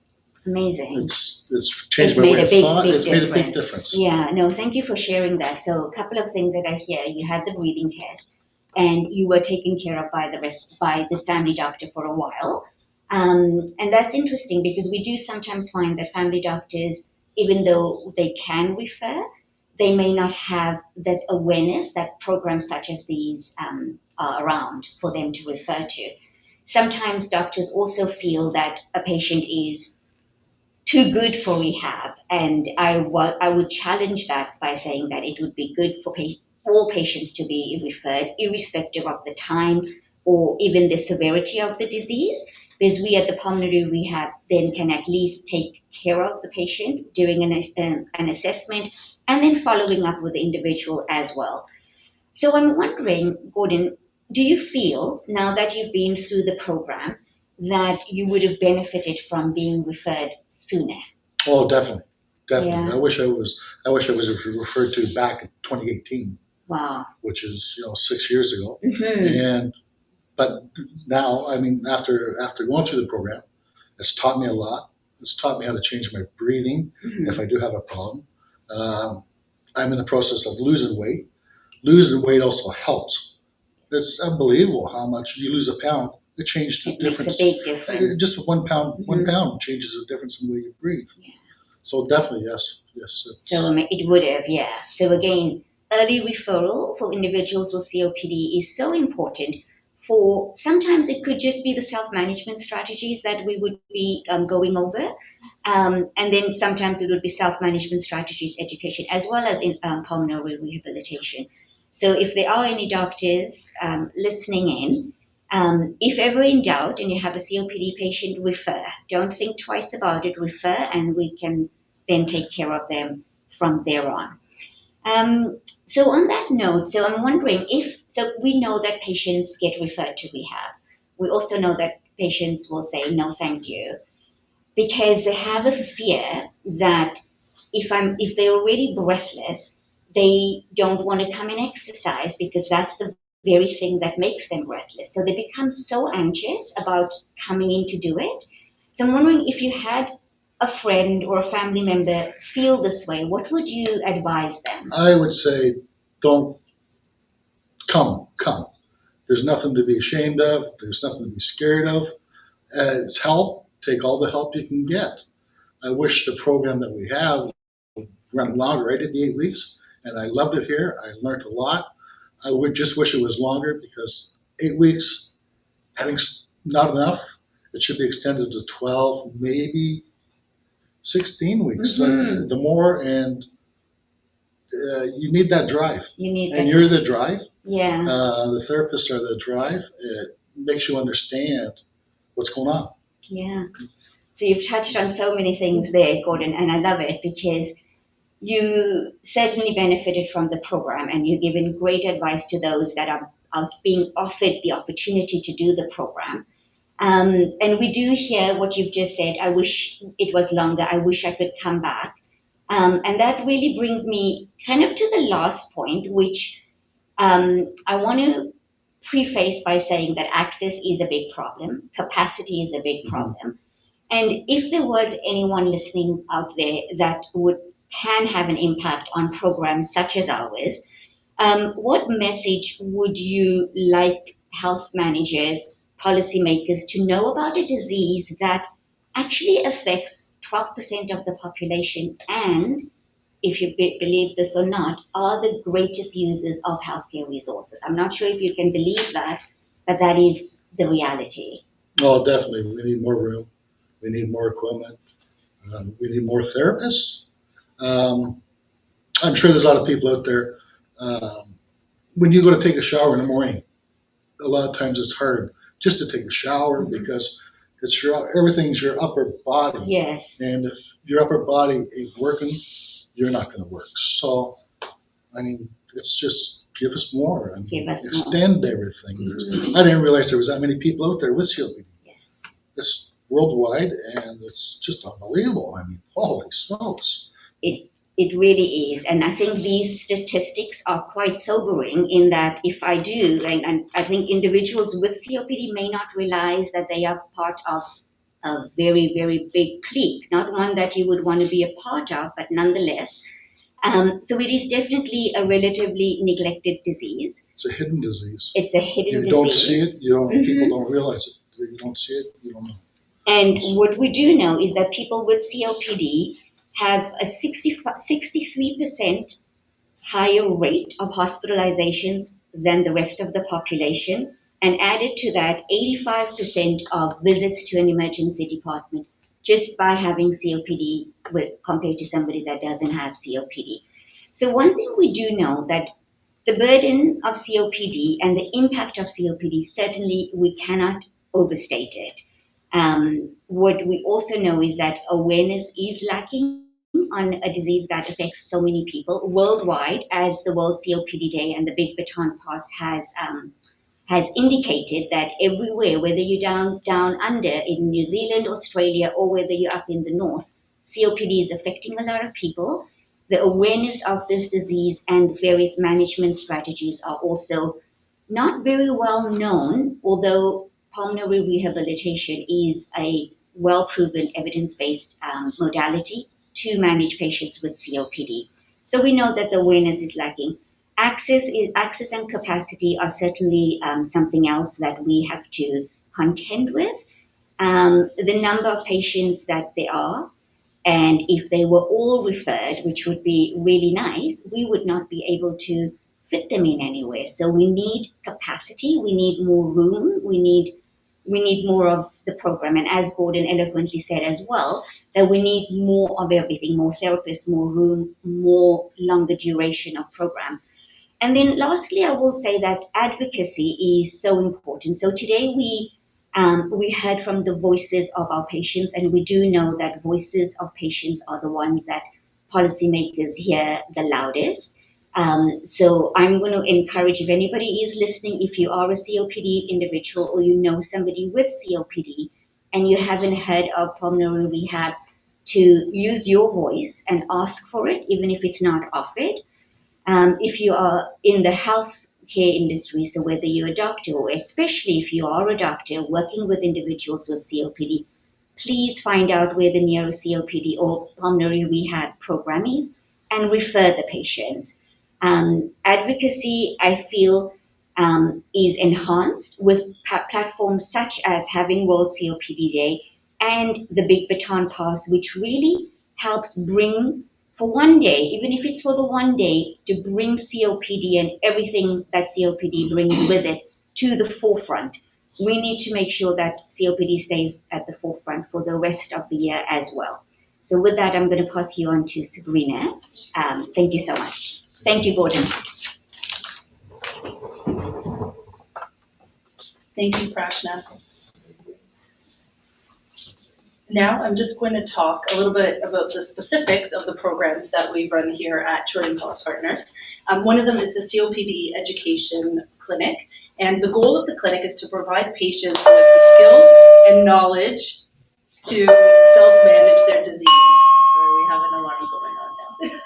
Amazing. It's changed my way of thought. It's made a big difference. Yeah, no, thank you for sharing that. So a couple of things that I hear. You had the breathing test, and you were taken care of by the family doctor for a while. And that's interesting because we do sometimes find that family doctors, even though they can refer, they may not have that awareness that programs such as these are around for them to refer to. Sometimes doctors also feel that a patient is too good for rehab, and I would challenge that by saying that it would be good for all patients to be referred, irrespective of the time or even the severity of the disease, because we at the pulmonary rehab then can at least take care of the patient, doing an assessment, and then following up with the individual as well. So I'm wondering, Gordon, do you feel now that you've been through the program that you would have benefited from being referred sooner? Oh, definitely. Yeah. I wish I was referred to back in 2018. Wow. Which is 6 years ago. Mm-hmm. But now, I mean, after going through the program, it's taught me a lot. It's taught me how to change my breathing if I do have a problem. I'm in the process of losing weight. Losing weight also helps. It's unbelievable how much you lose a pound. It changes the difference. Makes a big difference. Just 1 pound, 1 pound changes the difference in the way you breathe. Yeah. So definitely, yes. So it would have, yeah. So again, early referral for individuals with COPD is so important. For sometimes it could just be the self-management strategies that we would be going over, and then sometimes it would be self-management strategies education as well as in pulmonary rehabilitation. So if there are any doctors listening in, if ever in doubt and you have a COPD patient, refer. Don't think twice about it. Refer, and we can then take care of them from there on. So on that note, so I'm wondering so we know that patients get referred to rehab. We also know that patients will say, no, thank you, because they have a fear that if they're already breathless, they don't want to come and exercise because that's the very thing that makes them breathless. So they become so anxious about coming in to do it. So I'm wondering if you had a friend or a family member feel this way, what would you advise them? I would say, don't come. There's nothing to be ashamed of. There's nothing to be scared of. It's help. Take all the help you can get. I wish the program that we have would run longer. I did the 8 weeks, and I loved it here. I learned a lot. I would just wish it was longer because 8 weeks, having not enough. It should be extended to 12, maybe 16 weeks. Mm-hmm. The more, and you need that drive. You need and that. You're the drive. Yeah. The therapists are the drive. It makes you understand what's going on. Yeah. So you've touched on so many things there, Gordon, and I love it because you certainly benefited from the program and you've given great advice to those that are being offered the opportunity to do the program. And we do hear what you've just said. I wish it was longer. I wish I could come back. And that really brings me kind of to the last point, which I want to preface by saying that access is a big problem. Capacity is a big problem. And if there was anyone listening out there that can have an impact on programs such as ours, what message would you like health managers, policymakers to know about a disease that actually affects 12% of the population and, if you believe this or not, are the greatest users of healthcare resources? I'm not sure if you can believe that, but that is the reality. Oh, definitely. We need more room. We need more equipment. We need more therapists. I'm sure there's a lot of people out there. When you go to take a shower in the morning, a lot of times it's hard just to take a shower because it's everything's your upper body. Yes. And if your upper body ain't working, you're not going to work. So, I mean, it's just give us more and extend everything. I didn't realize there was that many people out there with COPD. Yes. It's worldwide, and it's just unbelievable. I mean, holy smokes. It really is. And I think these statistics are quite sobering in that if I do, and I think individuals with COPD may not realize that they are part of a very, very big clique, not one that you would want to be a part of, but nonetheless. So it is definitely a relatively neglected disease. It's a hidden disease. It's a hidden disease. You don't see it, people don't realize it. You don't see it, you don't know. And what we do know is that people with COPD have a 63% higher rate of hospitalizations than the rest of the population. And added to that, 85% of visits to an emergency department just by having COPD compared to somebody that doesn't have COPD. So one thing we do know that the burden of COPD and the impact of COPD, certainly we cannot overstate it. What we also know is that awareness is lacking on a disease that affects so many people worldwide, as the World COPD Day and the Big Baton Pass has indicated that everywhere, whether you're down under in New Zealand, Australia, or whether you're up in the north, COPD is affecting a lot of people. The awareness of this disease and various management strategies are also not very well known, although pulmonary rehabilitation is a well-proven evidence-based modality to manage patients with COPD. So we know that the awareness is lacking. Access and capacity are certainly something else that we have to contend with. The number of patients that there are, and if they were all referred, which would be really nice, we would not be able to fit them in anywhere. So we need capacity, we need more room, we need more of the program. And as Gordon eloquently said as well, that we need more of everything, more therapists, more room, more longer duration of program. And then lastly, I will say that advocacy is so important. So today we heard from the voices of our patients, and we do know that voices of patients are the ones that policymakers hear the loudest. So I'm going to encourage, if anybody is listening, if you are a COPD individual or you know somebody with COPD and you haven't heard of pulmonary rehab, to use your voice and ask for it, even if it's not offered. If you are in the healthcare industry, so whether you're a doctor or especially if you are a doctor working with individuals with COPD, please find out where the nearest COPD or pulmonary rehab program is and refer the patients. Advocacy, I feel, is enhanced with platforms such as having World COPD Day and the Big Baton Pass, which really helps bring, for one day, even if it's for the one day, to bring COPD and everything that COPD brings with it to the forefront. We need to make sure that COPD stays at the forefront for the rest of the year as well. So with that, I'm going to pass you on to Sabrina. Thank you so much. Thank you, Gordon. Thank you, Prashna. Now I'm just going to talk a little bit about the specifics of the programs that we run here at Trillium Health Partners. One of them is the COPD Education Clinic, and the goal of the clinic is to provide patients with the skills and knowledge to self-manage their disease. Sorry, we have an alarm going on now.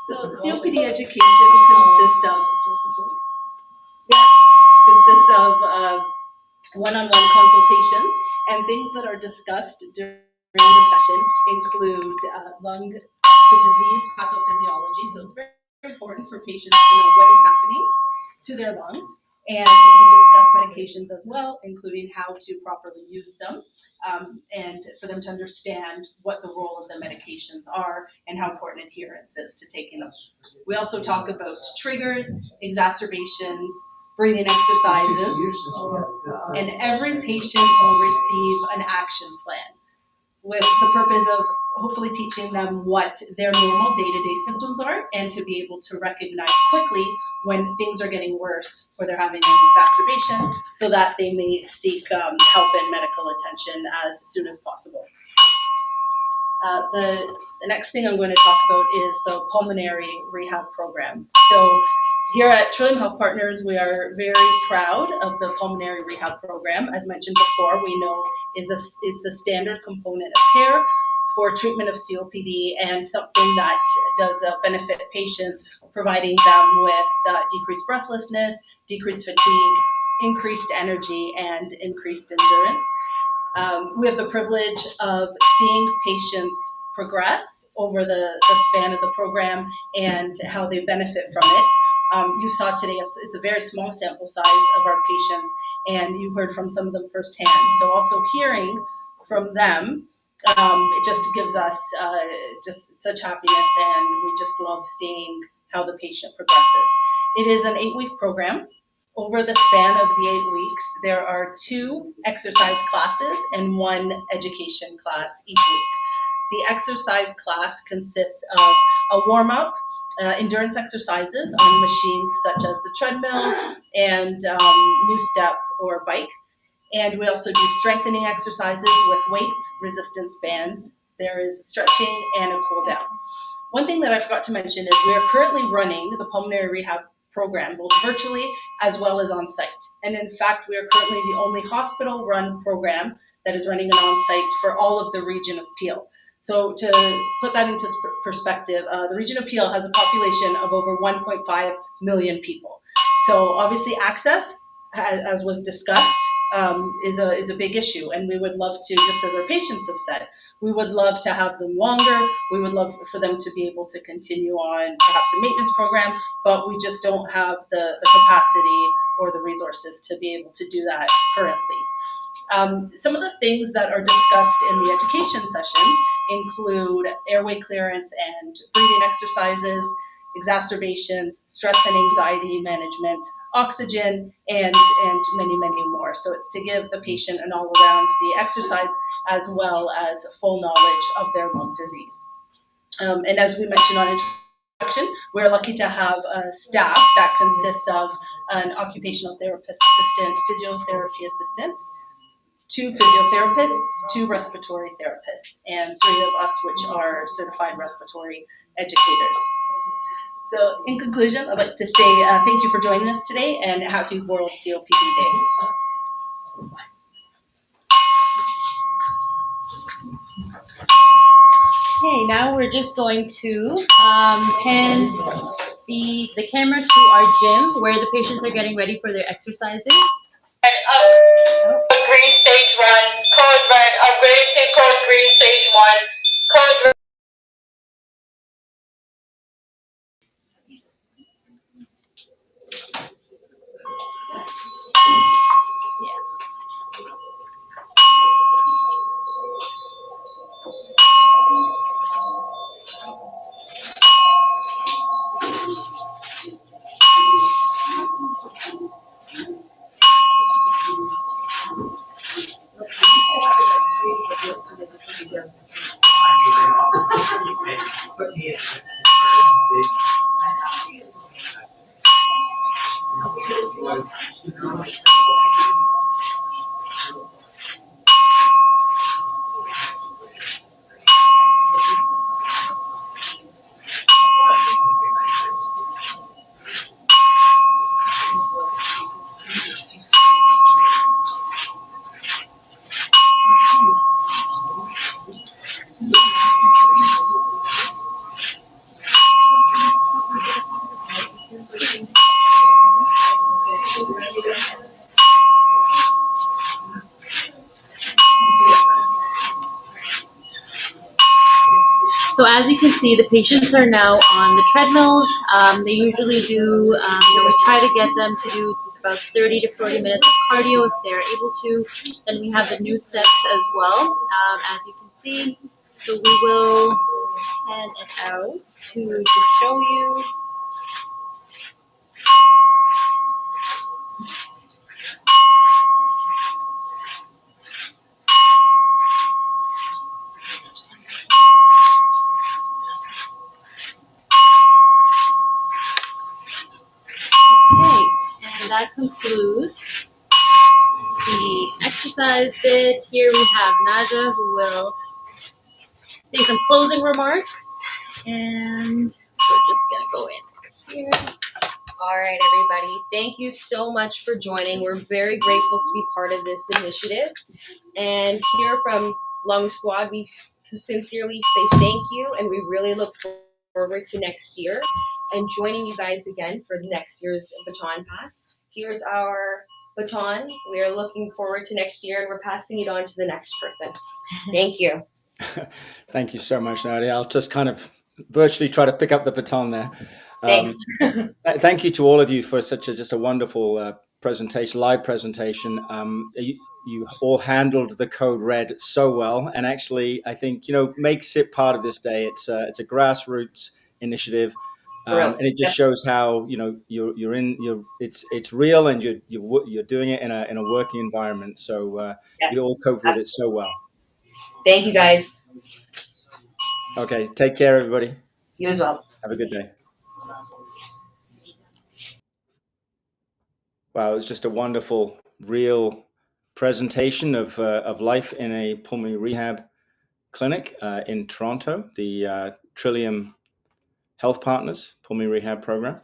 So COPD education consists of one-on-one consultations, and things that are discussed during the session include lung disease pathophysiology. So it's very important for patients to know what is happening to their lungs. And we discuss medications as well, including how to properly use them, and for them to understand what the role of the medications are and how important adherence is to taking them. We also talk about triggers, exacerbations, breathing exercises, and every patient will receive an action plan with the purpose of hopefully teaching them what their normal day-to-day symptoms are and to be able to recognize quickly when things are getting worse or they're having an exacerbation so that they may seek help and medical attention as soon as possible. The next thing I'm going to talk about is the pulmonary rehab program. So here at Trillium Health Partners, we are very proud of the pulmonary rehab program. As mentioned before, we know it's a standard component of care for treatment of COPD and something that does benefit patients, providing them with decreased breathlessness, decreased fatigue, increased energy, and increased endurance. We have the privilege of seeing patients progress over the span of the program and how they benefit from it. You saw today, it's a very small sample size of our patients, and you heard from some of them firsthand. So also hearing from them, it just gives us just such happiness, and we just love seeing how the patient progresses. It is an 8-week program. Over the span of the 8 weeks, there are 2 exercise classes and 1 education class each week. The exercise class consists of a warm-up, endurance exercises on machines such as the treadmill and new step or bike. And we also do strengthening exercises with weights, resistance bands. There is stretching and a cool down. One thing that I forgot to mention is we are currently running the pulmonary rehab program both virtually as well as on site. And in fact, we are currently the only hospital run program that is running an on site for all of the region of Peel. So to put that into perspective, the region of Peel has a population of over 1.5 million people. So obviously access, as was discussed, is a big issue, and we would love to, just as our patients have said, we would love to have them longer. We would love for them to be able to continue on perhaps a maintenance program, but we just don't have the capacity or the resources to be able to do that currently. Some of the things that are discussed in the education sessions include airway clearance and breathing exercises, exacerbations, stress and anxiety management, oxygen, and many, many more. So it's to give the patient an all-around the exercise as well as full knowledge of their lung disease. And as we mentioned on introduction, we're lucky to have a staff that consists of an occupational therapist assistant, physiotherapy assistant, 2 physiotherapists, 2 respiratory therapists, and 3 of us which are certified respiratory educators. So in conclusion, I'd like to say thank you for joining us today and happy World COPD Day. Okay, now we're just going to pan the camera to our gym where the patients are getting ready for their exercises. Green stage 1, code red, upgraded to code green stage 1, code red. So as you can see, the patients are now on the treadmills. They usually do, we try to get them to do about 30 to 40 minutes of cardio if they're able to. Then we have the new steps as well, as you can see. So we will pan it out to show you. Okay, and that concludes the exercise bit. Here we have Naja who will say some closing remarks, and we're just gonna go in here. All right, everybody. Thank you so much for joining. We're very grateful to be part of this initiative. And here from Lung Squad, we sincerely say thank you, and we really look forward to next year and joining you guys again for next year's Baton Pass. Here's our baton. We are looking forward to next year, and we're passing it on to the next person. Thank you. Thank you so much, Nadia. I'll just kind of virtually try to pick up the baton there. Thanks. Thank you to all of you for such just a wonderful presentation, live presentation. You all handled the code red so well, and actually, I think makes it part of this day. It's a grassroots initiative, and it just shows how it's real, and you're doing it in a working environment. So you all cope with it so well. Thank you, guys. Okay, take care, everybody. You as well. Have a good day. Wow, it's just a wonderful, real presentation of life in a pulmonary rehab clinic in Toronto, the Trillium Health Partners Pulmonary Rehab Program.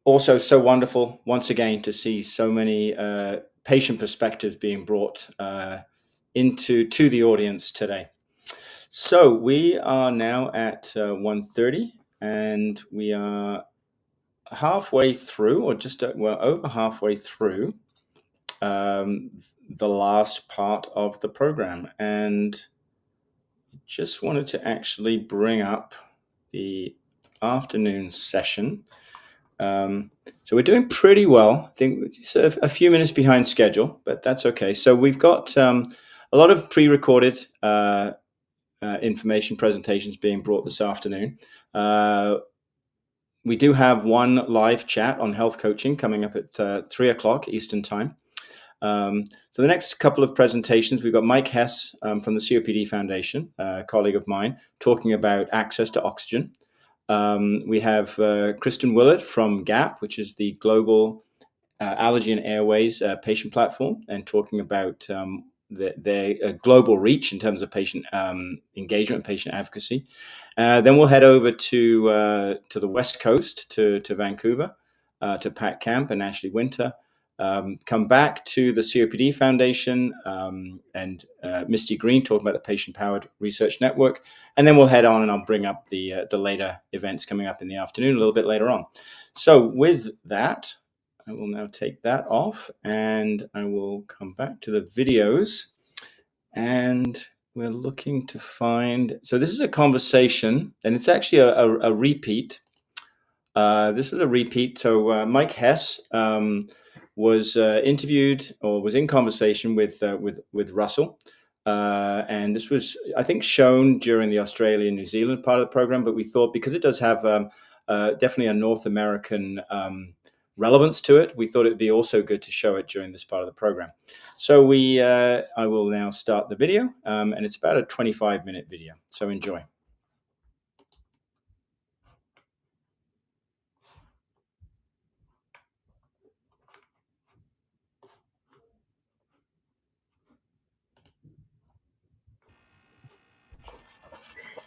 Also, so wonderful once again to see so many patient perspectives being brought to the audience today. So we are now at 1:30, and we are halfway through, or just over halfway through the last part of the program, and just wanted to actually bring up the afternoon session. So we're doing pretty well. I think it's a few minutes behind schedule, but that's okay. So we've got a lot of pre-recorded information presentations being brought this afternoon. We do have one live chat on health coaching coming up at 3 o'clock Eastern time. So the next couple of presentations, we've got Mike Hess from the COPD Foundation, a colleague of mine, talking about access to oxygen. We have Kristen Willard from GAP, which is the Global Allergy and Airways patient platform, and talking about their global reach in terms of patient engagement and patient advocacy. Then we'll head over to the West Coast, to Vancouver, to Pat Camp and Ashley Winter. Come back to the COPD Foundation and Misty Green talking about the Patient-Powered Research Network. And then we'll head on and I'll bring up the later events coming up in the afternoon a little bit later on. So with that, I will now take that off and I will come back to the videos. And we're looking to find... So this is a conversation, and it's actually a repeat. This is a repeat. So Mike Hess was interviewed or was in conversation with Russell, and this was, I think, shown during the Australia and New Zealand part of the program. But we thought, because it does have definitely a North American relevance to it, we thought it'd be also good to show it during this part of the program. So I will now start the video, and it's about a 25-minute video. So enjoy.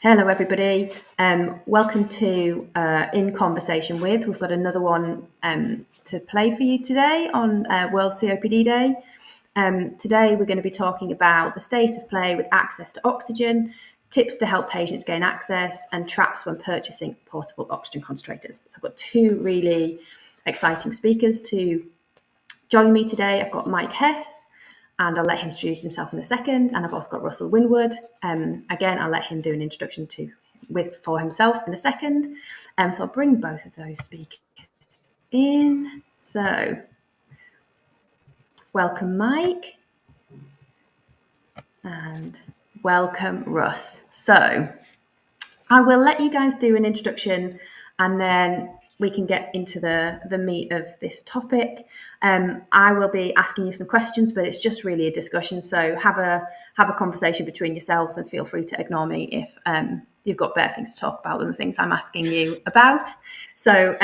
Hello, everybody. Welcome to In Conversation With. We've got another one to play for you today on World COPD Day. Today, we're going to be talking about the state of play with access to oxygen, tips to help patients gain access, and traps when purchasing portable oxygen concentrators. So I've got two really exciting speakers to join me today. I've got Mike Hess, and I'll let him introduce himself in a second. And I've also got Russell Winwood. Again, I'll let him do an introduction for himself in a second. So I'll bring both of those speakers in. So welcome, Mike. And welcome, Russ. So I will let you guys do an introduction, and then we can get into the meat of this topic. I will be asking you some questions, but it's just really a discussion. So have a conversation between yourselves, and feel free to ignore me if you've got better things to talk about than the things I'm asking you about. So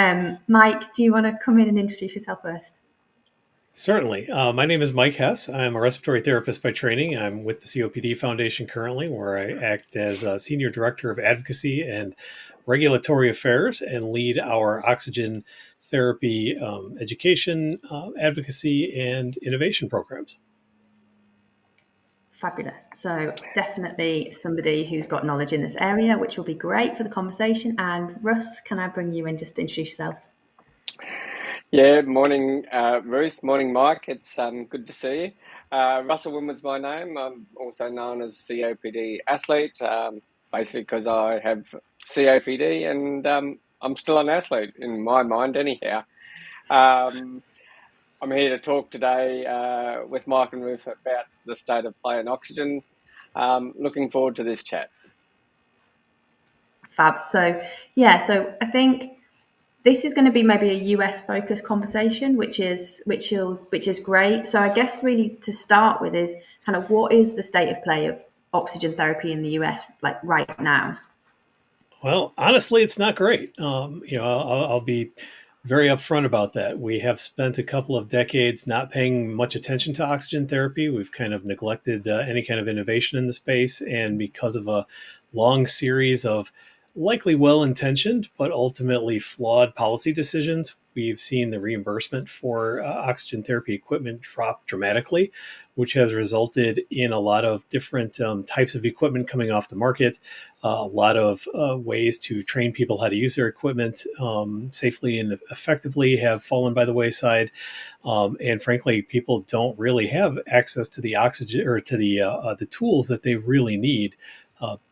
Mike, do you want to come in and introduce yourself first? Certainly. My name is Mike Hess. I'm a respiratory therapist by training. I'm with the COPD Foundation currently, where I act as a Senior Director of Advocacy and Regulatory Affairs and lead our oxygen therapy education, advocacy, and innovation programs. Fabulous. So definitely somebody who's got knowledge in this area, which will be great for the conversation. And Russ, can I bring you in just to introduce yourself? Yeah, morning, Ruth. Morning, Mike. It's good to see you. Russell Winwood's my name. I'm also known as COPD athlete, basically because I have COPD and I'm still an athlete in my mind anyhow. I'm here to talk today with Mike and Ruth about the state of play and oxygen. Looking forward to this chat. Fab. So I think this is going to be maybe a US focused conversation, which is great. So I guess really to start with is kind of what is the state of play of oxygen therapy in the US like right now? Well, honestly, it's not great. I'll be very upfront about that. We have spent a couple of decades not paying much attention to oxygen therapy. We've kind of neglected any kind of innovation in the space. And because of a long series of likely well-intentioned, but ultimately flawed policy decisions, we've seen the reimbursement for oxygen therapy equipment drop dramatically, which has resulted in a lot of different types of equipment coming off the market, a lot of ways to train people how to use their equipment safely and effectively have fallen by the wayside. And frankly, people don't really have access to the oxygen or to the tools that they really need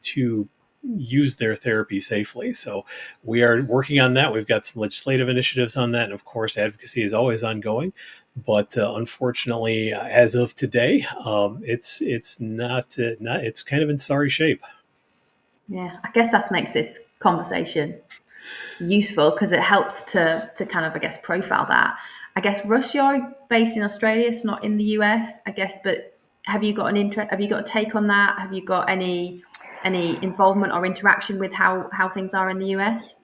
to use their therapy safely. So we are working on that. We've got some legislative initiatives on that. And of course, advocacy is always ongoing. But unfortunately, as of today, it's not it's kind of in sorry shape. Yeah, I guess that makes this conversation useful because it helps to kind of, I guess, profile that. I guess, Russ, you're based in Australia, it's not in the US, I guess, but have you got an interest? Have you got a take on that? Have you got any involvement or interaction with how things are in the US?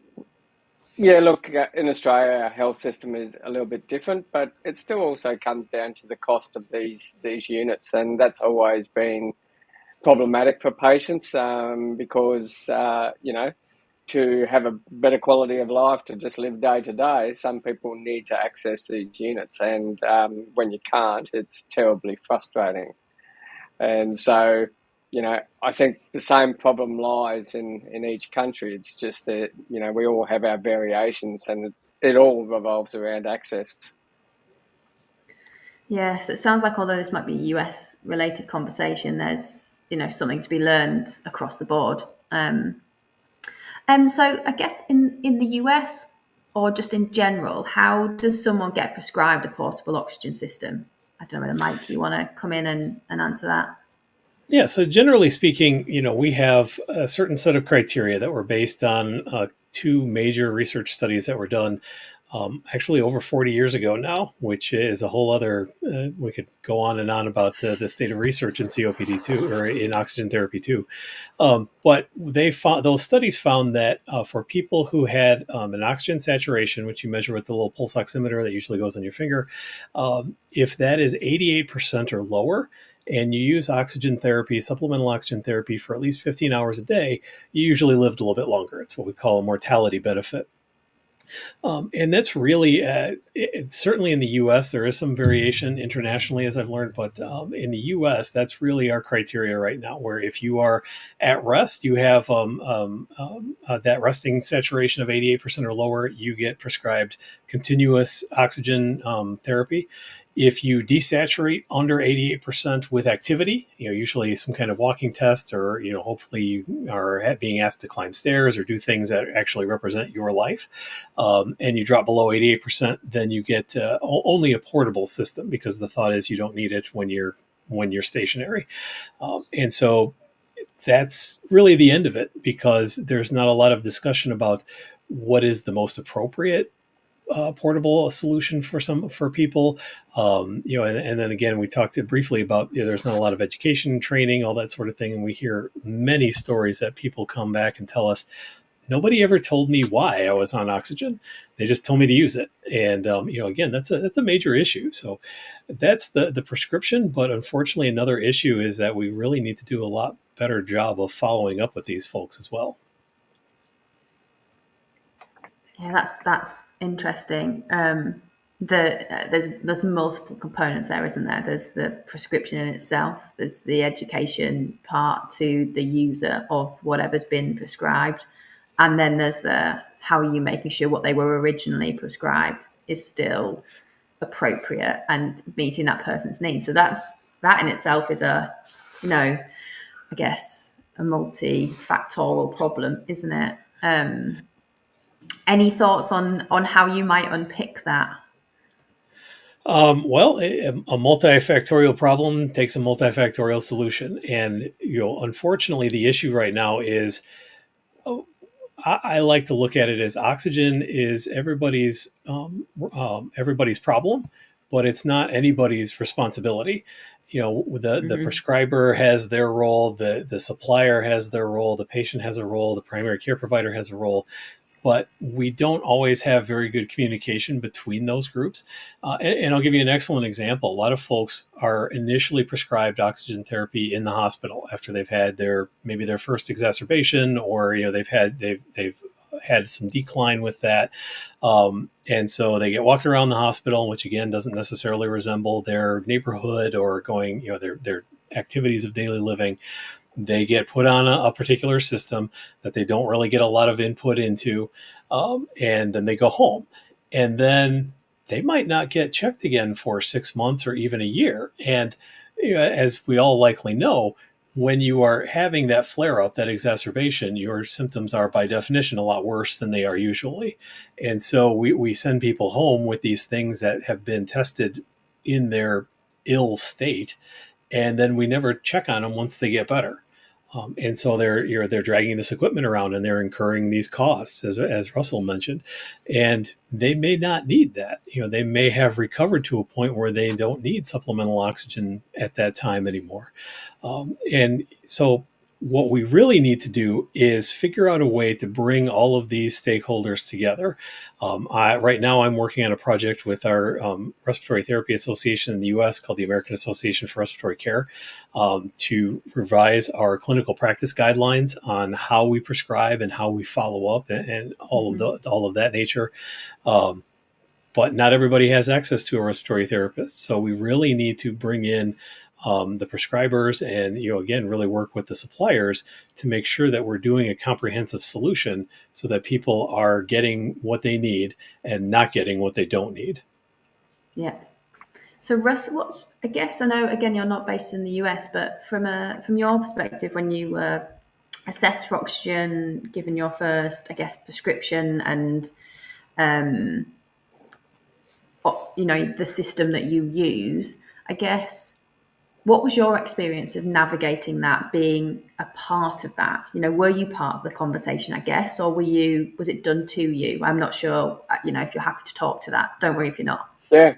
Yeah, look, in Australia, our health system is a little bit different, but it still also comes down to the cost of these units, and that's always been problematic for patients because to have a better quality of life, to just live day to day, some people need to access these units, and when you can't, it's terribly frustrating. And so, I think the same problem lies in each country. It's just that, we all have our variations and it all revolves around access. Yeah, so it sounds like although this might be a US related conversation, there's, something to be learned across the board. So I guess in the US or just in general, how does someone get prescribed a portable oxygen system? I don't know whether, Mike, you want to come in and answer that? Yeah, so generally speaking, we have a certain set of criteria that were based on two major research studies that were done actually over 40 years ago now, which is a whole other, we could go on and on about the state of research in COPD too, or in oxygen therapy too. But those studies found that for people who had an oxygen saturation, which you measure with the little pulse oximeter that usually goes on your finger, if that is 88% or lower, and you use oxygen therapy, supplemental oxygen therapy for at least 15 hours a day, you usually lived a little bit longer. It's what we call a mortality benefit. And that's really, certainly in the US, there is some variation internationally, as I've learned, but in the US, that's really our criteria right now, where if you are at rest, you have that resting saturation of 88% or lower, you get prescribed continuous oxygen therapy. If you desaturate under 88% with activity, usually some kind of walking test, or, hopefully you are being asked to climb stairs or do things that actually represent your life, and you drop below 88%, then you get only a portable system, because the thought is you don't need it when you're stationary. And so that's really the end of it, because there's not a lot of discussion about what is the most appropriate portable solution for people. And then again, we talked briefly about, there's not a lot of education, training, all that sort of thing. And we hear many stories that people come back and tell us, nobody ever told me why I was on oxygen. They just told me to use it. And, again, that's a major issue. So that's the prescription. But unfortunately, another issue is that we really need to do a lot better job of following up with these folks as well. Yeah, that's interesting. There's multiple components there, isn't there? There's the prescription in itself. There's the education part to the user of whatever's been prescribed, and then there's the how are you making sure what they were originally prescribed is still appropriate and meeting that person's needs. So that in itself is I guess a multifactorial problem, isn't it? Any thoughts on how you might unpick that? Well, a multifactorial problem takes a multifactorial solution. And, unfortunately, the issue right now is, I like to look at it as oxygen is everybody's problem, but it's not anybody's responsibility. The prescriber has their role, the supplier has their role, the patient has a role, the primary care provider has a role. but we don't always have very good communication between those groups. And I'll give you an excellent example. A lot of folks are initially prescribed oxygen therapy in the hospital after they've had maybe their first exacerbation, or they've had some decline with that. And so they get walked around the hospital, which again doesn't necessarily resemble their neighborhood or going, their activities of daily living. They get put on a particular system that they don't really get a lot of input into, and then they go home. And then they might not get checked again for 6 months or even a year. And as we all likely know, when you are having that flare up, that exacerbation, your symptoms are by definition a lot worse than they are usually. And so we send people home with these things that have been tested in their ill state, and then we never check on them once they get better. And so they're dragging this equipment around, and they're incurring these costs, as Russell mentioned, and they may not need that. They may have recovered to a point where they don't need supplemental oxygen at that time anymore. And so what we really need to do is figure out a way to bring all of these stakeholders together. Right now, I'm working on a project with our Respiratory Therapy Association in the U.S. called the American Association for Respiratory Care, to revise our clinical practice guidelines on how we prescribe and how we follow up, and all of that nature. But not everybody has access to a respiratory therapist, so we really need to bring in the prescribers and, again, really work with the suppliers to make sure that we're doing a comprehensive solution so that people are getting what they need and not getting what they don't need. Yeah. So Russ, I guess I know, again, you're not based in the US, but from your perspective, when you were assessed for oxygen, given your first, I guess, prescription, and the system that you use, I guess, what was your experience of navigating that, being a part of that? Were you part of the conversation, I guess, or was it done to you? I'm not sure, if you're happy to talk to that. Don't worry if you're not. Yeah.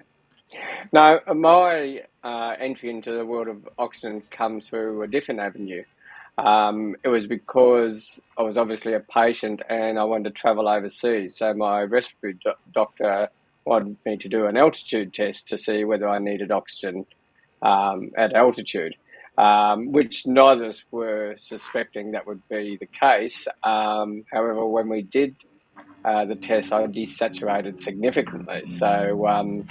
No, my entry into the world of oxygen comes through a different avenue. It was because I was obviously a patient and I wanted to travel overseas. So my respiratory doctor wanted me to do an altitude test to see whether I needed oxygen at altitude, which neither of us were suspecting that would be the case. However, when we did the test, I desaturated significantly. So,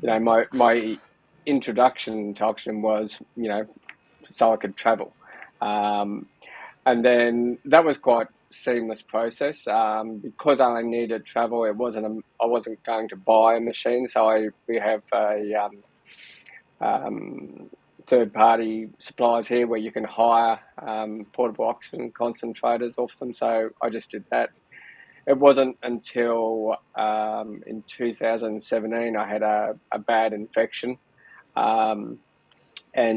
my introduction to oxygen was, so I could travel. And then that was quite seamless process. Because I only needed travel, I wasn't going to buy a machine. So we have a third-party suppliers here where you can hire portable oxygen concentrators off them. So I just did that. It wasn't until in 2017 I had a bad infection. And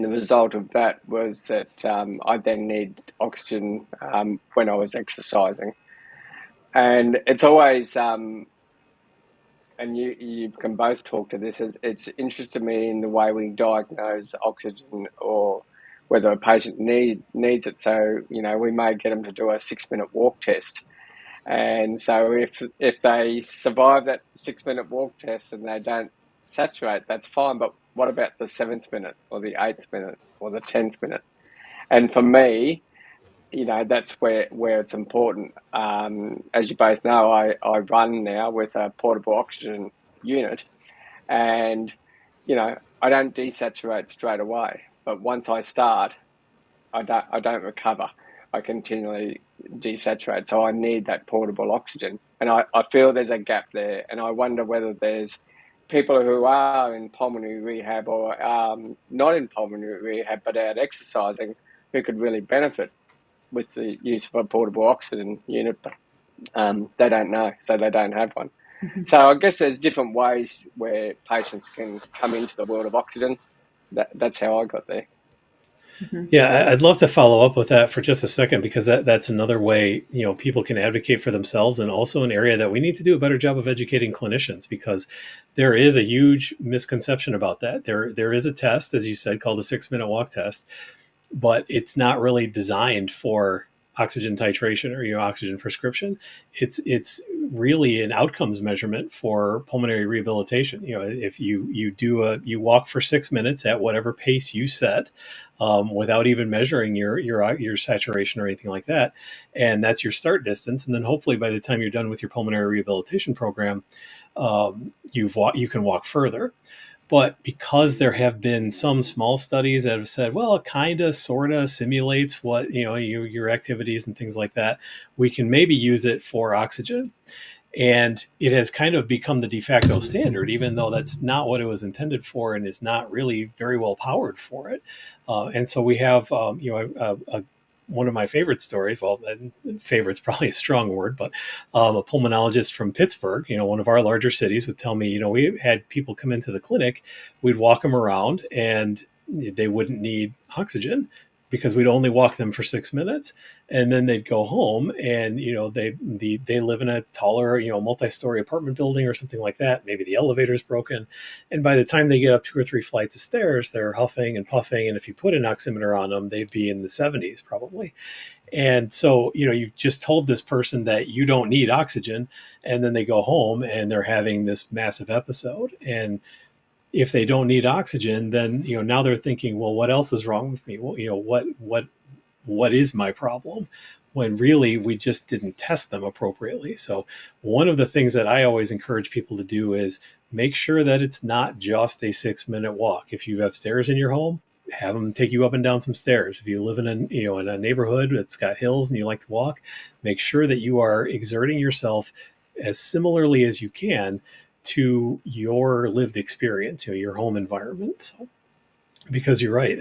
the result of that was that I then need oxygen when I was exercising. And it's always, and you can both talk to this, it's interested me in the way we diagnose oxygen or whether a patient needs it. So, we may get them to do a 6-minute walk test. And so if they survive that 6-minute walk test and they don't saturate, that's fine. But what about the 7th minute or the 8th minute or the 10th minute? And for me, that's where it's important. As you both know, I run now with a portable oxygen unit, and I don't desaturate straight away. But once I start, I don't recover. I continually desaturate, so I need that portable oxygen. And I feel there's a gap there, and I wonder whether there's people who are in pulmonary rehab or not in pulmonary rehab but out exercising who could really benefit with the use of a portable oxygen unit, but they don't know, so they don't have one. Mm-hmm. So I guess there's different ways where patients can come into the world of oxygen. That's how I got there. Mm-hmm. Yeah, I'd love to follow up with that for just a second, because that's another way, people can advocate for themselves, and also an area that we need to do a better job of educating clinicians, because there is a huge misconception about that. There is a test, as you said, called the 6-minute walk test, but it's not really designed for oxygen titration or oxygen prescription. It's really an outcomes measurement for pulmonary rehabilitation. If you walk for 6 minutes at whatever pace you set, without even measuring your saturation or anything like that, and that's your start distance. And then hopefully by the time you're done with your pulmonary rehabilitation program, you can walk further. But because there have been some small studies that have said, well, it kind of sort of simulates what, your activities and things like that, we can maybe use it for oxygen. And it has kind of become the de facto standard, even though that's not what it was intended for and is not really very well powered for it. And so we have, one of my favorite stories, well, favorite's probably a strong word, but a pulmonologist from Pittsburgh, one of our larger cities, would tell me, we had people come into the clinic, we'd walk them around and they wouldn't need oxygen because we'd only walk them for 6 minutes. And then they'd go home and, they live in a taller, multi-story apartment building or something like that. Maybe the elevator's broken. And by the time they get up 2 or 3 flights of stairs, they're huffing and puffing. And if you put an oximeter on them, they'd be in the 70s probably. And so, you've just told this person that you don't need oxygen, and then they go home and they're having this massive episode. And if they don't need oxygen, then, now they're thinking, well, what else is wrong with me? Well, what is my problem? When really we just didn't test them appropriately. So one of the things that I always encourage people to do is make sure that it's not just a 6-minute walk. If you have stairs in your home, have them take you up and down some stairs. If you live in a neighborhood that's got hills and you like to walk, make sure that you are exerting yourself as similarly as you can to your lived experience, your home environment. So, because you're right,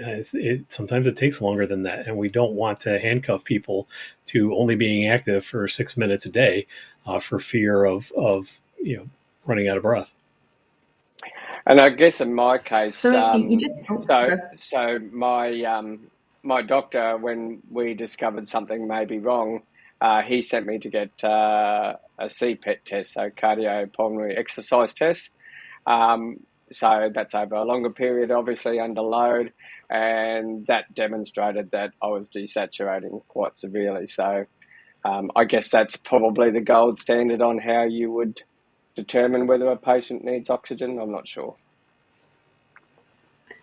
sometimes it takes longer than that, and we don't want to handcuff people to only being active for 6 minutes a day for fear of running out of breath. And I guess in my case, So my doctor, when we discovered something may be wrong, he sent me to get a CPET test, so cardiopulmonary exercise test. So that's over a longer period, obviously under load, and that demonstrated that I was desaturating quite severely. So I guess that's probably the gold standard on how you would determine whether a patient needs oxygen. I'm not sure.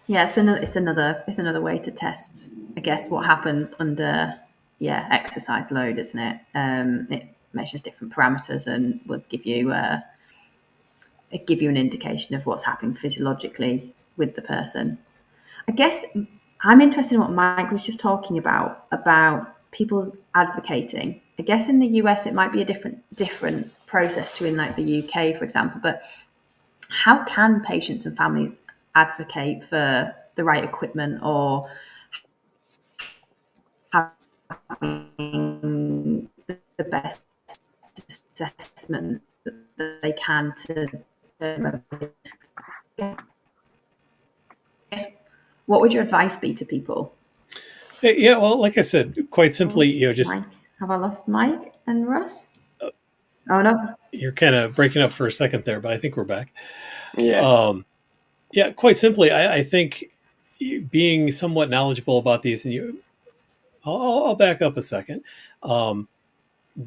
Yeah, it's another way to test, I guess, what happens under exercise load, isn't it? It measures different parameters and will give you an indication of what's happening physiologically with the person. I guess I'm interested in what Mike was just talking about people advocating. I guess in the US it might be a different process to in like the UK, for example, but how can patients and families advocate for the right equipment or having the best assessment that they can to what would your advice be to people? Yeah, well, like I said, quite simply, just... Mike. Have I lost Mike and Russ? Oh, no. You're kind of breaking up for a second there, but I think we're back. Yeah. Yeah, quite simply, I think being somewhat knowledgeable about these, and I'll back up a second.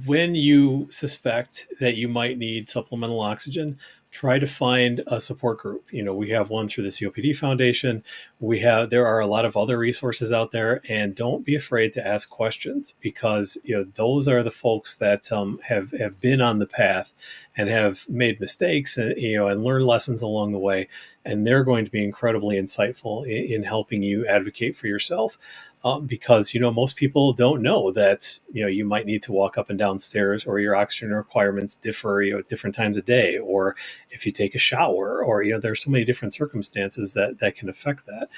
When you suspect that you might need supplemental oxygen, try to find a support group. We have one through the COPD Foundation. There are a lot of other resources out there, and don't be afraid to ask questions, because those are the folks that have been on the path and have made mistakes and learned lessons along the way, and they're going to be incredibly insightful in helping you advocate for yourself. Because most people don't know that you might need to walk up and down stairs, or your oxygen requirements differ at different times a day, or if you take a shower, or there's so many different circumstances that can affect that.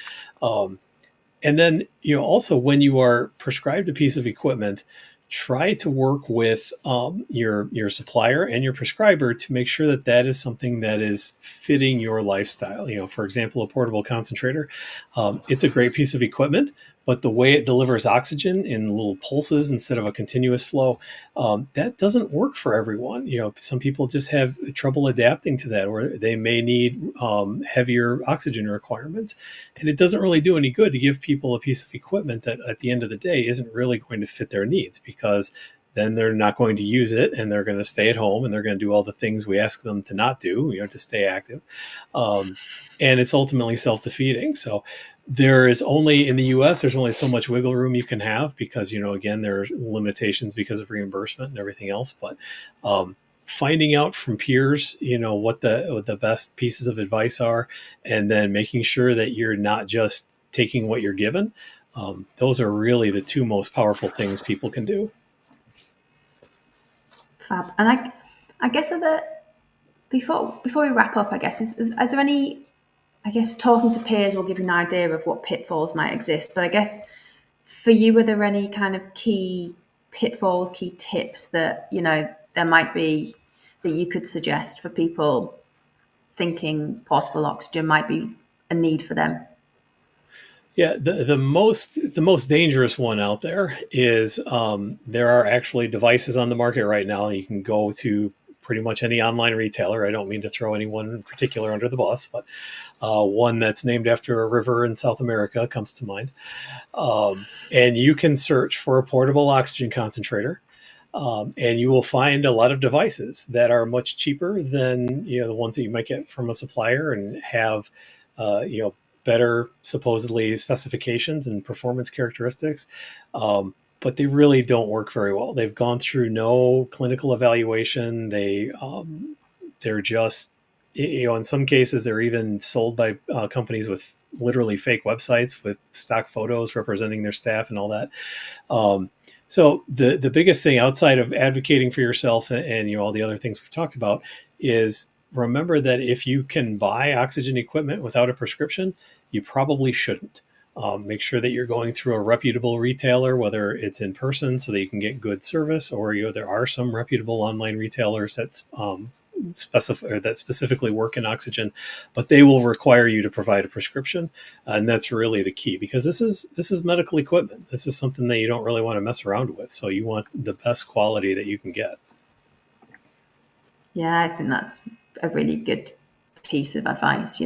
And then also, when you are prescribed a piece of equipment, try to work with your supplier and your prescriber to make sure that is something that is fitting your lifestyle. For example, a portable concentrator. It's a great piece of equipment, but the way it delivers oxygen in little pulses instead of a continuous flow, that doesn't work for everyone. Some people just have trouble adapting to that, or they may need heavier oxygen requirements. And it doesn't really do any good to give people a piece of equipment that at the end of the day isn't really going to fit their needs, because then they're not going to use it, and they're going to stay at home, and they're going to do all the things we ask them to not do, to stay active. And it's ultimately self-defeating. So there is only, in the US, there's only so much wiggle room you can have because, again, there are limitations because of reimbursement and everything else. But finding out from peers, what the best pieces of advice are, and then making sure that you're not just taking what you're given. Those are really the two most powerful things people can do. Fab. And I guess before we wrap up, I guess, are there any, I guess talking to peers will give you an idea of what pitfalls might exist, but I guess for you, are there any kind of key pitfalls, key tips that, there might be that you could suggest for people thinking portable oxygen might be a need for them? Yeah, the most dangerous one out there is there are actually devices on the market right now. You can go to pretty much any online retailer. I don't mean to throw anyone in particular under the bus, but one that's named after a river in South America comes to mind. And you can search for a portable oxygen concentrator. And you will find a lot of devices that are much cheaper than the ones that you might get from a supplier and have better supposedly specifications and performance characteristics, but they really don't work very well. They've gone through no clinical evaluation. They're just in some cases they're even sold by companies with literally fake websites with stock photos representing their staff and all that. So the biggest thing outside of advocating for yourself and all the other things we've talked about is remember that if you can buy oxygen equipment without a prescription, you probably shouldn't. Make sure that you're going through a reputable retailer, whether it's in person so that you can get good service, or there are some reputable online retailers that specifically work in oxygen, but they will require you to provide a prescription, and that's really the key because this is medical equipment. This is something that you don't really want to mess around with, so you want the best quality that you can get. Yeah, I think that's a really good piece of advice.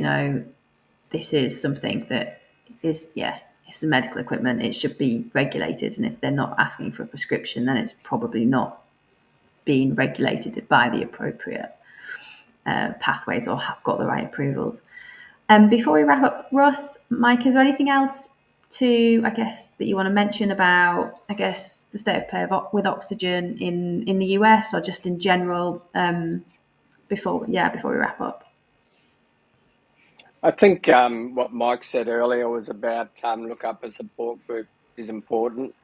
This is something that is, it's the medical equipment. It should be regulated, and if they're not asking for a prescription, then it's probably not being regulated by the appropriate pathways or have got the right approvals. Before we wrap up, Russ, Mike, is there anything else I guess, that you want to mention about, I guess, the state of play with oxygen in the US or just in general before we wrap up? I think what Mike said earlier was about look up a support group is important.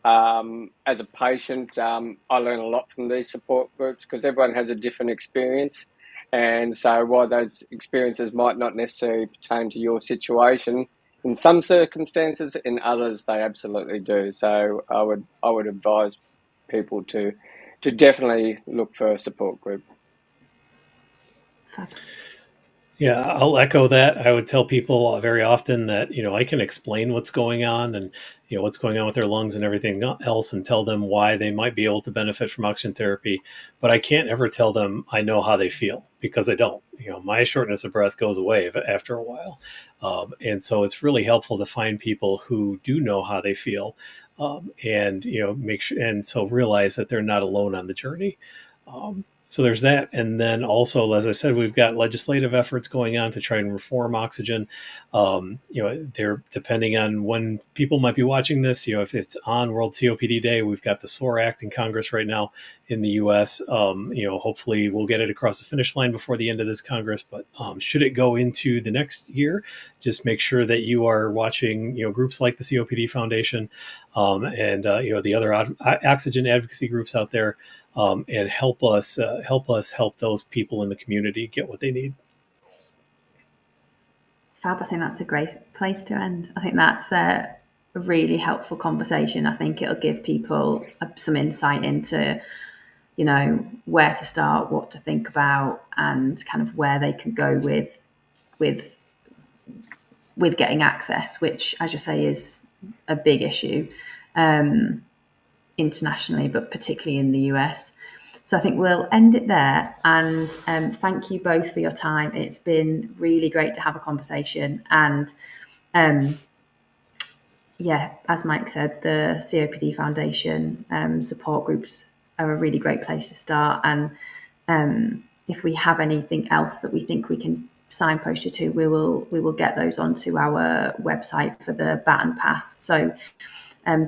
As a patient, I learn a lot from these support groups because everyone has a different experience. And so while those experiences might not necessarily pertain to your situation, in some circumstances, in others, they absolutely do. So I would advise people to definitely look for a support group. Yeah, I'll echo that. I would tell people very often that, I can explain what's going on and, what's going on with their lungs and everything else and tell them why they might be able to benefit from oxygen therapy. But I can't ever tell them I know how they feel because I don't. My shortness of breath goes away after a while. And so it's really helpful to find people who do know how they feel and, make sure, and so realize that they're not alone on the journey. So there's that. And then also, as I said, we've got legislative efforts going on to try and reform oxygen. They're depending on when people might be watching this, if it's on World COPD Day, we've got the SOAR Act in Congress right now in the US. Hopefully we'll get it across the finish line before the end of this Congress, but should it go into the next year, just make sure that you are watching, groups like the COPD Foundation and the other oxygen advocacy groups out there. And help us help those people in the community get what they need. Fab, I think that's a great place to end. I think that's a really helpful conversation. I think it'll give people some insight into, where to start, what to think about, and kind of where they can go with getting access, which, as you say, is a big issue internationally, but particularly in the US. So I think we'll end it there. And thank you both for your time. It's been really great to have a conversation. And yeah, as Mike said, the COPD Foundation support groups are a really great place to start. And if we have anything else that we think we can signpost you to, we will get those onto our website for the Baton Pass. So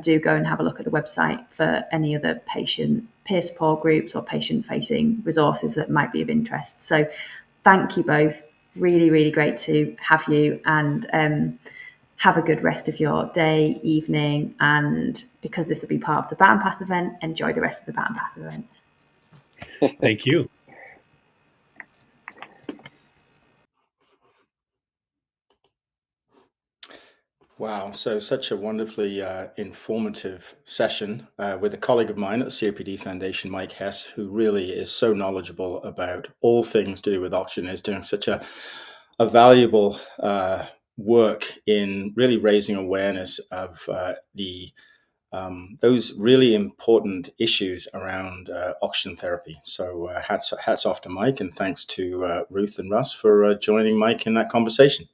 do go and have a look at the website for any other patient peer support groups or patient-facing resources that might be of interest. So thank you both. Really, really great to have you, and have a good rest of your day, evening, and because this will be part of the Baton Pass event, enjoy the rest of the Baton Pass event. Thank you. Wow, so such a wonderfully informative session with a colleague of mine at the COPD Foundation, Mike Hess, who really is so knowledgeable about all things to do with oxygen, is doing such a valuable work in really raising awareness of those really important issues around oxygen therapy. So hats off to Mike, and thanks to Ruth and Russ for joining Mike in that conversation.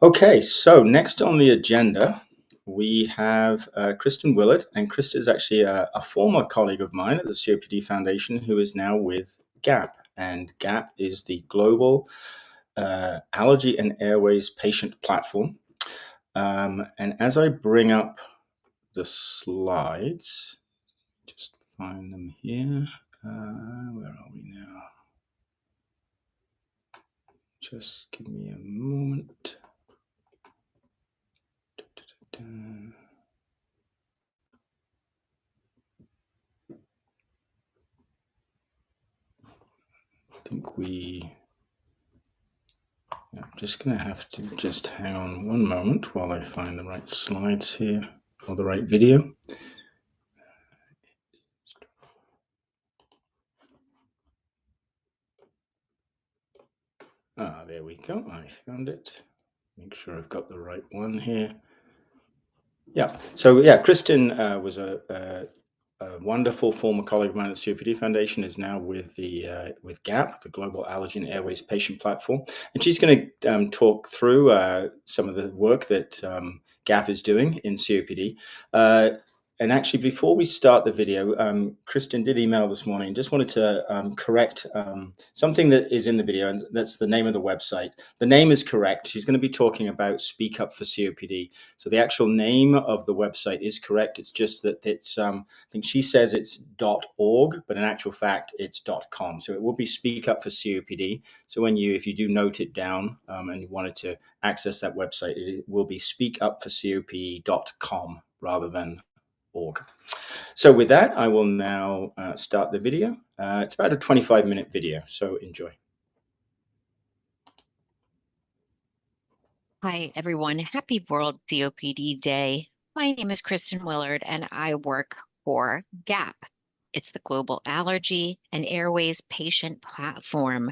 Okay, so next on the agenda, we have Kristen Willard, and Krista is actually a former colleague of mine at the COPD Foundation who is now with GAP, and GAP is the Global Allergy and Airways Patient Platform. And as I bring up the slides, just find them here. Where are we now? Just give me a moment. I think I'm just going to have to just hang on one moment while I find the right slides here, or the right video. There we go. I found it. Make sure I've got the right one here. Yeah. So yeah, Kristen was a wonderful former colleague of mine at the COPD Foundation, is now with with GAP, the Global Allergy and Airways Patient Platform, and she's going to talk through some of the work that GAP is doing in COPD. And actually, before we start the video, Kristen did email this morning. Just wanted to correct something that is in the video, and that's the name of the website. The name is correct. She's going to be talking about Speak Up for COPD. So the actual name of the website is correct. It's just that it's, I think she says it's .org, but in actual fact, it's .com. So it will be Speak Up for COPD. So if you do note it down and you wanted to access that website, it will be speakupforcopd.com rather than .org. So with that, I will now start the video. It's about a 25-minute video, so enjoy. Hi, everyone. Happy World COPD Day. My name is Kristen Willard, and I work for GAP. It's the Global Allergy and Airways Patient Platform.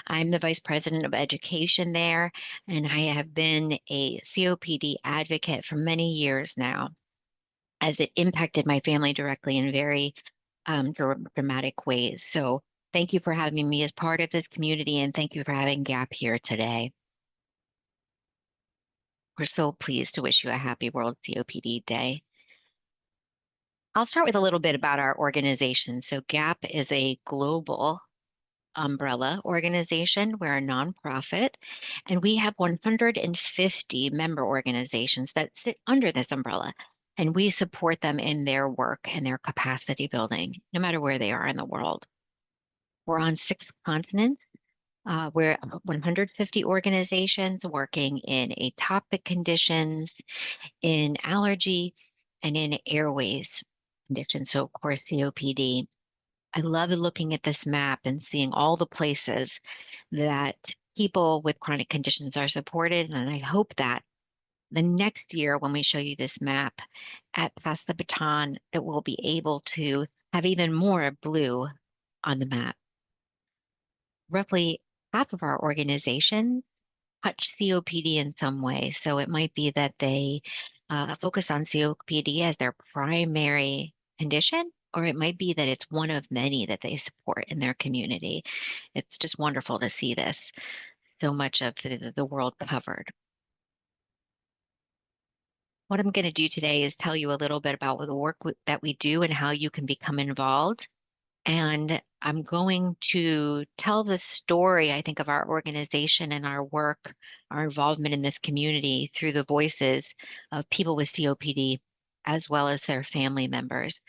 I'm the Vice President of Education there, and I have been a COPD advocate for many years now, as it impacted my family directly in very dramatic ways. So thank you for having me as part of this community, and thank you for having GAP here today. We're so pleased to wish you a happy World COPD Day. I'll start with a little bit about our organization. So GAP is a global umbrella organization. We're a nonprofit, and we have 150 member organizations that sit under this umbrella, and we support them in their work and their capacity building, no matter where they are in the world. We're on 6 continents. We're 150 organizations working in atopic conditions, in allergy, and in airways conditions. So, of course, COPD. I love looking at this map and seeing all the places that people with chronic conditions are supported. And I hope that the next year, when we show you this map at Pass the Baton, that we'll be able to have even more blue on the map. Roughly half of our organization touch COPD in some way. So it might be that they focus on COPD as their primary condition, or it might be that it's one of many that they support in their community. It's just wonderful to see this, so much of the world covered. What I'm going to do today is tell you a little bit about the work that we do and how you can become involved. And I'm going to tell the story, I think, of our organization and our work, our involvement in this community through the voices of people with COPD, as well as their family members.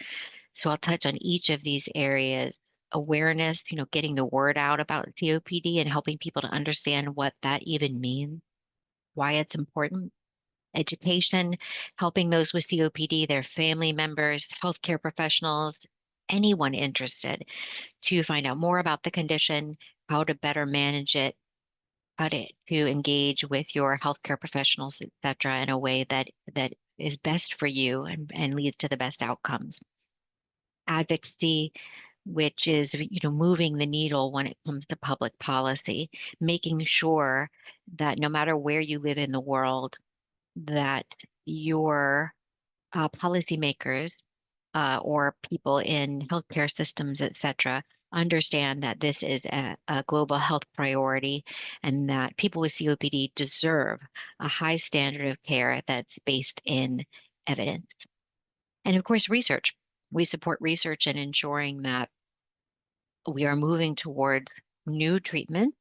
So I'll touch on each of these areas: awareness, getting the word out about COPD and helping people to understand what that even means, why it's important; education, helping those with COPD, their family members, healthcare professionals, anyone interested to find out more about the condition, how to better manage it, how to engage with your healthcare professionals, et cetera, in a way that is best for you and leads to the best outcomes. Advocacy, which is moving the needle when it comes to public policy, making sure that no matter where you live in the world, that your policymakers or people in healthcare systems, et cetera, understand that this is a global health priority and that people with COPD deserve a high standard of care that's based in evidence. And of course, research. We support research in ensuring that we are moving towards new treatment,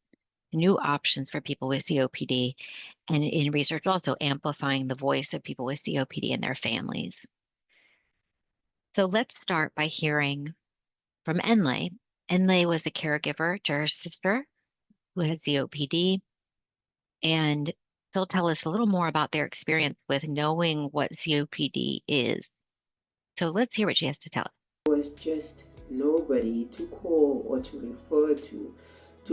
new options for people with COPD, and in research also amplifying the voice of people with COPD and their families. So let's start by hearing from Enley. Enley was a caregiver to her sister who had COPD, and she'll tell us a little more about their experience with knowing what COPD is. So let's hear what she has to tell us. There was just nobody to call or to refer to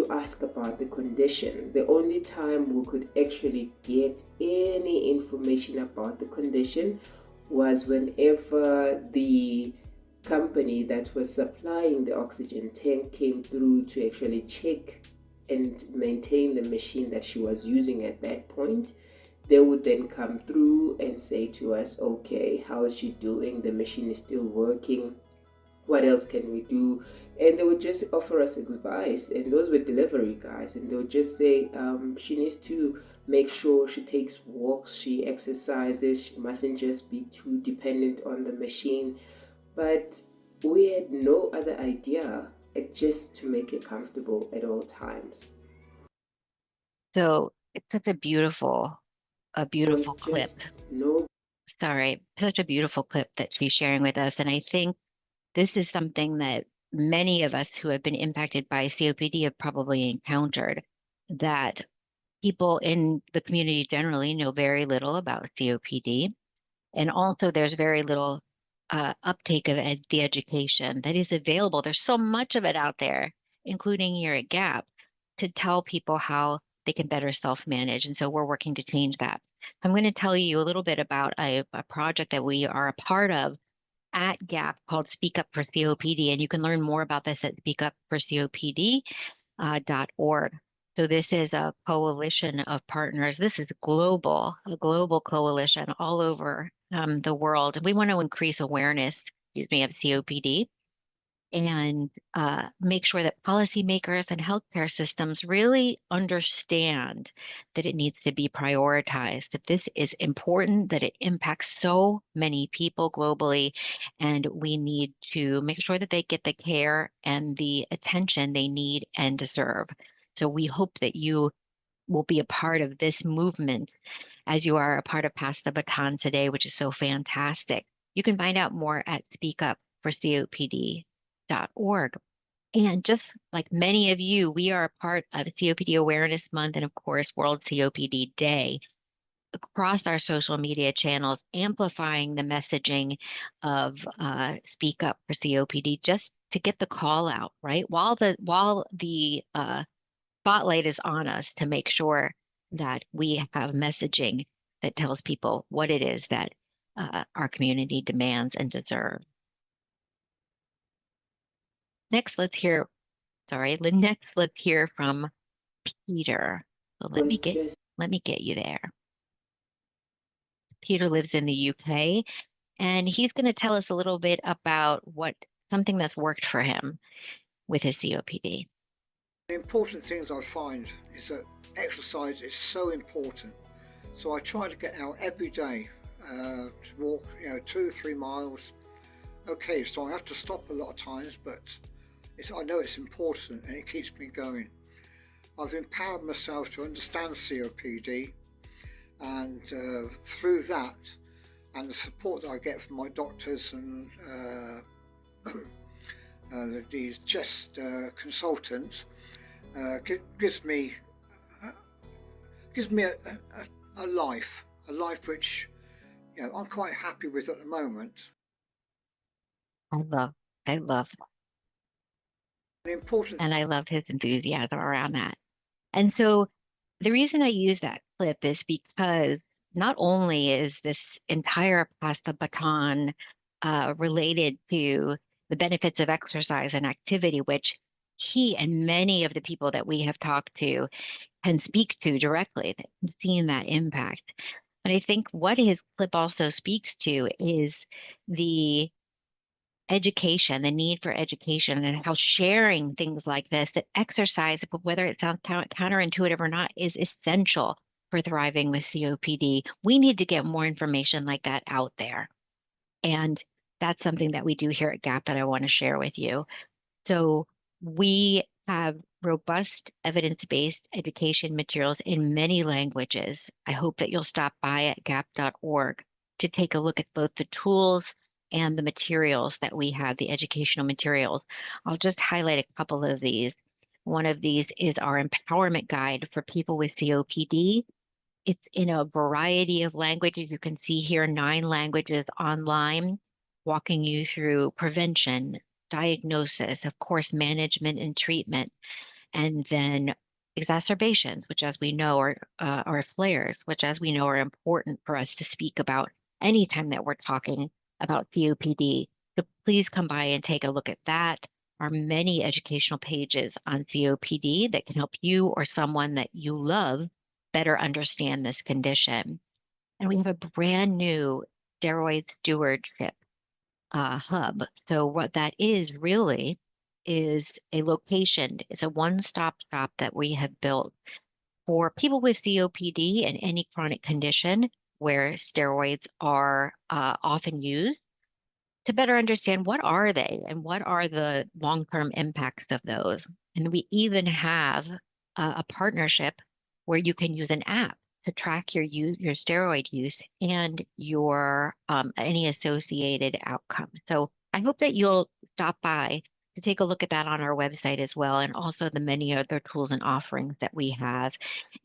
ask about the condition. The only time we could actually get any information about the condition was whenever the company that was supplying the oxygen tank came through to actually check and maintain the machine that she was using at that point. They would then come through and say to us, okay, how is she doing? The machine is still working. What else can we do? And they would just offer us advice, and those were delivery guys, and they would just say she needs to make sure she takes walks, she exercises, she mustn't just be too dependent on the machine. But we had no other idea, just to make it comfortable at all times. So it's such a beautiful clip. Such a beautiful clip that she's sharing with us. And I think this is something that many of us who have been impacted by COPD have probably encountered, that people in the community generally know very little about COPD. And also there's very little uptake of the education that is available. There's so much of it out there, including here at GAP, to tell people how they can better self-manage. And so we're working to change that. I'm going to tell you a little bit about a project that we are a part of at GAP called Speak Up for COPD. And you can learn more about this at speakupforcopd.org. So this is a coalition of partners. This is a global coalition all over the world. We want to increase awareness, of COPD and make sure that policymakers and healthcare systems really understand that it needs to be prioritized, that this is important, that it impacts so many people globally, and we need to make sure that they get the care and the attention they need and deserve. So we hope that you will be a part of this movement as you are a part of Pass the Baton today, which is so fantastic. You can find out more at speakupforcopd.org. And just like many of you, we are a part of COPD Awareness Month and, of course, World COPD Day across our social media channels, amplifying the messaging of Speak Up for COPD, just to get the call out, right? While the spotlight is on us, to make sure that we have messaging that tells people what it is that our community demands and deserves. Next, let's hear from Peter. So let me get you there. Peter lives in the UK, and he's going to tell us a little bit about something that's worked for him with his COPD. The important things I find is that exercise is so important. So I try to get out every day to walk, 2 or 3 miles. Okay, so I have to stop a lot of times, but I know it's important and it keeps me going. I've empowered myself to understand COPD, and through that and the support that I get from my doctors and these chest consultants gives me a life which I'm quite happy with at the moment. I love, The important and I love his enthusiasm around that. And so the reason I use that clip is because not only is this entire Pasta Baton related to the benefits of exercise and activity, which he and many of the people that we have talked to can speak to directly, seeing that impact. But I think what his clip also speaks to is the education, the need for education, and how sharing things like this, that exercise, whether it sounds counterintuitive or not, is essential for thriving with COPD. We need to get more information like that out there. And that's something that we do here at GAP that I want to share with you. So we have robust evidence-based education materials in many languages. I hope that you'll stop by at gap.org to take a look at both the tools and the materials that we have, the educational materials. I'll just highlight a couple of these. One of these is our empowerment guide for people with COPD. It's in a variety of languages. You can see here 9 languages online, walking you through prevention, diagnosis, of course, management and treatment, and then exacerbations, which, as we know, are flares, which, as we know, are important for us to speak about anytime that we're talking about COPD. So please come by and take a look at that. There are many educational pages on COPD that can help you or someone that you love better understand this condition. And we have a brand new steroid stewardship hub. So what that is really is a location. It's a one-stop shop that we have built for people with COPD and any chronic condition where steroids are often used, to better understand what are they and what are the long-term impacts of those. And we even have a partnership where you can use an app to track your steroid use and your any associated outcomes. So I hope that you'll stop by to take a look at that on our website as well, and also the many other tools and offerings that we have.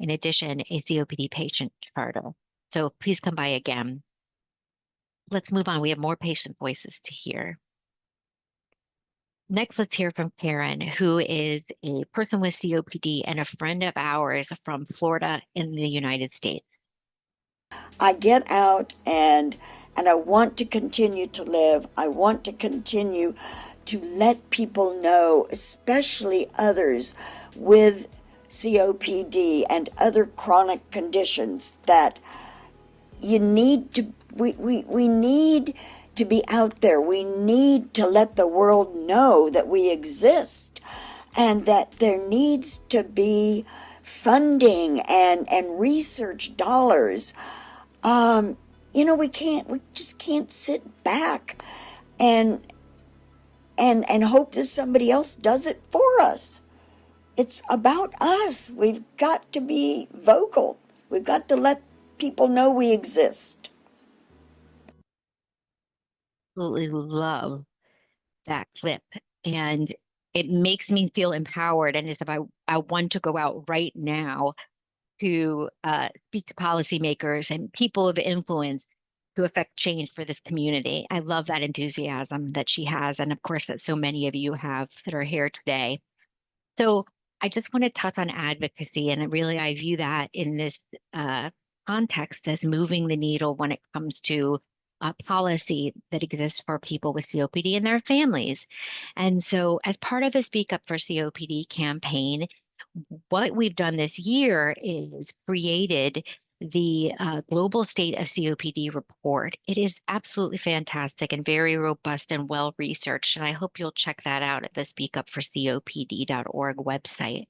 In addition, a COPD patient charter. So please come by again. Let's move on. We have more patient voices to hear. Next, let's hear from Karen, who is a person with COPD and a friend of ours from Florida in the United States. I get out and I want to continue to live. I want to continue to let people know, especially others with COPD and other chronic conditions, that we need to be out there. We need to let the world know that we exist, and that there needs to be funding and research dollars. We just can't sit back and hope that somebody else does it for us. It's about us. We've got to be vocal. We've got to let people know we exist. Absolutely love that clip. And it makes me feel empowered. And as if I want to go out right now to speak to policymakers and people of influence to affect change for this community. I love that enthusiasm that she has. And of course, that so many of you have that are here today. So I just want to touch on advocacy. And really, I view that in this context as moving the needle when it comes to policy that exists for people with COPD and their families. And so as part of the Speak Up for COPD campaign, what we've done this year is created the Global State of COPD report. It is absolutely fantastic and very robust and well researched. And I hope you'll check that out at the speakupforcopd.org website.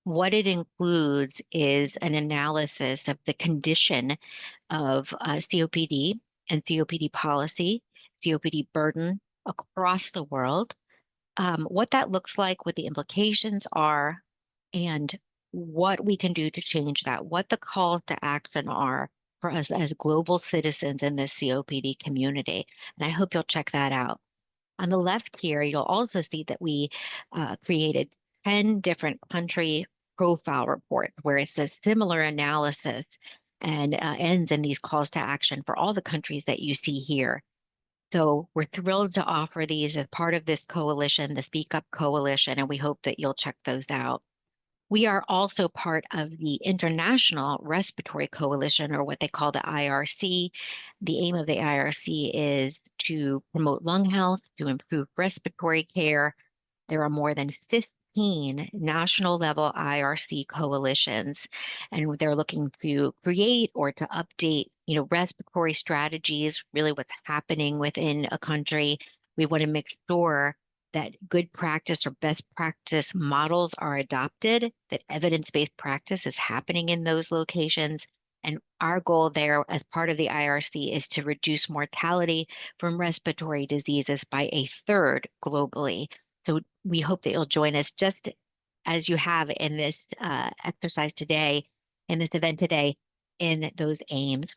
What it includes is an analysis of the condition of COPD and COPD policy, COPD burden across the world, what that looks like, what the implications are, and what we can do to change that, what the calls to action are for us as global citizens in this COPD community. And I hope you'll check that out. On the left here, you'll also see that we created 10 different country profile reports where it's a similar analysis and ends in these calls to action for all the countries that you see here. So we're thrilled to offer these as part of this coalition, the Speak Up Coalition, and we hope that you'll check those out. We are also part of the International Respiratory Coalition, or what they call the IRC. The aim of the IRC is to promote lung health, to improve respiratory care. There are more than 15 national level IRC coalitions, and they're looking to create or to update, respiratory strategies, really what's happening within a country. We want to make sure that good practice or best practice models are adopted, that evidence-based practice is happening in those locations. And our goal there as part of the IRC is to reduce mortality from respiratory diseases by a third globally. So we hope that you'll join us just as you have in this exercise today, in this event today, in those aims.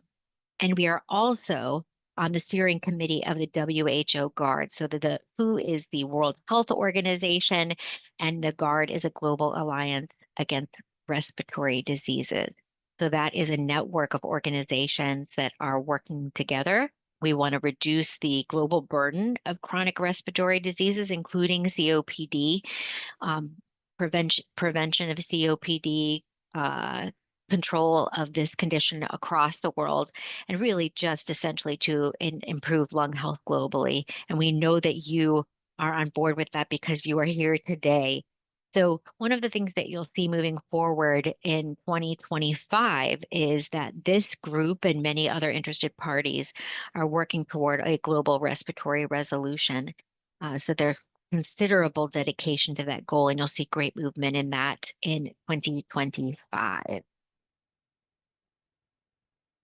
And we are also on the steering committee of the WHO GUARD. So the WHO is the World Health Organization, and the GUARD is a global alliance against respiratory diseases. So that is a network of organizations that are working together. We want to reduce the global burden of chronic respiratory diseases, including COPD, prevention of COPD, control of this condition across the world, and really just essentially to improve lung health globally. And we know that you are on board with that because you are here today. So one of the things that you'll see moving forward in 2025 is that this group and many other interested parties are working toward a global respiratory resolution. So there's considerable dedication to that goal, and you'll see great movement in that in 2025.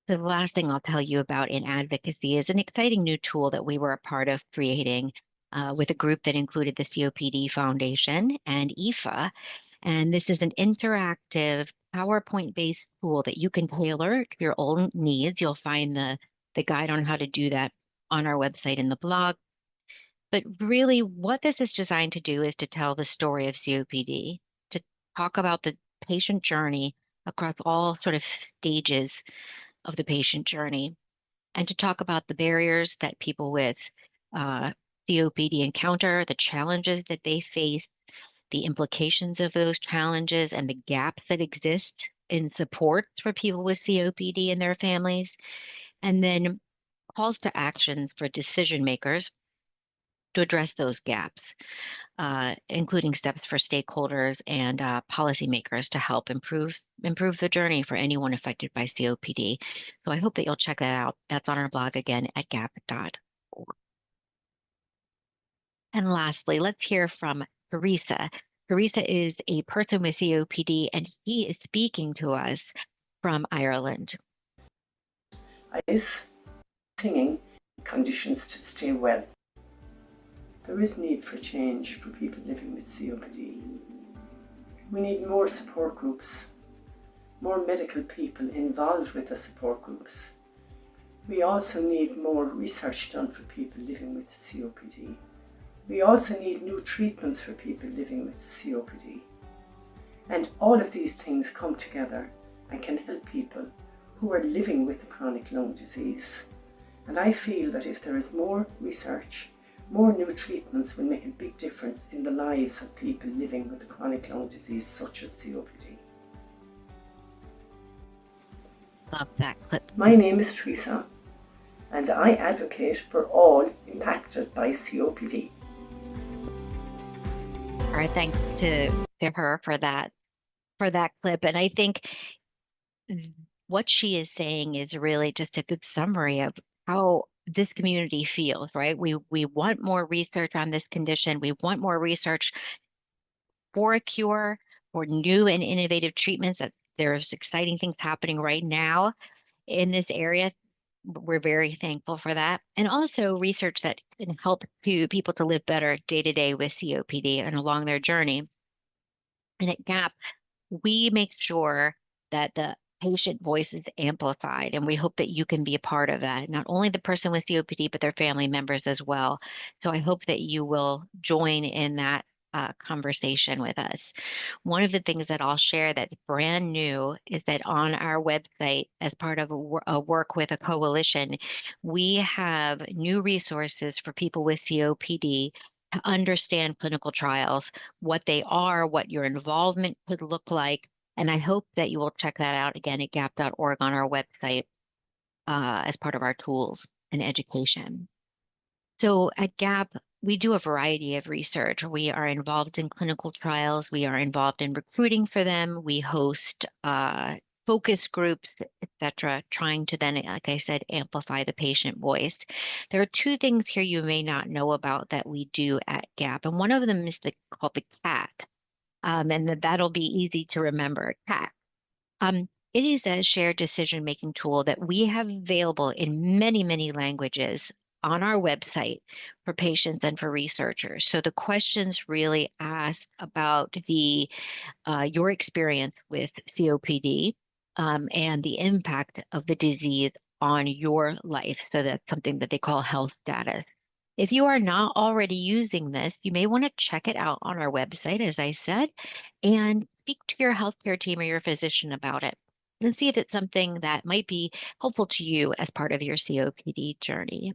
The last thing I'll tell you about in advocacy is an exciting new tool that we were a part of creating with a group that included the COPD Foundation and IFA. And this is an interactive PowerPoint-based tool that you can tailor to your own needs. You'll find the guide on how to do that on our website in the blog. But really, what this is designed to do is to tell the story of COPD, to talk about the patient journey across all sort of stages of the patient journey, and to talk about the barriers that people with COPD encounter, the challenges that they face, the implications of those challenges, and the gaps that exist in support for people with COPD and their families, and then calls to actions for decision makers to address those gaps, including steps for stakeholders and policymakers to help improve the journey for anyone affected by COPD. So I hope that you'll check that out. That's on our blog again at gap.org. And lastly, let's hear from Teresa. Teresa is a person with COPD, and he is speaking to us from Ireland. Eyes, singing, conditions to stay well. There is need for change for people living with COPD. We need more support groups, more medical people involved with the support groups. We also need more research done for people living with COPD. We also need new treatments for people living with COPD. And all of these things come together and can help people who are living with a chronic lung disease. And I feel that if there is more research, more new treatments will make a big difference in the lives of people living with a chronic lung disease such as COPD. Love that clip. My name is Teresa, and I advocate for all impacted by COPD. Our thanks to her for that clip. And I think what she is saying is really just a good summary of how this community feels, right? We want more research on this condition. We want more research for a cure, for new and innovative treatments. That there's exciting things happening right now in this area. We're very thankful for that. And also research that can help people to live better day to day with COPD and along their journey. And at GAP, we make sure that the patient voice is amplified, and we hope that you can be a part of that, not only the person with COPD, but their family members as well. So I hope that you will join in that conversation with us. One of the things that I'll share that's brand new is that on our website, as part of a work with a coalition, we have new resources for people with COPD to understand clinical trials, what they are, what your involvement could look like. And I hope that you will check that out again at gap.org on our website as part of our tools and education. So at GAP, we do a variety of research. We are involved in clinical trials. We are involved in recruiting for them. We host focus groups, etc., trying to then, like I said, amplify the patient voice. There are two things here you may not know about that we do at GAP, and one of them is called the CAT, and that'll be easy to remember. CAT. It is a shared decision-making tool that we have available in many, many languages on our website for patients and for researchers. So the questions really ask about your experience with COPD and the impact of the disease on your life. So that's something that they call health status. If you are not already using this, you may want to check it out on our website, as I said, and speak to your healthcare team or your physician about it and see if it's something that might be helpful to you as part of your COPD journey.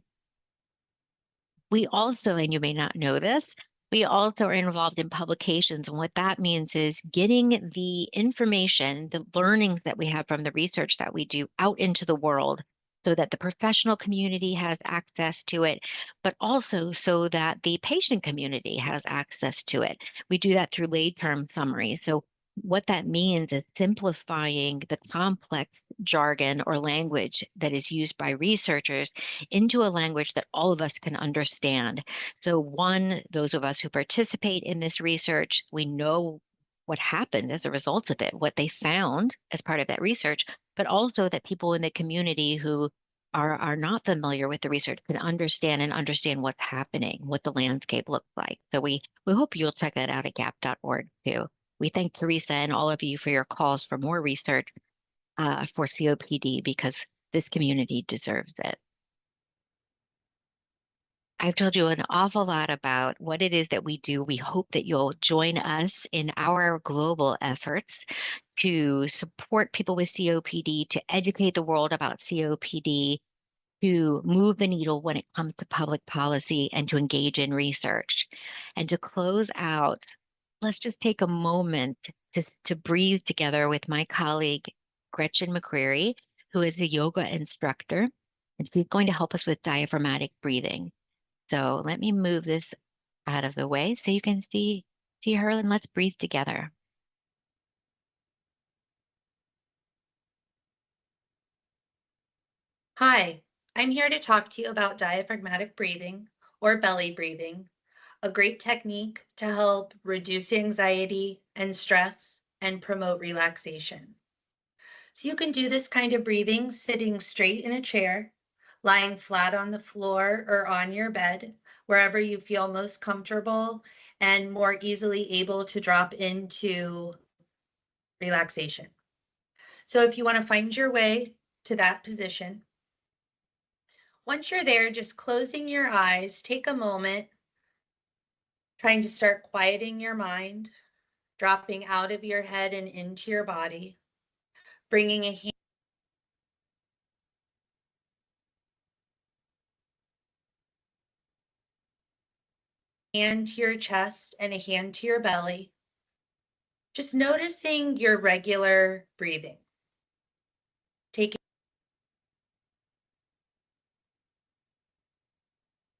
We also, and you may not know this, we also are involved in publications. And what that means is getting the information, the learnings that we have from the research that we do out into the world so that the professional community has access to it, but also so that the patient community has access to it. We do that through lay term summaries. So what that means is simplifying the complex jargon or language that is used by researchers into a language that all of us can understand. So, one, those of us who participate in this research, we know what happened as a result of it, what they found as part of that research, but also that people in the community who are not familiar with the research can understand what's happening, what the landscape looks like. So we hope you'll check that out at gap.org too. We thank Teresa and all of you for your calls for more research for COPD because this community deserves it. I've told you an awful lot about what it is that we do. We hope that you'll join us in our global efforts to support people with COPD, to educate the world about COPD, to move the needle when it comes to public policy, and to engage in research. And to close out, let's just take a moment to breathe together with my colleague, Gretchen McCreary, who is a yoga instructor, and she's going to help us with diaphragmatic breathing. So let me move this out of the way so you can see her, and let's breathe together. Hi, I'm here to talk to you about diaphragmatic breathing or belly breathing, a great technique to help reduce anxiety and stress and promote relaxation. So you can do this kind of breathing sitting straight in a chair, lying flat on the floor or on your bed, wherever you feel most comfortable and more easily able to drop into relaxation. So if you want to find your way to that position, once you're there, just closing your eyes, take a moment, trying to start quieting your mind, dropping out of your head and into your body, bringing a hand to your chest and a hand to your belly. Just noticing your regular breathing.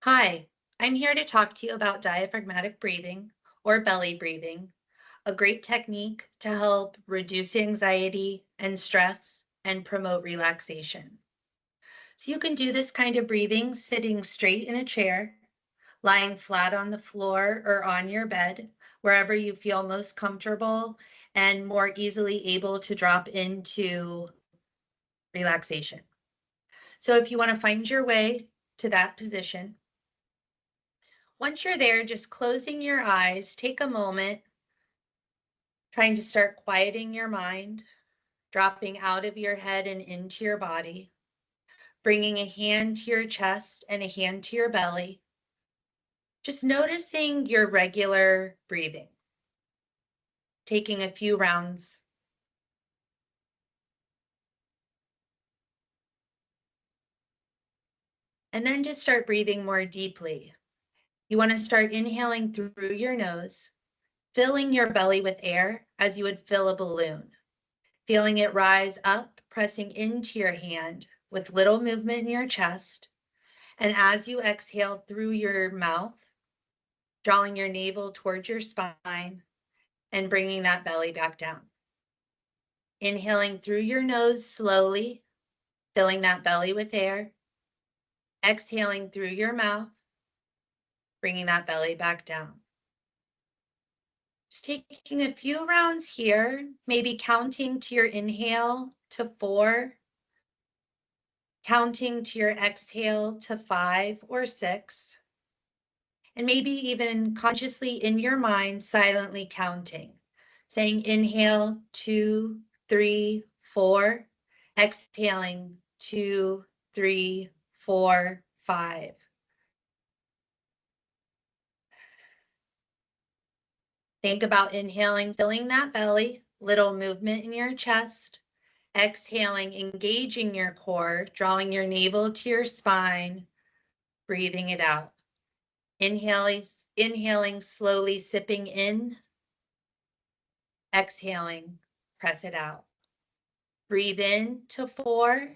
Hi, I'm here to talk to you about diaphragmatic breathing or belly breathing, a great technique to help reduce anxiety and stress and promote relaxation. So you can do this kind of breathing sitting straight in a chair, lying flat on the floor or on your bed, wherever you feel most comfortable and more easily able to drop into relaxation. So if you want to find your way to that position, once you're there, just closing your eyes, take a moment, trying to start quieting your mind, dropping out of your head and into your body, bringing a hand to your chest and a hand to your belly, just noticing your regular breathing, taking a few rounds. And then just start breathing more deeply. You want to start inhaling through your nose, filling your belly with air as you would fill a balloon, feeling it rise up, pressing into your hand with little movement in your chest. And as you exhale through your mouth, drawing your navel towards your spine and bringing that belly back down. Inhaling through your nose slowly, filling that belly with air. Exhaling through your mouth, bringing that belly back down. Just taking a few rounds here, maybe counting to your inhale to 4, counting to your exhale to 5 or 6, and maybe even consciously in your mind, silently counting, saying inhale 2, 3, 4, exhaling 2, 3, 4, 5. Think about inhaling, filling that belly, little movement in your chest. Exhaling, engaging your core, drawing your navel to your spine, breathing it out. Inhaling, slowly sipping in. Exhaling, press it out. Breathe in to 4.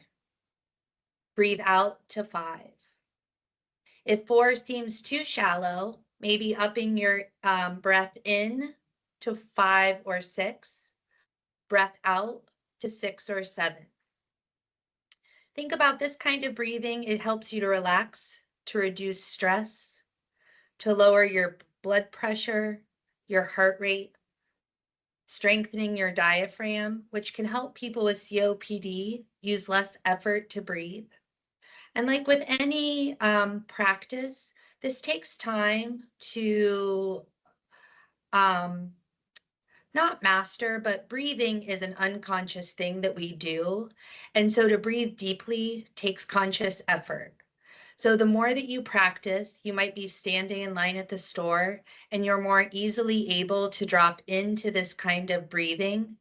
Breathe out to 5. If 4 seems too shallow, maybe upping your breath in to 5 or 6. Breath out to 6 or 7. Think about this kind of breathing. It helps you to relax, to reduce stress, to lower your blood pressure, your heart rate, strengthening your diaphragm, which can help people with COPD use less effort to breathe. And like with any practice, this takes time to not master, but breathing is an unconscious thing that we do. And so to breathe deeply takes conscious effort. So the more that you practice, you might be standing in line at the store and you're more easily able to drop into this kind of breathing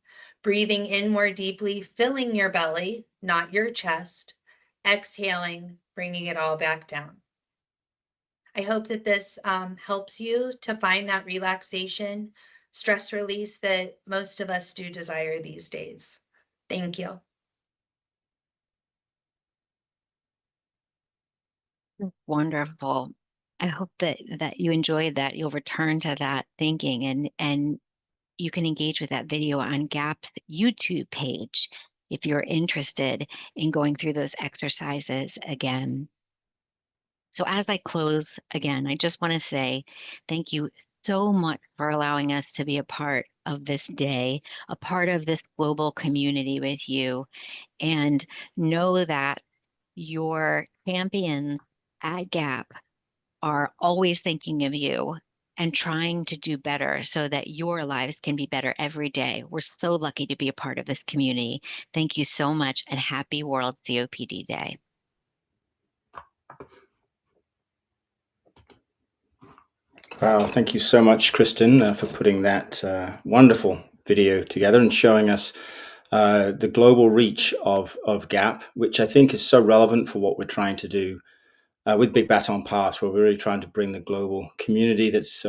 in more deeply, filling your belly, not your chest, exhaling, bringing it all back down. I hope that this helps you to find that relaxation, stress release that most of us do desire these days. Thank you. Wonderful. I hope that you enjoyed that. You'll return to that thinking, and you can engage with that video on GAP's YouTube page if you're interested in going through those exercises again. So as I close again, I just want to say thank you so much for allowing us to be a part of this day, a part of this global community with you, and know that your champions at GAP are always thinking of you and trying to do better so that your lives can be better every day. We're so lucky to be a part of this community. Thank you so much, and happy World COPD Day. Wow, thank you so much, Kristen, for putting that wonderful video together and showing us the global reach of GAP, which I think is so relevant for what we're trying to do with Big Baton Pass, where we're really trying to bring the global community that's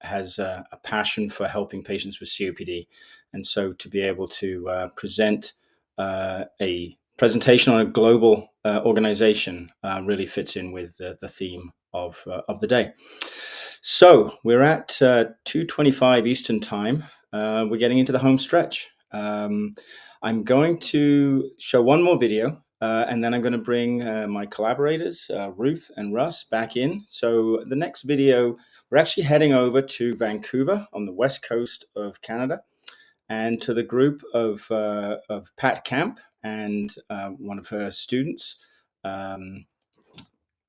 has a passion for helping patients with COPD. And so to be able to present a presentation on a global organization really fits in with the theme of the day. So we're at 2:25 Eastern Time. We're getting into the home stretch. I'm going to show one more video, and then I'm going to bring my collaborators, Ruth and Russ, back in. So the next video, we're actually heading over to Vancouver on the west coast of Canada. and to the group of Pat Camp and one of her students,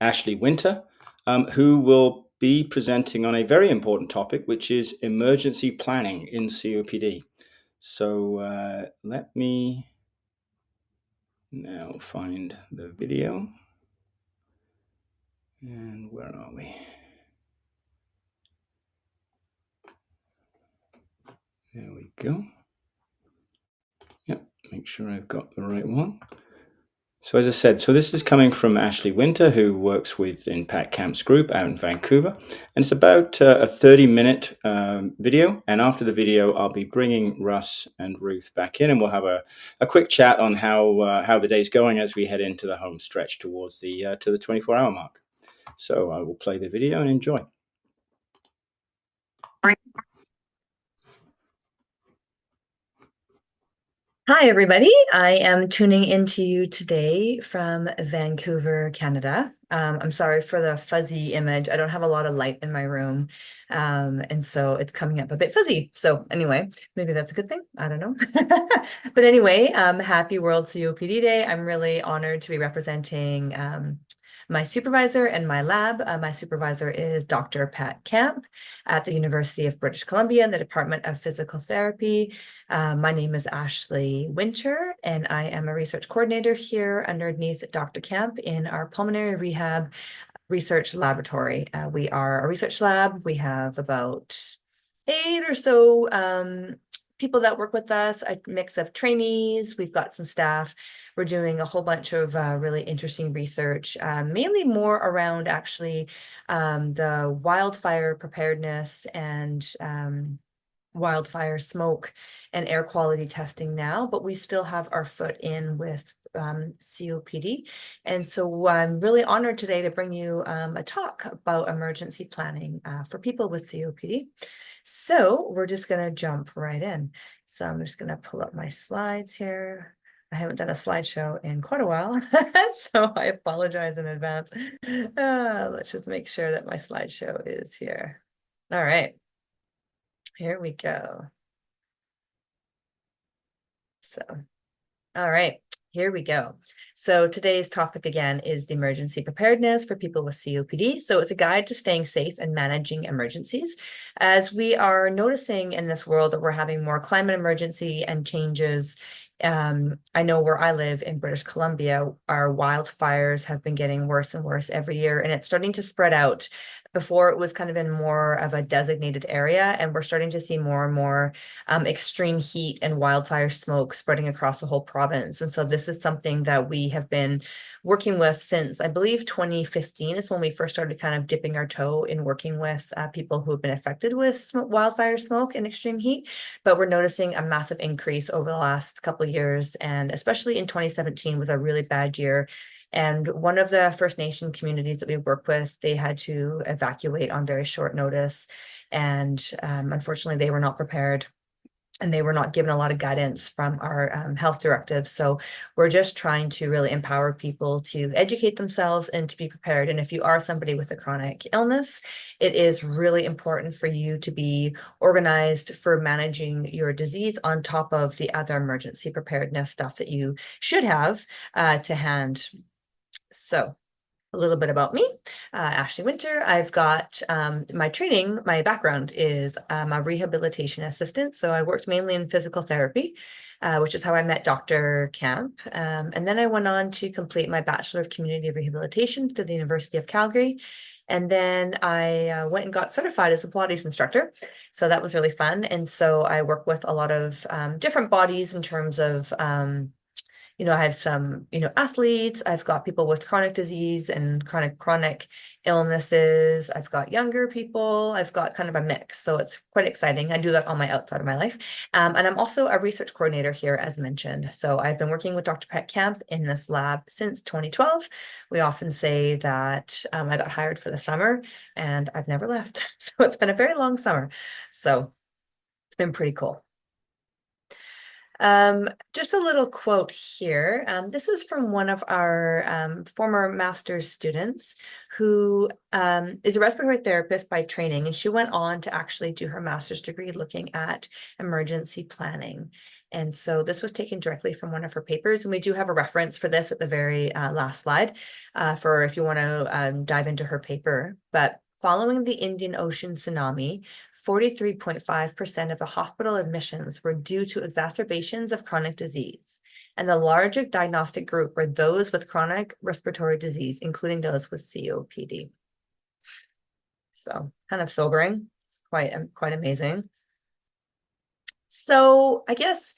Ashley Winter, who will be presenting on a very important topic, which is emergency planning in COPD. So let me now find the video. And where are we? There we go. Yep, make sure I've got the right one. So as I said, this is coming from Ashley Winter, who works in Pat Camp's group out in Vancouver. And it's about a 30-minute video. And after the video, I'll be bringing Russ and Ruth back in, and we'll have a quick chat on how the day's going as we head into the home stretch towards the 24-hour mark. So I will play the video and enjoy. Hi, everybody. I am tuning into you today from Vancouver, Canada. I'm sorry for the fuzzy image. I don't have a lot of light in my room, and so it's coming up a bit fuzzy. So anyway, maybe that's a good thing. I don't know. But anyway, happy World COPD Day. I'm really honored to be representing my supervisor and my lab. My supervisor is Dr. Pat Camp at the University of British Columbia in the Department of Physical Therapy. My name is Ashley Winter, and I am a research coordinator here underneath Dr. Camp in our pulmonary rehab research laboratory. We are a research lab. We have about 8 or so people that work with us, a mix of trainees. We've got some staff. We're doing a whole bunch of really interesting research, mainly more around actually the wildfire preparedness and wildfire smoke and air quality testing now, but we still have our foot in with COPD. And so I'm really honored today to bring you a talk about emergency planning for people with COPD. So we're just going to jump right in. So I'm just going to pull up my slides here. I haven't done a slideshow in quite a while, so I apologize in advance. Let's just make sure that my slideshow is here. All right. Here we go. So, all right, here we go. So today's topic again is the emergency preparedness for people with COPD. So it's a guide to staying safe and managing emergencies. As we are noticing in this world that we're having more climate emergency and changes. I know where I live in British Columbia, our wildfires have been getting worse and worse every year, and it's starting to spread out. Before it was kind of in more of a designated area, and we're starting to see more and more extreme heat and wildfire smoke spreading across the whole province. And so this is something that we have been working with since, I believe, 2015 is when we first started kind of dipping our toe in working with people who have been affected with wildfire smoke and extreme heat. But we're noticing a massive increase over the last couple of years, and especially in 2017 was a really bad year. And one of the First Nation communities that we work with, they had to evacuate on very short notice. And unfortunately, they were not prepared, and they were not given a lot of guidance from our health directives. So we're just trying to really empower people to educate themselves and to be prepared. And if you are somebody with a chronic illness, it is really important for you to be organized for managing your disease on top of the other emergency preparedness stuff that you should have to hand. So a little bit about me, Ashley Winter. I've got my training, my background is I'm a rehabilitation assistant. So I worked mainly in physical therapy, which is how I met Dr. Camp. And then I went on to complete my Bachelor of Community Rehabilitation to the University of Calgary. And then I went and got certified as a Pilates instructor. So that was really fun. And so I work with a lot of different bodies in terms of I have some, athletes. I've got people with chronic disease and chronic illnesses. I've got younger people. I've got kind of a mix. So it's quite exciting. I do that on my outside of my life. And I'm also a research coordinator here, as mentioned. So I've been working with Dr. Pat Camp in this lab since 2012. We often say that I got hired for the summer and I've never left. So it's been a very long summer. So it's been pretty cool. Just a little quote here. This is from one of our former master's students who is a respiratory therapist by training, and she went on to actually do her master's degree looking at emergency planning. And so this was taken directly from one of her papers, and we do have a reference for this at the very last slide for if you want to dive into her paper. But following the Indian Ocean tsunami, 43.5% of the hospital admissions were due to exacerbations of chronic disease. And the largest diagnostic group were those with chronic respiratory disease, including those with COPD. So kind of sobering. It's quite amazing. So I guess,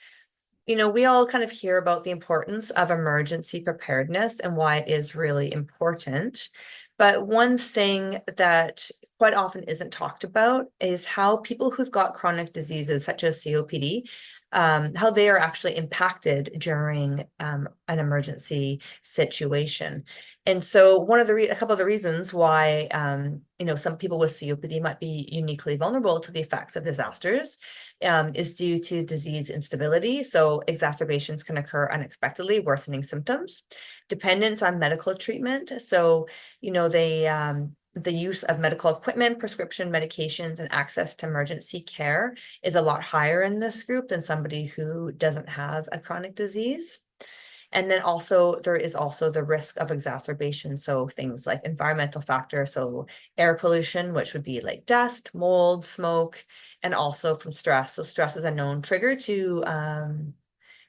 you know, we all kind of hear about the importance of emergency preparedness and why it is really important. But one thing that quite often isn't talked about is how people who've got chronic diseases such as COPD, how they are actually impacted during an emergency situation. And so a couple of the reasons why, you know, some people with COPD might be uniquely vulnerable to the effects of disasters is due to disease instability. So exacerbations can occur unexpectedly, worsening symptoms, dependence on medical treatment. So, you know, the use of medical equipment, prescription medications, and access to emergency care is a lot higher in this group than somebody who doesn't have a chronic disease. And then also there is also the risk of exacerbation. So things like environmental factors, so air pollution, which would be like dust, mold, smoke, and also from stress. So stress is a known trigger to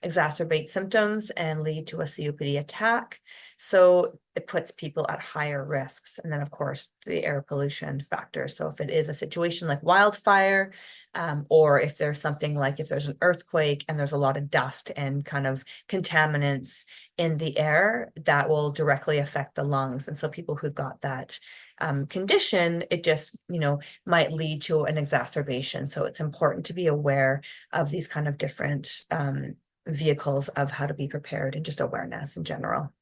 exacerbate symptoms and lead to a COPD attack. So it puts people at higher risks. And then of course, the air pollution factor. So if it is a situation like wildfire, or if there's something like if there's an earthquake and there's a lot of dust and kind of contaminants in the air, that will directly affect the lungs. And so people who've got that condition, it just, you know, might lead to an exacerbation. So it's important to be aware of these kind of different vehicles of how to be prepared and just awareness in general.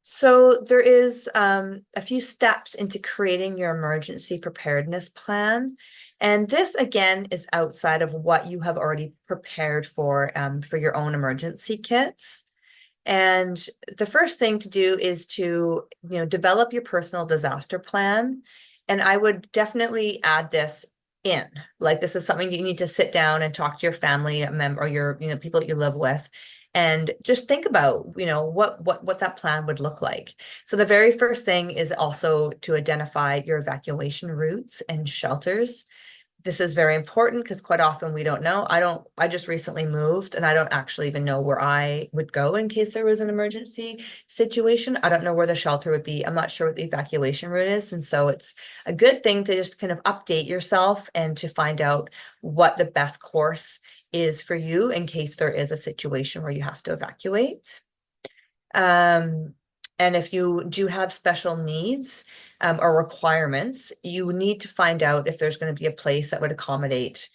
So there is a few steps into creating your emergency preparedness plan. And this again is outside of what you have already prepared for your own emergency kits. And the first thing to do is to, you know, develop your personal disaster plan. And I would definitely add this in. Like this is something you need to sit down and talk to your family member or your, you know, people that you live with, and just think about, you know, what that plan would look like. So the very first thing is also to identify your evacuation routes and shelters. This is very important because quite often we don't know. I just recently moved and I don't actually even know where I would go in case there was an emergency situation. I don't know where the shelter would be. I'm not sure what the evacuation route is. And so it's a good thing to just kind of update yourself and to find out what the best course is for you in case there is a situation where you have to evacuate. And if you do have special needs or requirements, you need to find out if there's going to be a place that would accommodate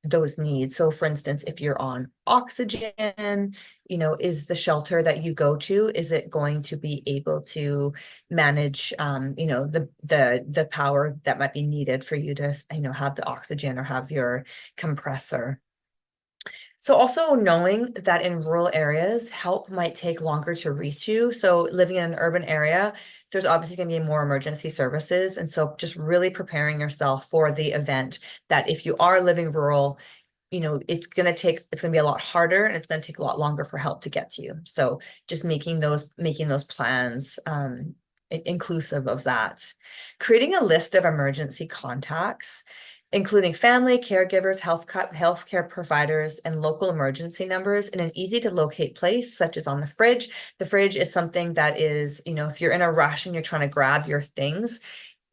those needs. So for instance, if you're on oxygen, you know, is the shelter that you go to, is it going to be able to manage, you know, the power that might be needed for you to, you know, have the oxygen or have your compressor? So also knowing that in rural areas, help might take longer to reach you. So living in an urban area, there's obviously going to be more emergency services. And so just really preparing yourself for the event that if you are living rural, you know, it's going to be a lot harder and it's going to take a lot longer for help to get to you. So just making those plans inclusive of that. Creating a list of emergency contacts, including family, caregivers, healthcare providers, and local emergency numbers in an easy to locate place, such as on the fridge. The fridge is something that is, you know, if you're in a rush and you're trying to grab your things,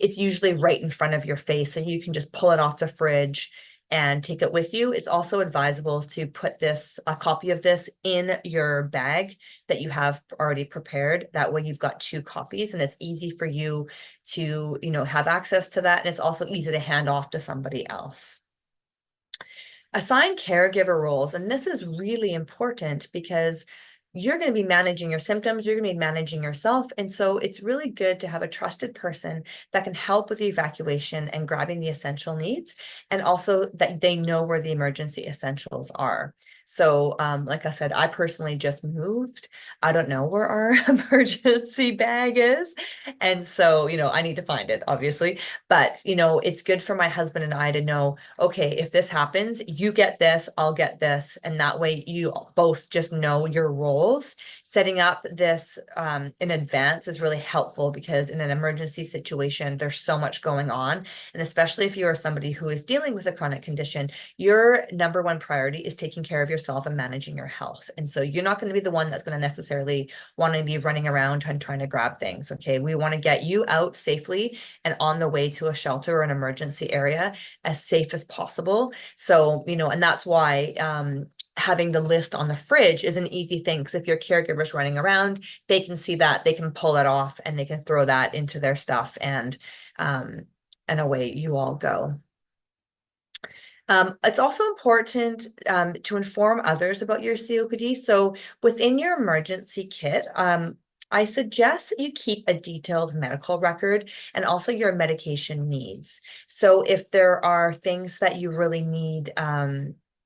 it's usually right in front of your face. So you can just pull it off the fridge and take it with you. It's also advisable to put a copy of this in your bag that you have already prepared. That way you've got 2 copies and it's easy for you to, you know, have access to that. And it's also easy to hand off to somebody else. Assign caregiver roles. And this is really important because you're going to be managing your symptoms, you're going to be managing yourself. And so it's really good to have a trusted person that can help with the evacuation and grabbing the essential needs, and also that they know where the emergency essentials are. So like I said, I personally just moved. I don't know where our emergency bag is. And so, I need to find it, obviously. But, it's good for my husband and I to know, okay, if this happens, you get this, I'll get this. And that way you both just know your roles. Setting up this in advance is really helpful, because in an emergency situation, there's so much going on. And especially if you are somebody who is dealing with a chronic condition, your number one priority is taking care of yourself and managing your health. And so you're not going to be the one that's going to necessarily want to be running around and trying to grab things. Okay. We want to get you out safely and on the way to a shelter or an emergency area as safe as possible. So, and that's why having the list on the fridge is an easy thing, because if your caregiver's running around, they can see that, they can pull it off, and they can throw that into their stuff, and away you all go. It's also important to inform others about your COPD. So within your emergency kit, I suggest you keep a detailed medical record and also your medication needs. So if there are things that you really need,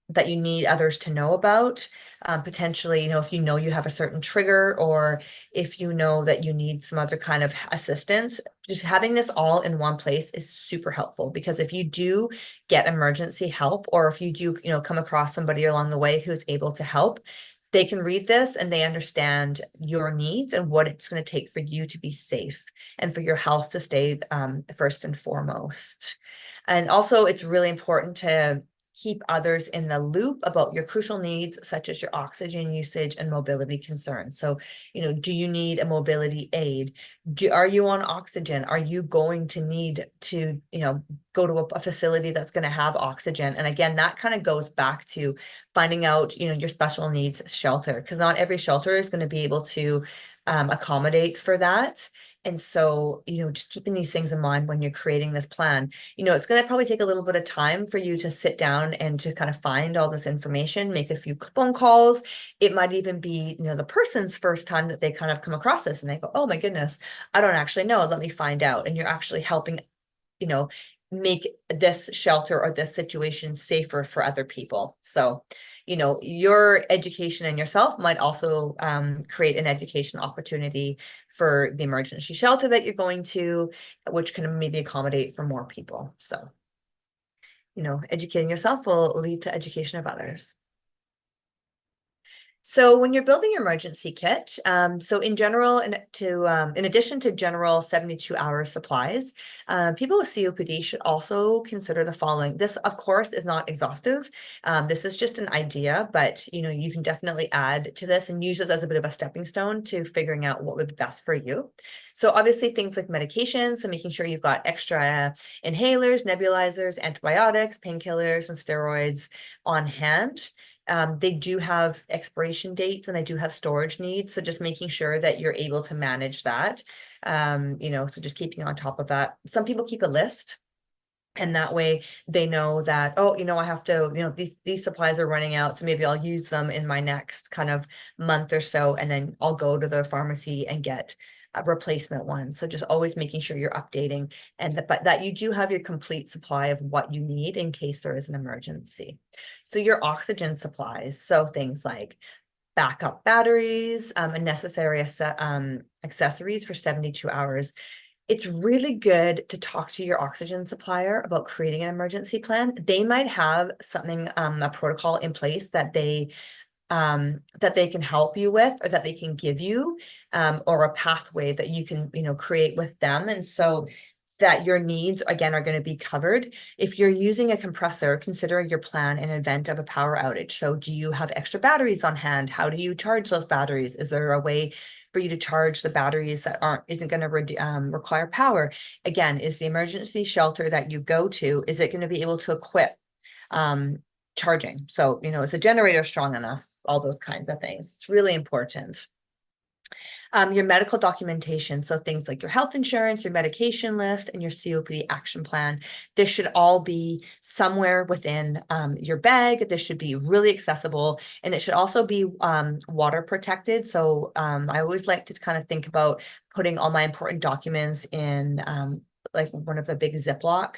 that you need others to know about, potentially, if you have a certain trigger, or if you know that you need some other kind of assistance, just having this all in one place is super helpful. Because if you do get emergency help, or if you do, come across somebody along the way who's able to help, they can read this and they understand your needs and what it's going to take for you to be safe and for your health to stay first and foremost. And also, it's really important to keep others in the loop about your crucial needs, such as your oxygen usage and mobility concerns. So, do you need a mobility aid? Are you on oxygen? Are you going to need to, go to a facility that's going to have oxygen? And again, that kind of goes back to finding out, your special needs shelter, because not every shelter is going to be able to accommodate for that. And so, just keeping these things in mind when you're creating this plan. It's going to probably take a little bit of time for you to sit down and to kind of find all this information, make a few phone calls. It might even be, the person's first time that they kind of come across this, and they go, oh my goodness, I don't actually know. Let me find out. And you're actually helping, make this shelter or this situation safer for other people. So, your education and yourself might also create an education opportunity for the emergency shelter that you're going to, which can maybe accommodate for more people. So, educating yourself will lead to education of others. So when you're building your emergency kit, so in general, in addition to general 72-hour supplies, people with COPD should also consider the following. This, of course, is not exhaustive. This is just an idea, but you can definitely add to this and use this as a bit of a stepping stone to figuring out what would be best for you. So obviously things like medication, so making sure you've got extra inhalers, nebulizers, antibiotics, painkillers, and steroids on hand. They do have expiration dates and they do have storage needs. So just making sure that you're able to manage that. So just keeping on top of that. Some people keep a list, and that way they know that, oh, I have to, these supplies are running out, so maybe I'll use them in my next kind of month or so, and then I'll go to the pharmacy and get a replacement one. So just always making sure you're updating, and but that you do have your complete supply of what you need in case there is an emergency. So your oxygen supplies, so things like backup batteries, and necessary accessories for 72 hours. It's really good to talk to your oxygen supplier about creating an emergency plan. They might have something, a protocol in place that they can help you with, or that they can give you, or a pathway that you can, create with them. And so that your needs, again, are going to be covered. If you're using a compressor, consider your plan in event of a power outage. So do you have extra batteries on hand? How do you charge those batteries? Is there a way for you to charge the batteries that isn't going to require power? Again, is the emergency shelter that you go to, is it going to be able to equip charging? So, is the generator strong enough? All those kinds of things. It's really important. Your medical documentation, so things like your health insurance, your medication list, and your COPD action plan. This should all be somewhere within your bag. This should be really accessible, and it should also be water protected. So I always like to kind of think about putting all my important documents in like one of the big Ziploc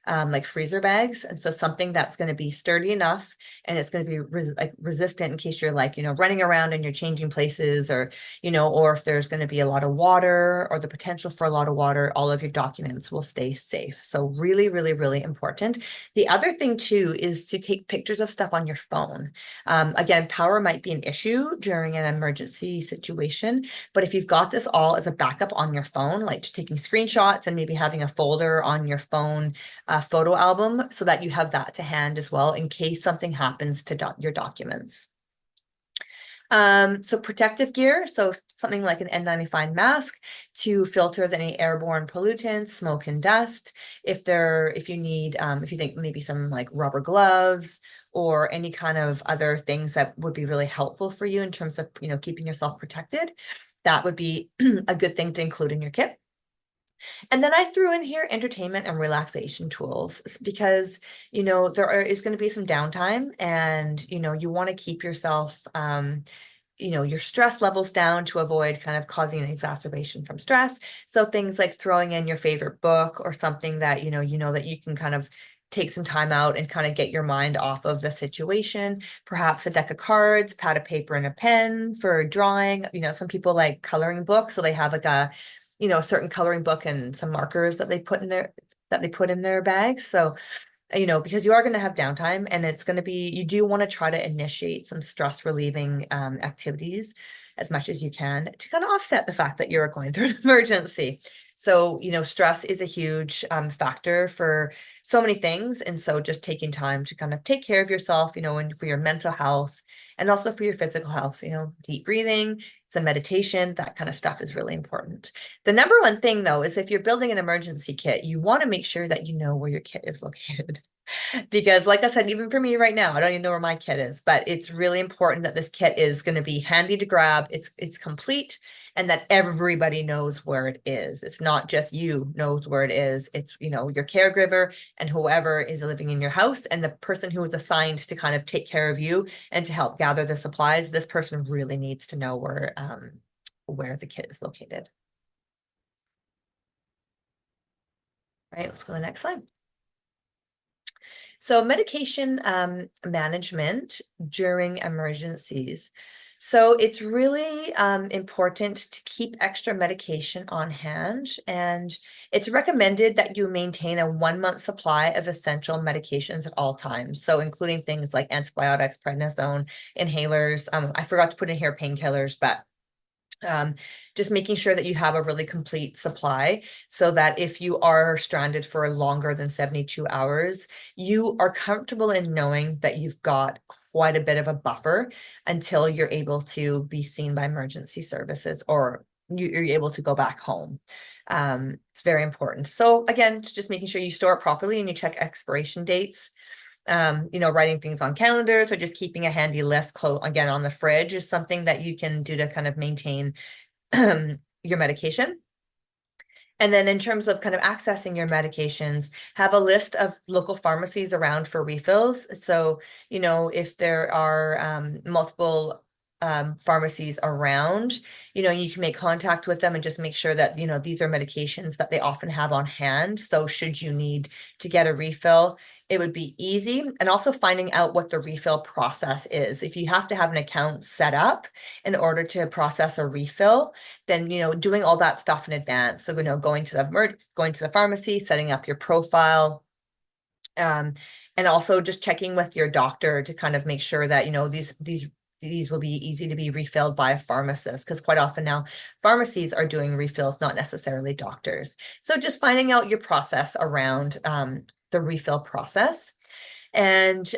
like freezer bags. And so something that's going to be sturdy enough and it's going to be like resistant in case you're like, running around and you're changing places, or, or if there's going to be a lot of water or the potential for a lot of water, all of your documents will stay safe. So really, really, really important. The other thing too is to take pictures of stuff on your phone. Again, power might be an issue during an emergency situation, but if you've got this all as a backup on your phone, like taking screenshots and maybe having a folder on your phone, photo album, so that you have that to hand as well in case something happens to your documents. So protective gear, so something like an N95 mask to filter any airborne pollutants, smoke and dust. If you need, if you think maybe some like rubber gloves or any kind of other things that would be really helpful for you in terms of, keeping yourself protected, that would be a good thing to include in your kit. And then I threw in here entertainment and relaxation tools because, there is going to be some downtime and, you want to keep yourself, your stress levels down to avoid kind of causing an exacerbation from stress. So things like throwing in your favorite book or something that, that you can kind of take some time out and kind of get your mind off of the situation. Perhaps a deck of cards, pad of paper and a pen for drawing. Some people like coloring books, so they have like a certain coloring book and some markers that they put in their bags. So, because you are going to have downtime and it's going to be, you do want to try to initiate some stress relieving activities as much as you can to kind of offset the fact that you're going through an emergency. So, stress is a huge factor for so many things. And so just taking time to kind of take care of yourself, and for your mental health and also for your physical health, deep breathing, some meditation, that kind of stuff is really important. The number one thing though, is if you're building an emergency kit, you want to make sure that you know where your kit is located. Because like I said, even for me right now, I don't even know where my kit is, but it's really important that this kit is going to be handy to grab. It's complete and that everybody knows where it is. It's not just you knows where it is. It's, your caregiver and whoever is living in your house and the person who is assigned to kind of take care of you and to help gather the supplies. This person really needs to know where the kit is located. All right, let's go to the next slide. So medication management during emergencies. So it's really important to keep extra medication on hand, and it's recommended that you maintain a 1-month supply of essential medications at all times. So including things like antibiotics, prednisone, inhalers. I forgot to put in here painkillers, but just making sure that you have a really complete supply so that if you are stranded for longer than 72 hours, you are comfortable in knowing that you've got quite a bit of a buffer until you're able to be seen by emergency services or you're able to go back home. It's very important. So again, just making sure you store it properly and you check expiration dates. Writing things on calendars or just keeping a handy list again on the fridge is something that you can do to kind of maintain your medication. And then in terms of kind of accessing your medications, have a list of local pharmacies around for refills. So, if there are multiple pharmacies around, you can make contact with them and just make sure that, these are medications that they often have on hand. So should you need to get a refill, it would be easy. And also finding out what the refill process is. If you have to have an account set up in order to process a refill, then, doing all that stuff in advance. So, going to the pharmacy, setting up your profile, and also just checking with your doctor to kind of make sure that, these will be easy to be refilled by a pharmacist, because quite often now pharmacies are doing refills, not necessarily doctors. So just finding out your process around the refill process and,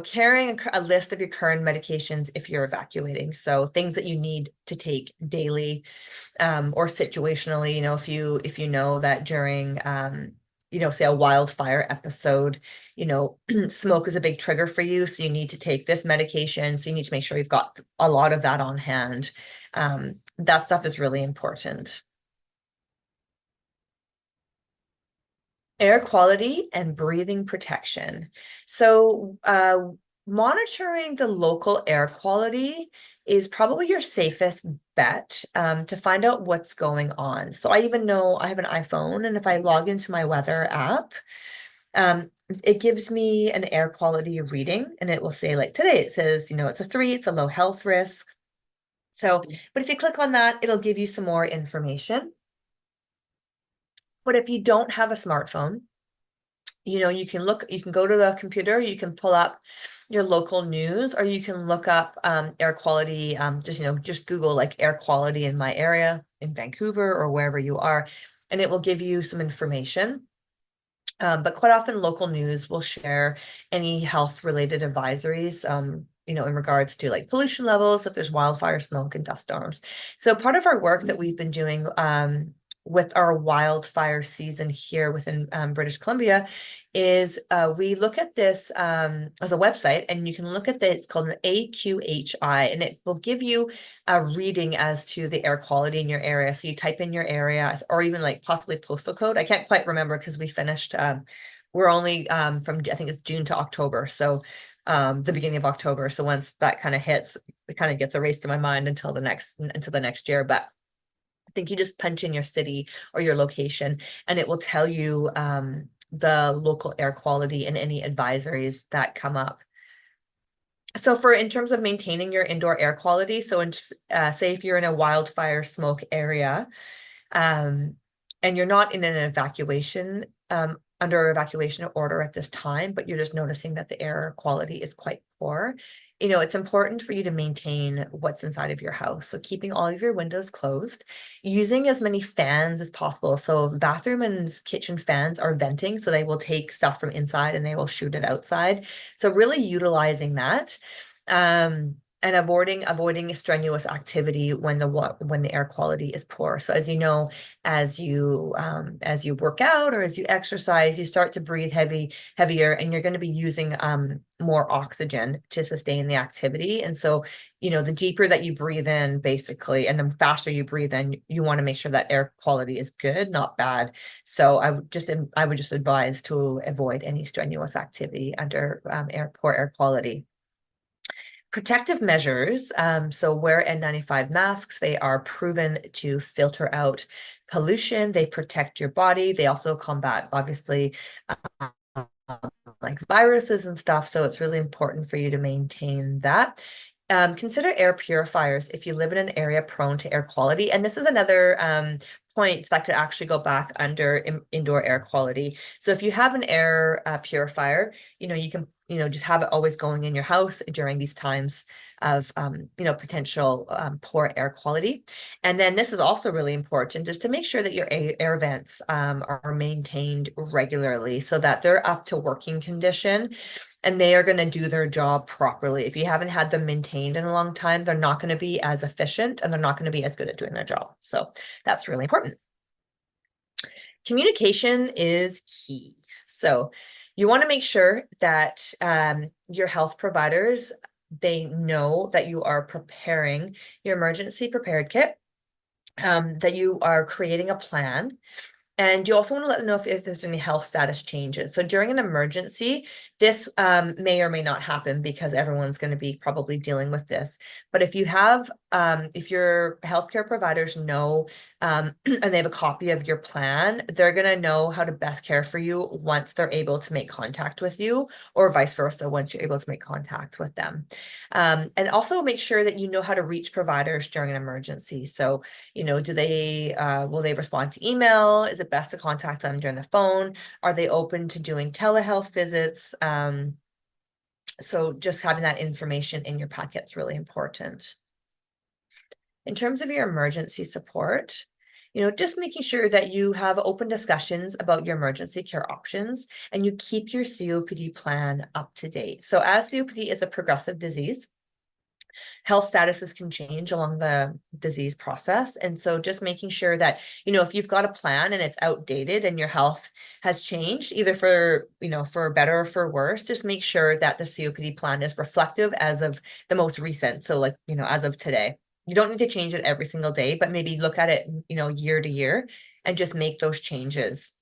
carrying a list of your current medications if you're evacuating. So things that you need to take daily or situationally, if you know that during say a wildfire episode, smoke is a big trigger for you. So you need to take this medication. So you need to make sure you've got a lot of that on hand. That stuff is really important. Air quality and breathing protection. So monitoring the local air quality is probably your safest bet to find out what's going on. So I even know I have an iPhone, and if I log into my weather app, it gives me an air quality reading, and it will say, like today, it says, it's a 3, it's a low health risk. So, but if you click on that, it'll give you some more information. But if you don't have a smartphone, you can go to the computer, you can pull up your local news, or you can look up air quality, just Google like air quality in my area in Vancouver or wherever you are, and it will give you some information. But quite often local news will share any health related advisories, in regards to like pollution levels, if there's wildfire smoke and dust storms. So part of our work that we've been doing with our wildfire season here within British Columbia is we look at this as a website, and you can look at this. It's called an AQHI, and it will give you a reading as to the air quality in your area. So you type in your area, or even like possibly postal code. I can't quite remember because we finished, we're only from, I think it's June to October. So the beginning of October. So once that kind of hits, it kind of gets erased in my mind until the next year. But I think you just punch in your city or your location, and it will tell you the local air quality and any advisories that come up. So in terms of maintaining your indoor air quality, so say if you're in a wildfire smoke area, and you're not in an evacuation, under evacuation order at this time, but you're just noticing that the air quality is quite poor, it's important for you to maintain what's inside of your house. So keeping all of your windows closed, using as many fans as possible. So bathroom and kitchen fans are venting, so they will take stuff from inside and they will shoot it outside. So really utilizing that. And avoiding strenuous activity when the air quality is poor. So as you know, as you work out or as you exercise, you start to breathe heavier, and you're going to be using more oxygen to sustain the activity. And so, the deeper that you breathe in, basically, and the faster you breathe in, you want to make sure that air quality is good, not bad. So I would just advise to avoid any strenuous activity under poor air quality. Protective measures, so wear N95 masks. They are proven to filter out pollution. They protect your body. They also combat, obviously, like viruses and stuff. So it's really important for you to maintain that. Consider air purifiers if you live in an area prone to air quality. And this is another point that could actually go back under indoor air quality. So if you have an air purifier, you can just have it always going in your house during these times of potential poor air quality. And then this is also really important, is to make sure that your air vents are maintained regularly so that they're up to working condition and they are going to do their job properly. If you haven't had them maintained in a long time, they're not going to be as efficient and they're not going to be as good at doing their job. So that's really important. Communication is key. So you want to make sure that your health providers, they know that you are preparing your emergency prepared kit, that you are creating a plan. And you also want to let them know if there's any health status changes. So during an emergency, this may or may not happen because everyone's going to be probably dealing with this. But if you have, if your healthcare providers know and they have a copy of your plan, they're going to know how to best care for you once they're able to make contact with you, or vice versa, once you're able to make contact with them. And also make sure that you know how to reach providers during an emergency. So, will they respond to email? Is it best to contact them during the phone? Are they open to doing telehealth visits? So just having that information in your packet is really important. In terms of your emergency support, just making sure that you have open discussions about your emergency care options and you keep your COPD plan up to date. So as COPD is a progressive disease, Health statuses can change along the disease process. And so just making sure that, if you've got a plan and it's outdated and your health has changed, either for, for better or for worse, just make sure that the COPD plan is reflective as of the most recent. So like, as of today. You don't need to change it every single day, but maybe look at it, year to year and just make those changes.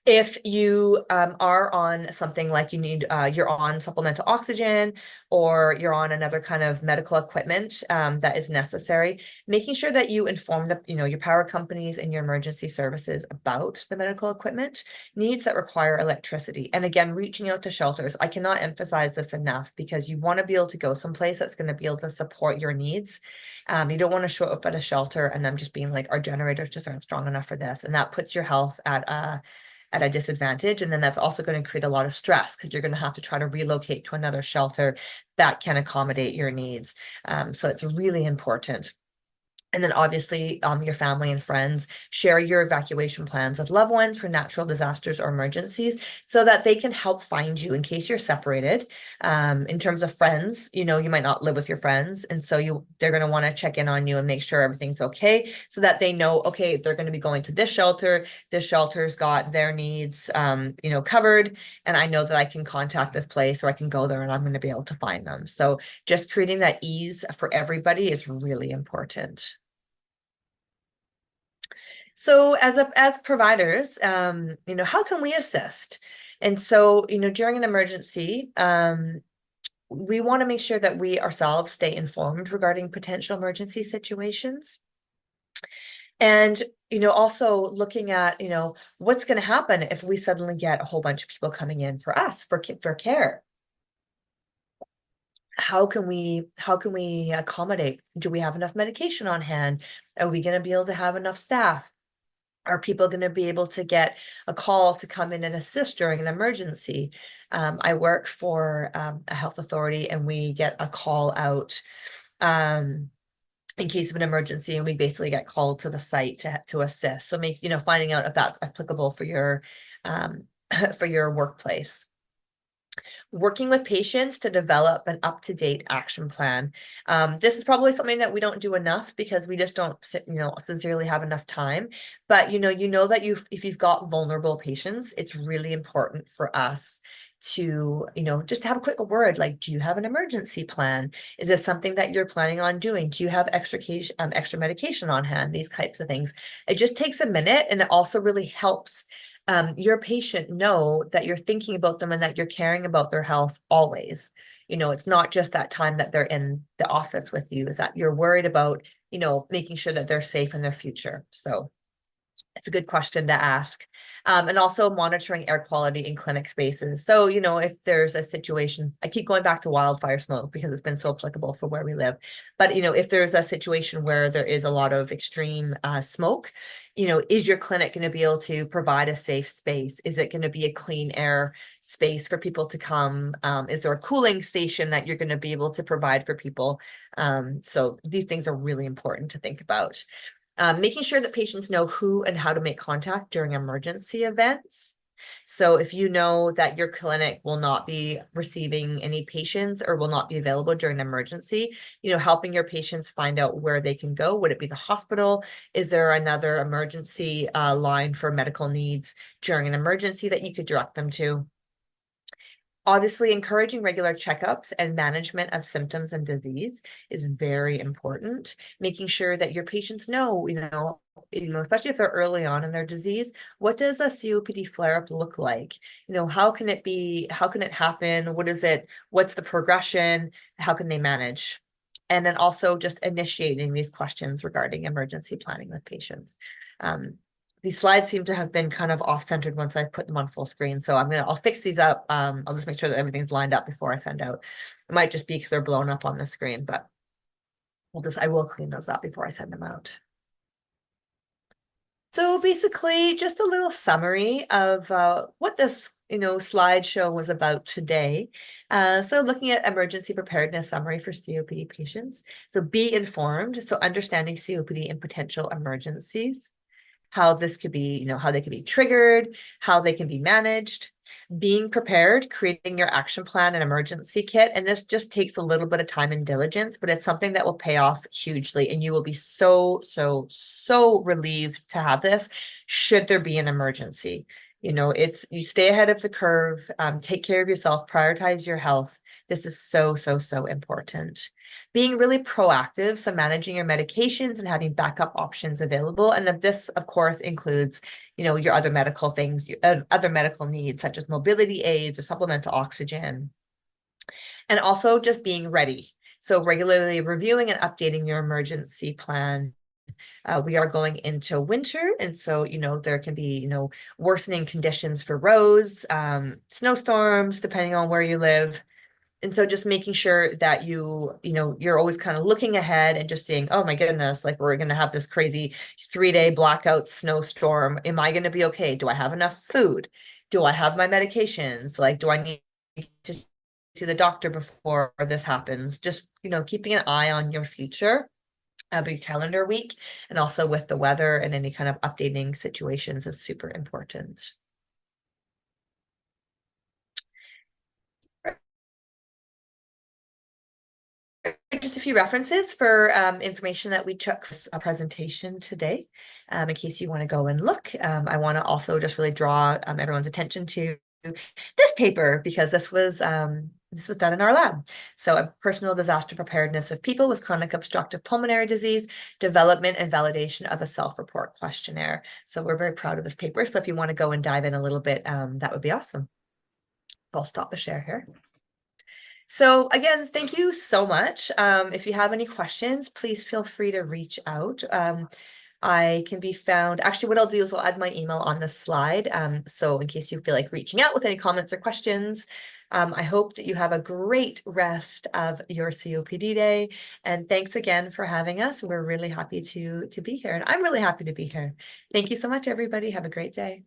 If you are on something like you're on supplemental oxygen or you're on another kind of medical equipment that is necessary, making sure that you inform your power companies and your emergency services about the medical equipment needs that require electricity. And again, reaching out to shelters. I cannot emphasize this enough because you want to be able to go someplace that's going to be able to support your needs. You don't want to show up at a shelter and them just being like, our generators just aren't strong enough for this. And that puts your health at a disadvantage. And then that's also going to create a lot of stress because you're going to have to try to relocate to another shelter that can accommodate your needs. So it's really important. And then obviously your family and friends, share your evacuation plans with loved ones for natural disasters or emergencies so that they can help find you in case you're separated. In terms of friends, you might not live with your friends. And so they're going to want to check in on you and make sure everything's okay so that they know, okay, they're going to be going to this shelter. This shelter's got their needs, covered. And I know that I can contact this place or I can go there and I'm going to be able to find them. So just creating that ease for everybody is really important. So as providers, how can we assist? And so, during an emergency, we want to make sure that we ourselves stay informed regarding potential emergency situations. And, also looking at, what's going to happen if we suddenly get a whole bunch of people coming in for us for care. How can we accommodate? Do we have enough medication on hand? Are we going to be able to have enough staff? Are people going to be able to get a call to come in and assist during an emergency? I work for a health authority and we get a call out in case of an emergency, and we basically get called to the site to assist. So makes, finding out if that's applicable for your for your workplace. Working with patients to develop an up-to-date action plan. This is probably something that we don't do enough because we just don't, sincerely have enough time. But you know that if you've got vulnerable patients, it's really important for us to, just have a quick word like, do you have an emergency plan? Is this something that you're planning on doing? Do you have extra medication on hand? These types of things. It just takes a minute, and it also really helps your patient know that you're thinking about them and that you're caring about their health always. It's not just that time that they're in the office with you, is that you're worried about, making sure that they're safe in their future. So it's a good question to ask. And also monitoring air quality in clinic spaces. So, if there's a situation, I keep going back to wildfire smoke because it's been so applicable for where we live. But, if there's a situation where there is a lot of extreme smoke, is your clinic going to be able to provide a safe space? Is it going to be a clean air space for people to come? Is there a cooling station that you're going to be able to provide for people? So these things are really important to think about. Making sure that patients know who and how to make contact during emergency events. So if you know that your clinic will not be receiving any patients or will not be available during an emergency, helping your patients find out where they can go. Would it be the hospital? Is there another emergency line for medical needs during an emergency that you could direct them to? Obviously, encouraging regular checkups and management of symptoms and disease is very important. Making sure that your patients know, especially if they're early on in their disease, what does a COPD flare-up look like? How can it be? How can it happen? What is it? What's the progression? How can they manage? And then also just initiating these questions regarding emergency planning with patients. These slides seem to have been kind of off-centered once I put them on full screen. So I'll fix these up. I'll just make sure that everything's lined up before I send out. It might just be because they're blown up on the screen, but I will clean those up before I send them out. So basically just a little summary of what this slideshow was about today. So looking at emergency preparedness summary for COPD patients. So be informed. So understanding COPD and potential emergencies. How this could be, how they could be triggered, how they can be managed, being prepared, creating your action plan and emergency kit. And this just takes a little bit of time and diligence, but it's something that will pay off hugely. And you will be so relieved to have this should there be an emergency. You know, you stay ahead of the curve, take care of yourself, prioritize your health. This is so important. Being really proactive, so managing your medications and having backup options available. And then this, of course, includes, you know, your other medical things, other medical needs, such as mobility aids or supplemental oxygen. And also just being ready. So regularly reviewing and updating your emergency plan. We are going into winter, and so, you know, there can be, you know, worsening conditions for roads, snowstorms, depending on where you live. And so just making sure that you know, you're always kind of looking ahead and just saying, oh my goodness, like we're going to have this crazy 3-day blackout snowstorm. Am I going to be okay? Do I have enough food? Do I have my medications? Like, do I need to see the doctor before this happens? Just, you know, keeping an eye on your future every calendar week, and also with the weather and any kind of updating situations is super important. Just a few references for information that we took for a presentation today, in case you want to go and look. I want to also just really draw everyone's attention to this paper, because this was done in our lab. So a personal disaster preparedness of people with chronic obstructive pulmonary disease, development and validation of a self-report questionnaire. So we're very proud of this paper. So if you want to go and dive in a little bit, that would be awesome. I'll stop the share here. So again, thank you so much. If you have any questions, please feel free to reach out. I can be found, actually what I'll do is I'll add my email on the slide. So in case you feel like reaching out with any comments or questions, I hope that you have a great rest of your COPD day. And thanks again for having us. We're really happy to be here, and I'm really happy to be here. Thank you so much, everybody. Have a great day.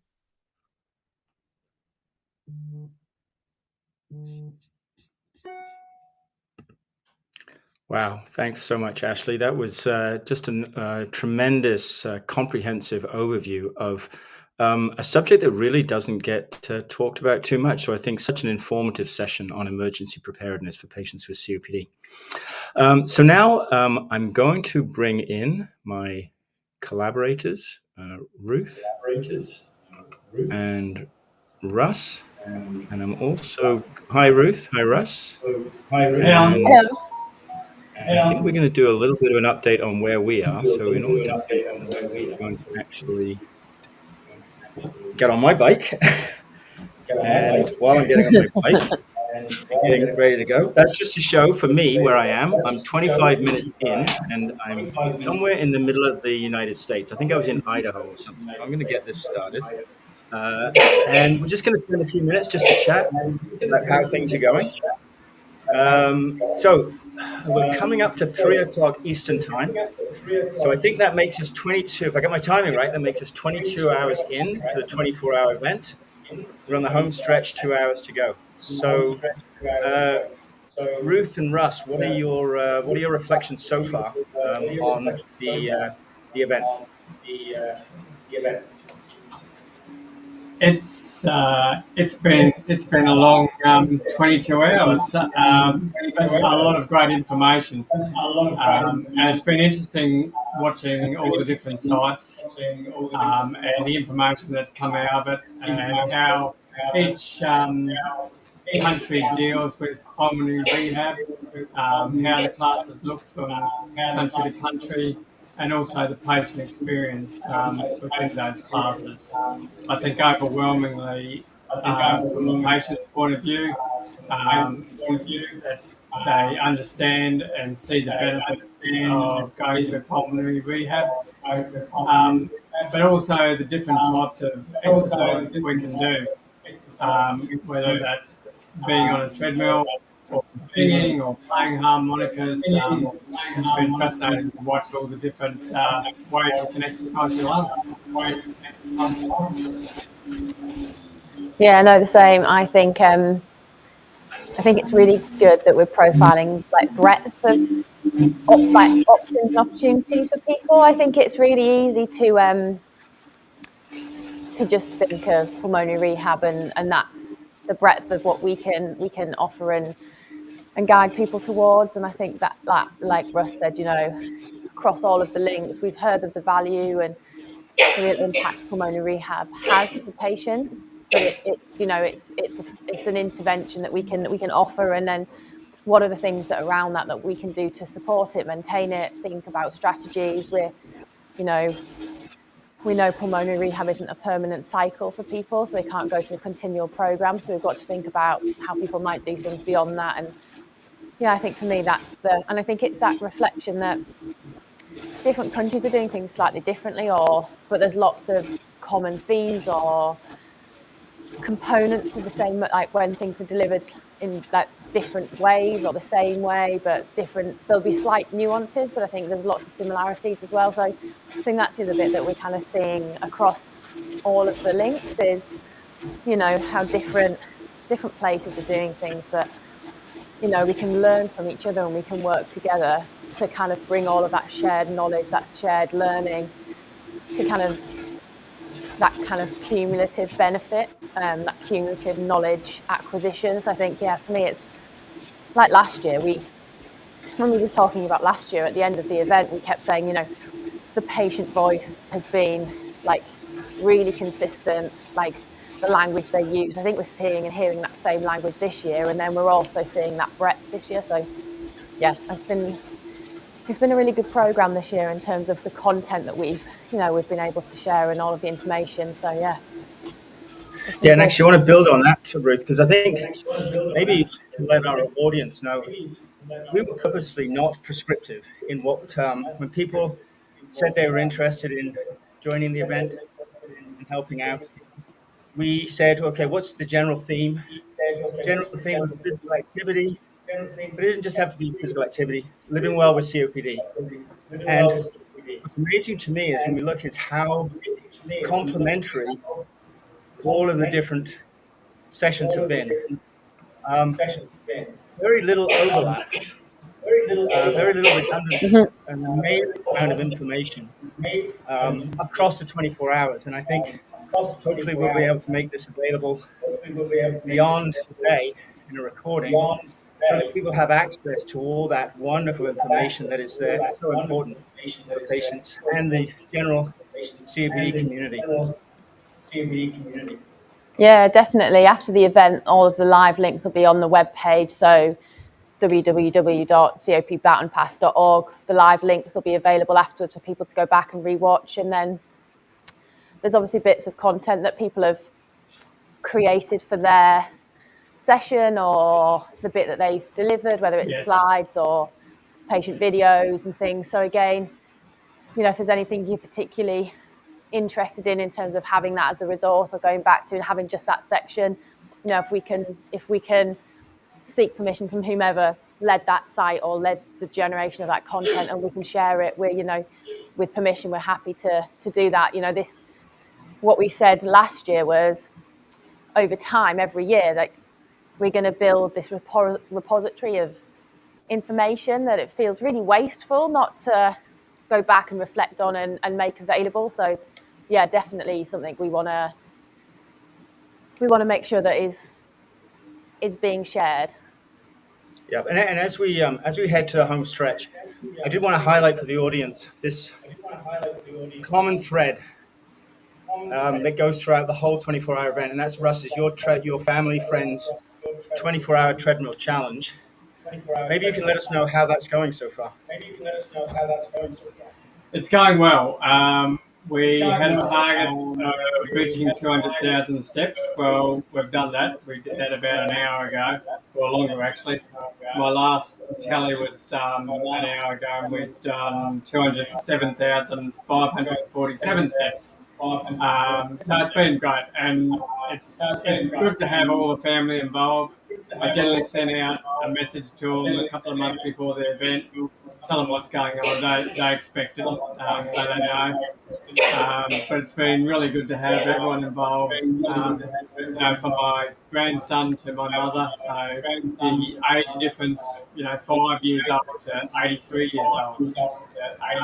Wow, thanks so much, Ashley. That was just a tremendous, comprehensive overview of a subject that really doesn't get talked about too much. So I think such an informative session on emergency preparedness for patients with COPD. So now I'm going to bring in my collaborators, Ruth and Russ. And I'm also, hi Ruth, hi Russ. Hello. I think we're going to do a little bit of an update on where we are. So in order to do that, I'm going to actually get on my bike. And while I'm getting on my bike and getting ready to go, that's just to show for me where I am. I'm 25 minutes in, and I'm somewhere in the middle of the United States. I think I was in Idaho or something. I'm going to get this started. And we're just going to spend a few minutes just to chat about how things are going. So we're coming up to 3 o'clock Eastern time. So I think that makes us 22, if I get my timing right, that makes us 22 hours in to the 24-hour event. We're on the home stretch, 2 hours to go. So Ruth and Russ, what are your reflections so far on the event? It's been a long 22 hours, but a lot of great information, and it's been interesting watching all the different sites and the information that's come out of it, and how each country deals with pulmonary rehab, how the classes look from country to country, and also the patient experience within those classes. I think overwhelmingly, from the patient's point of view, that they understand and see the benefits of going to pulmonary rehab, but also the different types of exercises we can do, whether that's being on a treadmill or singing or playing harmonicas. It's been fascinating to watch all the different ways you can exercise your lungs. Yeah, no, the same. I think it's really good that we're profiling like breadth of options and opportunities for people. I think it's really easy to to just think of pulmonary rehab, and that's the breadth of what we can offer and guide people towards. And I think that, like Russ said, across all of the links, we've heard of the value and the real impact pulmonary rehab has for patients, but it's an intervention that we can offer, and then what are the things that around that we can do to support it, maintain it, think about strategies. We know pulmonary rehab isn't a permanent cycle for people, so they can't go to a continual program. So we've got to think about how people might do things beyond that. And I think for me, and I think it's that reflection that different countries are doing things slightly differently, but there's lots of common themes or components to the same, like when things are delivered in like different ways or the same way, but different. There'll be slight nuances, but I think there's lots of similarities as well. So I think that's the other bit that we're kind of seeing across all of the links is, how different places are doing things, but we can learn from each other and we can work together to kind of bring all of that shared knowledge, that shared learning, to that kind of cumulative benefit, that cumulative knowledge acquisition. So I think, for me, it's like last year, when we were talking about last year at the end of the event, we kept saying, the patient voice has been like really consistent, like the language they use. I think we're seeing and hearing that same language this year, and then we're also seeing that breadth this year. So it's been a really good program this year in terms of the content that we've been able to share and all of the information. So and actually I want to build on that, Ruth, because I think maybe to let our audience know, we were purposely not prescriptive in what when people said they were interested in joining the event and helping out. We said, okay, what's the general theme? General theme was physical activity, but it didn't just have to be physical activity. Living well with COPD. And what's amazing to me is when we look at how complementary all of the different sessions have been. Very little overlap, very little redundancy, an amazing amount of information across the 24 hours. And I think hopefully we'll be able to make this available beyond today in a recording so that people have access to all that wonderful information that is there, so important for patients and the general COPD community. Yeah, definitely. After the event, all of the live links will be on the webpage. So www.copbatonpass.org. The live links will be available afterwards for people to go back and rewatch. And then there's obviously bits of content that people have created for their session or the bit that they've delivered, whether it's slides or patient videos and things. So again, if there's anything you're particularly interested in terms of having that as a resource or going back to and having just that section, if we can seek permission from whomever led that site or led the generation of that content, and we can share it, we're with permission, we're happy to do that. What we said last year was, over time, every year, like, we're going to build this repository of information that it feels really wasteful not to go back and reflect on and make available. So definitely something we want to make sure that is being shared. Yeah, and as we head to the home stretch, I did want to highlight for the audience this common thread that goes throughout the whole 24-hour event, and that's Russ's, your family, friends, 24-hour treadmill challenge. Maybe you can let us know how that's going so far. It's going well. We had a target of reaching 200,000 steps. Well, we've done that. We did that about an hour ago, or longer actually. My last tally was an hour ago, and we've done 207,547 steps. So it's been great, and it's good to have all the family involved. I generally send out a message to them a couple of months before the event, tell them what's going on. They expect it, so they know. But it's been really good to have everyone involved. From my grandson to my mother, so the age difference, 5 years old to 83 years old.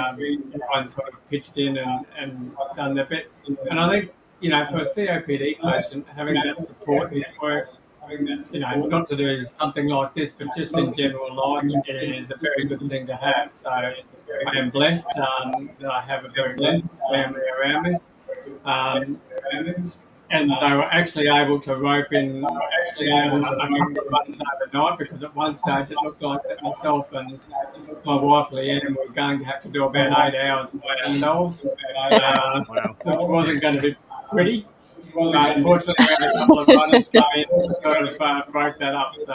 Everyone sort of pitched in and done their bit. And I think for a COPD patient, having that support network, not to do something like this, but just in general life is a very good thing to have. So I am blessed that I have a very good family around me. And they were actually able to rope in a couple of months overnight, because at one stage it looked like that myself and my wife Leanne were going to have to do about 8 hours by ourselves, which wasn't going to be pretty. But unfortunately, we had a couple of runners come in to sort of break that up. So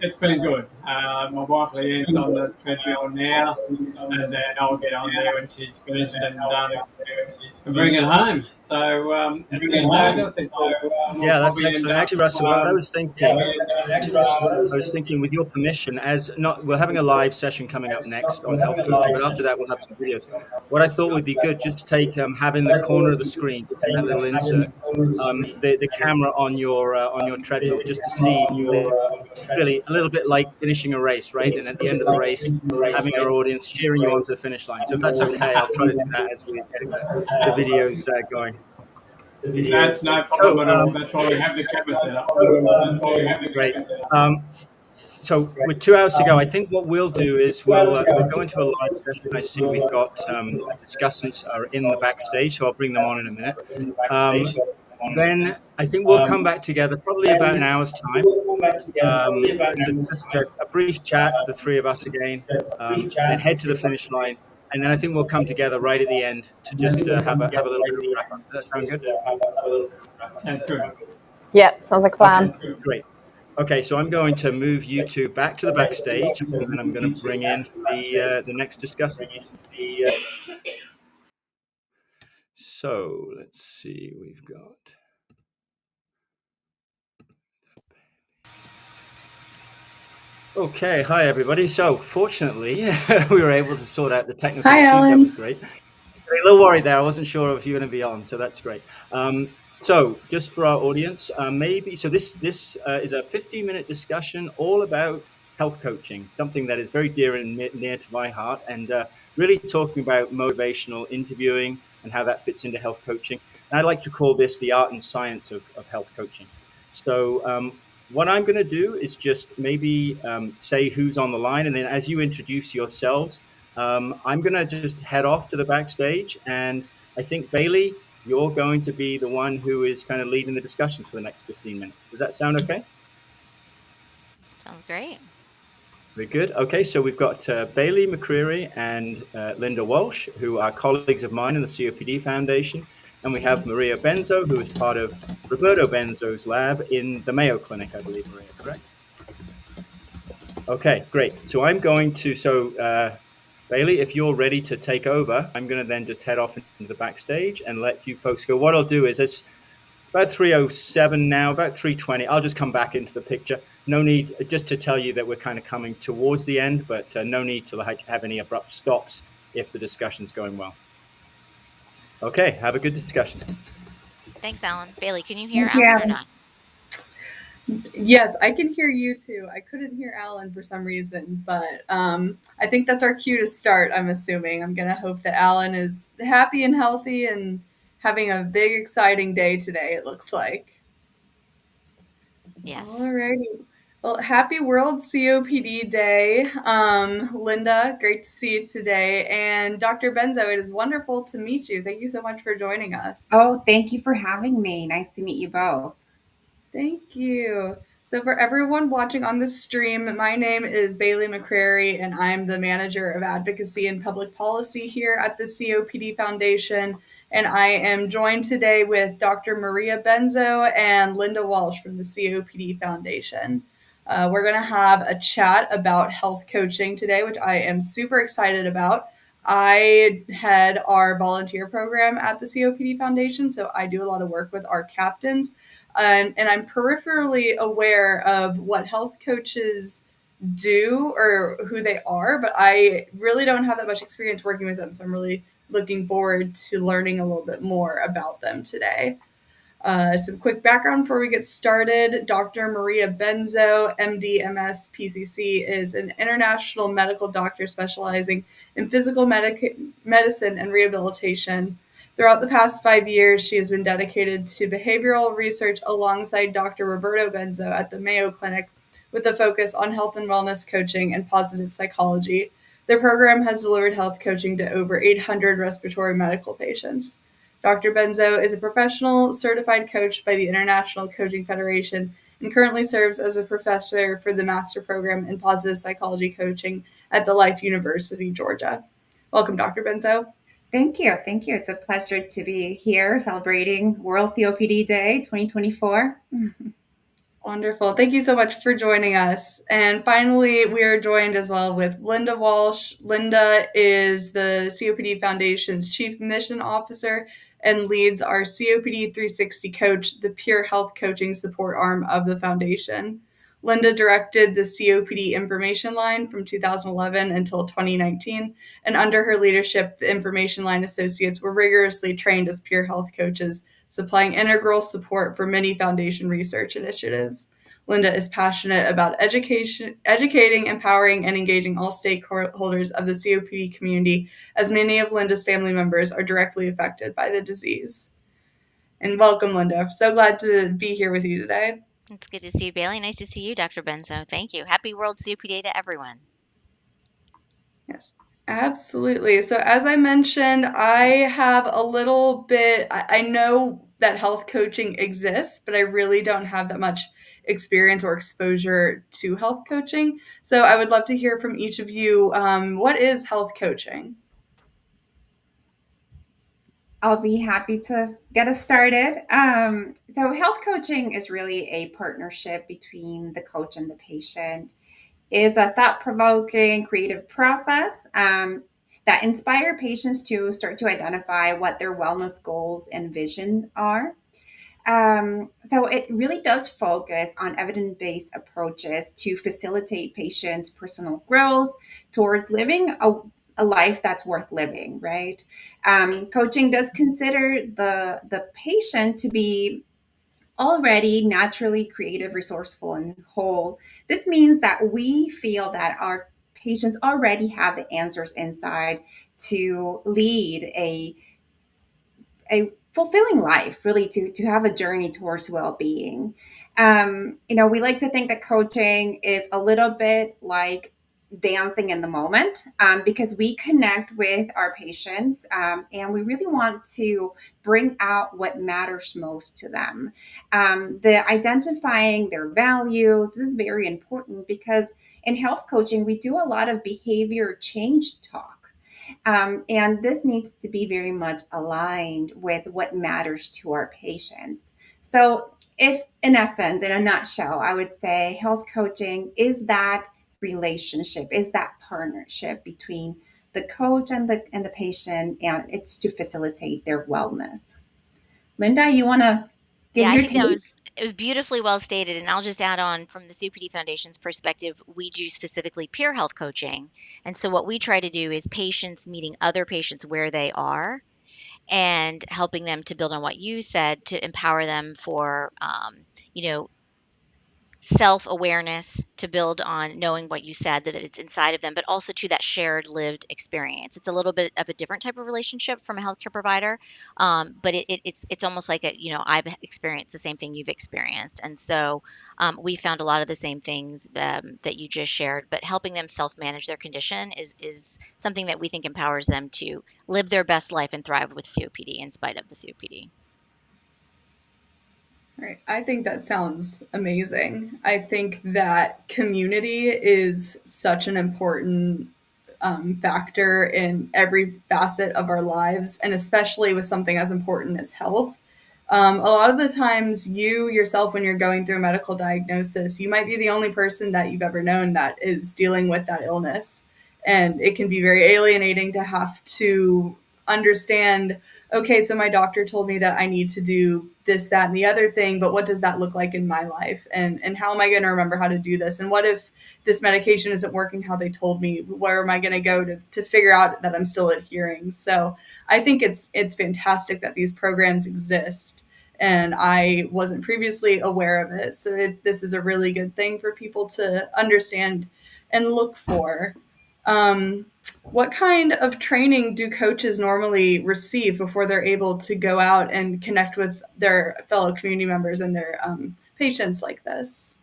it's been good. My wife Leanne's on the treadmill now, and then I'll get on there when she's finished and bring it home. So at this stage, I think Yeah, that's excellent. Actually, Russell, what I was thinking, with your permission, as not we're having a live session coming up next on health coaching, but after that we'll have some videos. What I thought would be good, just to take have in the corner of the screen, that little insert, the camera on your treadmill, just to see really a little bit like finishing a race, right? And at the end of the race, having our audience cheering you onto the finish line. So if that's okay, I'll try to do that as we get the videos going. That's no problem at all. That's why we have the camera set up. Great. So with 2 hours to go, I think what we'll do is we'll go into a live session. I see we've got discussants are in the backstage, so I'll bring them on in a minute. Then I think we'll come back together probably about an hour's time. Just a brief chat, the three of us again, then head to the finish line. And then I think we'll come together right at the end to just have a little bit of a wrap up. Does that sound good? Sounds good. Yep, sounds like a plan. Okay, great. Okay, so I'm going to move you two back to the backstage, and then I'm going to bring in the next discussants. So let's see, we've got. Okay, hi everybody. So fortunately, we were able to sort out the technical issues. Alan. That was great. A little worried there. I wasn't sure if you were going to be on, so that's great. So just for our audience, this is a 15-minute discussion all about health coaching, something that is very dear and near to my heart, and really talking about motivational interviewing and how that fits into health coaching. And I like to call this the art and science of health coaching. So what I'm going to do is just maybe say who's on the line, and then as you introduce yourselves, I'm going to just head off to the backstage, and I think Bailey, you're going to be the one who is kind of leading the discussions for the next 15 minutes. Does that sound okay? Sounds great. Very good. Okay, so we've got Bailey McCreary and Linda Walsh, who are colleagues of mine in the COPD Foundation. And we have Maria Benzo, who is part of Roberto Benzo's lab in the Mayo Clinic, I believe, Maria, correct? Okay, great. So I'm going to, Bailey, if you're ready to take over, I'm going to then just head off into the backstage and let you folks go. What I'll do is it's about 3:07 now, about 3:20. I'll just come back into the picture. No need, just to tell you that we're kind of coming towards the end, but no need to have any abrupt stops if the discussion's going well. Okay, have a good discussion. Thanks, Alan. Bailey, can you hear Thank you, Alan or Alan. not? Yes, I can hear you too. I couldn't hear Alan for some reason, but I think that's our cue to start, I'm assuming. I'm going to hope that Alan is happy and healthy and having a big, exciting day today, it looks like. Yes. Alrighty. Well, happy World COPD Day. Linda, great to see you today. And Dr. Benzo, it is wonderful to meet you. Thank you so much for joining us. Oh, thank you for having me. Nice to meet you both. Thank you. So for everyone watching on the stream, my name is Bailey McCreary, and I'm the Manager of Advocacy and Public Policy here at the COPD Foundation. And I am joined today with Dr. Maria Benzo and Linda Walsh from the COPD Foundation. We're going to have a chat about health coaching today, which I am super excited about. I head our volunteer program at the COPD Foundation, so I do a lot of work with our captains. And I'm peripherally aware of what health coaches do or who they are, but I really don't have that much experience working with them. So I'm really looking forward to learning a little bit more about them today. Some quick background before we get started. Dr. Maria Benzo, MD, MS, PCC, is an international medical doctor specializing in physical medicine and rehabilitation. Throughout the past 5 years, she has been dedicated to behavioral research alongside Dr. Roberto Benzo at the Mayo Clinic, with a focus on health and wellness coaching and positive psychology. Their program has delivered health coaching to over 800 respiratory medical patients. Dr. Benzo is a professional certified coach by the International Coaching Federation and currently serves as a professor for the master program in positive psychology coaching at the Life University, Georgia. Welcome, Dr. Benzo. Thank you. Thank you. It's a pleasure to be here celebrating World COPD Day 2024. Wonderful. Thank you so much for joining us. And finally, we are joined as well with Linda Walsh. Linda is the COPD Foundation's Chief Mission Officer and leads our COPD 360 Coach, the peer health coaching support arm of the foundation. Linda directed the COPD information line from 2011 until 2019, and under her leadership, the information line associates were rigorously trained as peer health coaches, supplying integral support for many foundation research initiatives. Linda is passionate about educating, empowering, and engaging all stakeholders of the COPD community, as many of Linda's family members are directly affected by the disease. And welcome, Linda. So glad to be here with you today. It's good to see you, Bailey. Nice to see you, Dr. Benzo. Thank you. Happy World COPD Day to everyone. Yes, absolutely. So, as I mentioned, I have a little bit, I know that health coaching exists, but I really don't have that much experience or exposure to health coaching. So, I would love to hear from each of you. What is health coaching? I'll be happy to get us started. So, health coaching is really a partnership between the coach and the patient. It is a thought-provoking, creative process that inspire patients to start to identify what their wellness goals and vision are. So it really does focus on evidence-based approaches to facilitate patients' personal growth towards living a life that's worth living, right? Coaching does consider the patient to be already naturally creative, resourceful, and whole. This means that we feel that our patients already have the answers inside to lead a fulfilling life, really, to have a journey towards well-being. We like to think that coaching is a little bit like dancing in the moment, because we connect with our patients, and we really want to bring out what matters most to them. The identifying their values, this is very important because in health coaching we do a lot of behavior change talk. And this needs to be very much aligned with what matters to our patients. So, if in essence, in a nutshell, I would say health coaching is that relationship, is that partnership between the coach and the patient, and it's to facilitate their wellness. Linda, you want to give Yeah, I your think take? it was beautifully well stated. And I'll just add on from the COPD Foundation's perspective, we do specifically peer health coaching. And so what we try to do is patients meeting other patients where they are and helping them to build on what you said to empower them for, you know, self-awareness, to build on knowing what you said, that it's inside of them, but also to that shared lived experience. It's a little bit of a different type of relationship from a healthcare provider, but it's almost like I've experienced the same thing you've experienced, and so we found a lot of the same things that you just shared. But helping them self-manage their condition is something that we think empowers them to live their best life and thrive with COPD in spite of the COPD. Right. I think that sounds amazing. I think that community is such an important factor in every facet of our lives, and especially with something as important as health. A lot of the times, you yourself, when you're going through a medical diagnosis, you might be the only person that you've ever known that is dealing with that illness. And it can be very alienating to have to understand, okay, so my doctor told me that I need to do this, that, and the other thing, but what does that look like in my life? And how am I going to remember how to do this? And what if this medication isn't working how they told me? Where am I going to go to figure out that I'm still adhering? So I think it's fantastic that these programs exist. And I wasn't previously aware of it. So this is a really good thing for people to understand and look for. What kind of training do coaches normally receive before they're able to go out and connect with their fellow community members and their patients like this?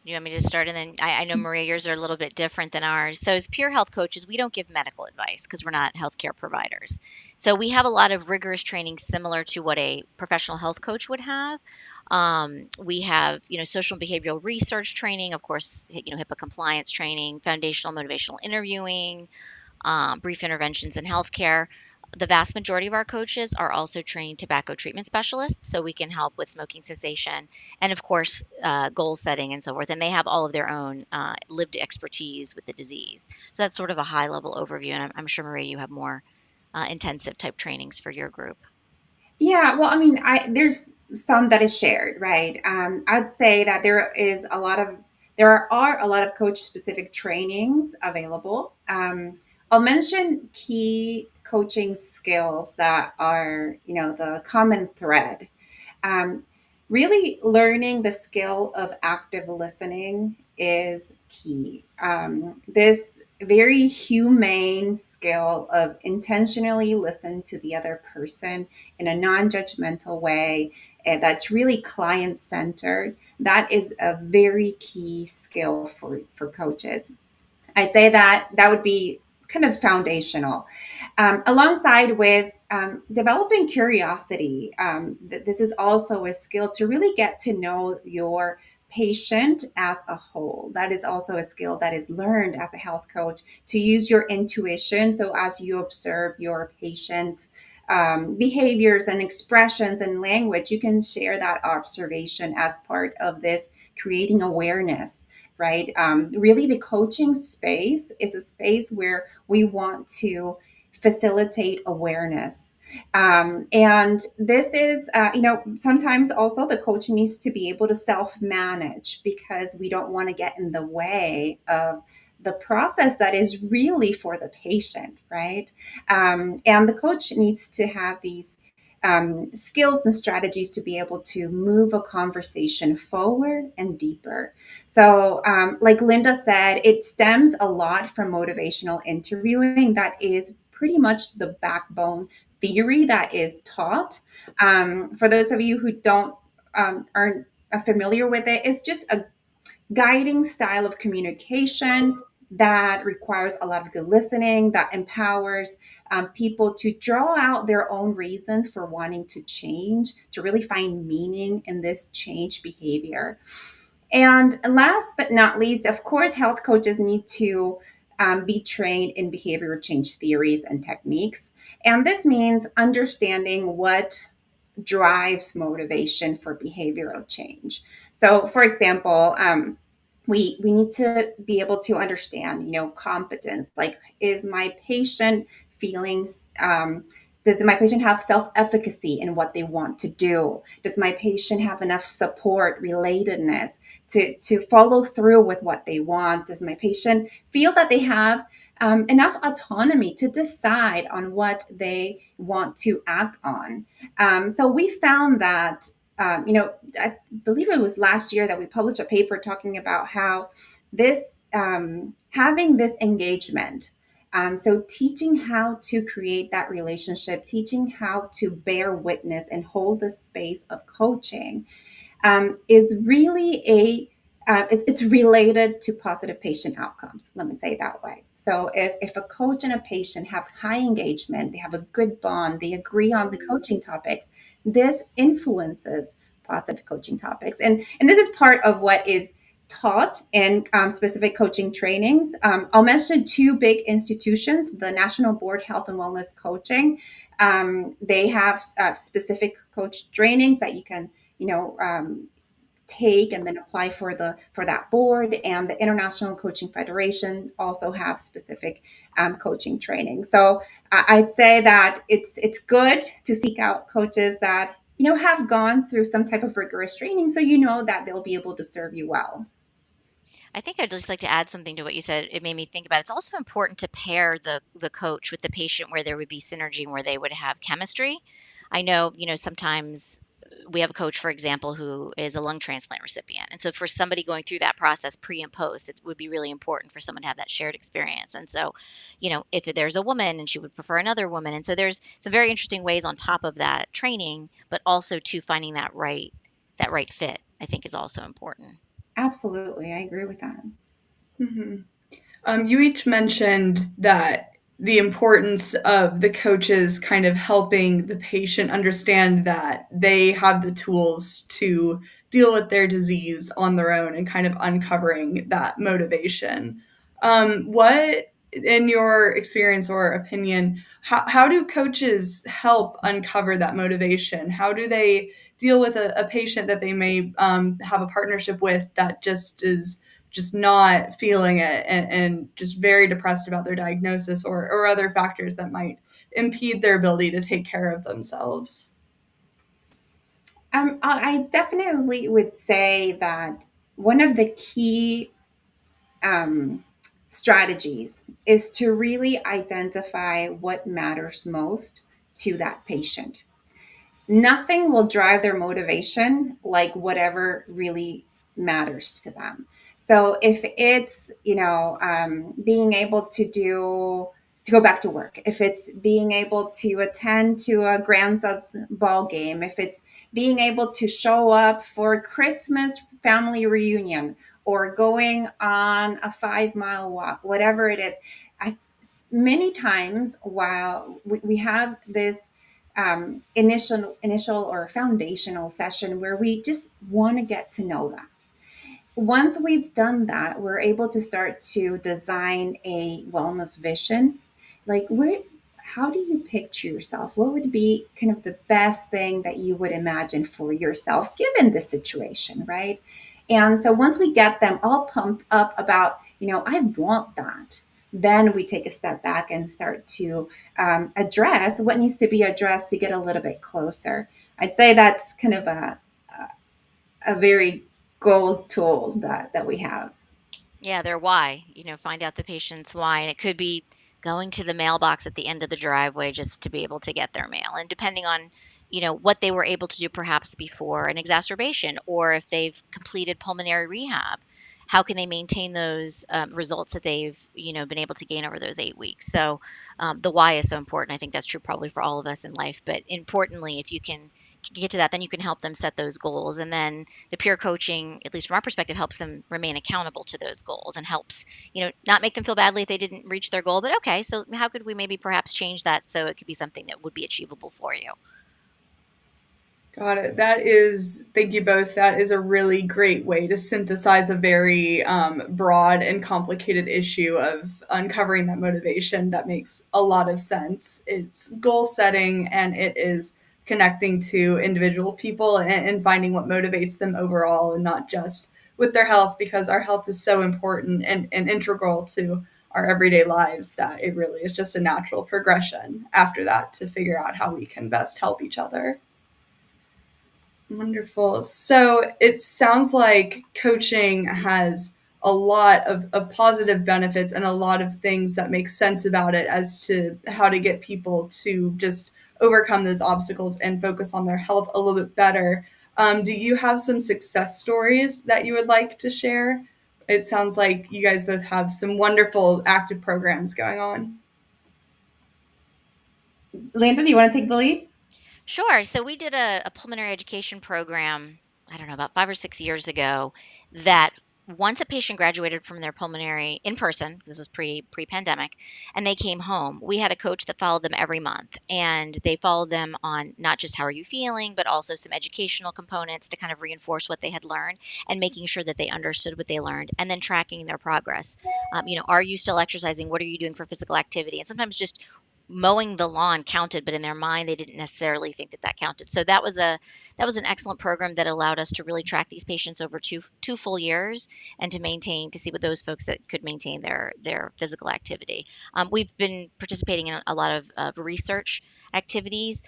You want me to start? And then I know, Maria, yours are a little bit different than ours. So, as peer health coaches, we don't give medical advice because we're not healthcare providers. So, we have a lot of rigorous training similar to what a professional health coach would have. We have, social and behavioral research training, of course, HIPAA compliance training, foundational motivational interviewing, brief interventions in healthcare. The vast majority of our coaches are also trained tobacco treatment specialists, so we can help with smoking cessation and, of course, goal setting and so forth. And they have all of their own lived expertise with the disease. So that's sort of a high level overview. And I'm sure, Maria, you have more intensive type trainings for your group. Yeah, well, I mean, there's some that is shared, right? I'd say that there are a lot of coach specific trainings available. I'll mention key coaching skills that are, the common thread. Um, Really learning the skill of active listening is key. This very humane skill of intentionally listen to the other person in a non-judgmental way, and that's really client centered. That is a very key skill for coaches. I'd say that that would be kind of foundational, alongside with developing curiosity. This is also a skill to really get to know your patient as a whole. That is also a skill that is learned as a health coach, to use your intuition. So as you observe your patient's behaviors and expressions and language, you can share that observation as part of this creating awareness, right? Really, the coaching space is a space where we want to facilitate awareness. And this is, sometimes also the coach needs to be able to self manage, because we don't want to get in the way of the process that is really for the patient, right? And the coach needs to have these skills and strategies to be able to move a conversation forward and deeper. So, like Linda said, it stems a lot from motivational interviewing. That is pretty much the backbone theory that is taught. For those of you who aren't familiar with it, it's just a guiding style of communication that requires a lot of good listening, that empowers people to draw out their own reasons for wanting to change, to really find meaning in this change behavior. And last but not least, of course, health coaches need to be trained in behavioral change theories and techniques. And this means understanding what drives motivation for behavioral change. So, for example, we need to be able to understand, competence. Like, is my patient feeling? Does my patient have self-efficacy in what they want to do? Does my patient have enough support, relatedness to follow through with what they want? Does my patient feel that they have enough autonomy to decide on what they want to act on? So we found that, I believe it was last year that we published a paper talking about how this, having this engagement, so teaching how to create that relationship, teaching how to bear witness and hold the space of coaching, is really it's related to positive patient outcomes. Let me say it that way. So if a coach and a patient have high engagement, they have a good bond, they agree on the coaching topics, this influences positive coaching topics. And this is part of what is taught in specific coaching trainings. I'll mention two big institutions: the National Board Health and Wellness Coaching. They have specific coach trainings that you can, take and then apply for that board. And the International Coaching Federation also have specific coaching training. So I'd say that it's good to seek out coaches that have gone through some type of rigorous training, so that they'll be able to serve you well. I think I'd just like to add something to what you said. It made me think about it's also important to pair the coach with the patient where there would be synergy and where they would have chemistry. I know, sometimes we have a coach, for example, who is a lung transplant recipient. And so for somebody going through that process pre and post, it would be really important for someone to have that shared experience. And so, if there's a woman and she would prefer another woman. And so there's some very interesting ways on top of that training, but also to finding that right fit, I think is also important. Absolutely, I agree with that. Mm-hmm. You each mentioned that the importance of the coaches kind of helping the patient understand that they have the tools to deal with their disease on their own and kind of uncovering that motivation. What, in your experience or opinion, how do coaches help uncover that motivation? How do they deal with a patient that they may have a partnership with that just not feeling it and just very depressed about their diagnosis or other factors that might impede their ability to take care of themselves? I definitely would say that one of the key um, strategies is to really identify what matters most to that patient. Nothing will drive their motivation like whatever really matters to them. So if it's being able to go back to work, if it's being able to attend to a grandson's ball game, if it's being able to show up for Christmas family reunion or going on a 5 mile walk, whatever it is, I many times while we have this initial or foundational session where we just want to get to know them. Once we've done that, we're able to start to design a wellness vision. Like, how do you picture yourself? What would be kind of the best thing that you would imagine for yourself given the situation, right? And so once we get them all pumped up about, I want that, then we take a step back and start to address what needs to be addressed to get a little bit closer. I'd say that's kind of a very gold tool that we have. Yeah, their why, find out the patient's why. And it could be going to the mailbox at the end of the driveway just to be able to get their mail. And depending on, what they were able to do perhaps before an exacerbation, or if they've completed pulmonary rehab, how can they maintain those results that they've, been able to gain over those 8 weeks? So the why is so important. I think that's true probably for all of us in life. But importantly, if you can get to that, then you can help them set those goals. And then the peer coaching, at least from our perspective, helps them remain accountable to those goals and helps, not make them feel badly if they didn't reach their goal, but okay, so how could we maybe perhaps change that so it could be something that would be achievable for you? Got it. Thank you both. That is a really great way to synthesize a very broad and complicated issue of uncovering that motivation. That makes a lot of sense. It's goal setting and it is connecting to individual people and finding what motivates them overall and not just with their health, because our health is so important and integral to our everyday lives that it really is just a natural progression after that to figure out how we can best help each other. Wonderful. So it sounds like coaching has a lot of positive benefits and a lot of things that make sense about it as to how to get people to just overcome those obstacles and focus on their health a little bit better. Do you have some success stories that you would like to share? It sounds like you guys both have some wonderful active programs going on. Linda, do you want to take the lead? Sure. So we did a pulmonary education program, I don't know, about 5 or 6 years ago, that once a patient graduated from their pulmonary in person, this is pre-pandemic, and they came home, we had a coach that followed them every month. And they followed them on not just how are you feeling, but also some educational components to kind of reinforce what they had learned and making sure that they understood what they learned and then tracking their progress. Are you still exercising? What are you doing for physical activity? And sometimes just mowing the lawn counted, but in their mind they didn't necessarily think that counted. So that was an excellent program that allowed us to really track these patients over two full years and to see what those folks that could maintain their physical activity. We've been participating in a lot of research activities.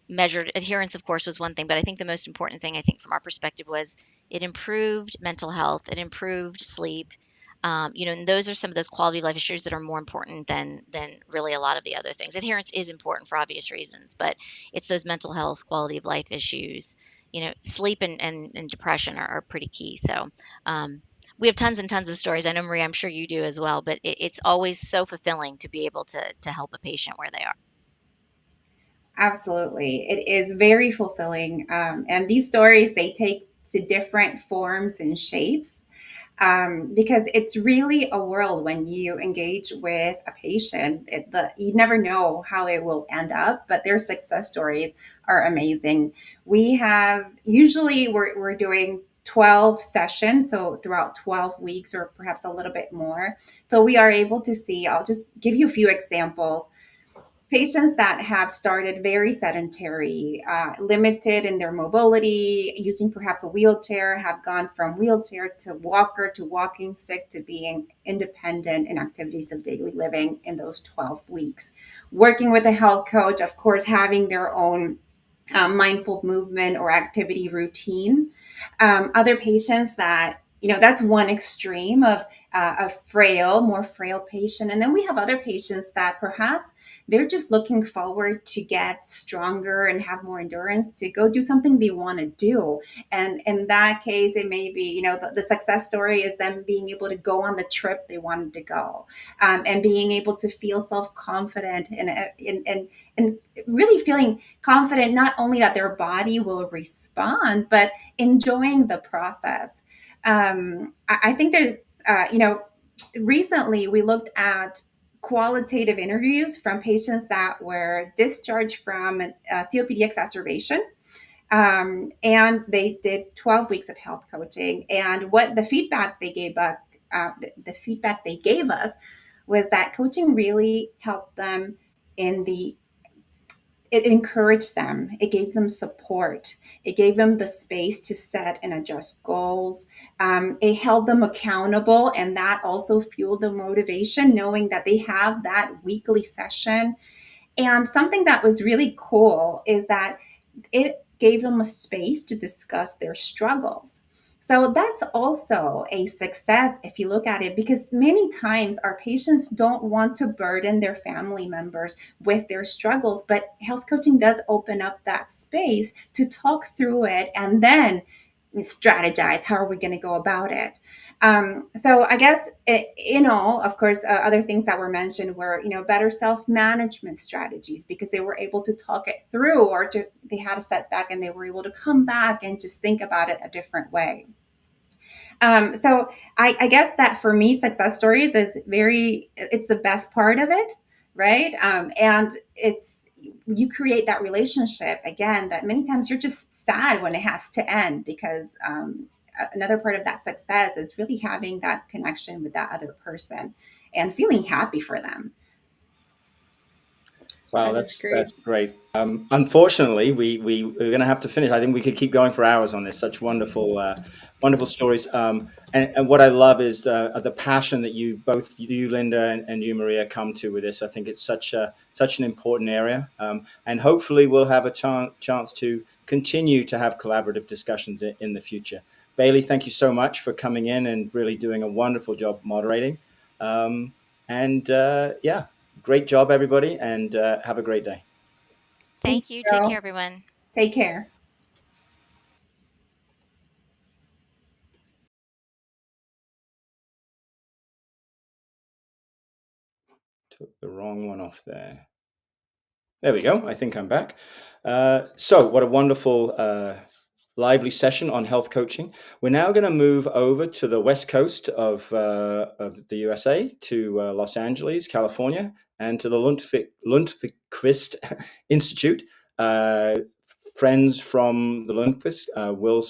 Measured adherence, of course, was one thing, but I think the most important thing, I think, from our perspective was it improved mental health, it improved sleep. And those are some of those quality of life issues that are more important than really a lot of the other things. Adherence is important for obvious reasons, but it's those mental health, quality of life issues, sleep and depression are pretty key. So we have tons and tons of stories. I know, Maria, I'm sure you do as well, but it's always so fulfilling to be able to help a patient where they are. Absolutely. It is very fulfilling. And these stories, they take to different forms and shapes, because it's really a world when you engage with a patient. You never know how it will end up, but their success stories are amazing. We have usually we're doing 12 sessions, so throughout 12 weeks or perhaps a little bit more. So we are able to see, I'll just give you a few examples. Patients that have started very sedentary, limited in their mobility, using perhaps a wheelchair, have gone from wheelchair to walker to walking stick to being independent in activities of daily living in those 12 weeks. Working with a health coach, of course, having their own mindful movement or activity routine. Other patients that, that's one extreme of a more frail patient. And then we have other patients that perhaps they're just looking forward to get stronger and have more endurance to go do something they want to do. And in that case, it may be, the success story is them being able to go on the trip they wanted to go, and being able to feel self-confident and really feeling confident, not only that their body will respond, but enjoying the process. I think there's, recently we looked at qualitative interviews from patients that were discharged from COPD exacerbation. And they did 12 weeks of health coaching. And what the feedback they gave us, was that coaching really helped them it encouraged them. It gave them support. It gave them the space to set and adjust goals. It held them accountable, and that also fueled the motivation, knowing that they have that weekly session. And something that was really cool is that it gave them a space to discuss their struggles. So that's also a success if you look at it, because many times our patients don't want to burden their family members with their struggles, but health coaching does open up that space to talk through it and then strategize how are we going to go about it. So I guess of course, other things that were mentioned were better self-management strategies, because they were able to talk it through, or they had a setback and they were able to come back and just think about it a different way. So I guess that for me, success stories it's the best part of it, right? And you create that relationship again, that many times you're just sad when it has to end, because another part of that success is really having that connection with that other person and feeling happy for them. Wow, that's great. Unfortunately, we're going to have to finish. I think we could keep going for hours on this. Such wonderful, wonderful stories. And what I love is the passion that both you, Linda, and you, Maria, come to with this. I think it's such an important area, and hopefully we'll have a chance to continue to have collaborative discussions in the future. Bailey, thank you so much for coming in and really doing a wonderful job moderating. Yeah. Great job, everybody, and have a great day. Thank you. Take care, everyone. Take care. Took the wrong one off there. There we go. I think I'm back. So what a wonderful, lively session on health coaching. We're now going to move over to the west coast of the USA, to Los Angeles, California, and to the Lundqvist Institute. Friends from the Lundqvist, Will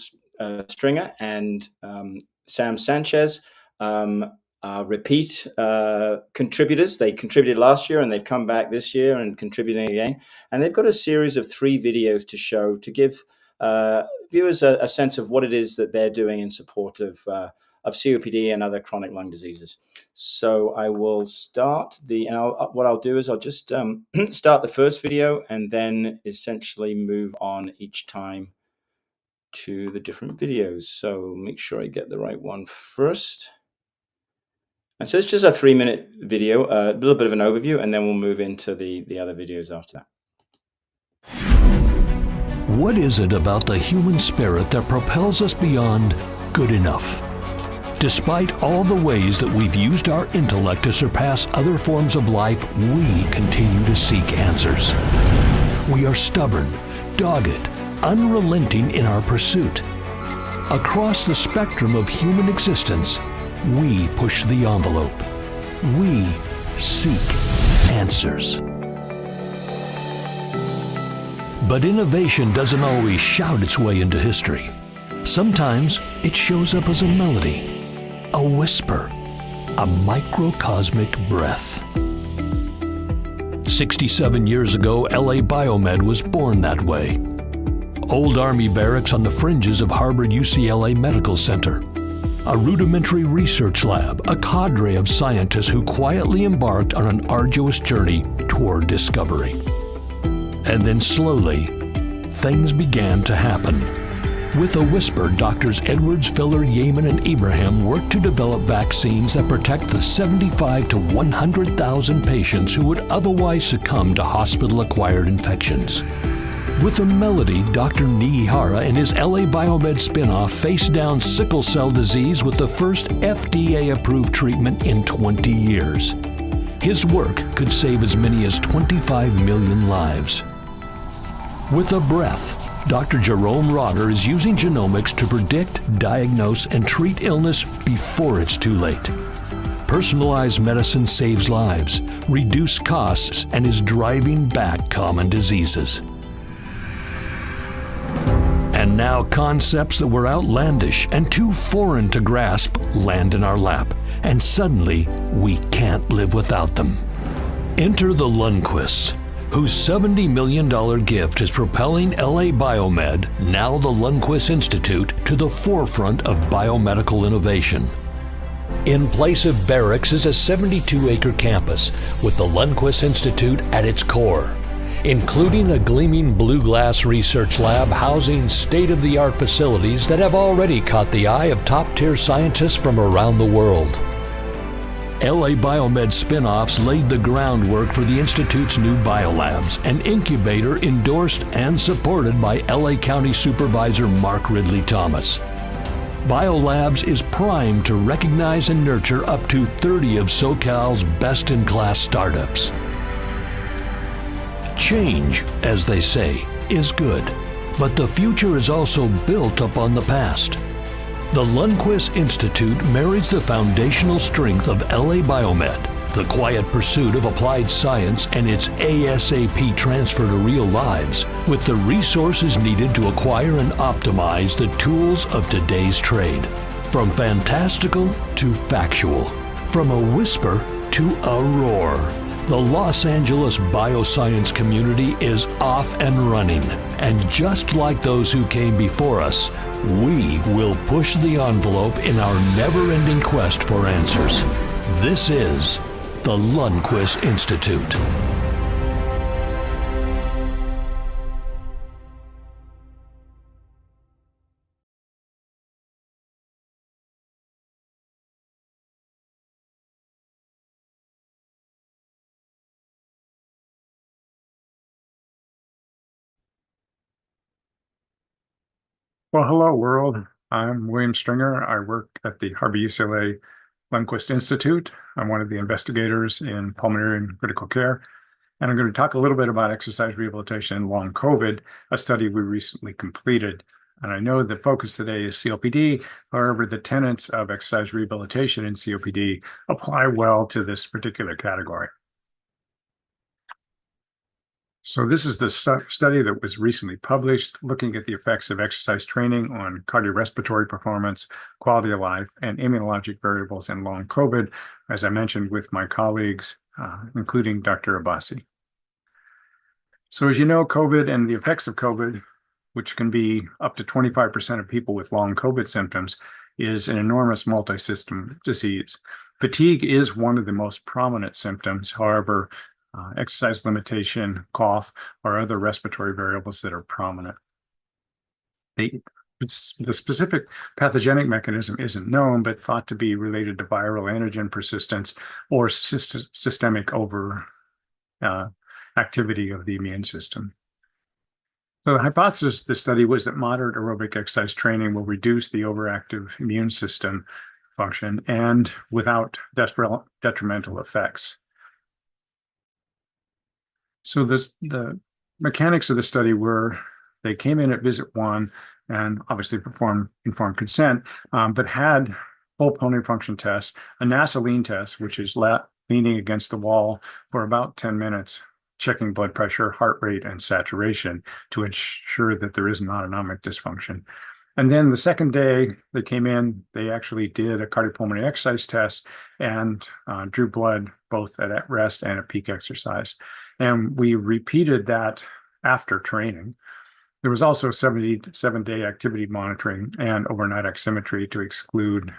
Stringer and Sam Sanchez, repeat contributors. They contributed last year and they've come back this year and contributing again. And they've got a series of 3 videos to show, to give viewers a sense of what it is that they're doing in support of COPD and other chronic lung diseases. So I will start what I'll do is I'll just start the first video and then essentially move on each time to the different videos. So make sure I get the right one first. And so it's just a 3-minute video, a little bit of an overview, and then we'll move into the other videos after that. What is it about the human spirit that propels us beyond good enough? Despite all the ways that we've used our intellect to surpass other forms of life, we continue to seek answers. We are stubborn, dogged, unrelenting in our pursuit. Across the spectrum of human existence, we push the envelope. We seek answers. But innovation doesn't always shout its way into history. Sometimes it shows up as a melody, a whisper, a microcosmic breath. 67 years ago, LA Biomed was born that way. Old Army barracks on the fringes of Harvard-UCLA Medical Center. A rudimentary research lab, a cadre of scientists who quietly embarked on an arduous journey toward discovery. And then slowly, things began to happen. With a whisper, Doctors Edwards, Filler, Yeaman, and Abraham worked to develop vaccines that protect the 75 to 100,000 patients who would otherwise succumb to hospital-acquired infections. With a melody, Dr. Nihara and his LA Biomed spinoff faced down sickle cell disease with the first FDA-approved treatment in 20 years. His work could save as many as 25 million lives. With a breath, Dr. Jerome Rotter is using genomics to predict, diagnose, and treat illness before it's too late. Personalized medicine saves lives, reduces costs, and is driving back common diseases. And now concepts that were outlandish and too foreign to grasp land in our lap, and suddenly we can't live without them. Enter the Lundquists, whose $70 million gift is propelling LA Biomed, now the Lundquist Institute, to the forefront of biomedical innovation. In place of barracks is a 72-acre campus with the Lundquist Institute at its core, including a gleaming blue glass research lab housing state-of-the-art facilities that have already caught the eye of top-tier scientists from around the world. LA Biomed spin-offs laid the groundwork for the Institute's new biolabs, an incubator endorsed and supported by LA County Supervisor Mark Ridley Thomas. Biolabs is primed to recognize and nurture up to 30 of SoCal's best-in-class startups. Change, as they say, is good, but the future is also built upon the past. The Lundquist Institute marries the foundational strength of LA Biomed, the quiet pursuit of applied science and its ASAP transfer to real lives, with the resources needed to acquire and optimize the tools of today's trade. From fantastical to factual, from a whisper to a roar, the Los Angeles bioscience community is off and running, and just like those who came before us, we will push the envelope in our never-ending quest for answers. This is the Lundquist Institute. Well, hello, world. I'm William Stringer. I work at the Harvard-UCLA Lundquist Institute. I'm one of the investigators in pulmonary and critical care. And I'm going to talk a little bit about exercise rehabilitation and long COVID, a study we recently completed. And I know the focus today is COPD. However, the tenets of exercise rehabilitation in COPD apply well to this particular category. So this is the study that was recently published looking at the effects of exercise training on cardiorespiratory performance, quality of life, and immunologic variables in long COVID, as I mentioned with my colleagues, including Dr. Abbasi. So as you know, COVID and the effects of COVID, which can be up to 25% of people with long COVID symptoms, is an enormous multi-system disease. Fatigue is one of the most prominent symptoms. However, exercise limitation, cough, or other respiratory variables that are prominent. The specific pathogenic mechanism isn't known, but thought to be related to viral antigen persistence or systemic over activity of the immune system. So the hypothesis of the study was that moderate aerobic exercise training will reduce the overactive immune system function and without detrimental effects. So the mechanics of the study were they came in at visit 1 and obviously performed informed consent, but had full pulmonary function tests, a NASA lean test, which is leaning against the wall for about 10 minutes, checking blood pressure, heart rate, and saturation to ensure that there is an autonomic dysfunction. And then the second day they came in, they actually did a cardiopulmonary exercise test and drew blood both at rest and at peak exercise. And we repeated that after training. There was also 77-day activity monitoring and overnight oximetry to exclude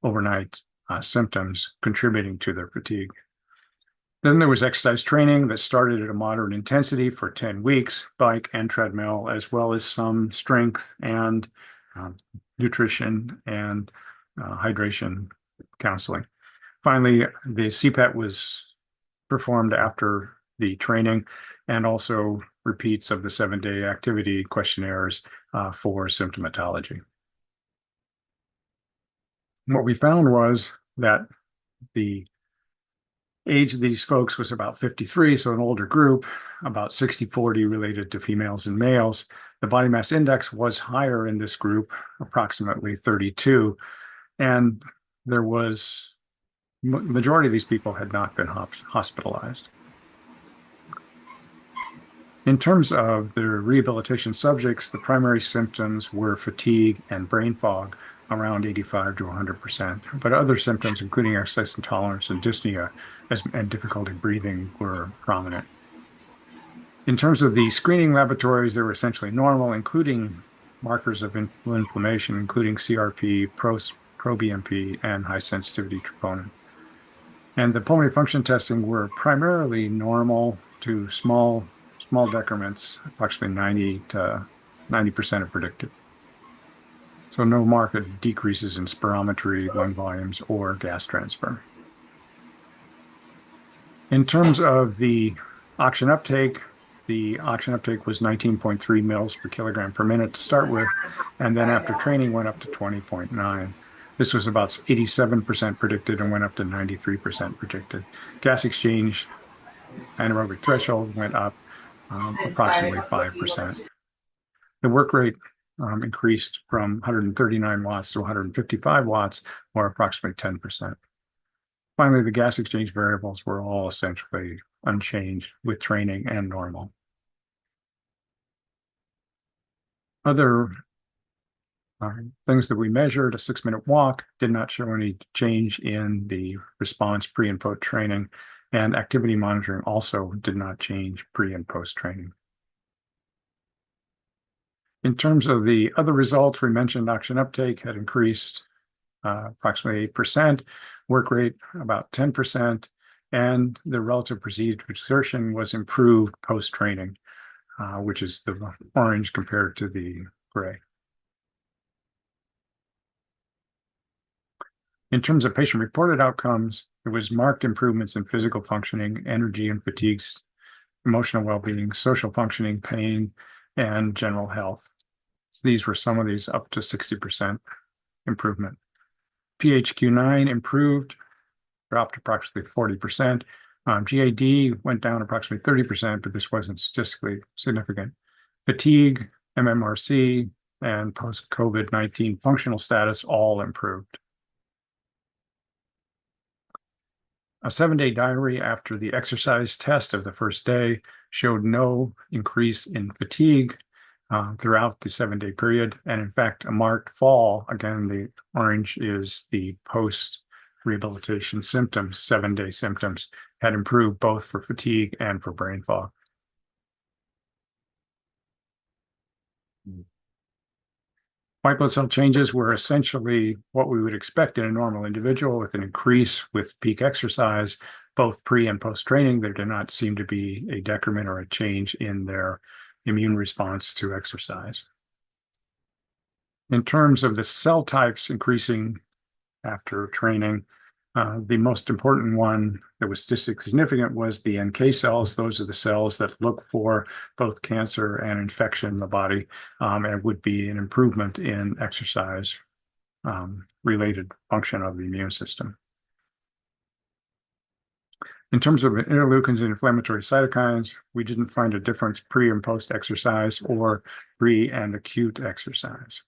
overnight symptoms contributing to their fatigue. Then there was exercise training that started at a moderate intensity for 10 weeks, bike and treadmill, as well as some strength and nutrition and hydration counseling. Finally, the CPET was performed after the training and also repeats of the 7-day activity questionnaires for symptomatology. What we found was that the age of these folks was about 53, so an older group, about 60-40 related to females and males. The body mass index was higher in this group, approximately 32, and there was majority of these people had not been hospitalized. In terms of the rehabilitation subjects, the primary symptoms were fatigue and brain fog, around 85 to 100%, but other symptoms, including exercise intolerance and dyspnea and difficulty breathing, were prominent. In terms of the screening laboratories, they were essentially normal, including markers of inflammation, including CRP, proBNP, and high sensitivity troponin. And the pulmonary function testing were primarily normal to small decrements, approximately 90 to 90% are predicted. So no marked decreases in spirometry, lung volumes, or gas transfer. In terms of the oxygen uptake was 19.3 mils per kilogram per minute to start with, and then after training went up to 20.9. This was about 87% predicted and went up to 93% predicted. Gas exchange anaerobic threshold went up approximately 5%. The work rate increased from 139 watts to 155 watts, or approximately 10%. Finally, the gas exchange variables were all essentially unchanged with training and normal. Other things that we measured, a 6-minute walk did not show any change in the response pre and post training, and activity monitoring also did not change pre and post training. In terms of the other results, we mentioned oxygen uptake had increased approximately 8%, work rate about 10%, and the relative perceived exertion was improved post-training, which is the orange compared to the gray. In terms of patient-reported outcomes, there was marked improvements in physical functioning, energy and fatigues, emotional well-being, social functioning, pain, and general health. So these were some of these up to 60% improvement. PHQ-9 improved, dropped approximately 40%. GAD went down approximately 30%, but this wasn't statistically significant. Fatigue, MMRC, and post-COVID-19 functional status all improved. A 7-day diary after the exercise test of the first day showed no increase in fatigue throughout the 7-day period. And in fact, a marked fall, again, the orange is the post-rehabilitation symptoms, 7-day symptoms, had improved both for fatigue and for brain fog. White blood cell changes were essentially what we would expect in a normal individual, with an increase with peak exercise, both pre and post training. There did not seem to be a decrement or a change in their immune response to exercise. In terms of the cell types increasing after training, The most important one that was statistically significant was the NK cells. Those are the cells that look for both cancer and infection in the body, and would be an improvement in exercise related function of the immune system. In terms of interleukins and inflammatory cytokines, we didn't find a difference pre and post exercise or pre and acute exercise.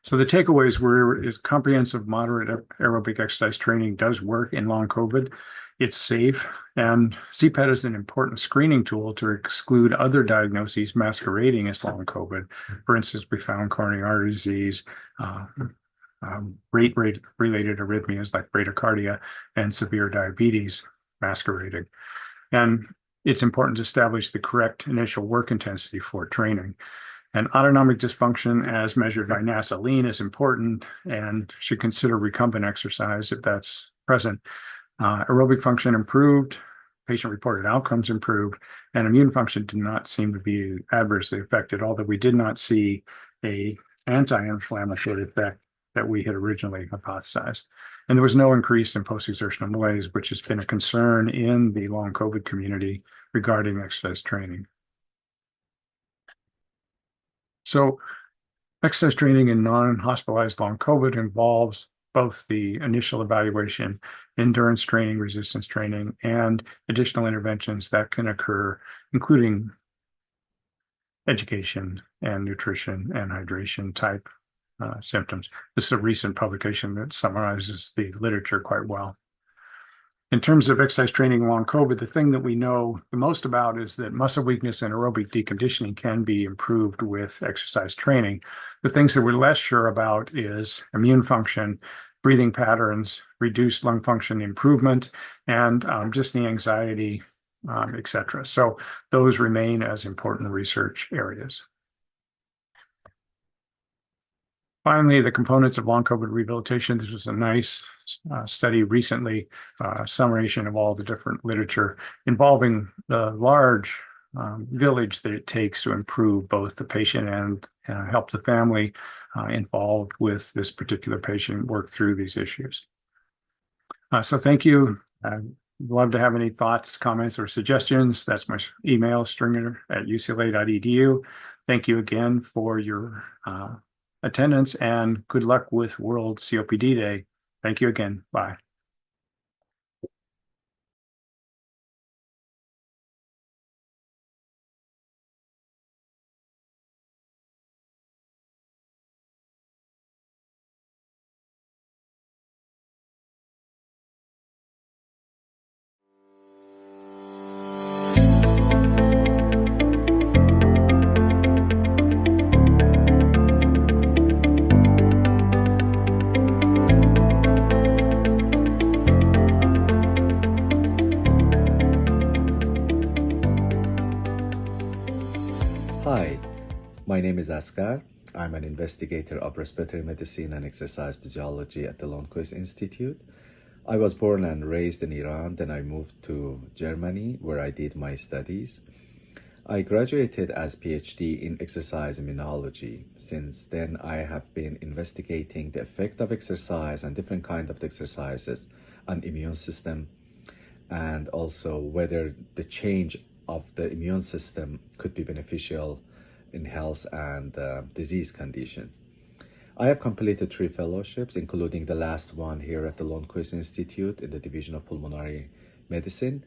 So the takeaways were is comprehensive moderate aerobic exercise training does work in long COVID. It's safe, and CPAT is an important screening tool to exclude other diagnoses masquerading as long COVID. For instance, we found coronary artery disease, rate-related arrhythmias like bradycardia, and severe diabetes masquerading. And it's important to establish the correct initial work intensity for training. And autonomic dysfunction as measured by NASA lean is important and should consider recumbent exercise if that's present. Aerobic function improved, patient-reported outcomes improved, and immune function did not seem to be adversely affected, although we did not see an anti-inflammatory effect that we had originally hypothesized. And there was no increase in post-exertional malaise, which has been a concern in the long COVID community regarding exercise training. So exercise training in non-hospitalized long COVID involves both the initial evaluation, endurance training, resistance training, and additional interventions that can occur, including education and nutrition and hydration type symptoms. This is a recent publication that summarizes the literature quite well. In terms of exercise training long COVID, the thing that we know the most about is that muscle weakness and aerobic deconditioning can be improved with exercise training. The things that we're less sure about is immune function, breathing patterns, reduced lung function improvement, and just the anxiety, et cetera. So those remain as important research areas. Finally, the components of long COVID rehabilitation. This was a nice study recently, summation of all the different literature involving the large village that it takes to improve both the patient and help the family involved with this particular patient work through these issues. So thank you. I'd love to have any thoughts, comments, or suggestions. That's my email, stringer@ucla.edu. Thank you again for your attendance, and good luck with World COPD Day. Thank you again. Bye. Hi, my name is Asghar. I'm an investigator of respiratory medicine and exercise physiology at the Lundquist Institute. I was born and raised in Iran, then I moved to Germany where I did my studies. I graduated as PhD in exercise immunology. Since then, I have been investigating the effect of exercise and different kinds of exercises on immune system, and also whether the change of the immune system could be beneficial in health and disease conditions. I have completed 3 fellowships, including the last one here at the Lundquist Institute in the Division of Pulmonary Medicine.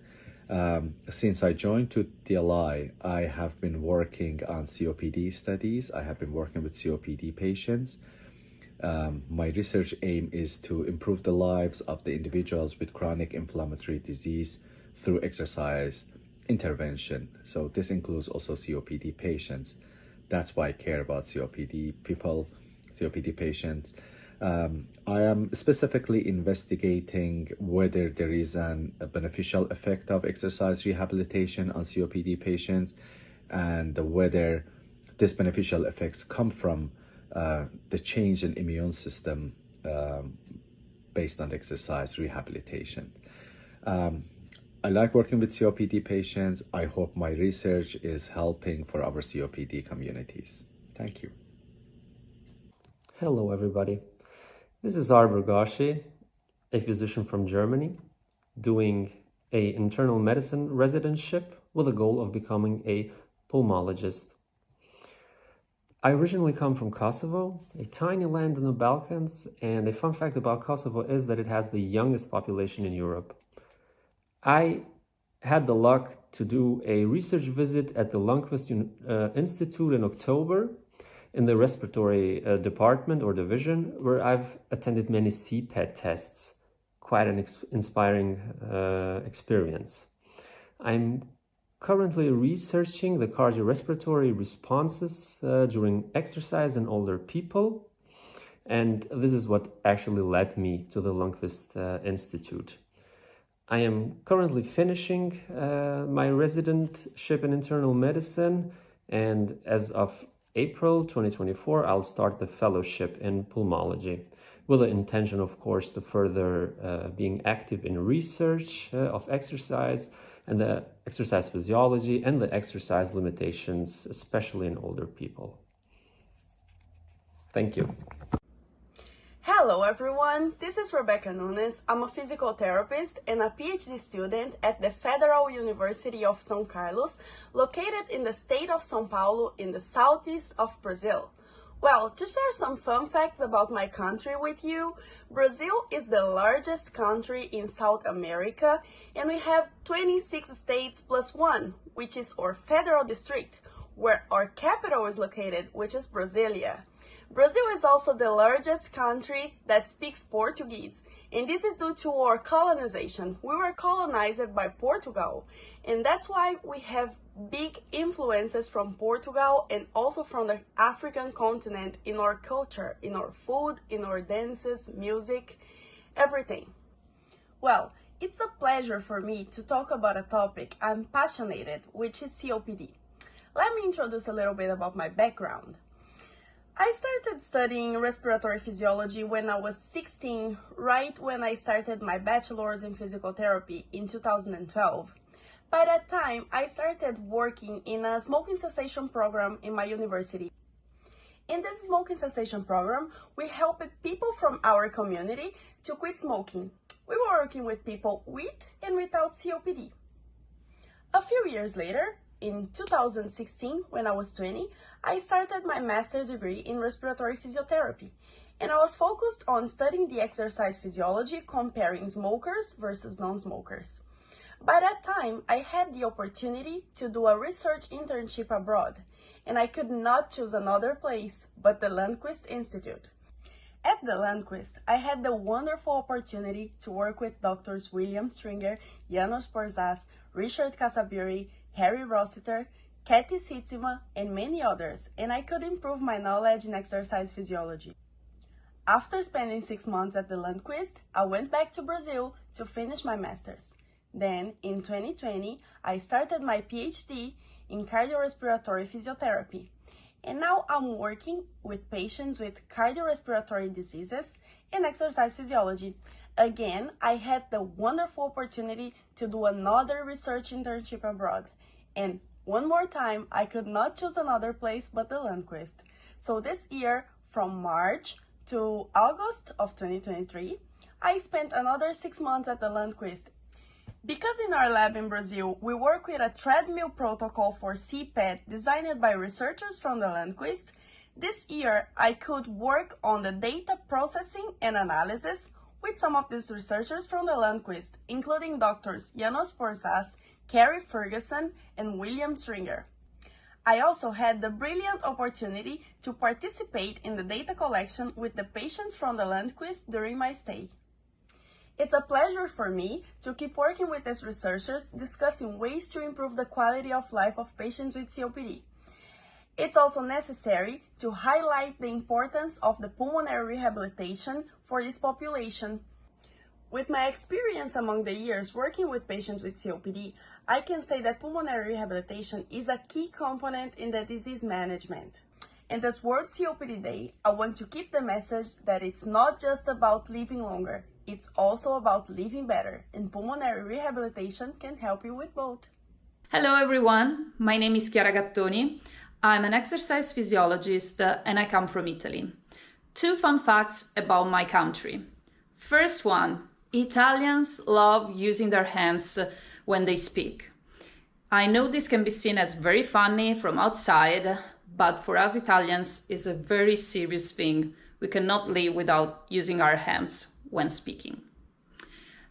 Since I joined to TLI, I have been working on COPD studies. I have been working with COPD patients. My research aim is to improve the lives of the individuals with chronic inflammatory disease through exercise intervention. So this includes also COPD patients. That's why I care about COPD people, COPD patients. I am specifically investigating whether there is a beneficial effect of exercise rehabilitation on COPD patients, and whether these beneficial effects come from the change in immune system based on exercise rehabilitation. I like working with COPD patients. I hope my research is helping for our COPD communities. Thank you. Hello, everybody. This is Arbor Gashi, a physician from Germany doing an internal medicine residentship with the goal of becoming a pulmonologist. I originally come from Kosovo, a tiny land in the Balkans, and a fun fact about Kosovo is that it has the youngest population in Europe. I had the luck to do a research visit at the Lundquist Institute in October in the respiratory department or division, where I've attended many CPET tests. Quite an inspiring experience. I'm currently researching the cardiorespiratory responses during exercise in older people, and this is what actually led me to the Lundquist Institute. I am currently finishing my residentship in internal medicine, and as of April 2024, I'll start the fellowship in pulmonology, with the intention, of course, to further being active in research of exercise and the exercise physiology and the exercise limitations, especially in older people. Thank you. Hello everyone, this is Rebecca Nunes. I'm a physical therapist and a PhD student at the Federal University of São Carlos, located in the state of São Paulo in the southeast of Brazil. Well, to share some fun facts about my country with you, Brazil is the largest country in South America, and we have 26 states plus one, which is our federal district, where our capital is located, which is Brasilia. Brazil is also the largest country that speaks Portuguese, and this is due to our colonization. We were colonized by Portugal, and that's why we have big influences from Portugal and also from the African continent in our culture, in our food, in our dances, music, everything. Well, it's a pleasure for me to talk about a topic I'm passionate, which is COPD. Let me introduce a little bit about my background. I started studying respiratory physiology when I was 16, right when I started my bachelor's in physical therapy in 2012. By that time, I started working in a smoking cessation program in my university. In this smoking cessation program, we helped people from our community to quit smoking. We were working with people with and without COPD. A few years later, in 2016, when I was 20, I started my master's degree in respiratory physiotherapy, and I was focused on studying the exercise physiology comparing smokers versus non-smokers. By that time, I had the opportunity to do a research internship abroad, and I could not choose another place but the Lundquist Institute. At the Lundquist, I had the wonderful opportunity to work with doctors William Stringer, Janos Borzas, Richard Casabiri, Harry Rossiter, Kathy Sitzima, and many others, and I could improve my knowledge in exercise physiology. After spending 6 months at the Lundquist, I went back to Brazil to finish my master's. Then, in 2020, I started my PhD in cardiorespiratory physiotherapy, and now I'm working with patients with cardiorespiratory diseases and exercise physiology. Again, I had the wonderful opportunity to do another research internship abroad, and one more time, I could not choose another place but the Lundquist. So this year, from March to August of 2023, I spent another 6 months at the Lundquist. Because in our lab in Brazil, we work with a treadmill protocol for CPET designed by researchers from the Lundquist, this year I could work on the data processing and analysis with some of these researchers from the Lundquist, including doctors Janos Borzas, Carrie Ferguson, and William Stringer. I also had the brilliant opportunity to participate in the data collection with the patients from the Lundquist during my stay. It's a pleasure for me to keep working with these researchers discussing ways to improve the quality of life of patients with COPD. It's also necessary to highlight the importance of the pulmonary rehabilitation for this population. With my experience among the years working with patients with COPD, I can say that pulmonary rehabilitation is a key component in the disease management. In this World COPD Day, I want to keep the message that it's not just about living longer, it's also about living better, and pulmonary rehabilitation can help you with both. Hello everyone, my name is Chiara Gattoni. I'm an exercise physiologist and I come from Italy. 2 fun facts about my country. First one, Italians love using their hands when they speak. I know this can be seen as very funny from outside, but for us Italians, it's a very serious thing. We cannot live without using our hands when speaking.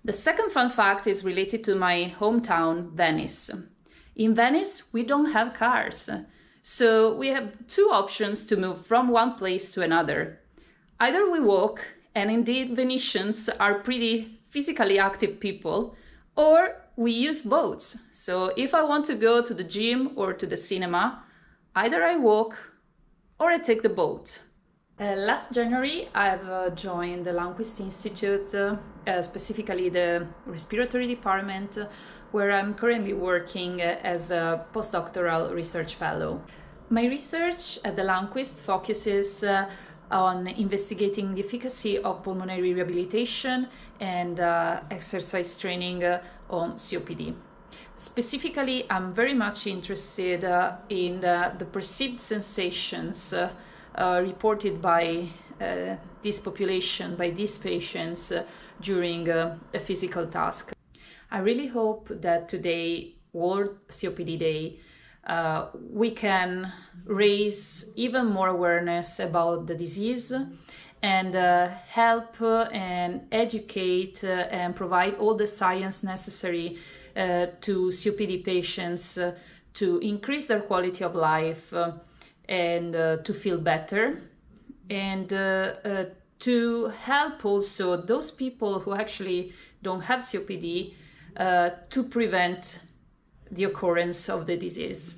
The second fun fact is related to my hometown, Venice. In Venice, we don't have cars, so we have two options to move from one place to another. Either we walk, and indeed Venetians are pretty physically active people, or we use boats. So if I want to go to the gym or to the cinema, either I walk or I take the boat. Last January, I've joined the Lundquist Institute, specifically the respiratory department, where I'm currently working as a postdoctoral research fellow. My research at the Lundquist focuses on investigating the efficacy of pulmonary rehabilitation and exercise training on COPD. Specifically, I'm very much interested in the perceived sensations reported by this population, by these patients during a physical task. I really hope that today, World COPD Day, we can raise even more awareness about the disease and help and educate and provide all the science necessary to COPD patients to increase their quality of life and to feel better, and to help also those people who actually don't have COPD to prevent the occurrence of the disease.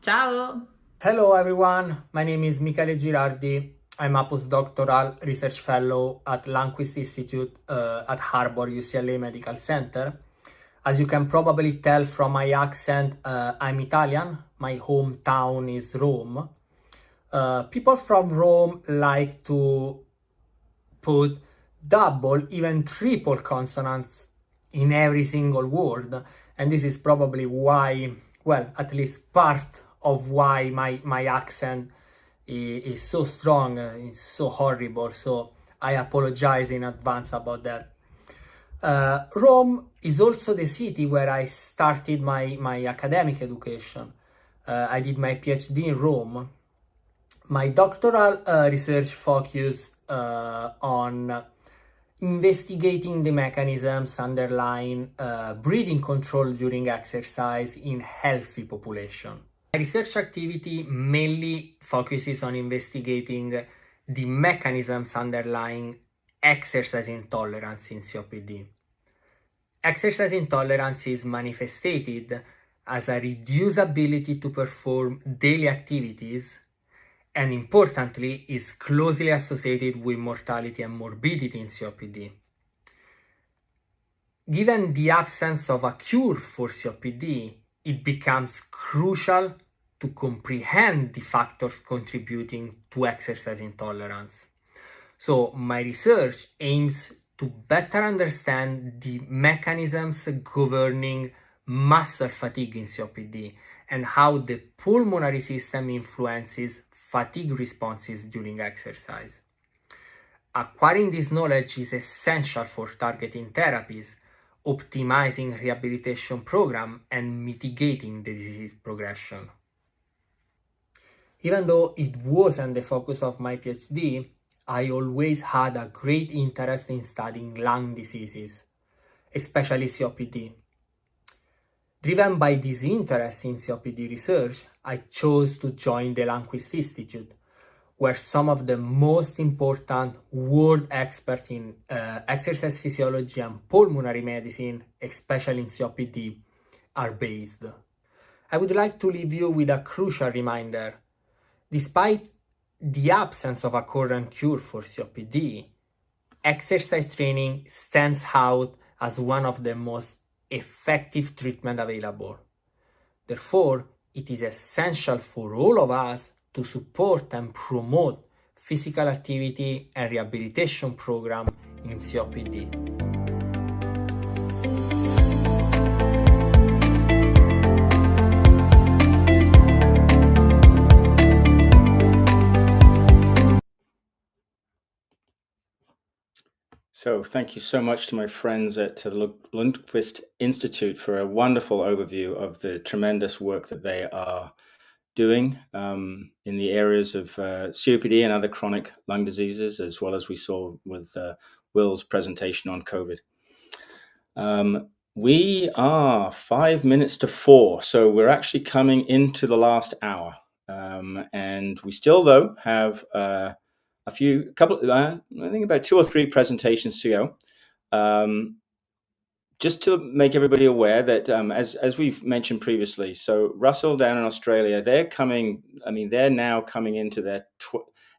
Ciao! Hello everyone, my name is Michele Girardi. I'm a postdoctoral research fellow at Lundquist Institute at Harbor UCLA Medical Center. As you can probably tell from my accent, I'm Italian. My hometown is Rome. People from Rome like to put double, even triple consonants in every single word. And this is probably why, well, at least part of why my accent is so strong, is so horrible. So I apologize in advance about that. Rome is also the city where I started my academic education. I did my PhD in Rome. My doctoral research focused on investigating the mechanisms underlying breathing control during exercise in healthy population. My research activity mainly focuses on investigating the mechanisms underlying exercise intolerance in COPD. Exercise intolerance is manifested as a reduced ability to perform daily activities, and importantly is closely associated with mortality and morbidity in COPD. Given the absence of a cure for COPD, it becomes crucial to comprehend the factors contributing to exercise intolerance. So my research aims to better understand the mechanisms governing muscle fatigue in COPD and how the pulmonary system influences fatigue responses during exercise. Acquiring this knowledge is essential for targeting therapies, optimizing rehabilitation programs, and mitigating the disease progression. Even though it wasn't the focus of my PhD, I always had a great interest in studying lung diseases, especially COPD. Driven by this interest in COPD research, I chose to join the Lundquist Institute, where some of the most important world experts in exercise physiology and pulmonary medicine, especially in COPD, are based. I would like to leave you with a crucial reminder. Despite the absence of a current cure for COPD, exercise training stands out as one of the most effective treatments available. Therefore, it is essential for all of us to support and promote physical activity and rehabilitation programs in COPD. So thank you so much to my friends at the Lundquist Institute for a wonderful overview of the tremendous work that they are doing in the areas of COPD and other chronic lung diseases, as well as we saw with Will's presentation on COVID. We are 5 minutes to 4, so we're actually coming into the last hour. And we still, though, have I think about 2 or 3 presentations to go. Just to make everybody aware that, as we've mentioned previously, so Russell down in Australia, they're now coming into their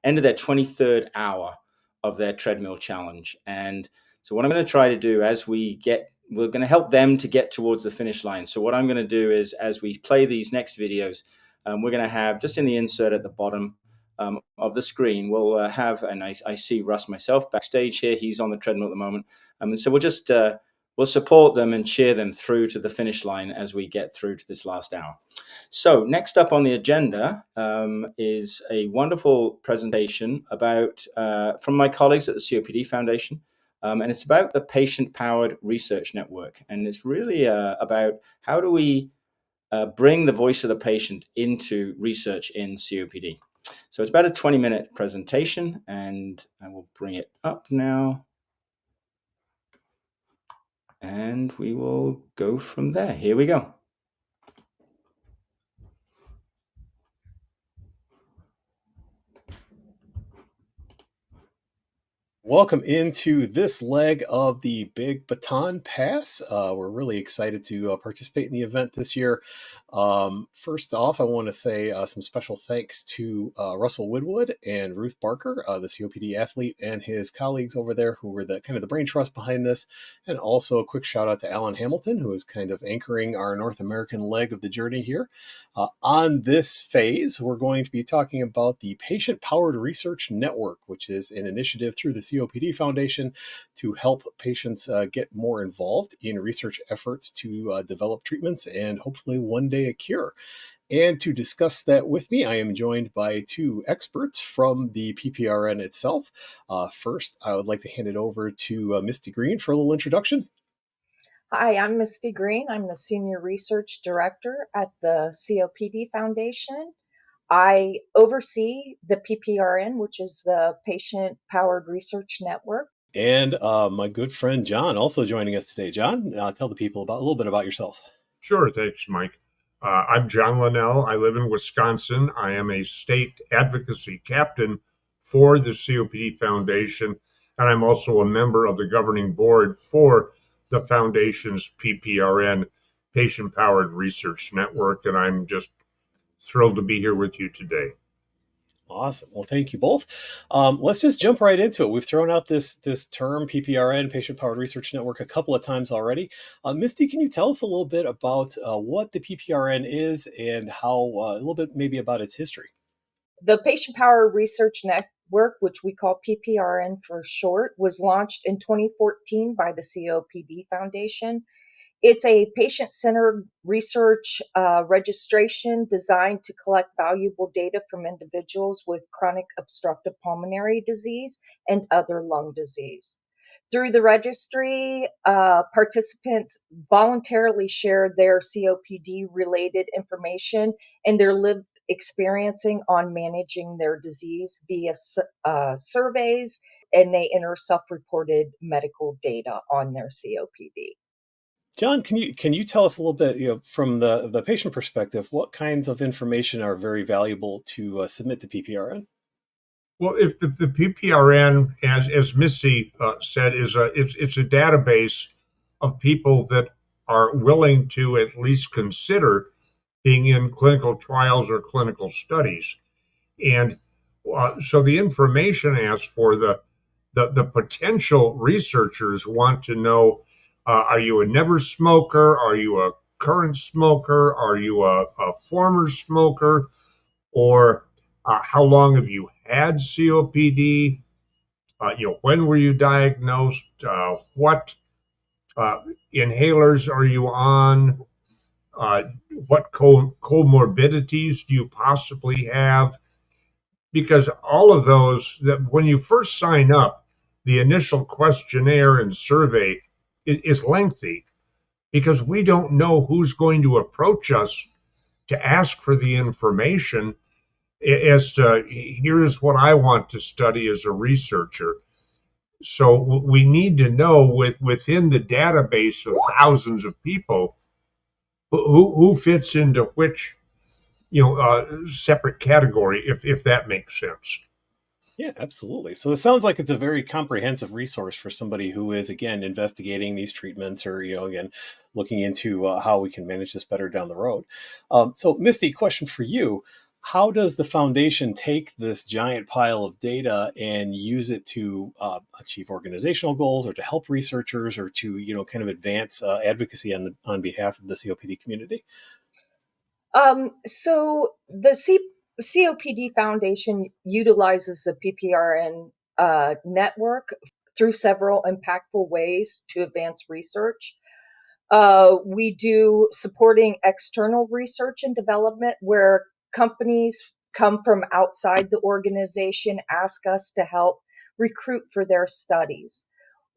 end of their 23rd hour of their treadmill challenge. And so what I'm going to try to do we're going to help them to get towards the finish line. So what I'm going to do is, as we play these next videos, we're going to have, just in the insert at the bottom of the screen, we'll have, and I see Russ myself backstage here, he's on the treadmill at the moment. And so we'll just, we'll support them and cheer them through to the finish line as we get through to this last hour. So next up on the agenda is a wonderful presentation about from my colleagues at the COPD Foundation. And it's about the Patient-Powered Research Network. And it's really about how do we bring the voice of the patient into research in COPD. So it's about a 20-minute presentation, and I will bring it up now. And we will go from there. Here we go. Welcome into this leg of the Big Baton Pass. We're really excited to participate in the event this year. First off, I want to say some special thanks to Russell Woodward and Ruth Barker, the COPD athlete, and his colleagues over there who were the brain trust behind this. And also a quick shout out to Alan Hamilton, who is kind of anchoring our North American leg of the journey here. On this phase, we're going to be talking about the Patient-Powered Research Network, which is an initiative through the COPD Foundation to help patients get more involved in research efforts to develop treatments and hopefully one day a cure. And to discuss that with me, I am joined by 2 experts from the PPRN itself. First, I would like to hand it over to Misty Green for a little introduction. Hi, I'm Misty Green. I'm the Senior Research Director at the COPD Foundation. I oversee the PPRN, which is the Patient-Powered Research Network. And my good friend John, also joining us today. John, tell the people a little bit about yourself. Sure, thanks, Mike. I'm John Linnell. I live in Wisconsin. I am a state advocacy captain for the COPD Foundation, and I'm also a member of the governing board for the Foundation's PPRN, Patient-Powered Research Network, and I'm just thrilled to be here with you today. Awesome. Well, thank you both. Let's just jump right into it. We've thrown out this term PPRN, Patient-Powered Research Network, a couple of times already. Misty, can you tell us a little bit about what the PPRN is and how a little bit maybe about its history? The Patient-Powered Research Network, which we call PPRN for short, was launched in 2014 by the COPD Foundation. It's a patient-centered research registration designed to collect valuable data from individuals with chronic obstructive pulmonary disease and other lung disease. Through the registry, participants voluntarily share their COPD-related information and their lived experiencing on managing their disease via surveys, and they enter self-reported medical data on their COPD. John, can you tell us a little bit, from the patient perspective, what kinds of information are very valuable to submit to PPRN? Well, if the PPRN, as Missy said, it's a database of people that are willing to at least consider being in clinical trials or clinical studies, and so the information asks for the potential researchers want to know: are you a never smoker? Are you a current smoker? Are you a former smoker? Or how long have you had COPD? When were you diagnosed? What inhalers are you on? What comorbidities do you possibly have? Because all of those, that when you first sign up, the initial questionnaire and survey is lengthy because we don't know who's going to approach us to ask for the information as to here's what I want to study as a researcher. So we need to know within the database of thousands of people who fits into which separate category, if that makes sense. Yeah, absolutely. So it sounds like it's a very comprehensive resource for somebody who is, again, investigating these treatments or, again, looking into how we can manage this better down the road. So Misty, question for you. How does the foundation take this giant pile of data and use it to achieve organizational goals or to help researchers or to, kind of advance advocacy on behalf of the COPD community? So the COPD Foundation utilizes the PPRN network through several impactful ways to advance research. We do supporting external research and development where companies come from outside the organization, ask us to help recruit for their studies.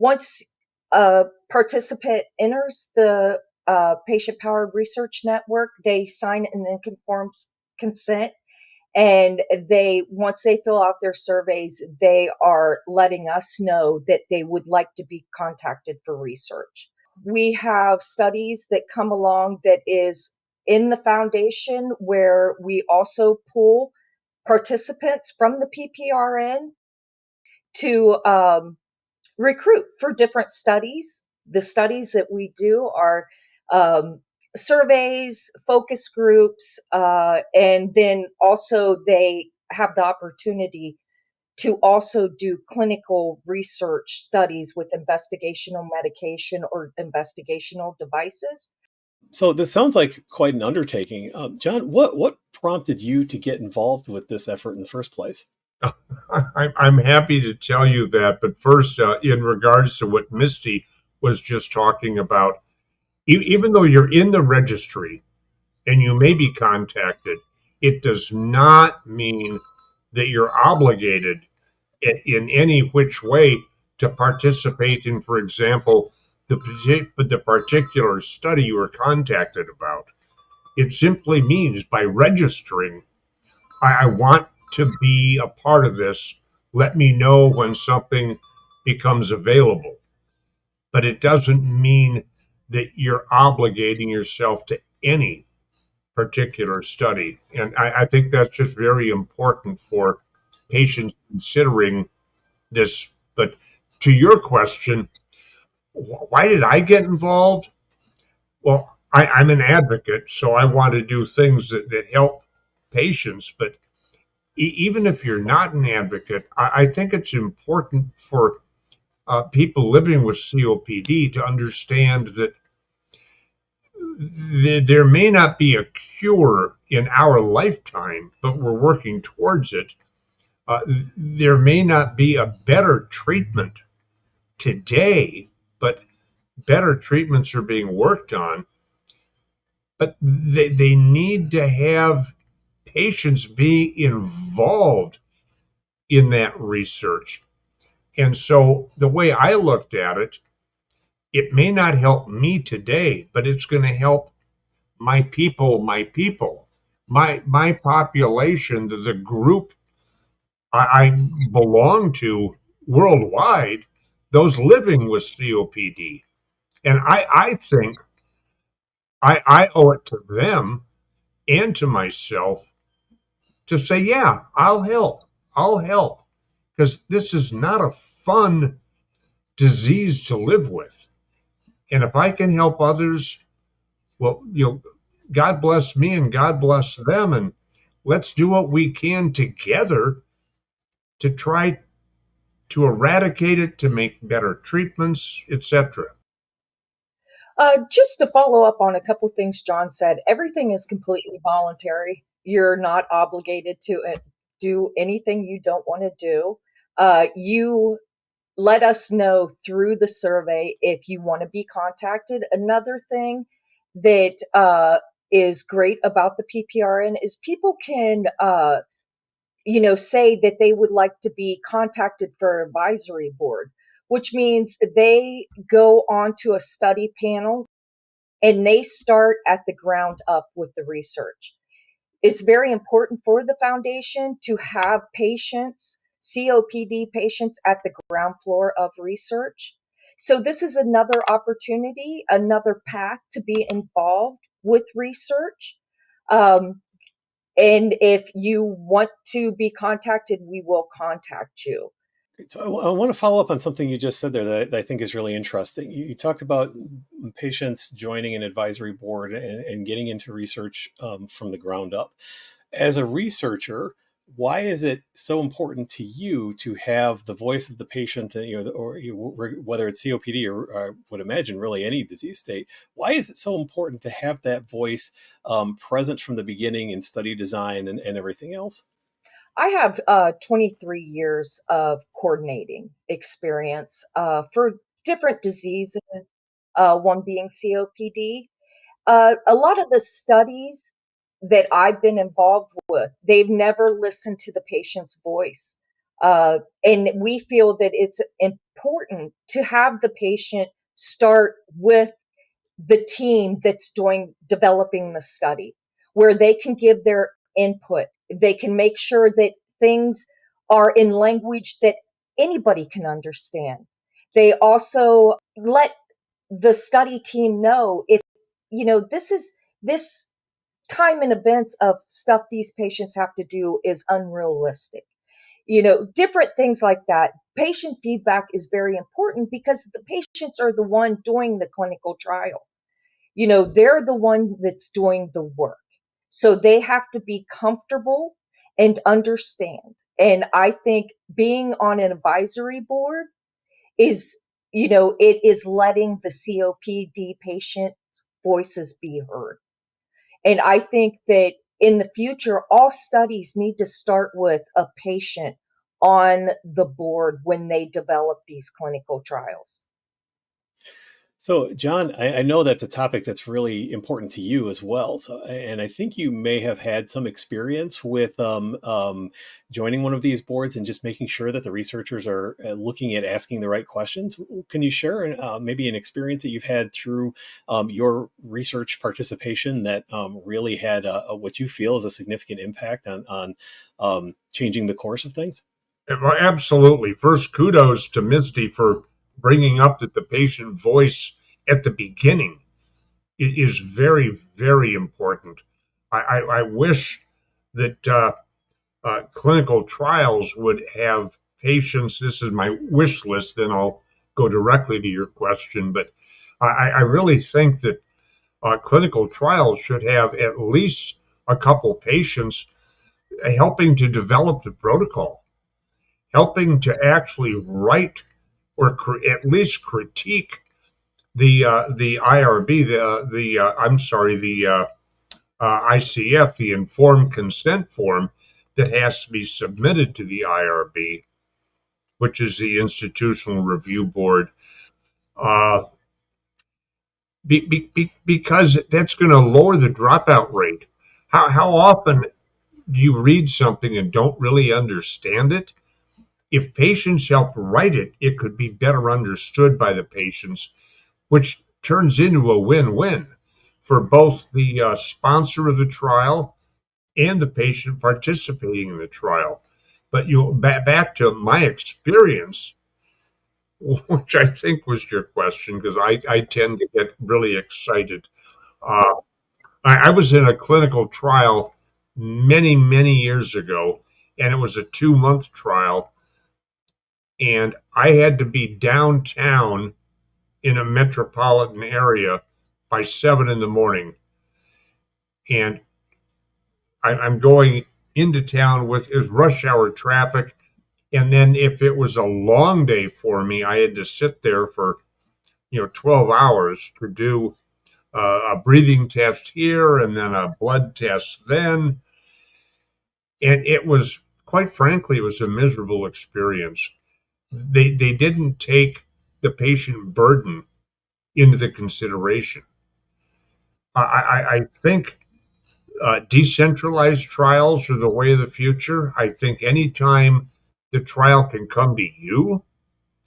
Once a participant enters the patient-powered research network, they sign an informed consent, and once they fill out their surveys, they are letting us know that they would like to be contacted for research. We have studies that come along that is in the foundation where we also pull participants from the PPRN to recruit for different studies. The studies that we do are surveys, focus groups, and then also they have the opportunity to also do clinical research studies with investigational medication or investigational devices. So this sounds like quite an undertaking. John, what prompted you to get involved with this effort in the first place? I'm happy to tell you that, but first, in regards to what Misty was just talking about, even though you're in the registry and you may be contacted, it does not mean that you're obligated in any which way to participate in, for example, the particular study you were contacted about. It simply means by registering, I want to be a part of this. Let me know when something becomes available. But it doesn't mean that you're obligating yourself to any particular study. And I think that's just very important for patients considering this. But to your question, why did I get involved? Well, I'm an advocate, so I want to do things that help patients. But even if you're not an advocate, I think it's important for people living with COPD to understand that there may not be a cure in our lifetime, but we're working towards it. There may not be a better treatment today, but better treatments are being worked on. But they need to have patients be involved in that research. And so the way I looked at it, it may not help me today, but it's going to help my people, my population, the group I belong to worldwide, those living with COPD. And I think I owe it to them and to myself to say, yeah, I'll help. I'll help. Because this is not a fun disease to live with. And if I can help others, well, God bless me and God bless them. And let's do what we can together to try to eradicate it, to make better treatments, etc. Just to follow up on a couple things John said, everything is completely voluntary. You're not obligated to do anything you don't want to do. You let us know through the survey if you want to be contacted. Another thing that is great about the PPRN is people can say that they would like to be contacted for advisory board, which means they go onto a study panel and they start at the ground up with the research. It's very important for the foundation to have patients, COPD patients, at the ground floor of research. So this is another opportunity, another path to be involved with research. And if you want to be contacted, we will contact you. So I want to follow up on something you just said there that I think is really interesting. You talked about patients joining an advisory board and getting into research from the ground up. As a researcher, why is it so important to you to have the voice of the patient, or whether it's COPD or I would imagine really any disease state? Why is it so important to have that voice present from the beginning in study design and everything else? I have 23 years of coordinating experience for different diseases, one being COPD. A lot of the studies that I've been involved with, they've never listened to the patient's voice. And we feel that it's important to have the patient start with the team that's developing the study, where they can give their input. They can make sure that things are in language that anybody can understand. They also let the study team know if this time and events of stuff these patients have to do is unrealistic. Different things like that. Patient feedback is very important because the patients are the one doing the clinical trial. They're the one that's doing the work. So they have to be comfortable and understand. And I think being on an advisory board is, it is letting the COPD patient voices be heard. And I think that in the future, all studies need to start with a patient on the board when they develop these clinical trials. So, John, I know that's a topic that's really important to you as well. So, and I think you may have had some experience with joining one of these boards and just making sure that the researchers are looking at asking the right questions. Can you share maybe an experience that you've had through your research participation that really had what you feel is a significant impact on changing the course of things? Well, absolutely. First, kudos to Misty for bringing up that the patient voice at the beginning is very, very important. I wish that clinical trials would have patients. This is my wish list, then I'll go directly to your question. But I really think that clinical trials should have at least a couple patients helping to develop the protocol, helping to actually write or at least critique the IRB, the ICF, the informed consent form that has to be submitted to the IRB, which is the Institutional Review Board, because that's going to lower the dropout rate. How often do you read something and don't really understand it? If patients help write it, it could be better understood by the patients, which turns into a win-win for both the sponsor of the trial and the patient participating in the trial. But back to my experience, which I think was your question, because I tend to get really excited. I was in a clinical trial many, many years ago, and it was a 2-month trial, and I had to be downtown in a metropolitan area by 7 in the morning. And I'm going into town with rush hour traffic. And then if it was a long day for me, I had to sit there for 12 hours to do a breathing test here and then a blood test then. And it was, quite frankly, it was a miserable experience. They didn't take the patient burden into the consideration. I think Decentralized trials are the way of the future. I think anytime the trial can come to you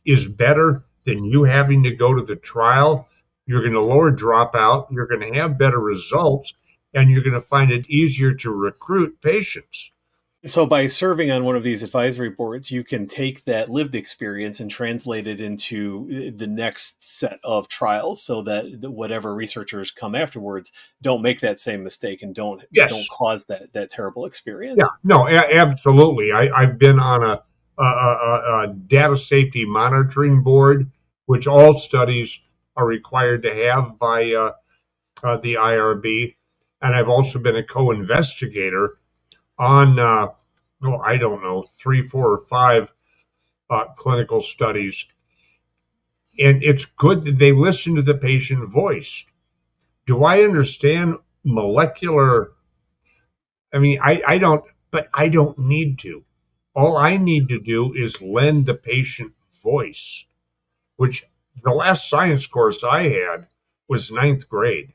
is better than you having to go to the trial. You're going to lower dropout, you're going to have better results, and you're going to find it easier to recruit patients. So by serving on one of these advisory boards, you can take that lived experience and translate it into the next set of trials so that whatever researchers come afterwards don't make that same mistake and don't cause that terrible experience. Yeah, no, absolutely. I've been on a data safety monitoring board, which all studies are required to have by the IRB. And I've also been a co-investigator on, I don't know, 3, 4, or 5 clinical studies. And it's good that they listen to the patient voice. Do I understand molecular? I mean, I don't, but I don't need to. All I need to do is lend the patient voice, which the last science course I had was 9th grade.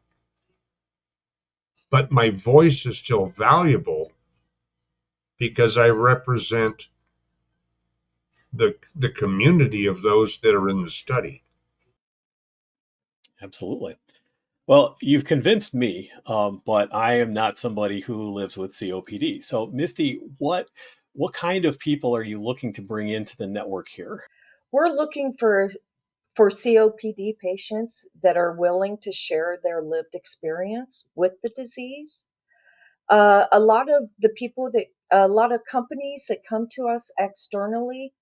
But my voice is still valuable because I represent the community of those that are in the study. Absolutely. Well, you've convinced me, but I am not somebody who lives with COPD. So, Misty, what kind of people are you looking to bring into the network here? We're looking for COPD patients that are willing to share their lived experience with the disease. A lot of companies that come to us externally,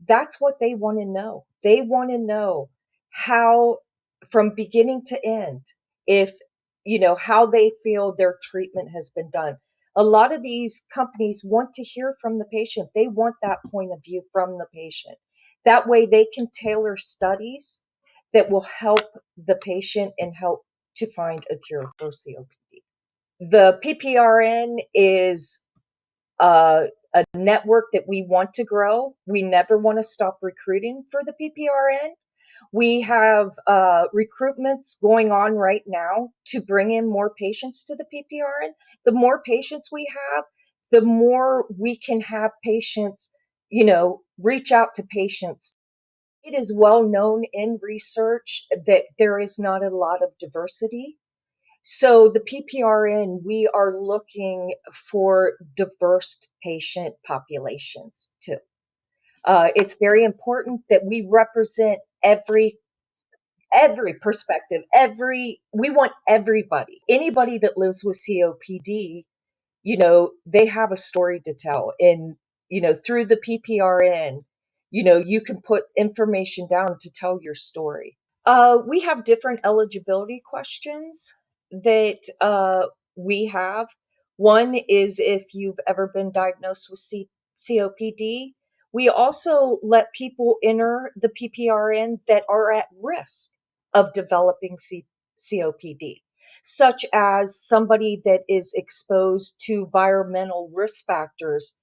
that's what they want to know. They want to know how, from beginning to end, if, how they feel their treatment has been done. A lot of these companies want to hear from the patient. They want that point of view from the patient. That way they can tailor studies that will help the patient and help to find a cure for COPD. The PPRN is a network that we want to grow. We never want to stop recruiting for the PPRN. We have recruitments going on right now to bring in more patients to the PPRN. The more patients we have, the more we can have patients, reach out to patients. It is well known in research that there is not a lot of diversity. So the PPRN, we are looking for diverse patient populations too. It's very important that we represent every perspective. We want everybody. Anybody that lives with COPD, they have a story to tell. And through the PPRN, you can put information down to tell your story. We have different eligibility questions that we have. One is if you've ever been diagnosed with COPD. We also let people enter the PPRN that are at risk of developing COPD, such as somebody that is exposed to environmental risk factors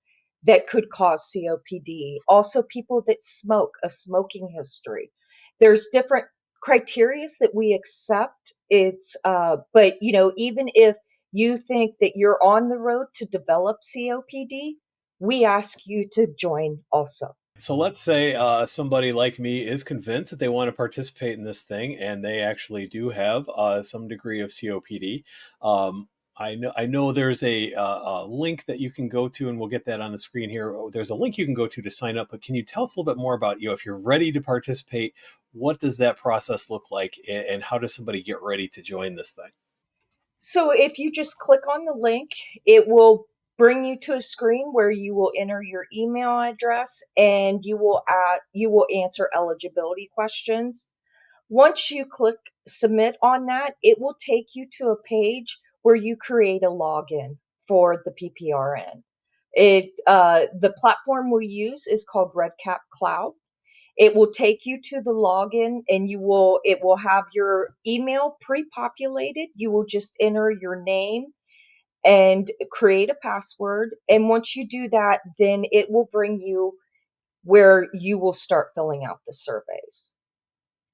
that could cause COPD. Also, people that smoke, a smoking history. There's different criterias that we accept. But even if you think that you're on the road to develop COPD, we ask you to join also. So let's say somebody like me is convinced that they want to participate in this thing, and they actually do have some degree of COPD. I know there's a link that you can go to, and we'll get that on the screen here. There's a link you can go to sign up, but can you tell us a little bit more about, if you're ready to participate, what does that process look like, and how does somebody get ready to join this thing? So if you just click on the link, it will bring you to a screen where you will enter your email address and you will answer eligibility questions. Once you click submit on that, it will take you to a page where you create a login for the PPRN. The platform we use is called RedCap Cloud. It will take you to the login and it will have your email pre-populated. You will just enter your name and create a password. And once you do that, then it will bring you where you will start filling out the surveys.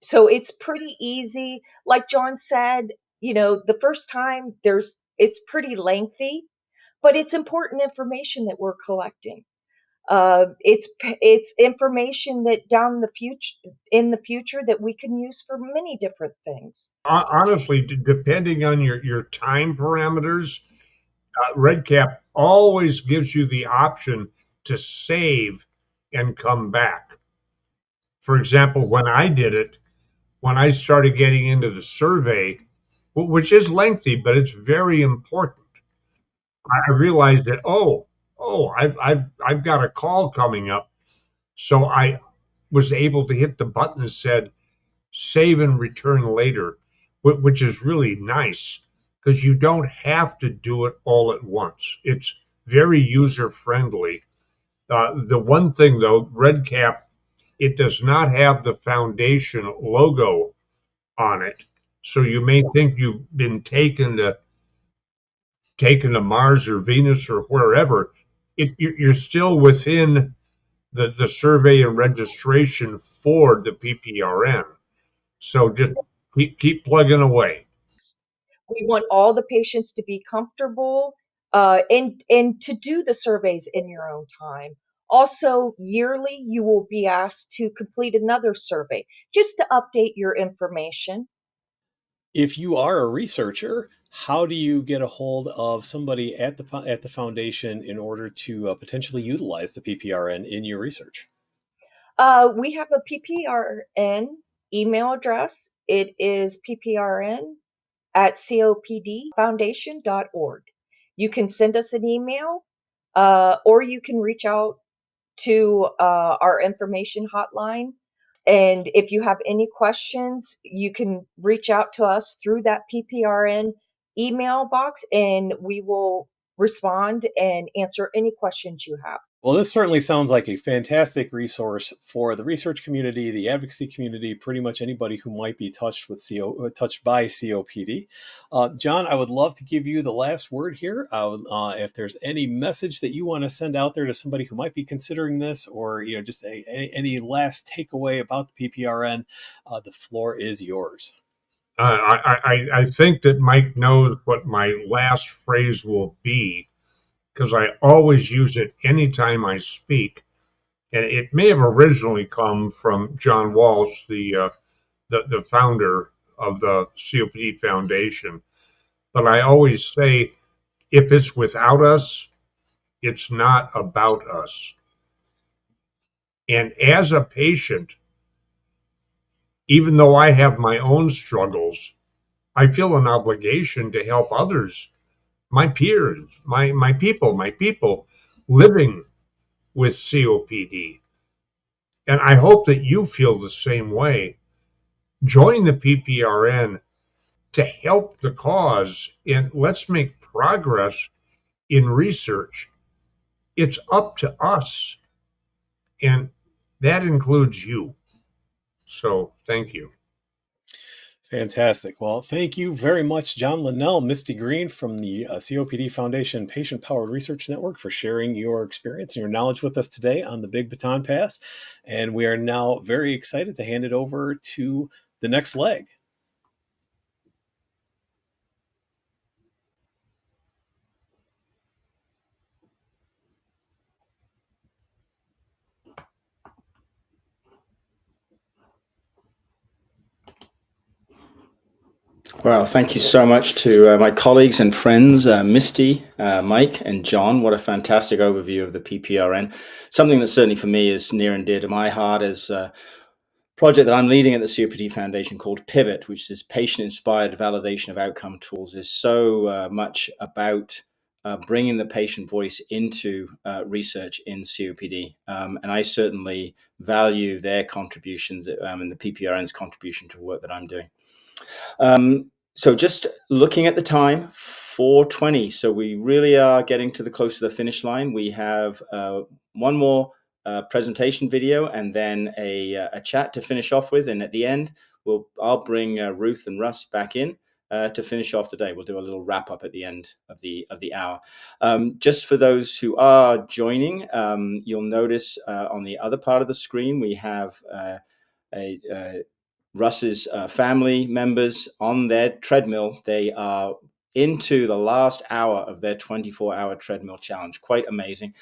So it's pretty easy. Like John said, the first time there's It's pretty lengthy, but it's important information that we're collecting. It's information that in the future that we can use for many different things. Honestly, depending on your time parameters, RedCap always gives you the option to save and come back. For example, when I did it, when I started getting into the survey, which is lengthy, but it's very important, I realized that, I've got a call coming up. So I was able to hit the button that said save and return later, which is really nice because you don't have to do it all at once. It's very user friendly. The one thing though, RedCap, it does not have the foundation logo on it. So you may think you've been taken to Mars or Venus or wherever. You're still within the survey and registration for the PPRN. So just keep plugging away. We want all the patients to be comfortable and to do the surveys in your own time. Also, yearly, you will be asked to complete another survey just to update your information. If you are a researcher, how do you get a hold of somebody at the foundation in order to potentially utilize the PPRN in your research? We have a PPRN email address. It is pprn@copdfoundation.org. You can send us an email, or you can reach out to our information hotline. And if you have any questions, you can reach out to us through that PPRN email box, and we will respond and answer any questions you have. Well, this certainly sounds like a fantastic resource for the research community, the advocacy community, pretty much anybody who might be touched by COPD. John, I would love to give you the last word here. If there's any message that you want to send out there to somebody who might be considering this, or just any last takeaway about the PPRN, the floor is yours. I think that Mike knows what my last phrase will be, because I always use it anytime I speak. And it may have originally come from John Walsh, the founder of the COPD Foundation. But I always say, if it's without us, it's not about us. And as a patient, even though I have my own struggles, I feel an obligation to help others, my peers, my people living with COPD. And I hope that you feel the same way. Join the PPRN to help the cause, and let's make progress in research. It's up to us, and that includes you. So thank you. Fantastic. Well, thank you very much, John Linnell, Misty Green from the COPD Foundation Patient Powered Research Network, for sharing your experience and your knowledge with us today on the Big Baton Pass. And we are now very excited to hand it over to the next leg. Well, thank you so much to my colleagues and friends, Misty, Mike, and John. What a fantastic overview of the PPRN. Something that certainly for me is near and dear to my heart is a project that I'm leading at the COPD Foundation called Pivot, which is patient-inspired validation of outcome tools. Is so much about bringing the patient voice into research in COPD. And I certainly value their contributions and the PPRN's contribution to the work that I'm doing. So just looking at the time, 4:20. So we really are getting to the close to the finish line. We have one more presentation video and then a chat to finish off with. And at the end, I'll bring Ruth and Russ back in to finish off the day. We'll do a little wrap up at the end of the hour. Just for those who are joining, you'll notice on the other part of the screen we have Russ's family members on their treadmill. They are into the last hour of their 24-hour treadmill challenge. Quite amazing.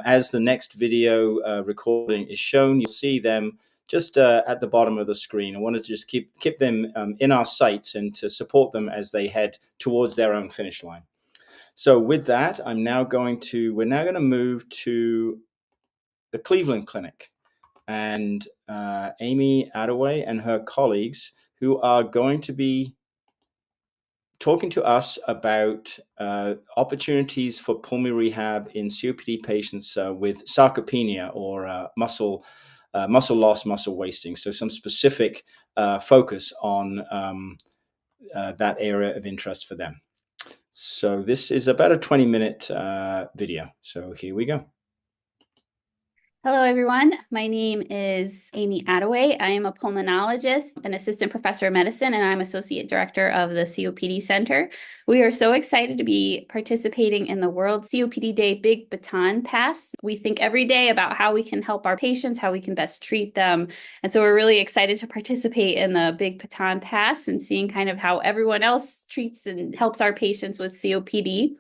As the next video recording is shown, you'll see them just at the bottom of the screen. I wanted to just keep them in our sights and to support them as they head towards their own finish line. So with that, we're now going to move to the Cleveland Clinic and Amy Attaway and her colleagues, who are going to be talking to us about opportunities for pulmonary rehab in COPD patients with sarcopenia or muscle loss, muscle wasting. So some specific focus on that area of interest for them. So this is about a 20-minute video. So here we go. Hello, everyone. My name is Amy Attaway. I am a pulmonologist, an assistant professor of medicine, and I'm associate director of the COPD Center. We are so excited to be participating in the World COPD Day Big Baton Pass. We think every day about how we can help our patients, how we can best treat them. And so we're really excited to participate in the Big Baton Pass and seeing kind of how everyone else treats and helps our patients with COPD.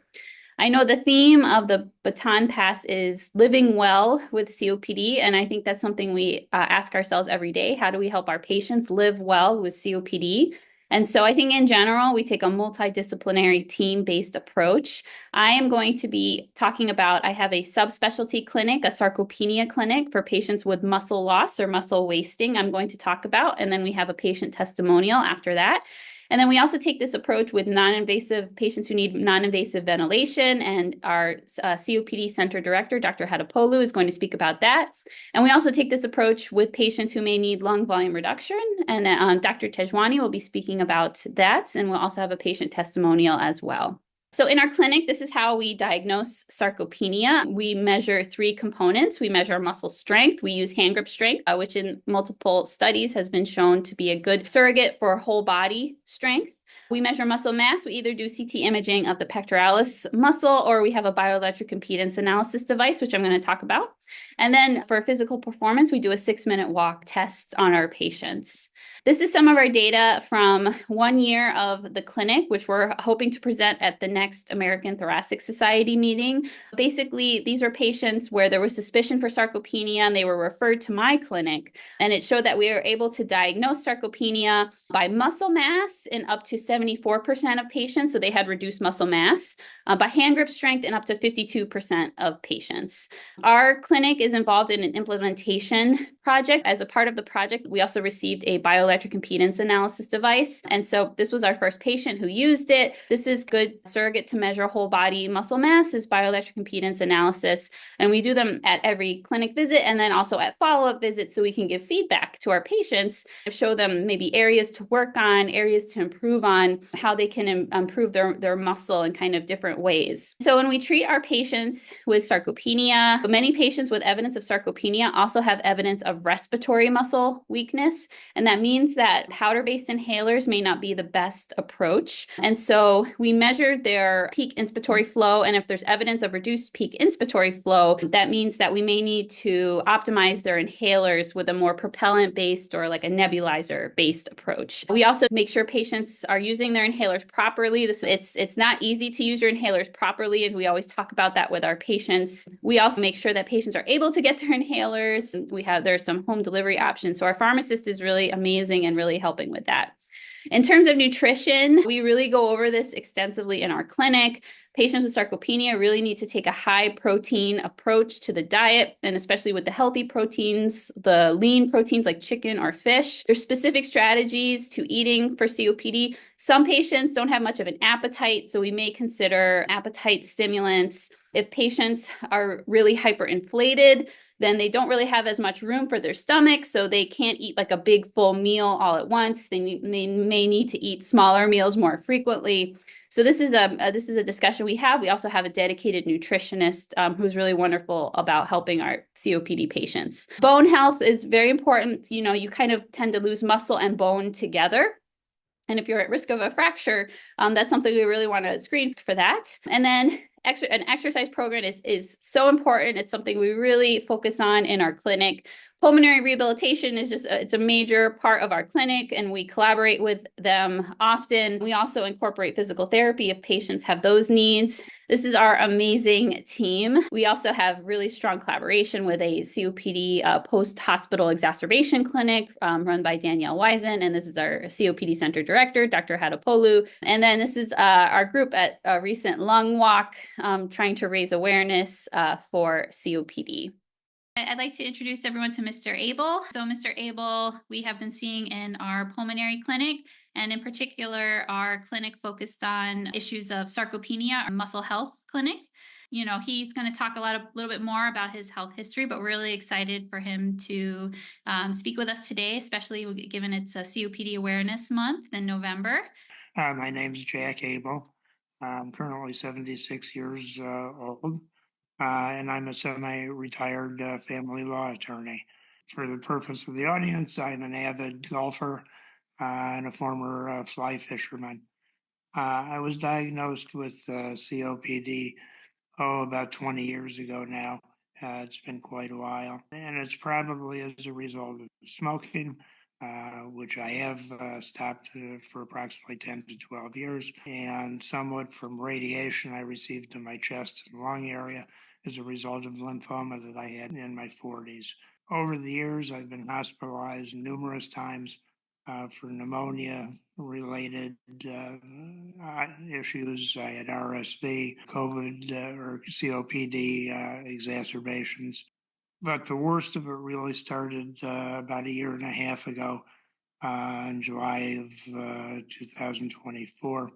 I know the theme of the Baton Pass is living well with COPD, and I think that's something we ask ourselves every day. How do we help our patients live well with COPD? And so I think in general, we take a multidisciplinary team-based approach. I am going to be talking about, I have a subspecialty clinic, a sarcopenia clinic for patients with muscle loss or muscle wasting I'm going to talk about, and then we have a patient testimonial after that. And then we also take this approach with non-invasive patients who need non-invasive ventilation, and our COPD Center Director, Dr. Hadapolu, is going to speak about that. And we also take this approach with patients who may need lung volume reduction, and Dr. Tejwani will be speaking about that, and we'll also have a patient testimonial as well. So in our clinic, this is how we diagnose sarcopenia. We measure 3 components. We measure muscle strength. We use hand grip strength, which in multiple studies has been shown to be a good surrogate for whole body strength. We measure muscle mass. We either do CT imaging of the pectoralis muscle, or we have a bioelectric impedance analysis device, which I'm going to talk about. And then for physical performance, we do a 6-minute walk test on our patients. This is some of our data from 1 year of the clinic, which we're hoping to present at the next American Thoracic Society meeting. Basically, these are patients where there was suspicion for sarcopenia, and they were referred to my clinic. And it showed that we were able to diagnose sarcopenia by muscle mass in up to 74% of patients, so they had reduced muscle mass, by hand grip strength in up to 52% of patients. Our clinic is involved in an implementation project. As a part of the project, we also received a bioelectric impedance analysis device. And so this was our first patient who used it. This is good surrogate to measure whole body muscle mass, is bioelectric impedance analysis. And we do them at every clinic visit and then also at follow-up visits, so we can give feedback to our patients, show them maybe areas to work on, areas to improve on, how they can improve their muscle in kind of different ways. So when we treat our patients with sarcopenia, many patients with evidence of sarcopenia also have evidence of respiratory muscle weakness. And that means that powder-based inhalers may not be the best approach. And so we measured their peak inspiratory flow. And if there's evidence of reduced peak inspiratory flow, that means that we may need to optimize their inhalers with a more propellant-based or like a nebulizer-based approach. We also make sure patients are using their inhalers properly. It's not easy to use your inhalers properly, as we always talk about that with our patients. We also make sure that patients are able to get their inhalers. There's some home delivery options. So our pharmacist is really amazing and really helping with that. In terms of nutrition, we really go over this extensively in our clinic. Patients with sarcopenia really need to take a high protein approach to the diet, and especially with the healthy proteins, the lean proteins like chicken or fish. There's specific strategies to eating for COPD. Some patients don't have much of an appetite, so we may consider appetite stimulants. If patients are really hyperinflated, then they don't really have as much room for their stomach, so they can't eat like a big full meal all at once. They may need to eat smaller meals more frequently. So this is a discussion we have. We also have a dedicated nutritionist who's really wonderful about helping our COPD patients. Bone health is very important. You know, you kind of tend to lose muscle and bone together. And if you're at risk of a fracture, that's something we really want to screen for that. And then an exercise program is so important. It's something we really focus on in our clinic. Pulmonary rehabilitation is it's a major part of our clinic, and we collaborate with them often. We also incorporate physical therapy if patients have those needs. This is our amazing team. We also have really strong collaboration with a COPD post-hospital exacerbation clinic run by Danielle Wiesen, and this is our COPD Center Director, Dr. Hadapolu. And then this is our group at a recent lung walk trying to raise awareness for COPD. I'd like to introduce everyone to Mr. Abel. So Mr. Abel, we have been seeing in our pulmonary clinic, and in particular, our clinic focused on issues of sarcopenia, our muscle health clinic. You know, he's going to talk a little bit more about his health history, but we're really excited for him to speak with us today, especially given it's a COPD Awareness Month in November. My name's Jack Abel. I'm currently 76 years old. And I'm a semi-retired family law attorney. For the purpose of the audience, I'm an avid golfer and a former fly fisherman. I was diagnosed with COPD, about 20 years ago now. It's been quite a while. And it's probably as a result of smoking, which I have stopped for approximately 10 to 12 years, and somewhat from radiation I received in my chest and lung area as a result of lymphoma that I had in my 40s. Over the years, I've been hospitalized numerous times for pneumonia-related issues. I had RSV, COVID, or COPD exacerbations. But the worst of it really started about a year and a half ago in July of 2024,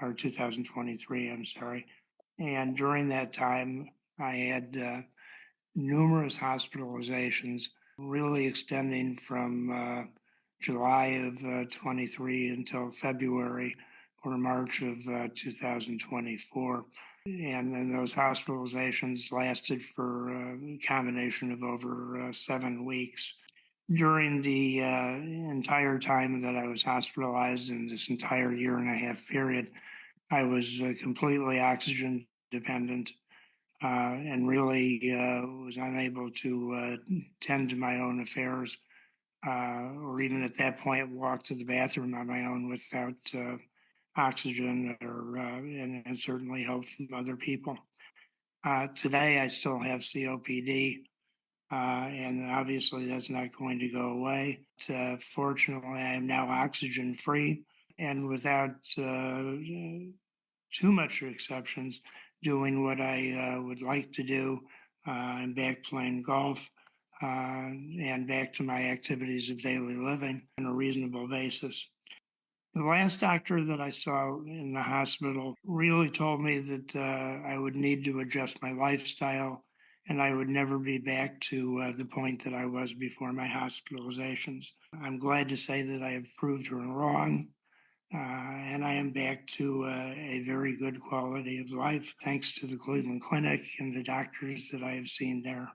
or 2023, I'm sorry. And during that time, I had numerous hospitalizations, really extending from July of 23 until February or March of 2024. And then those hospitalizations lasted for a combination of over 7 weeks. During the entire time that I was hospitalized in this entire year and a half period, I was completely oxygen dependent and really was unable to tend to my own affairs or even at that point walk to the bathroom on my own without oxygen or and certainly help from other people. Today, I still have COPD, and obviously that's not going to go away. Fortunately, I am now oxygen free and without too much exceptions, doing what I would like to do. I'm back playing golf and back to my activities of daily living on a reasonable basis. The last doctor that I saw in the hospital really told me that I would need to adjust my lifestyle and I would never be back to the point that I was before my hospitalizations. I'm glad to say that I have proved her wrong, and I am back to a very good quality of life thanks to the Cleveland Clinic and the doctors that I have seen there.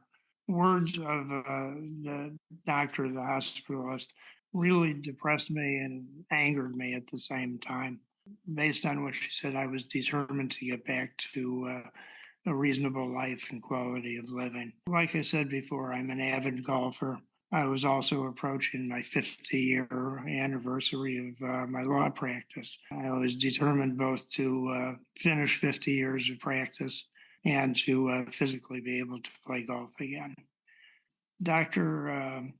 Words of the doctor, the hospitalist, really depressed me and angered me at the same time. Based on what she said, I was determined to get back to a reasonable life and quality of living. Like I said before, I'm an avid golfer. I was also approaching my 50-year anniversary of my law practice. I was determined both to finish 50 years of practice and to physically be able to play golf again. Dr.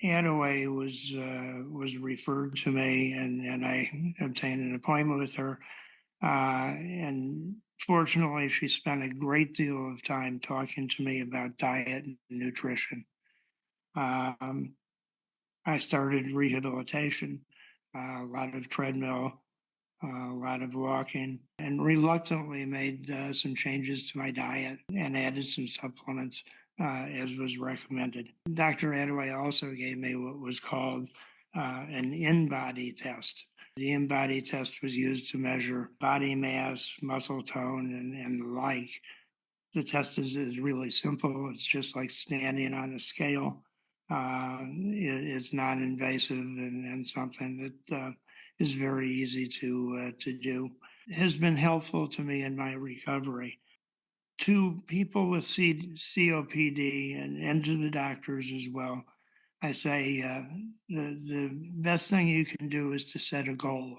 Attaway was referred to me, and I obtained an appointment with her. And fortunately, she spent a great deal of time talking to me about diet and nutrition. I started rehabilitation, a lot of treadmill, a lot of walking, and reluctantly made some changes to my diet and added some supplements as was recommended. Dr. Attaway also gave me what was called an in-body test. The in-body test was used to measure body mass, muscle tone, and the like. The test is really simple. It's just like standing on a scale. It's non-invasive and something that is very easy to do. It has been helpful to me in my recovery. To people with COPD and to the doctors as well, I say the best thing you can do is to set a goal.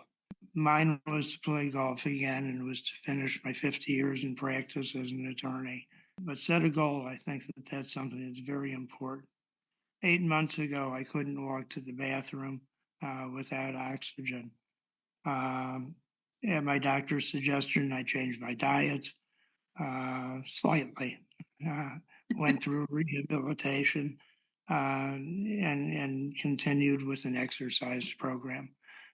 Mine was to play golf again and was to finish my 50 years in practice as an attorney. But set a goal. I think that that's something that's very important. 8 months ago, I couldn't walk to the bathroom without oxygen. At my doctor's suggestion, I changed my diet slightly. Went through rehabilitation and continued with an exercise program.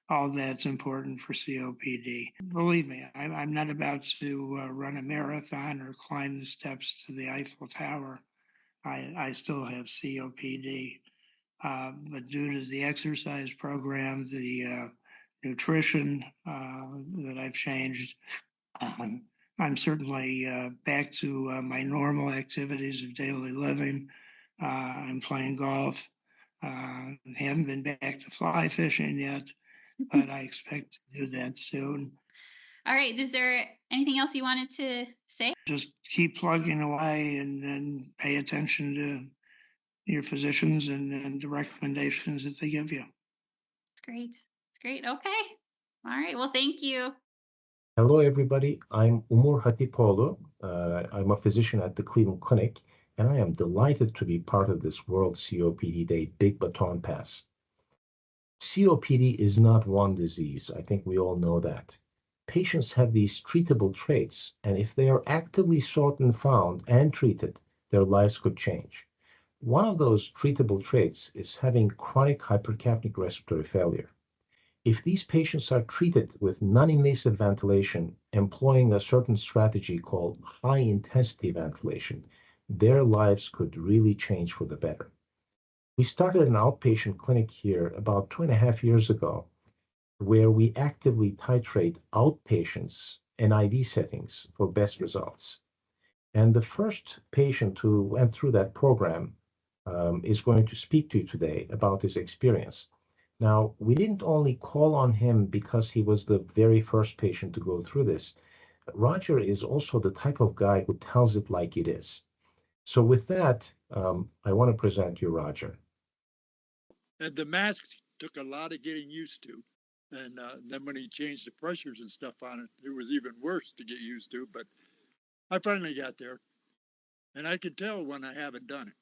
All that's important for COPD. Believe me, I'm not about to run a marathon or climb the steps to the Eiffel Tower. I still have COPD. But due to the exercise program, the nutrition that I've changed, I'm certainly back to my normal activities of daily living. I'm playing golf. Haven't been back to fly fishing yet, but I expect to do that soon. All right. Is there anything else you wanted to say? Just keep plugging away and pay attention to your physicians and the recommendations that they give you. It's great. It's great. Okay. All right. Well, thank you. Hello, everybody. I'm Umur Hatipoğlu. I'm a physician at the Cleveland Clinic, and I am delighted to be part of this World COPD Day Big Baton Pass. COPD is not one disease. I think we all know that. Patients have these treatable traits, and if they are actively sought and found and treated, their lives could change. One of those treatable traits is having chronic hypercapnic respiratory failure. If these patients are treated with non-invasive ventilation, employing a certain strategy called high-intensity ventilation, their lives could really change for the better. We started an outpatient clinic here about 2.5 years ago, where we actively titrate outpatients in IV settings for best results. And the first patient who went through that program is going to speak to you today about his experience. Now, we didn't only call on him because he was the very first patient to go through this. Roger is also the type of guy who tells it like it is. So with that, I want to present you Roger. And the mask took a lot of getting used to. And then when he changed the pressures and stuff on it, it was even worse to get used to. But I finally got there. And I can tell when I haven't done it.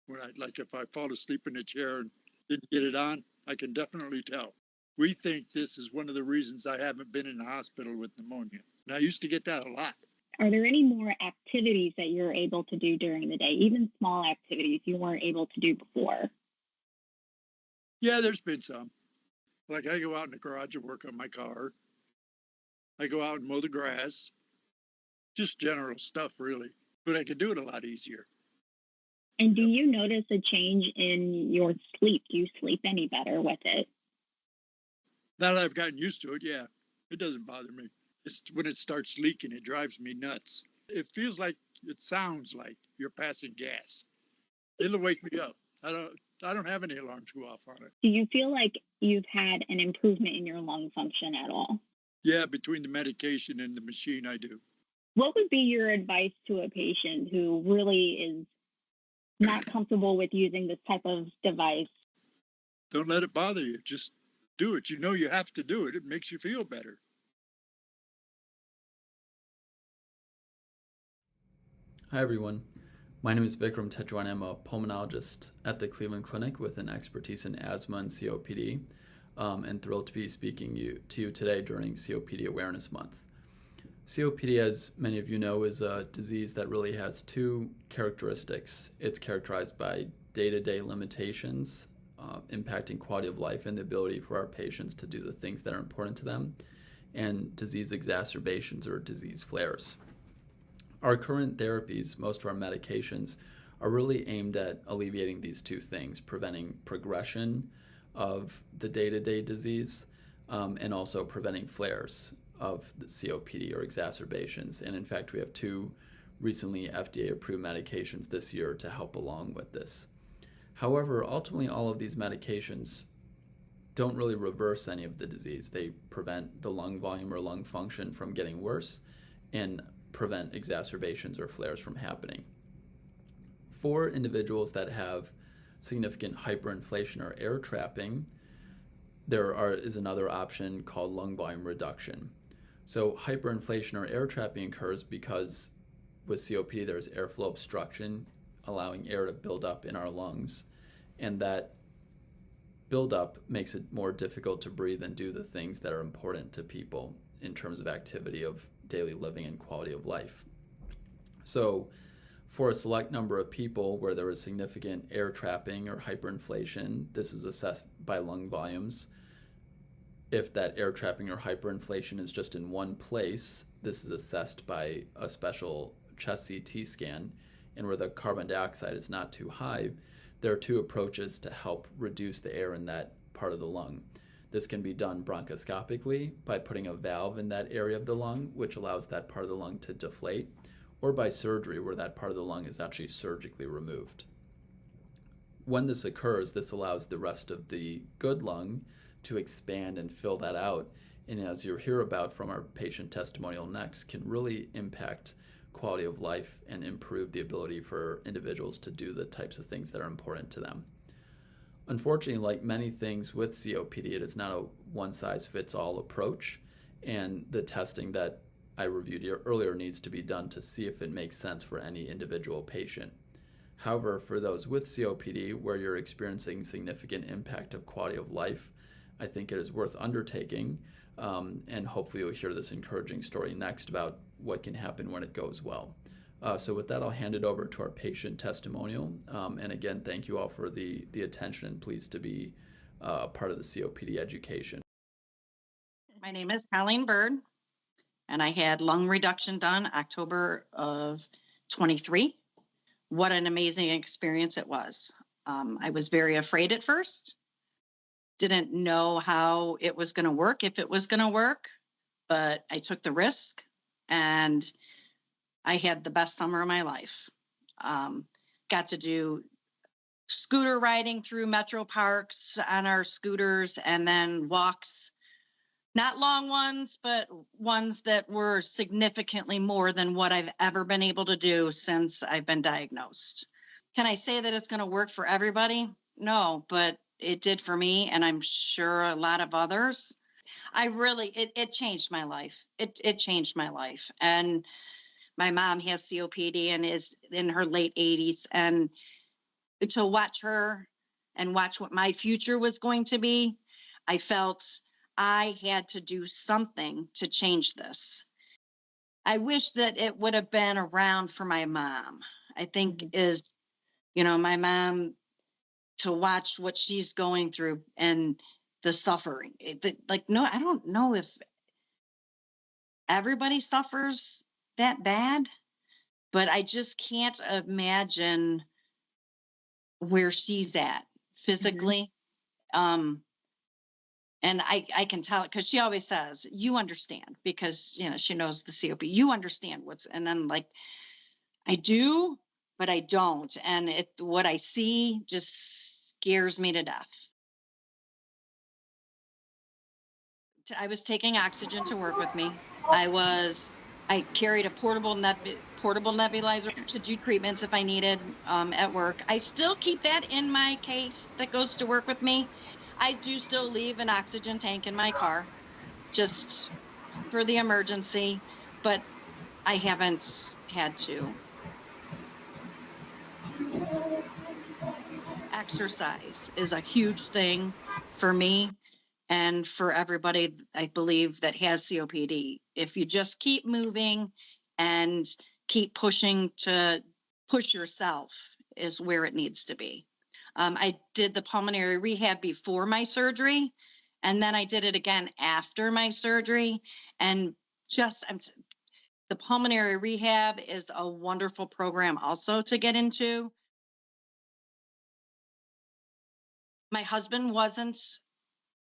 When if I fall asleep in a chair and didn't get it on, I can definitely tell. We think this is one of the reasons I haven't been in the hospital with pneumonia. And I used to get that a lot. Are there any more activities that you're able to do during the day, even small activities you weren't able to do before? Yeah, there's been some. Like I go out in the garage and work on my car. I go out and mow the grass. Just general stuff, really. But I can do it a lot easier. And do you notice a change in your sleep? Do you sleep any better with it? Now that I've gotten used to it, yeah, it doesn't bother me. It's when it starts leaking, it drives me nuts. It feels like, it sounds like you're passing gas. It'll wake me up. I don't have any alarms go off on it. Do you feel like you've had an improvement in your lung function at all? Yeah, between the medication and the machine, I do. What would be your advice to a patient who really is not comfortable with using this type of device? Don't let it bother you. Just do it. You know you have to do it. It makes you feel better. Hi, everyone. My name is Vikram Tejwan. I'm a pulmonologist at the Cleveland Clinic with an expertise in asthma and COPD, and thrilled to be speaking to you today during COPD Awareness Month. COPD, as many of you know, is a disease that really has two characteristics. It's characterized by day-to-day limitations, impacting quality of life and the ability for our patients to do the things that are important to them, and disease exacerbations or disease flares. Our current therapies, most of our medications, are really aimed at alleviating these two things, preventing progression of the day-to-day disease, and also preventing flares of the COPD or exacerbations. And in fact, we have two recently FDA-approved medications this year to help along with this. However, ultimately, all of these medications don't really reverse any of the disease. They prevent the lung volume or lung function from getting worse and prevent exacerbations or flares from happening. For individuals that have significant hyperinflation or air trapping, is another option called lung volume reduction. So hyperinflation or air trapping occurs because with COPD there's airflow obstruction, allowing air to build up in our lungs, and that buildup makes it more difficult to breathe and do the things that are important to people in terms of activity of daily living and quality of life. So for a select number of people where there is significant air trapping or hyperinflation, this is assessed by lung volumes. If that air trapping or hyperinflation is just in one place, this is assessed by a special chest CT scan, and where the carbon dioxide is not too high, there are two approaches to help reduce the air in that part of the lung. This can be done bronchoscopically by putting a valve in that area of the lung, which allows that part of the lung to deflate, or by surgery, where that part of the lung is actually surgically removed. When this occurs, this allows the rest of the good lung to expand and fill that out, and as you'll hear about from our patient testimonial next, can really impact quality of life and improve the ability for individuals to do the types of things that are important to them. Unfortunately, like many things with COPD, it is not a one-size-fits-all approach, and the testing that I reviewed earlier needs to be done to see if it makes sense for any individual patient. However, for those with COPD, where you're experiencing significant impact of quality of life, I think it is worth undertaking, and hopefully you'll hear this encouraging story next about what can happen when it goes well. So with that, I'll hand it over to our patient testimonial. And again, thank you all for the attention, and pleased to be part of the COPD education. My name is Colleen Bird, and I had lung reduction done October of 23. What an amazing experience it was. I was very afraid at first. Didn't know how it was going to work, if it was going to work, but I took the risk, and I had the best summer of my life. Got to do scooter riding through metro parks on our scooters, and then walks, not long ones, but ones that were significantly more than what I've ever been able to do since I've been diagnosed. Can I say that it's going to work for everybody? No, but it did for me, and I'm sure a lot of others. It changed my life. It changed my life. And my mom has COPD and is in her late 80s. And to watch her and watch what my future was going to be, I felt I had to do something to change this. I wish that it would have been around for my mom. I think my mom, to watch what she's going through and the suffering. I don't know if everybody suffers that bad, but I just can't imagine where she's at physically. And I can tell it because she always says, you understand, because, she knows the COPD, you understand and I'm like, I do, but I don't. And what I see just scares me to death. I was taking oxygen to work with me. I carried a portable nebulizer to do treatments if I needed at work. I still keep that in my case that goes to work with me. I do still leave an oxygen tank in my car just for the emergency, but I haven't had to. Exercise is a huge thing for me and for everybody, I believe, that has COPD. If you just keep moving and keep pushing to push yourself is where it needs to be. I did the pulmonary rehab before my surgery, and then I did it again after my surgery. And the pulmonary rehab is a wonderful program also to get into. My husband wasn't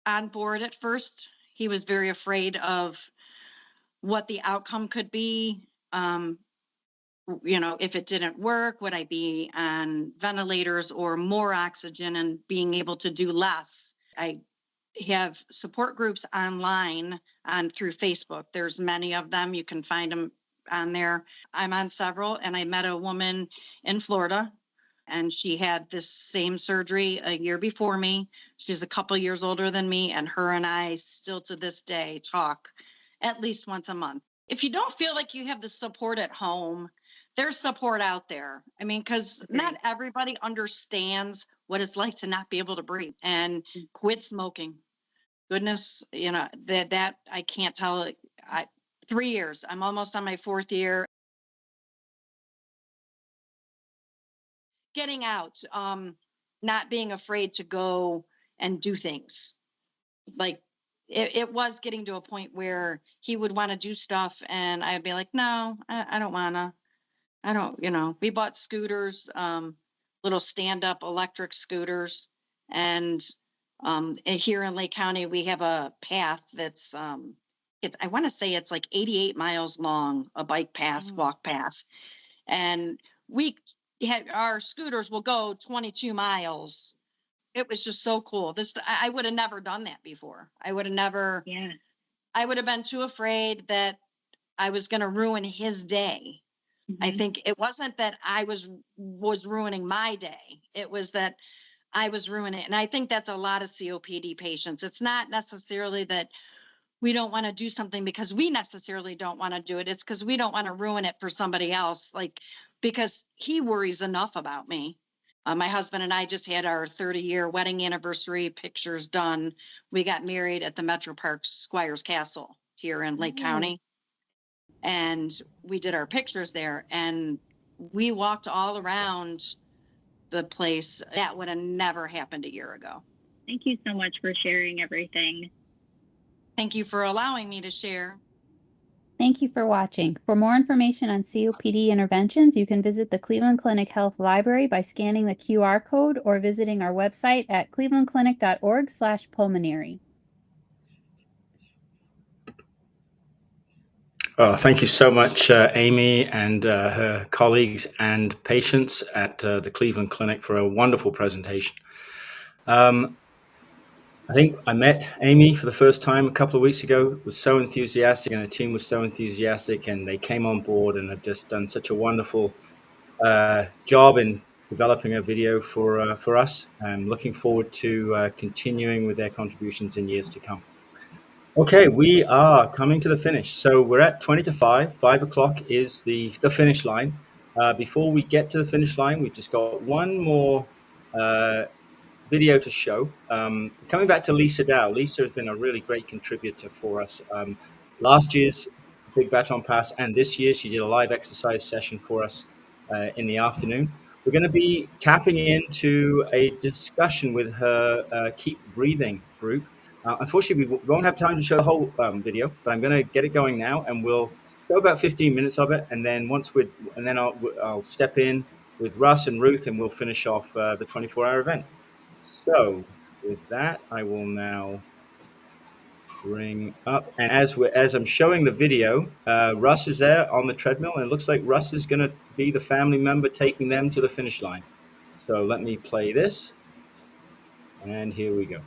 on board at first. He was very afraid of what the outcome could be. If it didn't work, would I be on ventilators or more oxygen and being able to do less? I have support groups online through Facebook. There's many of them. You can find them on there. I'm on several, and I met a woman in Florida and she had this same surgery a year before me. She's a couple years older than me, and her and I still to this day talk at least once a month. If you don't feel like you have the support at home, there's support out there. I mean, because not everybody understands what it's like to not be able to breathe and quit smoking. Goodness, you know, that I can't tell. 3 years. I'm almost on my 4th year. Getting out, not being afraid to go and do things. Like it was getting to a point where he would want to do stuff and I'd be like, no, I don't wanna. I don't, you know, we bought scooters, little stand-up electric scooters. And here in Lake County, we have a path that's I want to say it's like 88 miles long, a bike path, walk path. And we had our scooters will go 22 miles. It was just so cool. I would have never done that before. I would have never, I would have been too afraid that I was going to ruin his day. I think it wasn't that I was ruining my day. It was that I was ruining it. And I think that's a lot of COPD patients. It's not necessarily that we don't want to do something because we necessarily don't want to do it. It's because we don't want to ruin it for somebody else. Like, because he worries enough about me. My husband and I just had our 30-year wedding anniversary pictures done. We got married at the Metro Parks Squires Castle here in Lake County. And we did our pictures there and we walked all around the place. That would have never happened a year ago. Thank you so much for sharing everything. Thank you for allowing me to share. Thank you for watching. For more information on COPD interventions, you can visit the Cleveland Clinic Health Library by scanning the QR code or visiting our website at clevelandclinic.org/pulmonary. Thank you so much, Amy and her colleagues and patients at the Cleveland Clinic for a wonderful presentation. I think I met Amy for the first time a couple of weeks ago, was so enthusiastic and the team was so enthusiastic and they came on board and have just done such a wonderful job in developing a video for us. I'm looking forward to continuing with their contributions in years to come. Okay, we are coming to the finish. So we're at 20 to 5. 5 o'clock is the finish line. Before we get to the finish line, we've just got one more video to show. Coming back to Lisa Dow. Lisa has been a really great contributor for us. Last year's Big Baton Pass and this year she did a live exercise session for us in the afternoon. We're going to be tapping into a discussion with her Keep Breathing group. Unfortunately, we won't have time to show the whole video, but I'm going to get it going now, and we'll go about 15 minutes of it, and then I'll step in with Russ and Ruth, and we'll finish off the 24-hour event. So with that, I will now bring up, and as I'm showing the video, Russ is there on the treadmill, and it looks like Russ is going to be the family member taking them to the finish line. So let me play this, and here we go.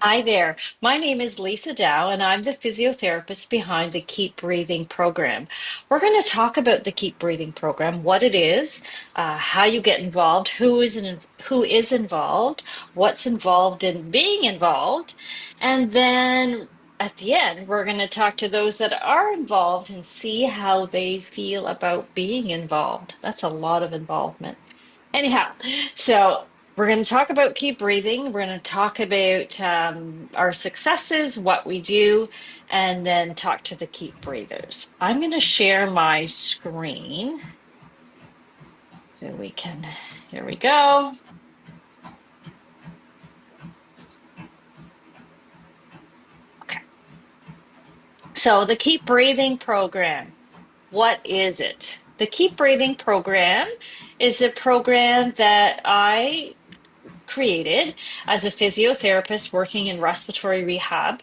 Hi there. My name is Lisa Dow, and I'm the physiotherapist behind the Keep Breathing program. We're going to talk about the Keep Breathing program, what it is, how you get involved, who is involved, what's involved in being involved, and then at the end, we're going to talk to those that are involved and see how they feel about being involved. That's a lot of involvement. Anyhow, so we're going to talk about Keep Breathing. We're going to talk about our successes, what we do, and then talk to the Keep Breathers. I'm going to share my screen so we can, here we go. Okay. So the Keep Breathing program, what is it? The Keep Breathing program is a program that I created as a physiotherapist working in respiratory rehab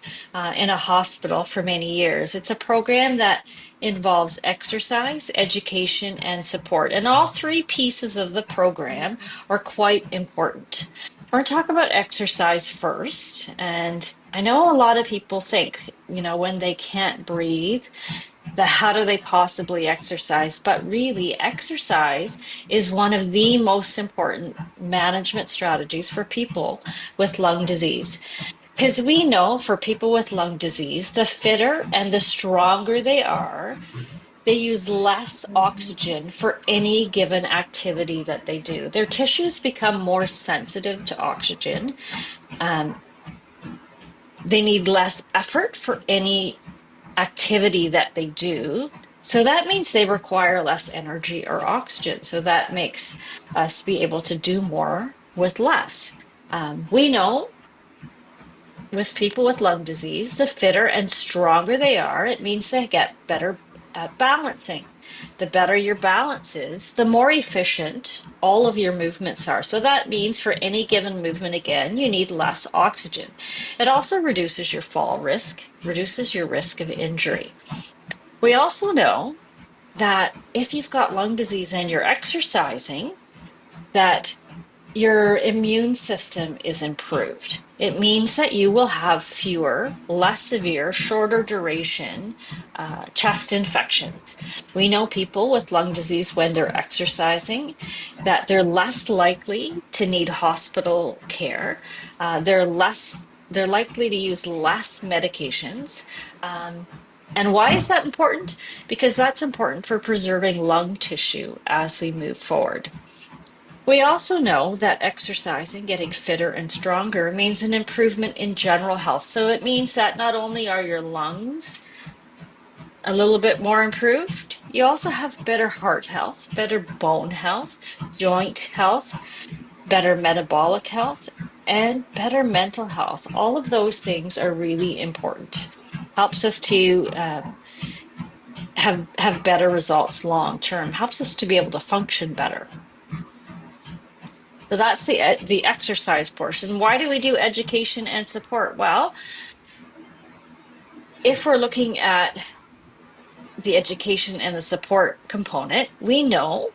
in a hospital for many years. It's a program that involves exercise, education, and support. And all three pieces of the program are quite important. We're going to talk about exercise first. And I know a lot of people think, when they can't breathe, how do they possibly exercise? But really, exercise is one of the most important management strategies for people with lung disease. Because we know for people with lung disease, the fitter and the stronger they are, they use less oxygen for any given activity that they do. Their tissues become more sensitive to oxygen. Um, they need less effort for any activity that they do. So that means they require less energy or oxygen. So that makes us be able to do more with less. We know with people with lung disease, the fitter and stronger they are, it means they get better at balancing. The better your balance is, the more efficient all of your movements are. So that means for any given movement, again, you need less oxygen. It also reduces your fall risk, reduces your risk of injury. We also know that if you've got lung disease and you're exercising, that your immune system is improved. It means that you will have fewer, less severe, shorter duration chest infections. We know people with lung disease when they're exercising that they're less likely to need hospital care. They're likely to use less medications. And why is that important? Because that's important for preserving lung tissue as we move forward. We also know that exercising, getting fitter and stronger, means an improvement in general health. So it means that not only are your lungs a little bit more improved, you also have better heart health, better bone health, joint health, better metabolic health, and better mental health. All of those things are really important. Helps us to have better results long term, helps us to be able to function better. So that's the exercise portion. Why do we do education and support? Well, if we're looking at the education and the support component, we know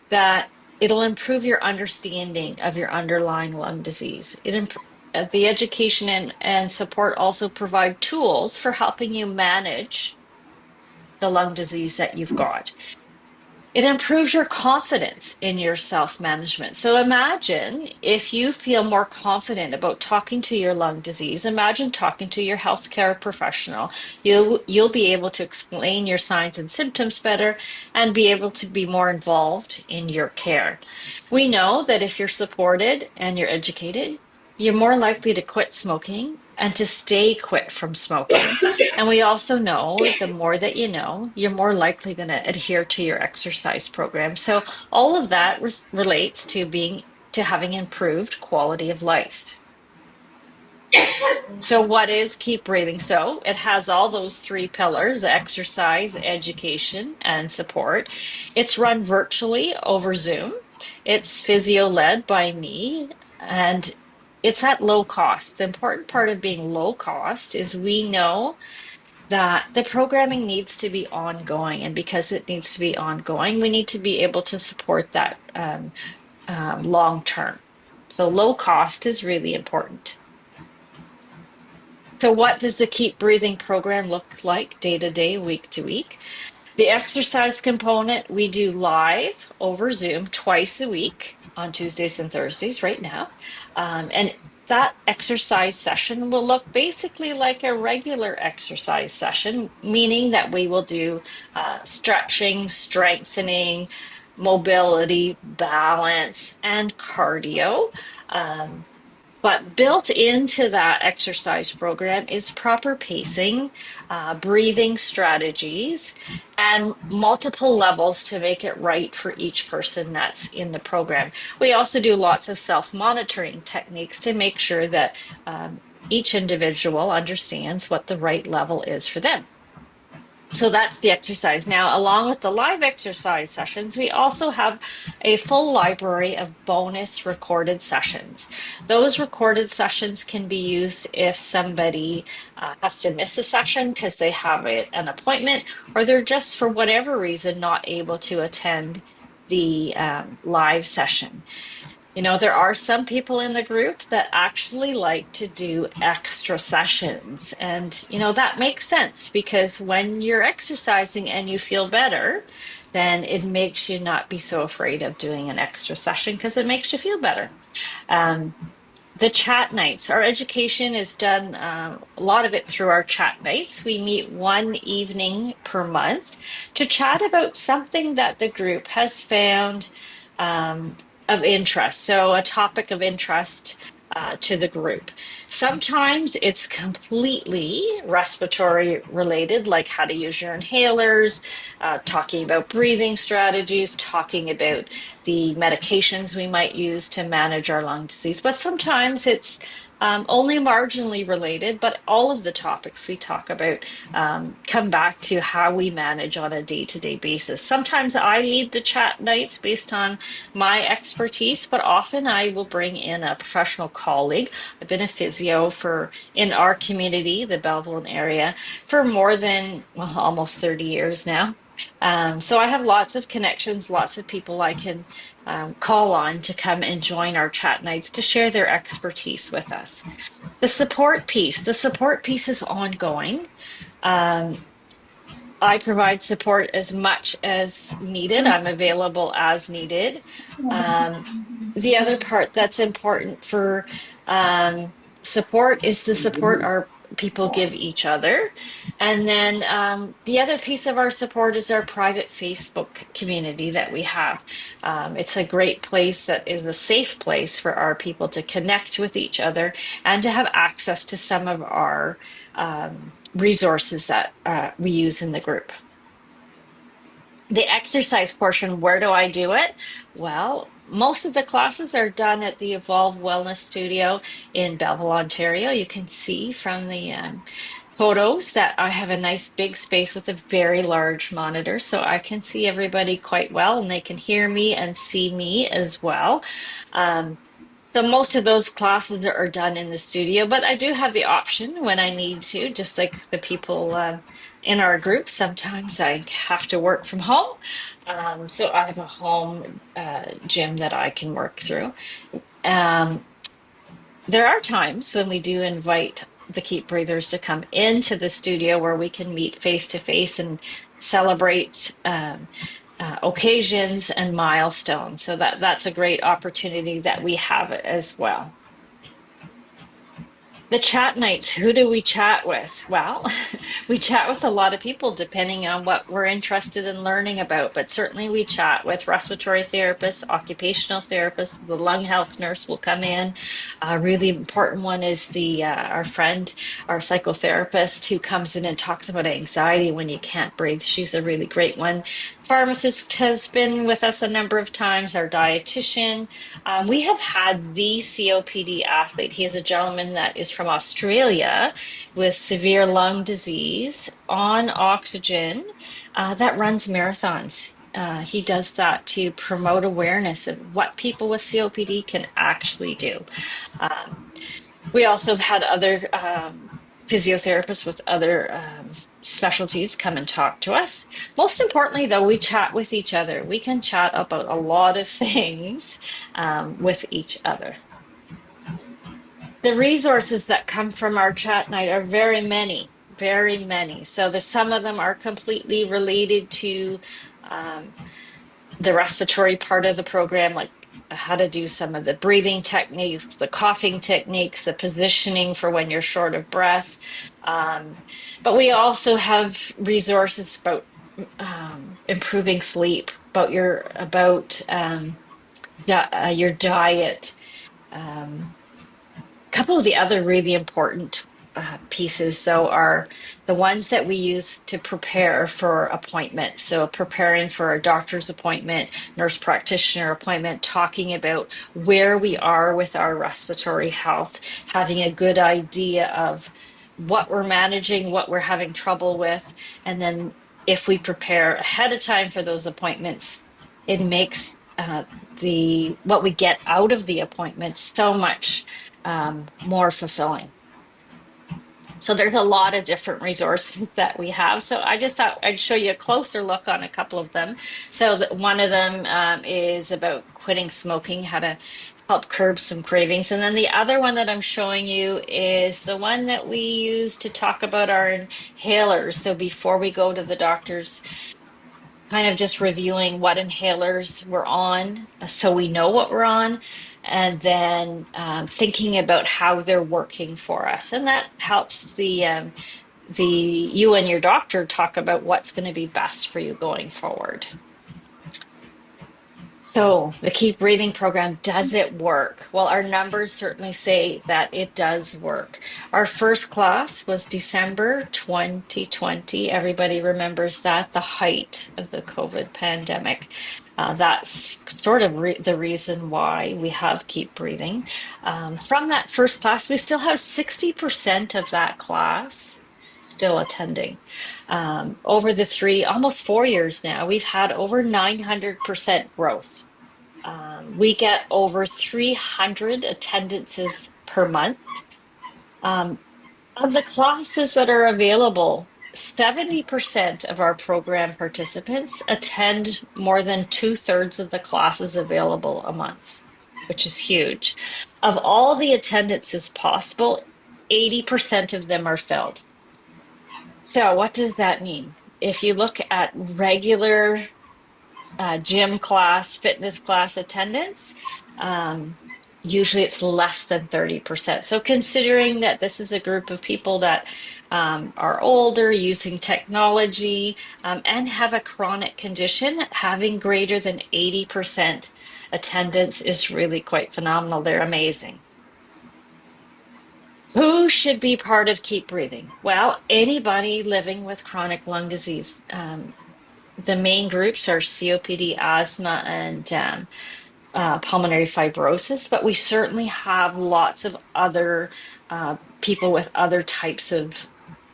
that it'll improve your understanding of your underlying lung disease. The education and support also provide tools for helping you manage the lung disease that you've got. It improves your confidence in your self-management. So imagine if you feel more confident about talking to your lung disease, imagine talking to your healthcare professional. You'll be able to explain your signs and symptoms better and be able to be more involved in your care. We know that if you're supported and you're educated, you're more likely to quit smoking and to stay quit from smoking. And we also know the more that you know, you're more likely going to adhere to your exercise program. So all of that relates to having improved quality of life. So what is Keep Breathing? So it has all those three pillars: exercise, education, and support. It's run virtually over Zoom. It's physio led by me, and it's at low cost. The important part of being low cost is we know that the programming needs to be ongoing. And because it needs to be ongoing, we need to be able to support that long term. So low cost is really important. So what does the Keep Breathing program look like day to day, week to week? The exercise component, we do live over Zoom twice a week on Tuesdays and Thursdays right now. And that exercise session will look basically like a regular exercise session, meaning that we will do stretching, strengthening, mobility, balance, and cardio. But built into that exercise program is proper pacing, breathing strategies, and multiple levels to make it right for each person that's in the program. We also do lots of self-monitoring techniques to make sure that each individual understands what the right level is for them. So that's the exercise. Now, along with the live exercise sessions, we also have a full library of bonus recorded sessions. Those recorded sessions can be used if somebody has to miss a session because they have an appointment, or they're just, for whatever reason, not able to attend the live session. There are some people in the group that actually like to do extra sessions. And, that makes sense because when you're exercising and you feel better, then it makes you not be so afraid of doing an extra session because it makes you feel better. Um, the chat nights, our education is done, a lot of it through our chat nights. We meet one evening per month to chat about something that the group has found of interest. So, a topic of interest to the group. Sometimes it's completely respiratory related, like how to use your inhalers, talking about breathing strategies, talking about the medications we might use to manage our lung disease. But sometimes it's only marginally related, but all of the topics we talk about come back to how we manage on a day-to-day basis. Sometimes I lead the chat nights based on my expertise, but often I will bring in a professional colleague. I've been a physio in our community, the Baton area, for more than, well, almost 30 years now. So I have lots of connections, lots of people I can call on to come and join our chat nights to share their expertise with us. The support piece is ongoing. I provide support as much as needed. I'm available as needed. The other part that's important for support is the support our people give each other. And then the other piece of our support is our private Facebook community that we have. It's a great place that is a safe place for our people to connect with each other and to have access to some of our resources that we use in the group. The exercise portion, where do I do it? Well, most of the classes are done at the Evolve Wellness Studio in Belleville, Ontario. You can see from the photos that I have a nice big space with a very large monitor, so I can see everybody quite well, and they can hear me and see me as well. So most of those classes are done in the studio, but I do have the option when I need to, just like the people in our group. Sometimes I have to work from home. So I have a home gym that I can work through. Um, there are times when we do invite the Keep Breathers to come into the studio where we can meet face to face and celebrate occasions and milestones. So that's a great opportunity that we have as well. The chat nights, who do we chat with? Well, we chat with a lot of people depending on what we're interested in learning about, but certainly we chat with respiratory therapists, occupational therapists, the lung health nurse will come in. A really important one is our friend, our psychotherapist who comes in and talks about anxiety when you can't breathe. She's a really great one. Pharmacist has been with us a number of times, our dietitian. We have had the COPD athlete. He is a gentleman that is from Australia with severe lung disease on oxygen that runs marathons. He does that to promote awareness of what people with COPD can actually do. We also have had other physiotherapists with other specialties come and talk to us. Most importantly, though, we chat with each other. We can chat about a lot of things with each other. The resources that come from our chat night are very many, very many. So some of them are completely related to the respiratory part of the program, like how to do some of the breathing techniques, the coughing techniques, the positioning for when you're short of breath. But we also have resources about improving sleep, about your diet. A couple of the other really important pieces, though, are the ones that we use to prepare for appointments. So preparing for a doctor's appointment, nurse practitioner appointment, talking about where we are with our respiratory health, having a good idea of what we're managing, what we're having trouble with. And then if we prepare ahead of time for those appointments, it makes what we get out of the appointment so much more fulfilling. So there's a lot of different resources that we have. So I just thought I'd show you a closer look on a couple of them. So one of them is about quitting smoking, how to help curb some cravings. And then the other one that I'm showing you is the one that we use to talk about our inhalers. So before we go to the doctors, kind of just reviewing what inhalers we're on so we know what we're on, and then thinking about how they're working for us. And that helps you and your doctor talk about what's going to be best for you going forward. So the Keep Breathing program, does it work? Well, our numbers certainly say that it does work. Our first class was December 2020. Everybody remembers that, the height of the COVID pandemic. That's sort of the reason why we have Keep Breathing. From that first class, we still have 60% of that class still attending. Over the almost 4 years now, we've had over 900% growth. We get over 300 attendances per month. Of the classes that are available, 70% of our program participants attend more than 2/3 of the classes available a month, which is huge. Of all the attendances possible, 80% of them are filled. So what does that mean? If you look at regular gym class, fitness class attendance, usually it's less than 30%. So considering that this is a group of people that are older, using technology, and have a chronic condition, having greater than 80% attendance is really quite phenomenal. They're amazing. Who should be part of Keep Breathing? Well, anybody living with chronic lung disease. The main groups are COPD, asthma, and pulmonary fibrosis, but we certainly have lots of other people with other types of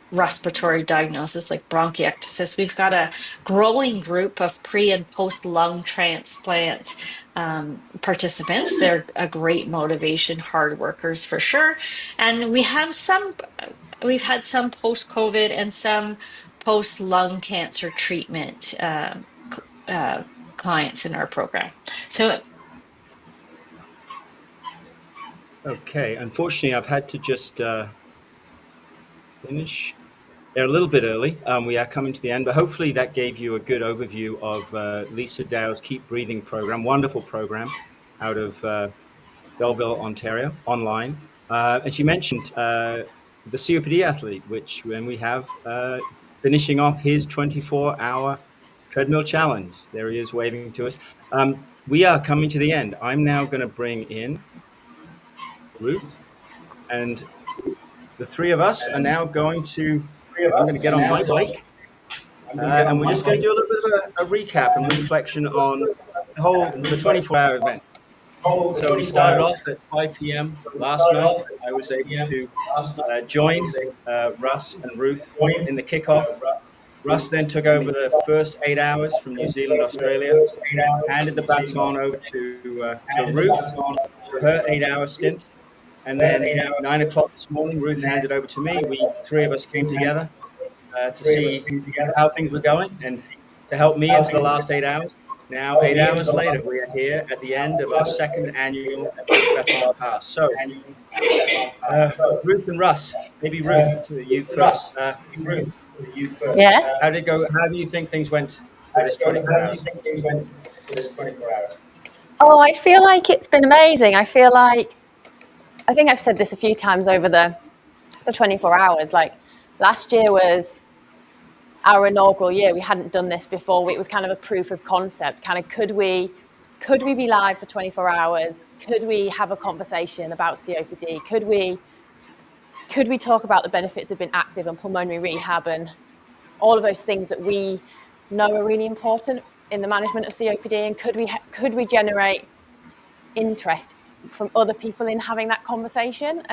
respiratory diagnosis like bronchiectasis. We've got a growing group of pre and post lung transplant participants. They're a great motivation, hard workers for sure. And we've had some post-COVID and some post-lung cancer treatment clients in our program. So Okay, unfortunately, I've had to just finish. They're a little bit early. We are coming to the end, but hopefully that gave you a good overview of Lisa Dow's Keep Breathing program, wonderful program out of Belleville, Ontario, online. And she mentioned the COPD athlete, which when we have finishing off his 24-hour treadmill challenge. There he is waving to us. We are coming to the end. I'm now going to bring in Ruth, and the three of us are now going to, I'm going to get on my bike, and we're just going to do a little bit of a recap and reflection on the 24-hour event. So we started off at 5 p.m. last night. I was able to join Russ and Ruth in the kickoff. Russ then took over the first 8 hours from New Zealand, Australia, handed the baton over to Ruth for her 8-hour stint. And then 9 o'clock this morning, Ruth handed over to me. We three of us came together to see how things were going and to help me into the last 8 hours. Now, 8 hours later, we are here at the end of our second annual Baton Pass. So, Ruth and Russ, maybe Ruth, to you first. Yeah. How did it go? How do you think things went for this 24 hours? Oh, I feel like it's been amazing. I think I've said this a few times over the 24 hours. Like last year was our inaugural year. We hadn't done this before. It was kind of a proof of concept. Kind of could we be live for 24 hours? Could we have a conversation about COPD? Could we talk about the benefits of being active and pulmonary rehab and all of those things that we know are really important in the management of COPD? And could we generate interest from other people in having that conversation?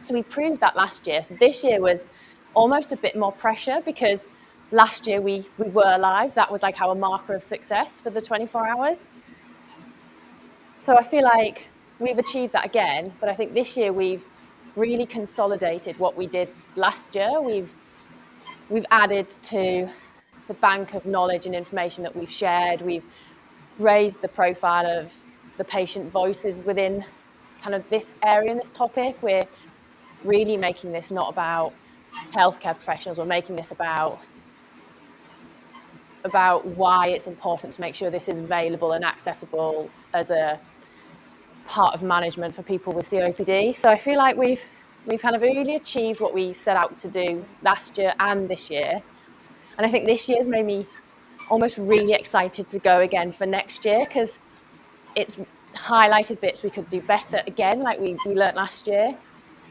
So we proved that last year. So this year was almost a bit more pressure because last year we were live. That was like our marker of success for the 24 hours. So I feel like we've achieved that again, but I think this year we've really consolidated what we did last year. We've added to the bank of knowledge and information that we've shared. We've raised the profile of the patient voices within kind of this area and this topic. We're really making this not about healthcare professionals. We're making this about why it's important to make sure this is available and accessible as a part of management for people with COPD. So I feel like we've kind of really achieved what we set out to do last year and this year. And I think this year's made me almost really excited to go again for next year, because it's highlighted bits we could do better again, like we learned last year,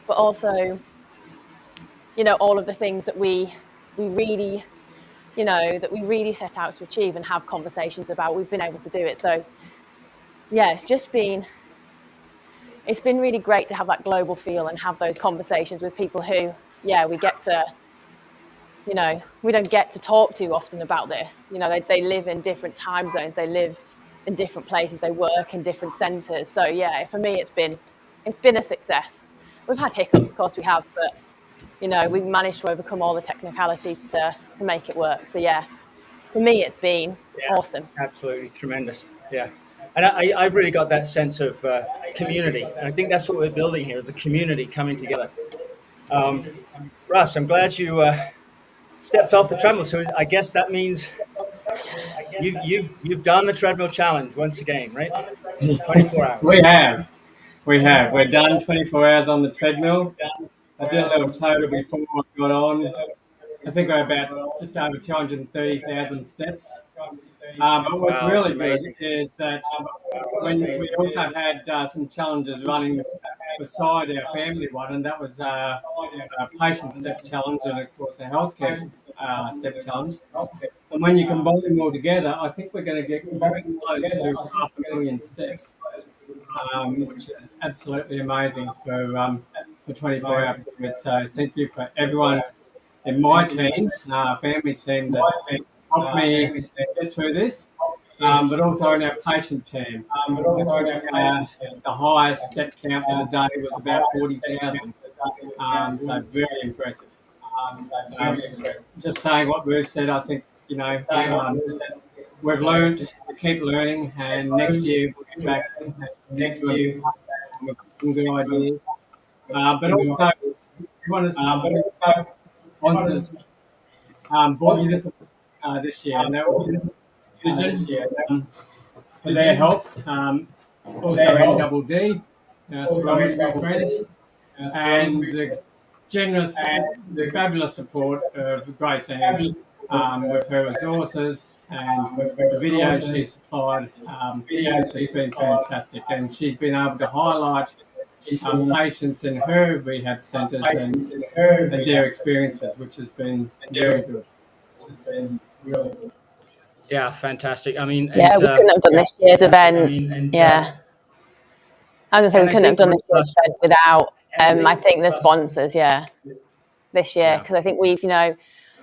but also, you know, all of the things that we really, you know, that we really set out to achieve and have conversations about, we've been able to do it. So yeah, it's been really great to have that global feel and have those conversations with people who, yeah, we get to, you know, we don't get to talk to often about this. You know, they live in different time zones, they live in different places, they work in different centres. So yeah, for me, it's been a success. We've had hiccups, of course we have, but you know, we've managed to overcome all the technicalities to make it work. So yeah, for me, it's been awesome. Absolutely tremendous. Yeah. And I've really got that sense of community. And I think that's what we're building here, is a community coming together. Russ, I'm glad you stepped off the treadmill. So I guess that means you've done the treadmill challenge once again, right? 24 hours. We have. We're done 24 hours on the treadmill. I did a little total before I got on. I think we're about just over 230,000 steps. But what's really good is that when we also had some challenges running beside our family one, and that was a patient step challenge and, of course, a healthcare step challenge. And when you combine them all together, I think we're going to get very close to 500,000 steps, which is absolutely amazing for 24-hour period. So thank you for everyone in my team, family team, that helped me get through this, but also in our patient team. The highest step count for the day was about 40,000, so very impressive. Just saying what Ruth said, I think, you know, we've learned to keep learning, and next year we'll get back with some good ideas. But also, we want to sponsors bought this year, and that was for their help. Also, NDD, spiritual friends, and the generous, the fabulous support of Grace Ann with her resources and the videos she supplied. It's been fantastic, and she's been able to highlight patients in her rehab centres and their experiences, which has been very good. Yeah, fantastic. I mean, yeah, we couldn't have done this year's event. Yeah, I was going to say we couldn't have done this year's event without, I think, the sponsors. Yeah, this year, because I think we've, you know,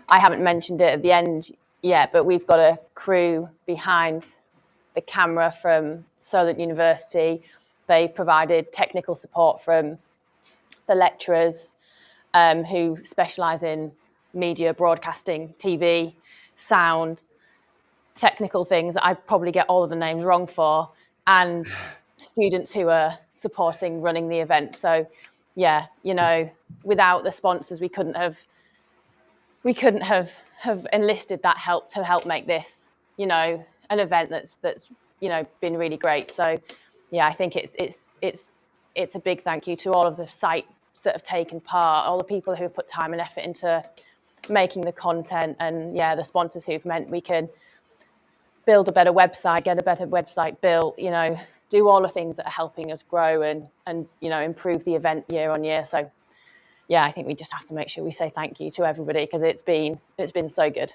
I haven't mentioned it at the end yet, but we've got a crew behind the camera from Solent University. They provided technical support from the lecturers who specialise in media, broadcasting, TV, sound, technical things that I probably get all of the names wrong for, and students who are supporting running the event. So yeah, you know, without the sponsors, we couldn't have enlisted that help to help make this, you know, an event that's you know, been really great. So yeah, I think it's a big thank you to all of the sites that have taken part, all the people who have put time and effort into making the content, and yeah, the sponsors who've meant we can build a better website, get a better website built, you know, do all the things that are helping us grow and you know, improve the event year on year. So yeah, I think we just have to make sure we say thank you to everybody, because it's been so good.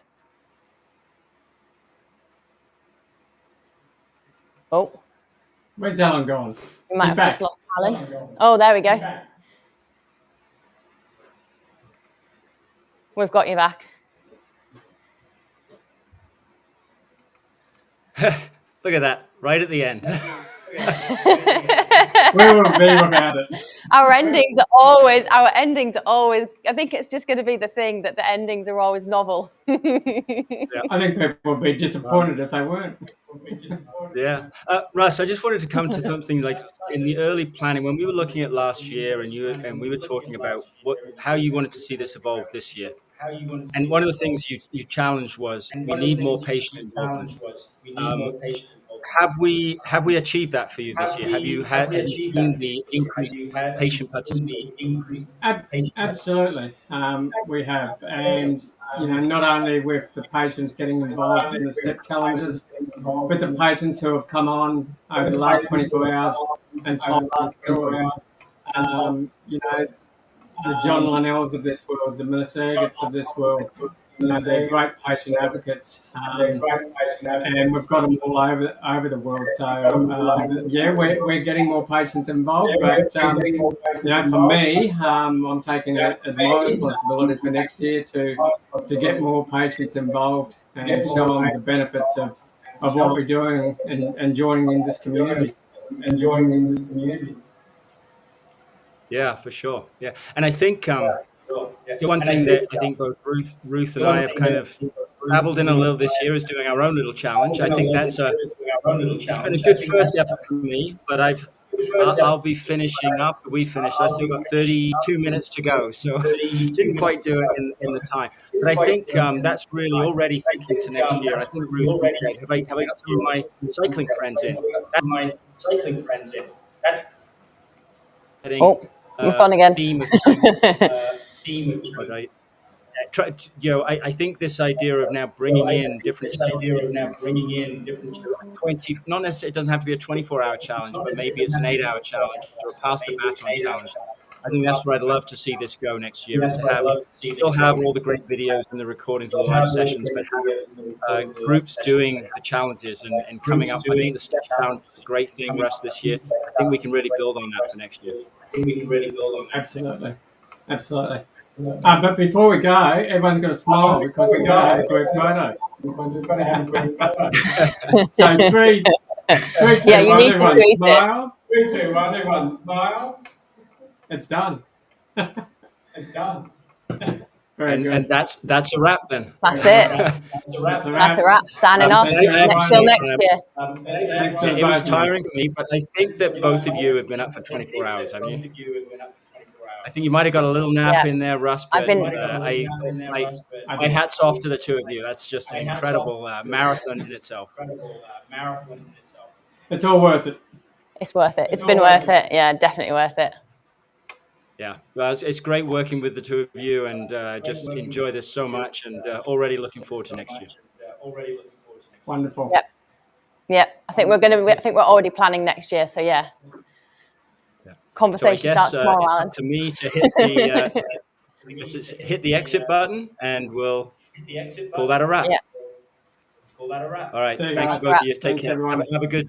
Oh, where's Alan gone? We might have just lost Alan. Oh, there we go. We've got you back. Look at that, right at the end. We will be without it. Our endings are always. I think it's just going to be the thing that the endings are always novel. I think people would be disappointed if they weren't. Yeah. Russ, I just wanted to come to something like in the early planning when we were looking at last year and we were talking about how you wanted to see this evolve this year. And one of the things you challenged was we need more patient involvement. Um, have we achieved that for you this year? Have you seen the increased patient participation? Absolutely, we have, and not only with the patients getting involved in the step challenges, with the patients who have come on over the last 24 hours and told their story. The John Linnells of this world, the Minister Agates of this world, they're great patient advocates, and we've got them all over the world. So yeah, we're getting more patients involved, but for me, I'm taking it as my responsibility for next year to get more patients involved and show them the benefits of what we're doing and joining in this community. Yeah, for sure. Yeah, and I think the one thing that I think both Ruth and I have kind of dabbled in a little this year is doing our own little challenge. I think it's been a good first effort for me, but I'll be finishing after we finish. I've still got 32 minutes to go, so didn't quite do it in the time. But I think that's really already thinking to next year. I think Ruth, have I got some of my cycling friends in? Oh, we've gone again. Theme of I think this idea of now bringing in different 20, not necessarily, it doesn't have to be a 24-hour challenge, but maybe it's an 8-hour challenge or a pass the baton challenge. I think that's where I'd love to see this go next year, is to still have all the great videos and the recordings of the live sessions, but have groups doing the challenges and coming up. I think the step challenge is a great thing, Russ, this year. I think we can really build on that for next year. Absolutely. But before we go, everyone's got to smile because we've got to have a group photo. So 3, 2, 1, everyone smile. 3, 2, 1, everyone smile. It's done. And that's a wrap then. That's it. That's a wrap. Signing off. Till next year. It was tiring for me, but I think that both of you have been up for 24 hours, haven't you? I think you might have got a little nap in there, Russ, but my hat's off to the two of you. That's just an incredible marathon in itself. It's all worth it. It's worth it. It's been worth it. Yeah, definitely worth it. Yeah, well, it's great working with the two of you, and just enjoy this so much, and already looking forward to next year. Wonderful. Yep. I think we're already planning next year. So yeah. Conversation starts tomorrow, Alan. It's up to me to hit the exit button, and we'll call that a wrap. Yeah. All right. Thanks both of you. Take care. Have a good